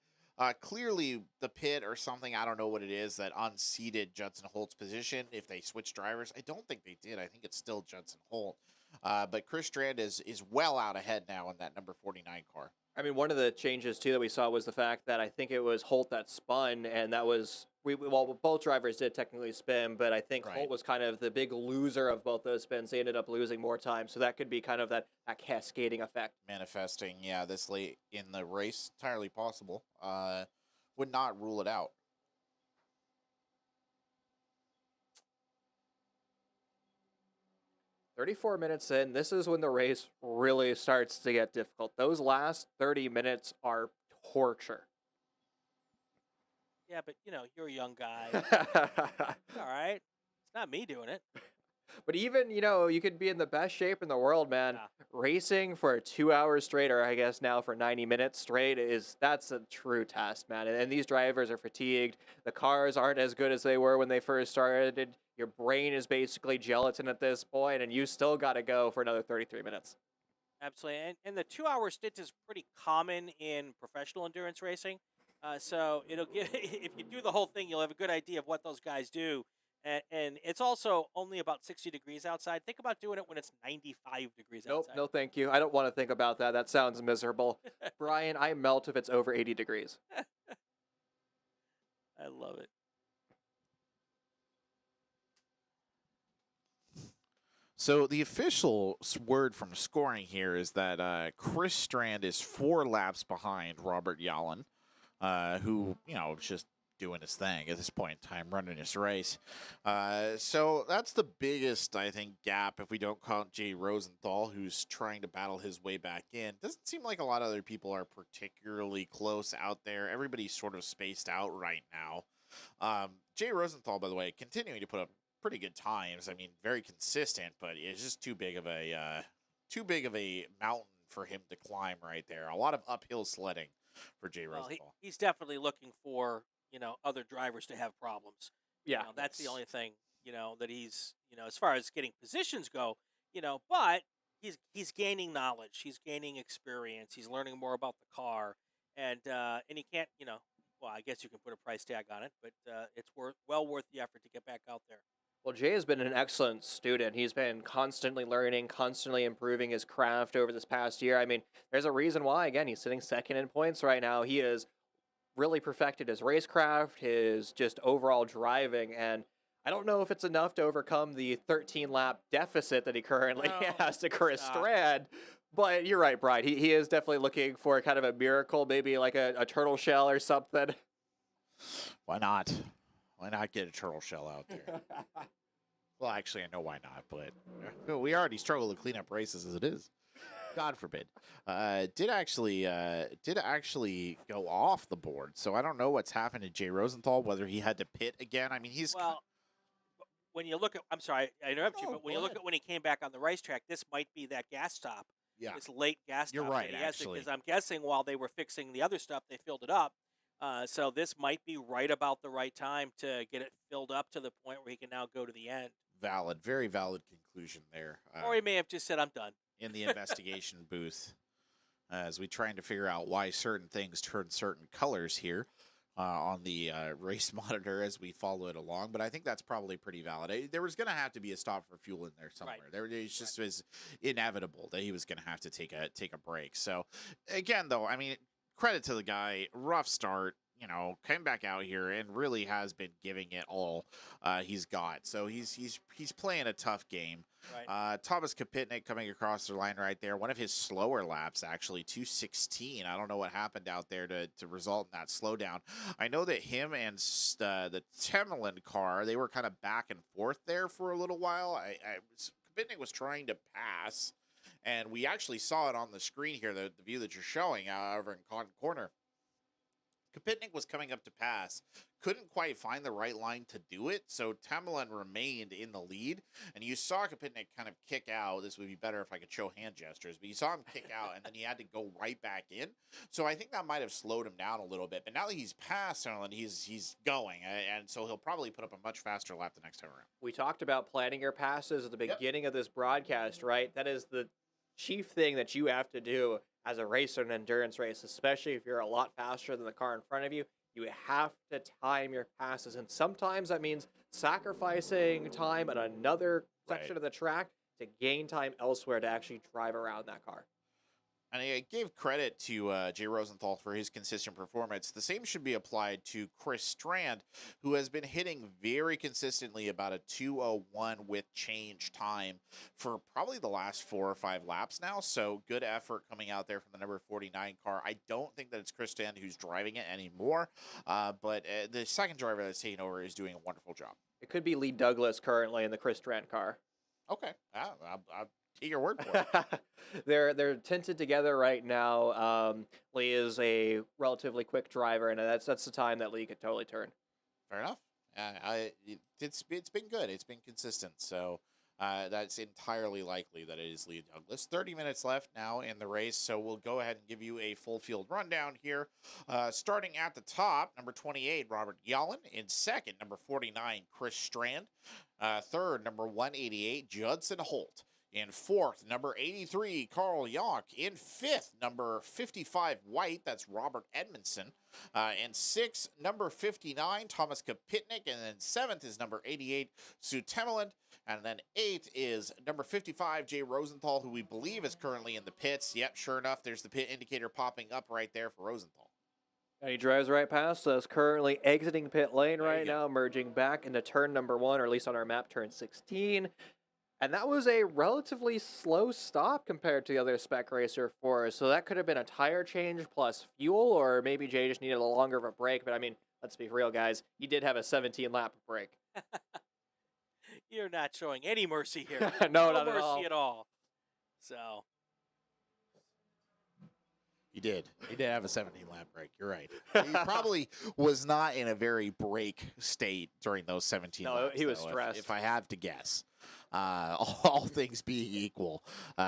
Speaker 3: clearly the pit or something, I don't know what it is, that unseated Judson Holt's position if they switch drivers. I don't think they did. I think it's still Judson Holt. But Chris Strand is well out ahead now in that number 49 car.
Speaker 5: One of the changes, too, that we saw was the fact that I think it was Holt that spun, and that was, both drivers did technically spin, but I think Holt was kind of the big loser of both those spins. They ended up losing more time, so that could be kind of that cascading effect.
Speaker 3: Manifesting, this late in the race, entirely possible. Would not rule it out.
Speaker 5: "34 minutes in, this is when the race really starts to get difficult. Those last 30 minutes are torture."
Speaker 1: Yeah, but, you're a young guy. All right. It's not me doing it.
Speaker 5: But even, you could be in the best shape in the world, man.
Speaker 1: Yeah.
Speaker 5: Racing for 2 hours straight, or I guess now for 90 minutes straight, that's a true test, man. And these drivers are fatigued. The cars aren't as good as they were when they first started. Your brain is basically gelatin at this point, and you still got to go for another 33 minutes.
Speaker 1: Absolutely. And the 2-hour stint is pretty common in professional endurance racing. So it'll get, if you do the whole thing, you'll have a good idea of what those guys do. And it's also only about 60 degrees outside. Think about doing it when it's 95 degrees outside.
Speaker 5: No, thank you. I don't want to think about that. That sounds miserable. Brian, I melt if it's over 80 degrees.
Speaker 1: I love it.
Speaker 3: So the official word from scoring here is that Chris Strand is 4 laps behind Robert Yallen, who, is just doing his thing at this point in time, running his race. So that's the biggest, I think, gap if we don't count Jay Rosenthal, who's trying to battle his way back in. Doesn't seem like a lot of other people are particularly close out there. Everybody's sort of spaced out right now. Jay Rosenthal, by the way, continuing to put up pretty good times. I mean, very consistent, but it's just too big of a mountain for him to climb right there. A lot of uphill sledding for Jay Rosenthal.
Speaker 1: He's definitely looking for other drivers to have problems.
Speaker 5: Yeah,
Speaker 1: that's the only thing that he's as far as getting positions go. But he's gaining knowledge. He's gaining experience. He's learning more about the car, and he can't Well, I guess you can put a price tag on it, but it's well worth the effort to get back out there.
Speaker 5: Well, Jay has been an excellent student. He's been constantly learning, constantly improving his craft over this past year. I mean, there's a reason why, again, he's sitting second in points right now. He has really perfected his racecraft, his just overall driving, and I don't know if it's enough to overcome the 13-lap deficit that he currently has to Chris Strand. But you're right, Brian. He is definitely looking for kind of a miracle, maybe like a turtle shell or something.
Speaker 3: Why not? Why not get a turtle shell out there? Well, actually, I know why not, but we already struggle to clean up races as it is. God forbid. Did actually go off the board, so I don't know what's happened to Jay Rosenthal, whether he had to pit again. I mean,
Speaker 1: when you look at, I'm sorry, I interrupt you, but when you look at when he came back on the racetrack, this might be that gas stop.
Speaker 3: Yeah.
Speaker 1: This late gas stop.
Speaker 3: You're right, actually.
Speaker 1: Because I'm guessing while they were fixing the other stuff, they filled it up. So this might be right about the right time to get it filled up to the point where he can now go to the end.
Speaker 3: Valid, very valid conclusion there.
Speaker 1: Or he may have just said, I'm done.
Speaker 3: In the investigation booth, as we trying to figure out why certain things turn certain colors here on the race monitor as we follow it along. But I think that's probably pretty valid. There was going to have to be a stop for fuel in there somewhere. Right. It just was inevitable that he was going to have to take a break. So again, though, I mean, credit to the guy. Rough start. Came back out here and really has been giving it all he's got. So he's playing a tough game.
Speaker 1: Right.
Speaker 3: Thomas Kapitnik coming across the line right there. One of his slower laps, actually, 2:16. I don't know what happened out there to result in that slowdown. I know that him and the Temelin car, they were kind of back and forth there for a little while. Kapitnik was trying to pass, and we actually saw it on the screen here, the view that you're showing over in Con Corner. Kapitnik was coming up to pass, couldn't quite find the right line to do it, so Tamerlan remained in the lead, and you saw Kapitnik kind of kick out. This would be better if I could show hand gestures, but you saw him kick out, and then he had to go right back in, so I think that might have slowed him down a little bit, but now that he's past Tamerlan, he's going, and so he'll probably put up a much faster lap the next time around.
Speaker 5: We talked about planning your passes at the beginning of this broadcast, right? That is the chief thing that you have to do as a racer in an endurance race, especially if you're a lot faster than the car in front of you. You have to time your passes, and sometimes that means sacrificing time on another section of the track to gain time elsewhere to actually drive around that car.
Speaker 3: And I gave credit to Jay Rosenthal for his consistent performance. The same should be applied to Chris Strand, who has been hitting very consistently about a 2:01 with change time for probably the last 4 or 5 laps now. So good effort coming out there from the number 49 car. I don't think that it's Chris Strand who's driving it anymore, but the second driver that's taking over is doing a wonderful job.
Speaker 5: It could be Lee Douglas currently in the Chris Strand car.
Speaker 3: Okay. I'll take your word for it.
Speaker 5: They're tinted together right now. Lee is a relatively quick driver, and that's the time that Lee could totally turn.
Speaker 3: Fair enough. It's been good. It's been consistent. So that's entirely likely that it is Lee Douglas. 30 minutes left now in the race, so we'll go ahead and give you a full field rundown here. Starting at the top, number 28, Robert Yallen. In second, number 49, Chris Strand. Third, number 188, Judson Holt. In fourth, number 83, Carl Yonk. In fifth, number 55, White. That's Robert Edmondson. In sixth, number 59, Thomas Kapitnik. And then seventh is number 88, Sue Temelin. And then eighth is number 55, Jay Rosenthal, who we believe is currently in the pits. Yep, sure enough, there's the pit indicator popping up right there for Rosenthal.
Speaker 5: And he drives right past us, currently exiting pit lane right now, merging back into turn number 1, or at least on our map, turn 16. And that was a relatively slow stop compared to the other Spec Racer 4s. So that could have been a tire change plus fuel, or maybe Jay just needed a longer of a break. But I mean, let's be real, guys. He did have a 17-lap break.
Speaker 1: You're not showing any mercy here.
Speaker 5: No, not
Speaker 1: mercy at all. So.
Speaker 3: He did. He did have a 17-lap break. You're right. He probably was not in a very break state during those 17
Speaker 5: No,
Speaker 3: laps.
Speaker 5: he was
Speaker 3: though,
Speaker 5: stressed.
Speaker 3: If I have to guess, all things being equal,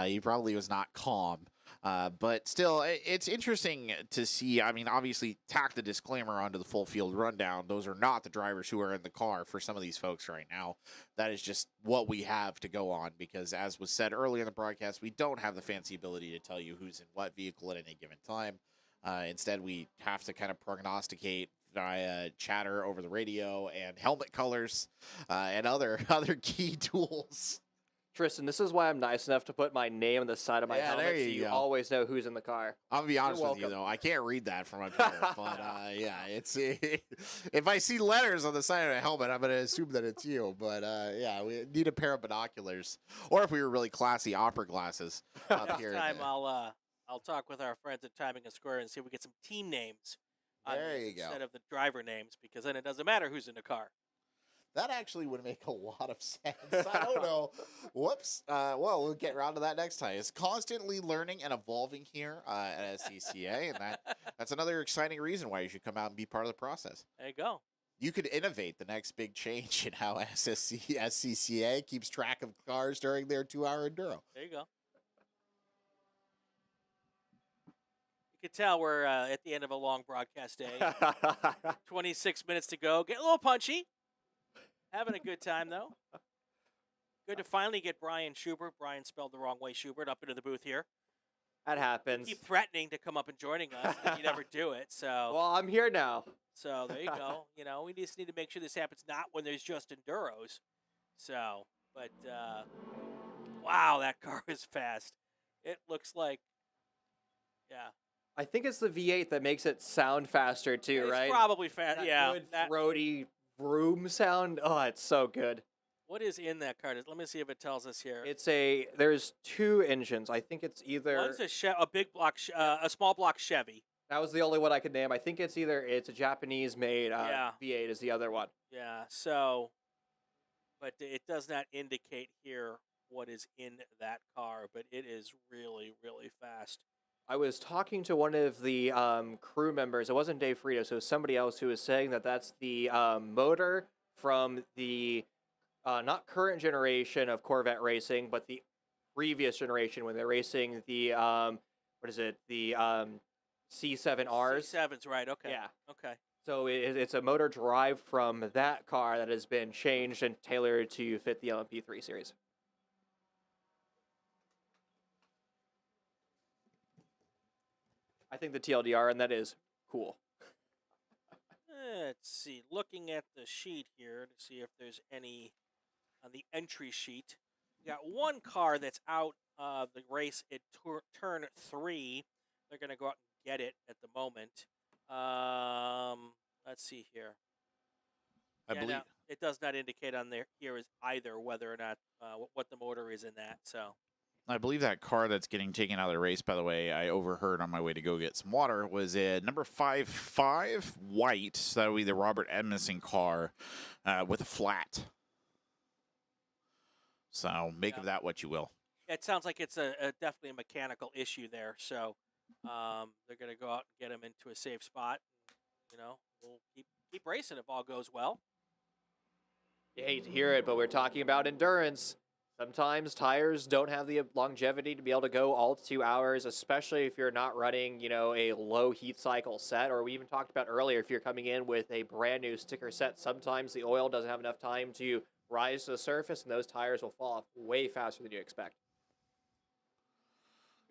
Speaker 3: he probably was not calm. But still, it's interesting to see. I mean, obviously, tack the disclaimer onto the full field rundown. Those are not the drivers who are in the car for some of these folks right now. That is just what we have to go on because, as was said earlier in the broadcast, we don't have the fancy ability to tell you who's in what vehicle at any given time. Instead, we have to kind of prognosticate via chatter over the radio and helmet colors and other key tools.
Speaker 5: Tristan, this is why I'm nice enough to put my name on the side of my helmet
Speaker 3: there
Speaker 5: so you
Speaker 3: go.
Speaker 5: always know who's in the car.
Speaker 3: I'll be honest with you,
Speaker 5: welcome.
Speaker 3: though. I can't read that from up here. But, yeah, it's if I see letters on the side of the helmet, I'm going to assume that it's you. But, yeah, we need a pair of binoculars. Or if we were really classy, opera glasses up
Speaker 1: Next
Speaker 3: here.
Speaker 1: time I'll talk with our friends at Timing and Square and see if we get some team names on
Speaker 3: There
Speaker 1: these
Speaker 3: you go.
Speaker 1: instead of the driver names, because then it doesn't matter who's in the car.
Speaker 3: That actually would make a lot of sense. I don't know. Whoops. Well, we'll get around to that next time. It's constantly learning and evolving here at SCCA, and that's another exciting reason why you should come out and be part of the process.
Speaker 1: There you go.
Speaker 3: You could innovate the next big change in how SCCA keeps track of cars during their 2-hour enduro.
Speaker 1: There you go. You can tell we're at the end of a long broadcast day. 26 minutes to go. Get a little punchy. Having a good time, though. Good to finally get Brian Schubert. Brian spelled the wrong way, Schubert, up into the booth here.
Speaker 5: That happens.
Speaker 1: Keep threatening to come up and joining us, and you never do it. So,
Speaker 5: Well, I'm here now.
Speaker 1: so there you go. You know, we just need to make sure this happens not when there's just enduros. So, but wow, that car is fast. It looks like, yeah,
Speaker 5: I think it's the V8 that makes it sound faster too,
Speaker 1: it's
Speaker 5: right?
Speaker 1: probably fast.
Speaker 5: That
Speaker 1: Yeah,
Speaker 5: good
Speaker 1: that,
Speaker 5: throaty vroom sound. Oh, it's so good.
Speaker 1: what is in that car? Let me see if it tells us here.
Speaker 5: There's two engines. I think it's either
Speaker 1: One's a big block, a small block Chevy.
Speaker 5: that was the only one I could name. I think it's a Japanese made
Speaker 1: Yeah.
Speaker 5: V8 is the other one.
Speaker 1: Yeah. So, but it does not indicate here what is in that car, but it is really, really fast.
Speaker 5: I was talking to one of the crew members. It wasn't Dave Frito, so it was somebody else who was saying that that's the motor from the not current generation of Corvette racing, but the previous generation when they're racing the what is it? The C7Rs.
Speaker 1: C7's right. Okay.
Speaker 5: Yeah.
Speaker 1: Okay.
Speaker 5: So it's a motor derived from that car that has been changed and tailored to fit the LMP3 series. I think the TLDR, and that is cool.
Speaker 1: Let's see. Looking at the sheet here to see if there's any on the entry sheet. We got one car that's out of the race at turn 3. They're going to go out and get it at the moment. Let's see here.
Speaker 3: I believe.
Speaker 1: No, it does not indicate on there here is either whether or not what the motor is in that. So
Speaker 2: I believe that car that's getting taken out of the race, by the way, I overheard on my way to go get some water, was a number 55 white. So that would be the Robert Edmondson car with a flat. So make of that what you will.
Speaker 1: it sounds like it's a definitely a mechanical issue there. So they're going to go out and get him into a safe spot. You know, we'll keep racing if all goes well.
Speaker 5: You hate to hear it, but we're talking about endurance. Sometimes tires don't have the longevity to be able to go all 2 hours, especially if you're not running, a low heat cycle set. Or we even talked about earlier, if you're coming in with a brand new sticker set, sometimes the oil doesn't have enough time to rise to the surface, and those tires will fall off way faster than you expect.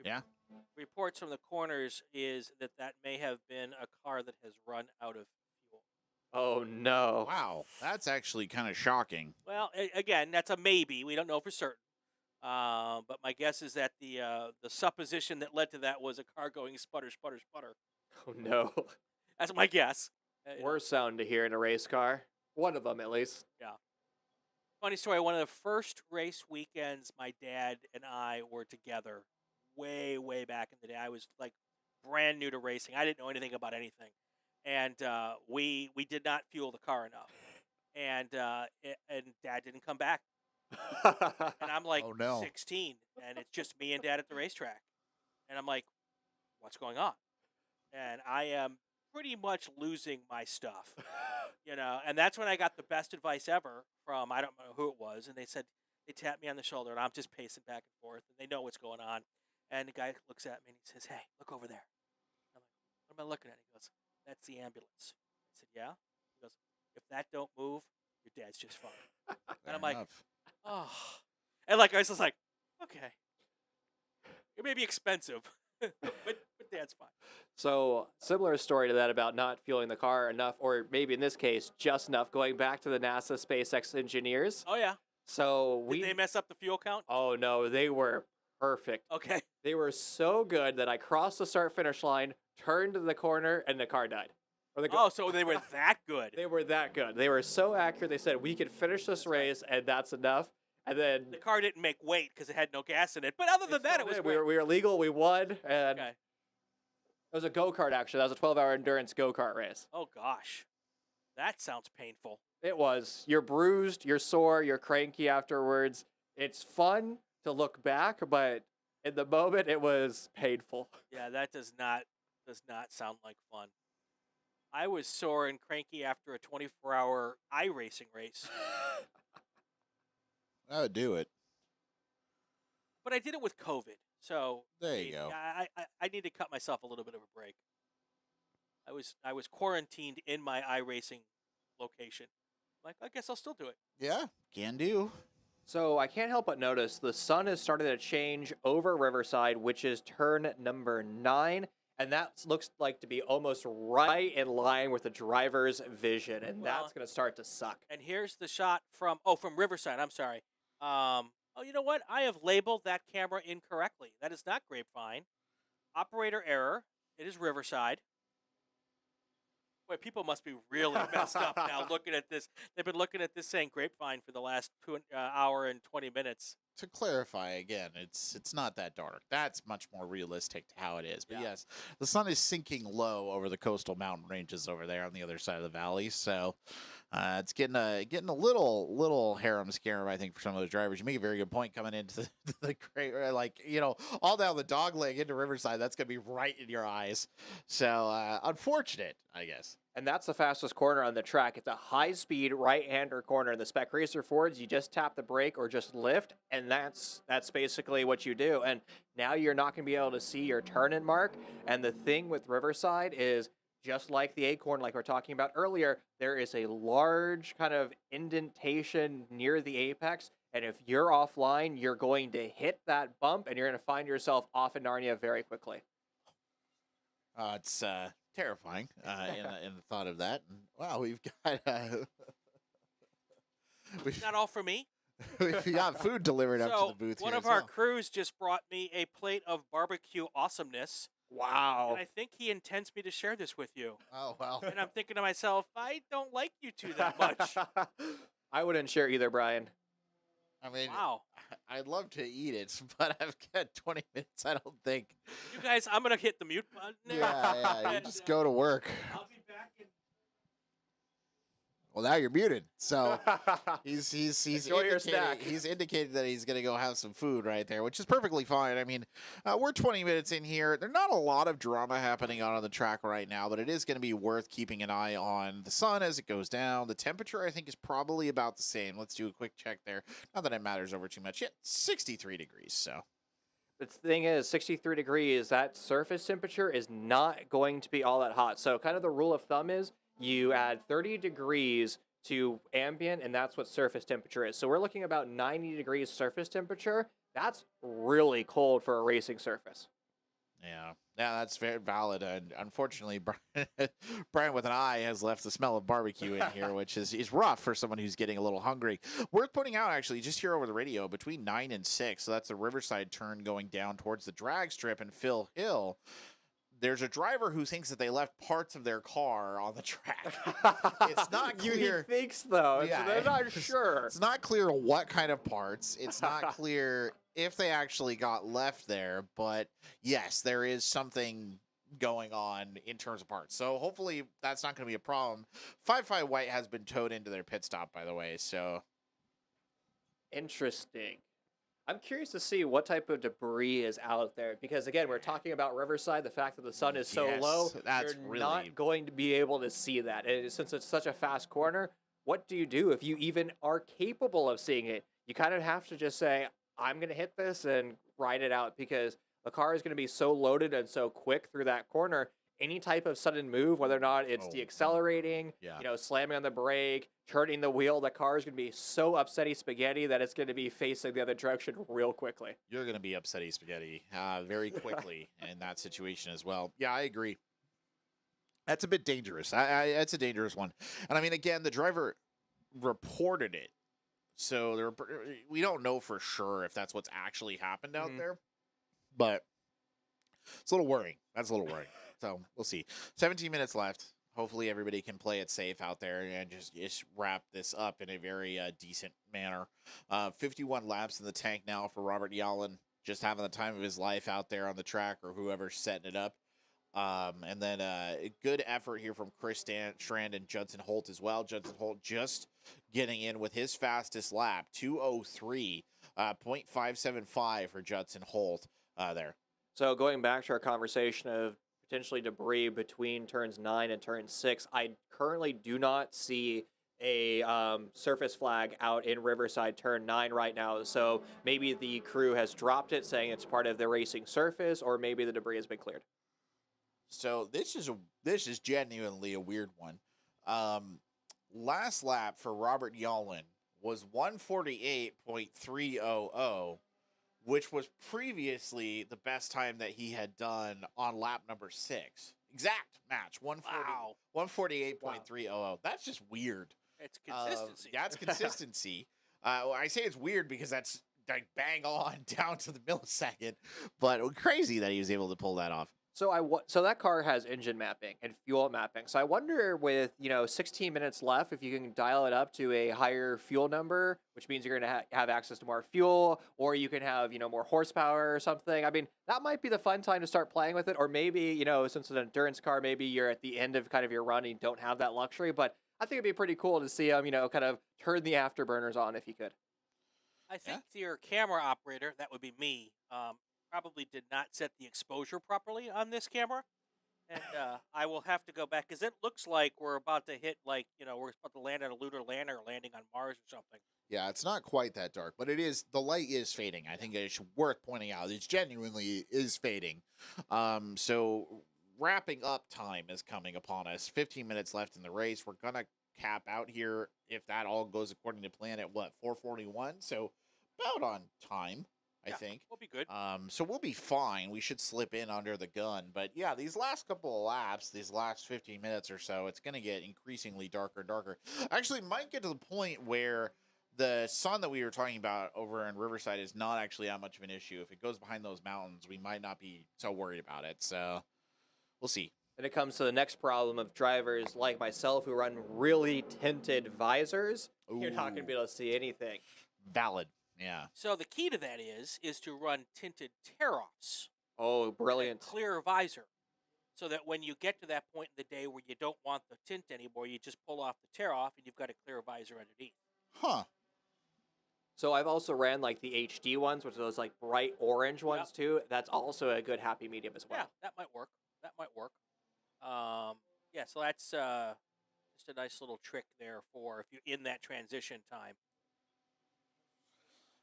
Speaker 2: Yeah.
Speaker 1: Reports from the corners is that may have been a car that has run out of fuel.
Speaker 5: Oh, no.
Speaker 2: Wow, that's actually kind of shocking.
Speaker 1: Well, again, that's a maybe. We don't know for certain. But my guess is that the supposition that led to that was a car going sputter, sputter, sputter.
Speaker 5: Oh, no.
Speaker 1: That's my guess.
Speaker 5: Worst sound to hear in a race car. One of them, at least.
Speaker 1: Yeah. Funny story. One of the first race weekends my dad and I were together, way, way back in the day. I was like brand new to racing. I didn't know anything about anything, and we did not fuel the car enough, and and Dad didn't come back, and I'm like
Speaker 3: Oh, no.
Speaker 1: 16, and it's just me and Dad at the racetrack, and I'm like, what's going on? And I am pretty much losing my stuff. And that's when I got the best advice ever from, I don't know who it was, and they said, they tapped me on the shoulder, and I'm just pacing back and forth, and they know what's going on. And the guy looks at me and he says, "Hey, look over there." I'm like, "What am I looking at?" He goes, "That's the ambulance." I said, "Yeah?" He goes, "If that don't move, your dad's just fine." And I'm like, "Oh." And like I was just like, "Okay, it may be expensive, but dad's fine."
Speaker 5: So similar story to that about not fueling the car enough, or maybe in this case, just enough, going back to the NASA SpaceX engineers.
Speaker 1: Oh yeah.
Speaker 5: So
Speaker 1: Did they mess up the fuel count?
Speaker 5: Oh no, they were perfect.
Speaker 1: Okay.
Speaker 5: They were so good that I crossed the start-finish line, turned the corner, and the car died.
Speaker 1: So they were that good.
Speaker 5: They were that good. They were so accurate. They said, we could finish this race, and that's enough. And then
Speaker 1: the car didn't make weight because it had no gas in it. But other than that, it was great.
Speaker 5: we were legal. We won. And
Speaker 1: Okay.
Speaker 5: it was a go-kart, actually. That was a 12-hour endurance go-kart race.
Speaker 1: Oh, gosh. That sounds painful.
Speaker 5: It was. You're bruised, you're sore, you're cranky afterwards. It's fun to look back, but in the moment, it was painful.
Speaker 1: Yeah, that does not sound like fun. I was sore and cranky after a 24-hour iRacing race.
Speaker 3: I would do it.
Speaker 1: But I did it with COVID. So
Speaker 3: There you go.
Speaker 1: I need to cut myself a little bit of a break. I was quarantined in my iRacing location. Like, I guess I'll still do it.
Speaker 3: Yeah, can do.
Speaker 5: So I can't help but notice the sun has started to change over Riverside, which is turn number 9. And that looks like to be almost right in line with the driver's vision. And that's going to start to suck.
Speaker 1: And here's the shot from Riverside. I'm sorry. You know what? I have labeled that camera incorrectly. That is not Grapevine. Operator error. It is Riverside. Boy, people must be really messed up now looking at this. They've been looking at this saying Grapevine for the last hour and 20 minutes.
Speaker 3: To clarify again, it's not that dark. That's much more realistic to how it is. But yes, the sun is sinking low over the coastal mountain ranges over there on the other side of the valley. So it's getting a little harem scarum, I think, for some of those drivers. You make a very good point coming into the great, all down the dog leg into Riverside. That's gonna be right in your eyes. So unfortunate, I guess.
Speaker 5: And that's the fastest corner on the track. It's a high-speed right-hander corner. In the Spec Racer Fords, you just tap the brake or just lift, and that's basically what you do. And now you're not going to be able to see your turn-in mark. And the thing with Riverside is, just like the Acorn, like we were talking about earlier, there is a large kind of indentation near the apex. And if you're offline, you're going to hit that bump, and you're going to find yourself off in Narnia very quickly.
Speaker 3: It's terrifying in the thought of that. And, wow, we've got
Speaker 1: Not all for me.
Speaker 3: we've got food delivered up to the booth.
Speaker 1: One
Speaker 3: here
Speaker 1: of
Speaker 3: as
Speaker 1: our
Speaker 3: well.
Speaker 1: crews just brought me a plate of barbecue awesomeness.
Speaker 5: Wow.
Speaker 1: And I think he intends me to share this with you.
Speaker 3: Oh well.
Speaker 1: And I'm thinking to myself, I don't like you two that much.
Speaker 5: I wouldn't share either, Brian.
Speaker 3: I mean,
Speaker 1: Wow.
Speaker 3: I'd love to eat it, but I've got 20 minutes. I don't think.
Speaker 1: You guys, I'm going to hit the mute button. there.
Speaker 3: Yeah. You
Speaker 1: And,
Speaker 3: just go to work.
Speaker 1: I'll be back in.
Speaker 3: Well, now you're muted. So he's
Speaker 5: Enjoy your snack.
Speaker 3: he's indicated that he's going to go have some food right there, which is perfectly fine. I mean, we're 20 minutes in here. There's not a lot of drama happening on the track right now, but it is going to be worth keeping an eye on the sun as it goes down. The temperature, I think, is probably about the same. Let's do a quick check there. Not that it matters over too much. Yeah, 63 degrees. So
Speaker 5: The thing is, 63 degrees, that surface temperature is not going to be all that hot. So kind of the rule of thumb is you add 30 degrees to ambient, and that's what surface temperature is. So we're looking about 90 degrees surface temperature. That's really cold for a racing surface.
Speaker 3: yeah, that's very valid. And unfortunately, Brian with an eye has left the smell of barbecue in here, which is rough for someone who's getting a little hungry. Worth pointing out, actually, just here over the radio, between 9 and 6, so that's the Riverside turn going down towards the drag strip and Phil Hill. there's a driver who thinks that they left parts of their car on the track. It's not clear.
Speaker 5: He thinks, though.
Speaker 3: Yeah,
Speaker 5: So they're not sure.
Speaker 3: It's not clear what kind of parts. It's not clear if they actually got left there. But yes, there is something going on in terms of parts. So hopefully that's not going to be a problem. 5-5 White has been towed into their pit stop, by the way. So
Speaker 5: interesting. I'm curious to see what type of debris is out there because, again, we're talking about Riverside. The fact that the sun is so low,
Speaker 3: that's
Speaker 5: you're
Speaker 3: really
Speaker 5: not going to be able to see that. And since it's such a fast corner, what do you do if you even are capable of seeing it? You kind of have to just say, I'm going to hit this and ride it out because the car is going to be so loaded and so quick through that corner. Any type of sudden move, whether or not it's deaccelerating, slamming on the brake, turning the wheel, the car is going to be so upsetty spaghetti that it's going to be facing the other direction real quickly.
Speaker 3: You're going to be upsetty spaghetti very quickly in that situation as well. Yeah, I agree. That's a bit dangerous. That's a dangerous one. And I mean, again, the driver reported it. So we don't know for sure if that's what's actually happened out there. But it's a little worrying. That's a little worrying. So we'll see. 17 minutes left. Hopefully everybody can play it safe out there and just wrap this up in a very decent manner. 51 laps in the tank now for Robert Yallen, just having the time of his life out there on the track or whoever's setting it up. And then a good effort here from Chris Strand and Judson Holt as well. Judson Holt just getting in with his fastest lap, 2:03, 0.575 for Judson Holt there.
Speaker 5: So going back to our conversation of potentially debris between turns 9 and turn 6, I currently do not see a surface flag out in Riverside turn 9 right now. So maybe the crew has dropped it saying it's part of the racing surface, or maybe the debris has been cleared.
Speaker 3: So this is genuinely a weird one. Last lap for Robert Yallen was 1:48.300, which was previously the best time that he had done on lap number 6. Exact match, 148.300. Wow. That's just weird.
Speaker 1: It's consistency.
Speaker 3: That's consistency. I say it's weird because that's like bang on down to the millisecond, but crazy that he was able to pull that off.
Speaker 5: So that car has engine mapping and fuel mapping. So I wonder with 16 minutes left if you can dial it up to a higher fuel number, which means you're going to have access to more fuel, or you can have more horsepower or something. I mean, that might be the fun time to start playing with it, or maybe since it's an endurance car, maybe you're at the end of kind of your run and you don't have that luxury. But I think it'd be pretty cool to see him kind of turn the afterburners on if you could.
Speaker 1: I think your camera operator, that would be me, probably did not set the exposure properly on this camera, and I will have to go back because it looks like we're about to hit we're about to land at a lunar lander or landing on Mars or something.
Speaker 3: Yeah, it's not quite that dark, but it is. The light is fading. I think it's worth pointing out. It genuinely is fading. So wrapping up time is coming upon us. 15 minutes left in the race. We're gonna cap out here if that all goes according to plan at 4:41. So about on time. I think
Speaker 1: we'll be good.
Speaker 3: So we'll be fine. We should slip in under the gun. But yeah, these last couple of laps, these last 15 minutes or so, it's going to get increasingly darker and darker. Actually, might get to the point where the sun that we were talking about over in Riverside is not actually that much of an issue. If it goes behind those mountains, we might not be so worried about it. So we'll see.
Speaker 5: Then it comes to the next problem of drivers like myself who run really tinted visors.
Speaker 3: Ooh.
Speaker 5: You're not going to be able to see anything.
Speaker 3: Valid. Yeah.
Speaker 1: So the key to that is to run tinted tear-offs.
Speaker 5: Oh, brilliant.
Speaker 1: Clear visor. So that when you get to that point in the day where you don't want the tint anymore, you just pull off the tear-off and you've got a clear visor underneath.
Speaker 3: Huh.
Speaker 5: So I've also ran like the HD ones, which are those like bright orange ones too. That's also a good happy medium as well.
Speaker 1: Yeah, that might work. So that's just a nice little trick there for if you're in that transition time.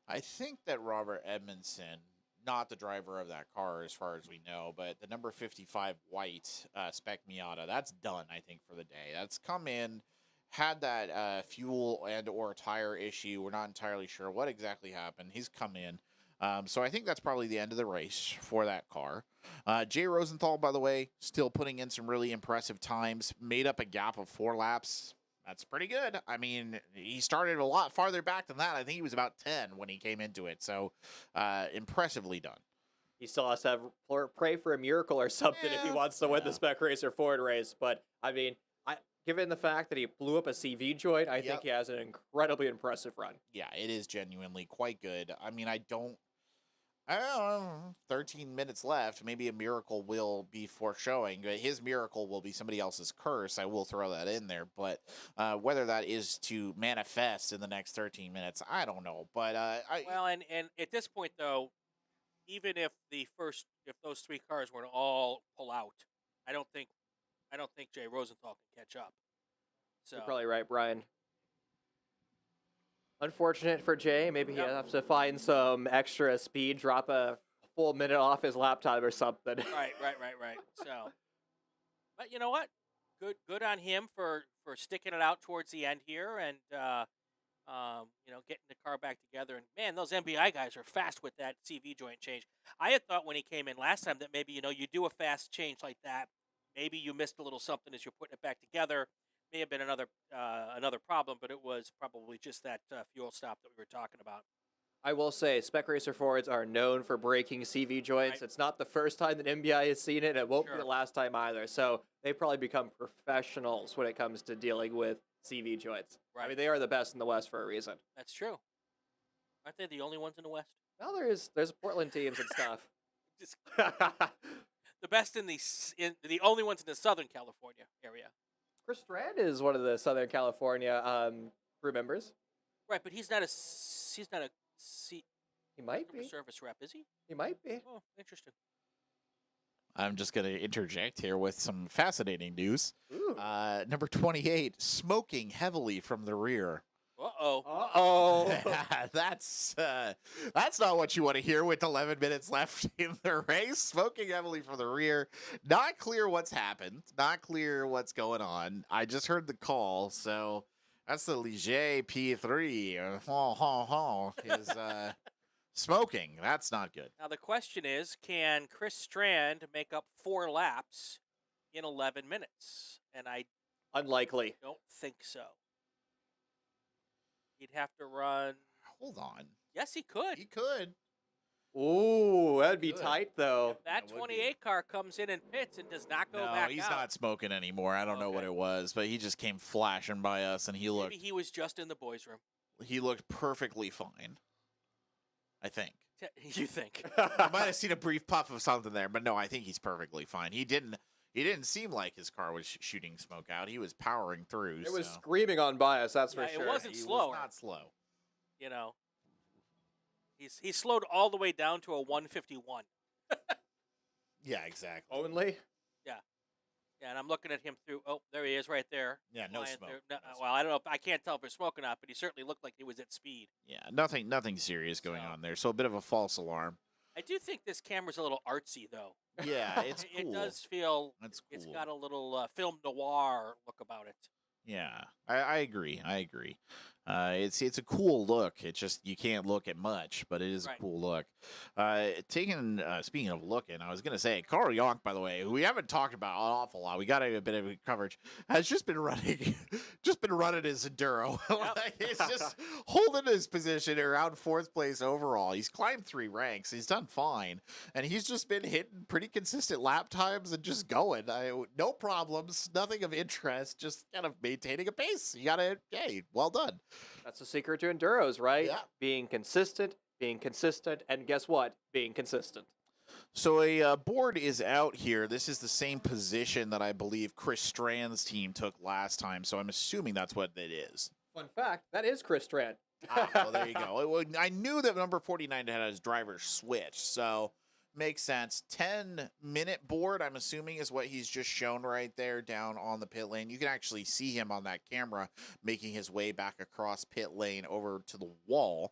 Speaker 3: I think that Robert Edmondson, not the driver of that car as far as we know, but the number 55 white Spec Miata, that's done, I think, for the day. That's come in, had that fuel and or tire issue. We're not entirely sure what exactly happened. He's come in. So I think that's probably the end of the race for that car. Jay Rosenthal, by the way, still putting in some really impressive times, made up a gap of 4 laps. That's pretty good. I mean, he started a lot farther back than that. I think he was about 10 when he came into it. So impressively done.
Speaker 5: he still has to pray for a miracle or something if he wants to win the Spec Racer Ford race. But I mean, given the fact that he blew up a CV joint, I think he has an incredibly impressive run.
Speaker 3: Yeah, it is genuinely quite good. I mean, I don't know, 13 minutes left. Maybe a miracle will be foreshowing. His miracle will be somebody else's curse. I will throw that in there. But whether that is to manifest in the next 13 minutes, I don't know. But
Speaker 1: well, and at this point, though, even if those three cars were to all pull out, I don't think Jay Rosenthal can catch up. So
Speaker 5: You're probably right, Brian. Unfortunate for Jay. Maybe he'll have to find some extra speed, drop a full minute off his lap time or something.
Speaker 1: Right. So, but you know what? Good on him for sticking it out towards the end here and getting the car back together. And man, those MBI guys are fast with that CV joint change. I had thought when he came in last time that maybe you do a fast change like that. Maybe you missed a little something as you're putting it back together. May have been another problem, but it was probably just that fuel stop that we were talking about.
Speaker 5: I will say, Spec Racer Fords are known for breaking CV joints. Right. It's not the first time that MBI has seen it, and it won't be the last time either. So they've probably become professionals when it comes to dealing with CV joints. Right. I mean, they are the best in the West for a reason.
Speaker 1: That's true. Aren't they the only ones in the West?
Speaker 5: Well, there's Portland teams and stuff.
Speaker 1: The best in the only ones in the Southern California area.
Speaker 5: Chris Strand is one of the Southern California crew members.
Speaker 1: Right, but he's not a
Speaker 5: he might be
Speaker 1: service rep, is he?
Speaker 5: He might be.
Speaker 1: Oh, interesting.
Speaker 3: I'm just going to interject here with some fascinating news. Number 28, smoking heavily from the rear.
Speaker 1: Uh-oh.
Speaker 3: That's not what you want to hear with 11 minutes left in the race. Smoking heavily from the rear. Not clear what's happened. Not clear what's going on. I just heard the call, so that's the Ligier P3. Is smoking. That's not good.
Speaker 1: Now the question is, can Chris Strand make up 4 laps in 11 minutes? And I
Speaker 5: unlikely.
Speaker 1: Don't think so. He'd have to run.
Speaker 3: Hold on.
Speaker 1: Yes, he could.
Speaker 3: He could.
Speaker 5: Ooh, that'd be tight, though.
Speaker 1: If that 28 car comes in and pits and does not go back out.
Speaker 3: No, he's not smoking anymore. I don't know what it was, but he just came flashing by us, and
Speaker 1: Maybe he was just in the boys' room.
Speaker 3: He looked perfectly fine. I think.
Speaker 1: You think?
Speaker 3: I might have seen a brief puff of something there, but no, I think he's perfectly fine. He didn't seem like his car was shooting smoke out. He was powering through.
Speaker 5: It was screaming on bias, that's for sure.
Speaker 1: It wasn't slow.
Speaker 3: He was not slow.
Speaker 1: You know, he slowed all the way down to a 151.
Speaker 3: Yeah, exactly.
Speaker 5: Only?
Speaker 1: Yeah, and I'm looking at him through. Oh, there he is, right there.
Speaker 3: Yeah, no smoke.
Speaker 1: No smoke. Well, I don't know. I can't tell if there's smoke or not, but he certainly looked like he was at speed.
Speaker 3: Yeah, nothing serious going on there. So a bit of a false alarm.
Speaker 1: I do think this camera's a little artsy, though.
Speaker 3: Yeah, it's cool.
Speaker 1: It does feel.
Speaker 3: That's cool.
Speaker 1: It's got a little film noir look about it.
Speaker 3: Yeah, I agree. It's a cool look. It's just you can't look at much, but it is a cool look. Speaking of looking, I was gonna say Carl Yonk, by the way, who we haven't talked about an awful lot. We got a bit of coverage. Has just been running his enduro. He's just holding his position around 4th place overall. He's climbed 3 ranks. He's done fine, and he's just been hitting pretty consistent lap times and just going. No problems, nothing of interest. Just kind of maintaining a pace. You gotta, hey, well done.
Speaker 5: That's the secret to enduros, right?
Speaker 3: Yeah.
Speaker 5: Being consistent, and guess what? Being consistent.
Speaker 3: So a board is out here. This is the same position that I believe Chris Strand's team took last time, so I'm assuming that's what it is.
Speaker 5: Fun fact, that is Chris Strand.
Speaker 3: Well, there you go. I knew that number 49 had his driver switch, so makes sense. 10-minute board, I'm assuming, is what he's just shown right there down on the pit lane. You can actually see him on that camera making his way back across pit lane over to the wall.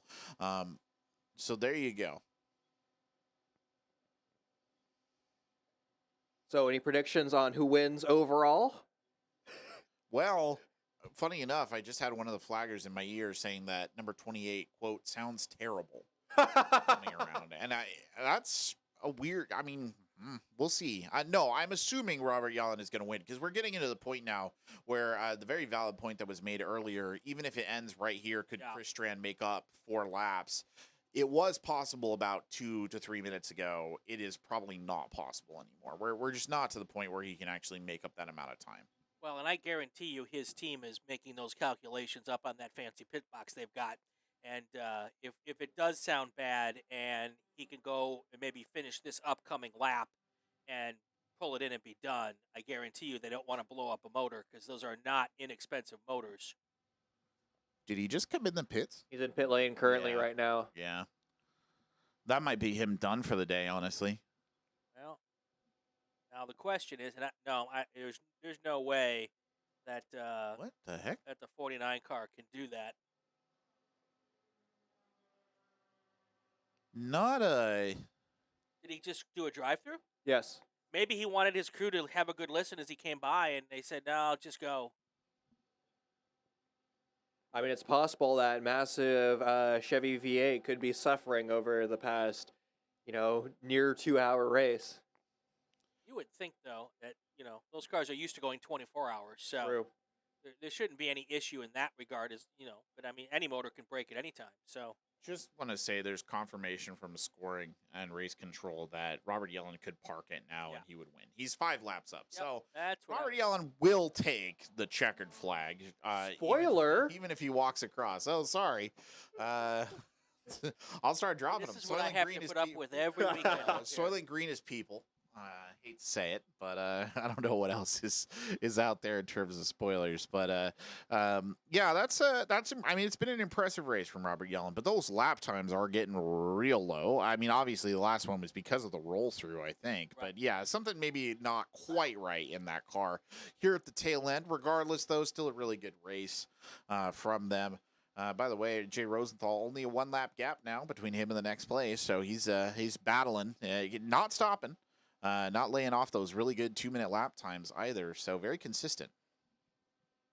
Speaker 3: So there you go.
Speaker 5: So any predictions on who wins overall?
Speaker 3: Well, funny enough, I just had one of the flaggers in my ear saying that number 28, quote, sounds terrible coming around. And that's a weird, I mean, we'll see. No, I'm assuming Robert Yallen is going to win because we're getting into the point now where the very valid point that was made earlier, even if it ends right here, could Chris Strand make up 4 laps? it was possible about 2 to 3 minutes ago. It is probably not possible anymore. We're just not to the point where he can actually make up that amount of time.
Speaker 1: Well, and I guarantee you his team is making those calculations up on that fancy pit box they've got. And if it does sound bad and he can go and maybe finish this upcoming lap and pull it in and be done, I guarantee you they don't want to blow up a motor because those are not inexpensive motors.
Speaker 3: Did he just come in the pits?
Speaker 5: He's in pit lane currently
Speaker 3: Yeah.
Speaker 5: right now.
Speaker 3: Yeah. That might be him done for the day, honestly.
Speaker 1: Well, now the question is, and there's no way that
Speaker 3: What the heck?
Speaker 1: that the 49 car can do that.
Speaker 3: Not a...
Speaker 1: Did he just do a drive-through?
Speaker 5: Yes.
Speaker 1: Maybe he wanted his crew to have a good listen as he came by, and they said, "No, just go."
Speaker 5: I mean, it's possible that massive Chevy V8 could be suffering over the past, near 2-hour race.
Speaker 1: You would think, though, that those cars are used to going 24 hours, so
Speaker 5: True.
Speaker 1: there shouldn't be any issue in that regard. But I mean, any motor can break at any time. So
Speaker 3: Just want to say there's confirmation from scoring and race control that Robert Yellen could park it now
Speaker 1: Yeah.
Speaker 3: and he would win. He's 5 laps up.
Speaker 1: Yep,
Speaker 3: So
Speaker 1: that's what.
Speaker 3: Robert Yellen will take the checkered flag.
Speaker 5: Spoiler.
Speaker 3: Even if he walks across. Oh, sorry. I'll start dropping
Speaker 1: This
Speaker 3: him.
Speaker 1: is what I
Speaker 3: Soylent
Speaker 1: have
Speaker 3: Green
Speaker 1: to
Speaker 3: is
Speaker 1: put up
Speaker 3: people.
Speaker 1: with every weekend. out here.
Speaker 3: Soylent Green is people. Hate to say it, but I don't know what else is out there in terms of spoilers. But yeah, that's. I mean, it's been an impressive race from Robert Yellen, but those lap times are getting real low. I mean, obviously the last one was because of the roll through, I think.
Speaker 1: Right.
Speaker 3: But yeah, something maybe not quite right in that car here at the tail end. Regardless, though, still a really good race from them. By the way, Jay Rosenthal only a 1 lap gap now between him and the next place, so he's battling, not stopping. Not laying off those really good 2-minute lap times either, so very consistent.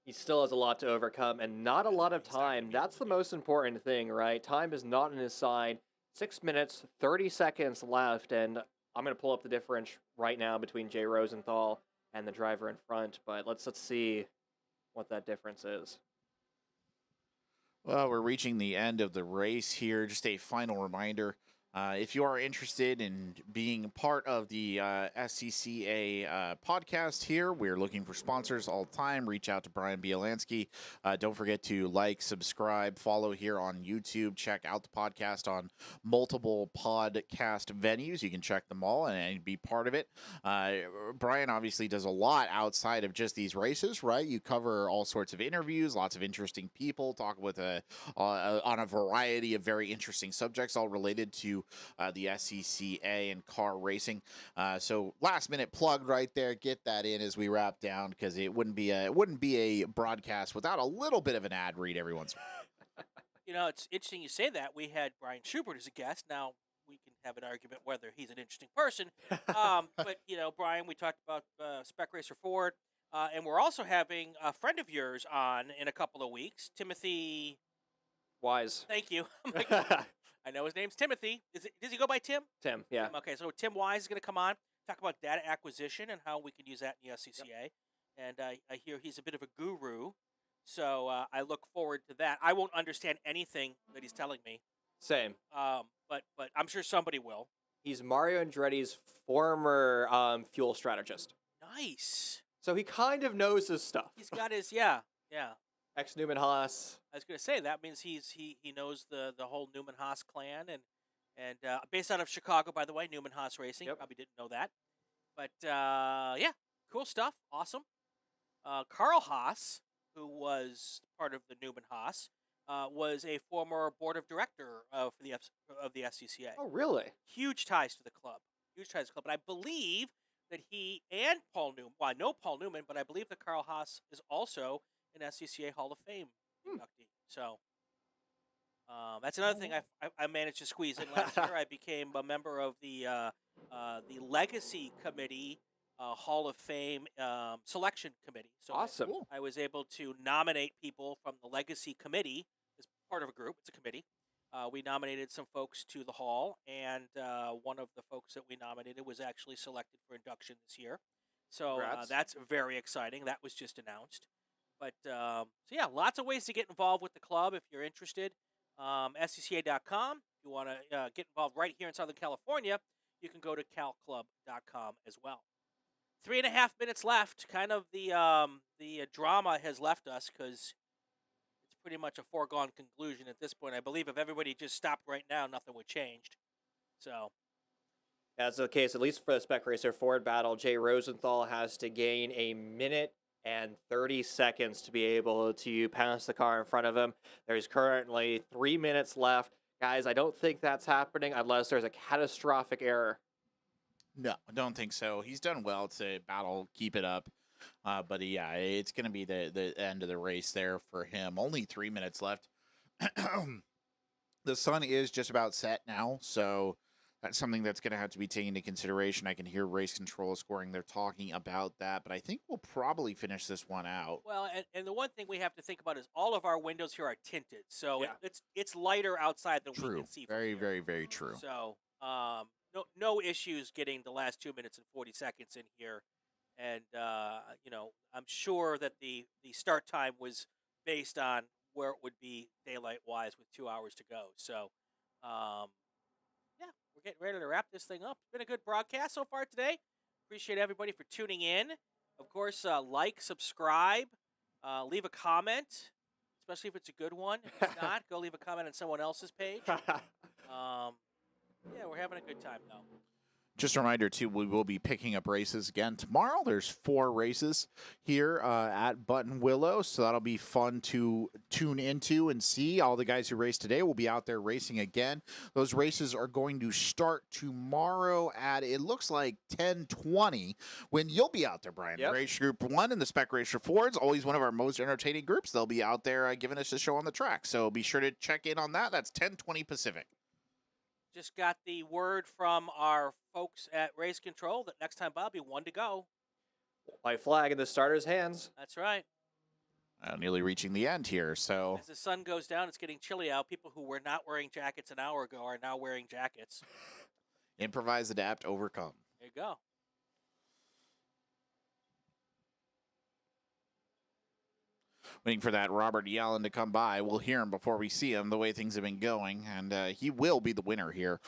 Speaker 5: He still has a lot to overcome and not a lot of time. That's the most important thing, right? Time is not on his side. 6 minutes, 30 seconds left, and I'm going to pull up the difference right now between Jay Rosenthal and the driver in front, but let's see what that difference is.
Speaker 3: Well, we're reaching the end of the race here. Just a final reminder. If you are interested in being part of the SCCA podcast here, we're looking for sponsors all the time. Reach out to Brian Bielansky. Don't forget to like, subscribe, follow here on YouTube. Check out the podcast on multiple podcast venues. You can check them all and be part of it. Brian obviously does a lot outside of just these races, right? You cover all sorts of interviews, lots of interesting people, talk with on a variety of very interesting subjects, all related to the SCCA and car racing. So last minute plug right there. Get that in as we wrap down, because it wouldn't be a broadcast without a little bit of an ad read every once in a while.
Speaker 1: It's interesting you say that. We had Brian Schubert as a guest. Now we can have an argument whether he's an interesting person. But Brian, we talked about Spec Racer Ford, and we're also having a friend of yours on in a couple of weeks, Timothy.
Speaker 5: Wise.
Speaker 1: Thank you. I know his name's Timothy. Does he go by Tim?
Speaker 5: Tim, yeah.
Speaker 1: Okay, so Tim Wise is going to come on, talk about data acquisition and how we can use that in the SCCA. Yep. And I hear he's a bit of a guru, so I look forward to that. I won't understand anything that he's telling me.
Speaker 5: Same.
Speaker 1: But I'm sure somebody will.
Speaker 5: He's Mario Andretti's former fuel strategist.
Speaker 1: Nice.
Speaker 5: So he kind of knows his stuff.
Speaker 1: He's got his, yeah.
Speaker 5: Ex-Newman Haas.
Speaker 1: I was going to say, that means he knows the whole Newman Haas clan, and based out of Chicago, by the way, Newman Haas Racing.
Speaker 5: Yep.
Speaker 1: Probably didn't know that. But, yeah, cool stuff. Awesome. Carl Haas, who was part of the Newman Haas, was a former board of director of the SCCA.
Speaker 5: Oh, really?
Speaker 1: Huge ties to the club. And I believe that he and Paul Newman, well, I know Paul Newman, but I believe that Carl Haas is also an SCCA Hall of Fame inductee. So that's another thing I managed to squeeze in last year. I became a member of the Legacy Committee Hall of Fame selection committee. So
Speaker 5: awesome.
Speaker 1: I was able to nominate people from the Legacy Committee as part of a group. It's a committee. We nominated some folks to the hall, and one of the folks that we nominated was actually selected for induction this year. So that's very exciting. That was just announced. But, so yeah, lots of ways to get involved with the club if you're interested. SCCA.com. If you want to get involved right here in Southern California, you can go to calclub.com as well. 3.5 minutes left. Kind of the drama has left us because it's pretty much a foregone conclusion at this point. I believe if everybody just stopped right now, nothing would change. So
Speaker 5: That's the case, at least for the Spec Racer Ford battle. Jay Rosenthal has to gain 1 minute and 30 seconds to be able to pass the car in front of him. There's currently 3 minutes left. Guys, I don't think that's happening unless there's a catastrophic error.
Speaker 3: No, I don't think so. He's done well to battle, keep it up. But yeah, it's going to be the end of the race there for him. Only 3 minutes left. The sun is just about set now, so that's something that's going to have to be taken into consideration. I can hear race control scoring. They're talking about that, but I think we'll probably finish this one out.
Speaker 1: well, and the one thing we have to think about is all of our windows here are tinted, so
Speaker 5: Yeah.
Speaker 1: it's lighter outside than we
Speaker 3: True.
Speaker 1: can see. From
Speaker 3: Very,
Speaker 1: here.
Speaker 3: very, very true.
Speaker 1: So no issues getting the last 2 minutes and 40 seconds in here, and I'm sure that the start time was based on where it would be daylight wise with 2 hours to go. So yeah, we're getting ready to wrap this thing up. It's been a good broadcast so far today. Appreciate everybody for tuning in. Of course, like, subscribe, leave a comment, especially if it's a good one. If it's not, go leave a comment on someone else's page. Yeah, we're having a good time though.
Speaker 3: Just a reminder, too, we will be picking up races again tomorrow. There's 4 races here at Buttonwillow, so that'll be fun to tune into and see. All the guys who raced today will be out there racing again. Those races are going to start tomorrow at, it looks like, 10:20, when you'll be out there, Brian.
Speaker 5: Yep.
Speaker 3: Race Group 1 and the Spec Racer Fords, always one of our most entertaining groups. They'll be out there giving us a show on the track, so be sure to check in on that. That's 10:20 Pacific.
Speaker 1: Just got the word from our folks at Race Control that next time, Bobby, 1 to go.
Speaker 5: White flag in the starter's hands.
Speaker 1: That's right.
Speaker 3: Nearly reaching the end here, so
Speaker 1: As the sun goes down, it's getting chilly out. People who were not wearing jackets an hour ago are now wearing jackets.
Speaker 3: improvise, adapt, overcome.
Speaker 1: There you go.
Speaker 3: Waiting for that Robert Yellen to come by. We'll hear him before we see him, the way things have been going, and he will be the winner here.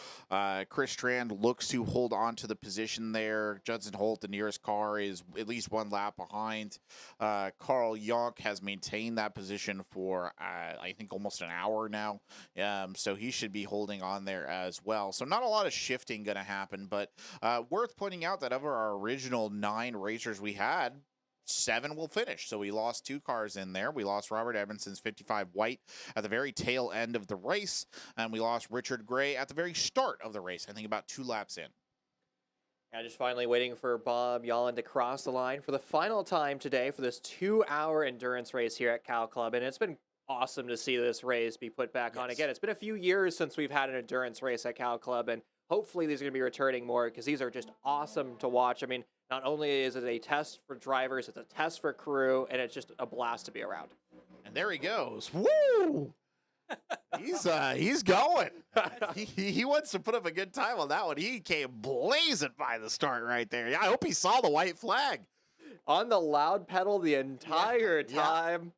Speaker 3: Chris Strand looks to hold on to the position there. Judson Holt, the nearest car, is at least 1 lap behind. Carl Yonk has maintained that position for, I think, almost an hour now, so he should be holding on there as well. So not a lot of shifting going to happen, but worth pointing out that of our original 9 racers we had, 7 will finish. So we lost 2 cars in there. We lost Robert Edmondson's 55 White at the very tail end of the race, and we lost Richard Gray at the very start of the race, I think about 2 laps in.
Speaker 5: Yeah, just finally waiting for Bob Yallen to cross the line for the final time today for this 2-hour endurance race here at Cal Club. And it's been awesome to see this race be put back on again. It's been a few years since we've had an endurance race at Cal Club, and hopefully these are going to be returning more because these are just awesome to watch. I mean, not only is it a test for drivers, it's a test for crew, and it's just a blast to be around.
Speaker 3: And there he goes. Woo! He's going. He wants to put up a good time on that one. He came blazing by the start right there. Yeah, I hope he saw the white flag.
Speaker 5: On the loud pedal the entire
Speaker 3: Yeah.
Speaker 5: time.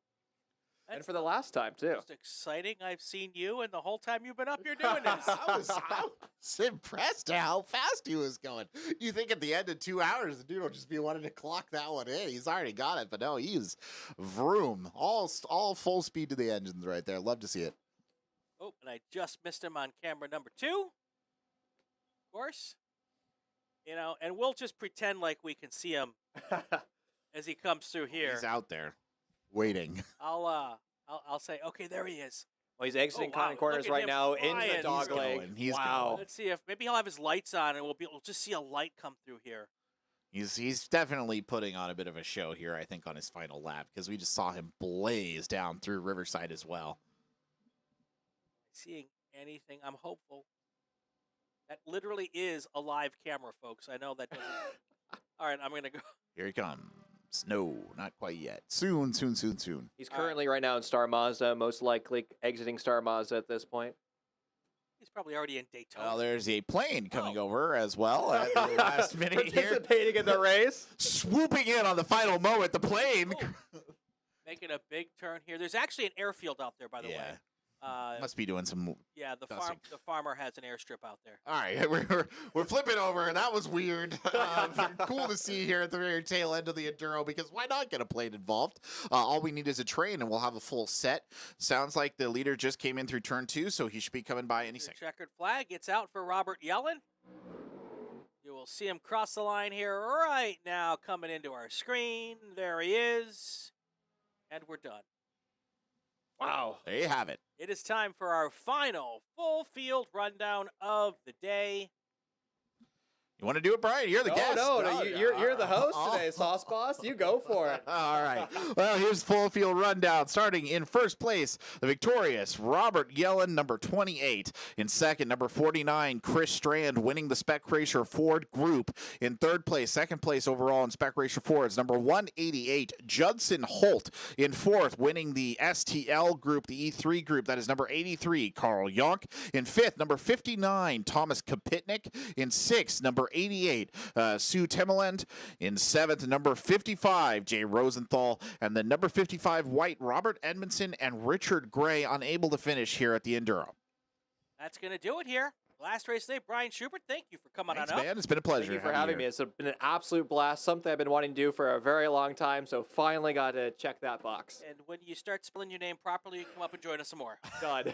Speaker 5: And
Speaker 1: That's
Speaker 5: for the last time, too.
Speaker 1: most exciting I've seen you in the whole time you've been up here doing this.
Speaker 3: I was impressed at how fast he was going. You think at the end of 2 hours, the dude will just be wanting to clock that one in. He's already got it, but no, he's vroom. All full speed to the engines right there. Love to see it.
Speaker 1: Oh, and I just missed him on camera number 2. Of course. And we'll just pretend like we can see him as he comes through here.
Speaker 3: He's out there waiting.
Speaker 1: I'll say, okay, there he is.
Speaker 5: Well, he's exiting
Speaker 1: Oh, wow.
Speaker 5: common corners
Speaker 1: Look at
Speaker 5: right
Speaker 1: him
Speaker 5: now into
Speaker 1: flying.
Speaker 5: the dog
Speaker 3: He's
Speaker 5: leg.
Speaker 3: going. He's
Speaker 5: wow.
Speaker 3: going.
Speaker 1: Let's see if maybe he'll have his lights on and we'll just see a light come through here.
Speaker 3: He's definitely putting on a bit of a show here, I think, on his final lap, because we just saw him blaze down through Riverside as well.
Speaker 1: Seeing anything, I'm hopeful. That literally is a live camera, folks. I know that doesn't. All right, I'm going to go.
Speaker 3: Here he comes. No, not quite yet. Soon.
Speaker 5: He's currently right now in Star Mazda, most likely exiting Star Mazda at this point.
Speaker 1: He's probably already in Daytona.
Speaker 3: Well, there's a plane coming over as well at the last minute here.
Speaker 5: Participating in the race.
Speaker 3: Swooping in on the final moment, the plane.
Speaker 1: Oh, making a big turn here. There's actually an airfield out there, by the way.
Speaker 3: Must be doing some.
Speaker 1: Yeah,
Speaker 3: dusting.
Speaker 1: the farmer has an airstrip out there.
Speaker 3: All right, we're flipping over, and that was weird. Cool to see here at the very tail end of the Enduro, because why not get a plane involved? All we need is a train, and we'll have a full set. Sounds like the leader just came in through turn 2, so he should be coming by any
Speaker 1: The
Speaker 3: second.
Speaker 1: checkered flag gets out for Robert Yellen. You will see him cross the line here right now, coming into our screen. There he is, and we're done.
Speaker 5: Wow.
Speaker 3: There you have it.
Speaker 1: It is time for our final full field rundown of the day.
Speaker 3: You want to do it, Brian? You're the guest.
Speaker 5: No, you're the host today, Sauce Boss. You go for it.
Speaker 3: All right. Well, here's full field rundown. Starting in first place, the victorious Robert Yellen, number 28. In second, number 49, Chris Strand, winning the Spec Racer Ford group. In third place, second place overall in Spec Racer Fords, number 188, Judson Holt. In fourth, winning the STL group, the E3 group, that is number 83, Carl Yonk. In fifth, number 59, Thomas Kapitnik. In sixth, number 88, Sue Temeland. In seventh, number 55, Jay Rosenthal. And then number 55, white, Robert Edmondson and Richard Gray, unable to finish here at the Enduro.
Speaker 1: That's going to do it here. Last race today, Brian Schubert, thank you for coming
Speaker 3: Thanks,
Speaker 1: on up.
Speaker 3: man. It's been a pleasure.
Speaker 5: Thank you for having me. It's been an absolute blast. Something I've been wanting to do for a very long time, so finally got to check that box.
Speaker 1: And when you start spelling your name properly, you come up and join us some more.
Speaker 5: Done.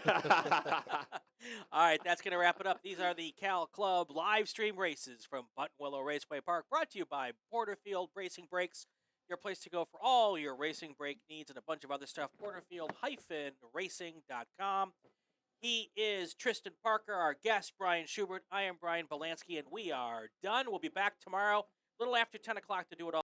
Speaker 1: All right, that's going to wrap it up. These are the Cal Club live stream races from Buttonwillow Raceway Park, brought to you by Porterfield Racing Brakes, your place to go for all your racing brake needs and a bunch of other stuff, porterfield-racing.com. He is Tristan Parker, our guest, Brian Schubert. I am Brian Belansky, and we are done. We'll be back tomorrow, a little after 10 o'clock to do it all.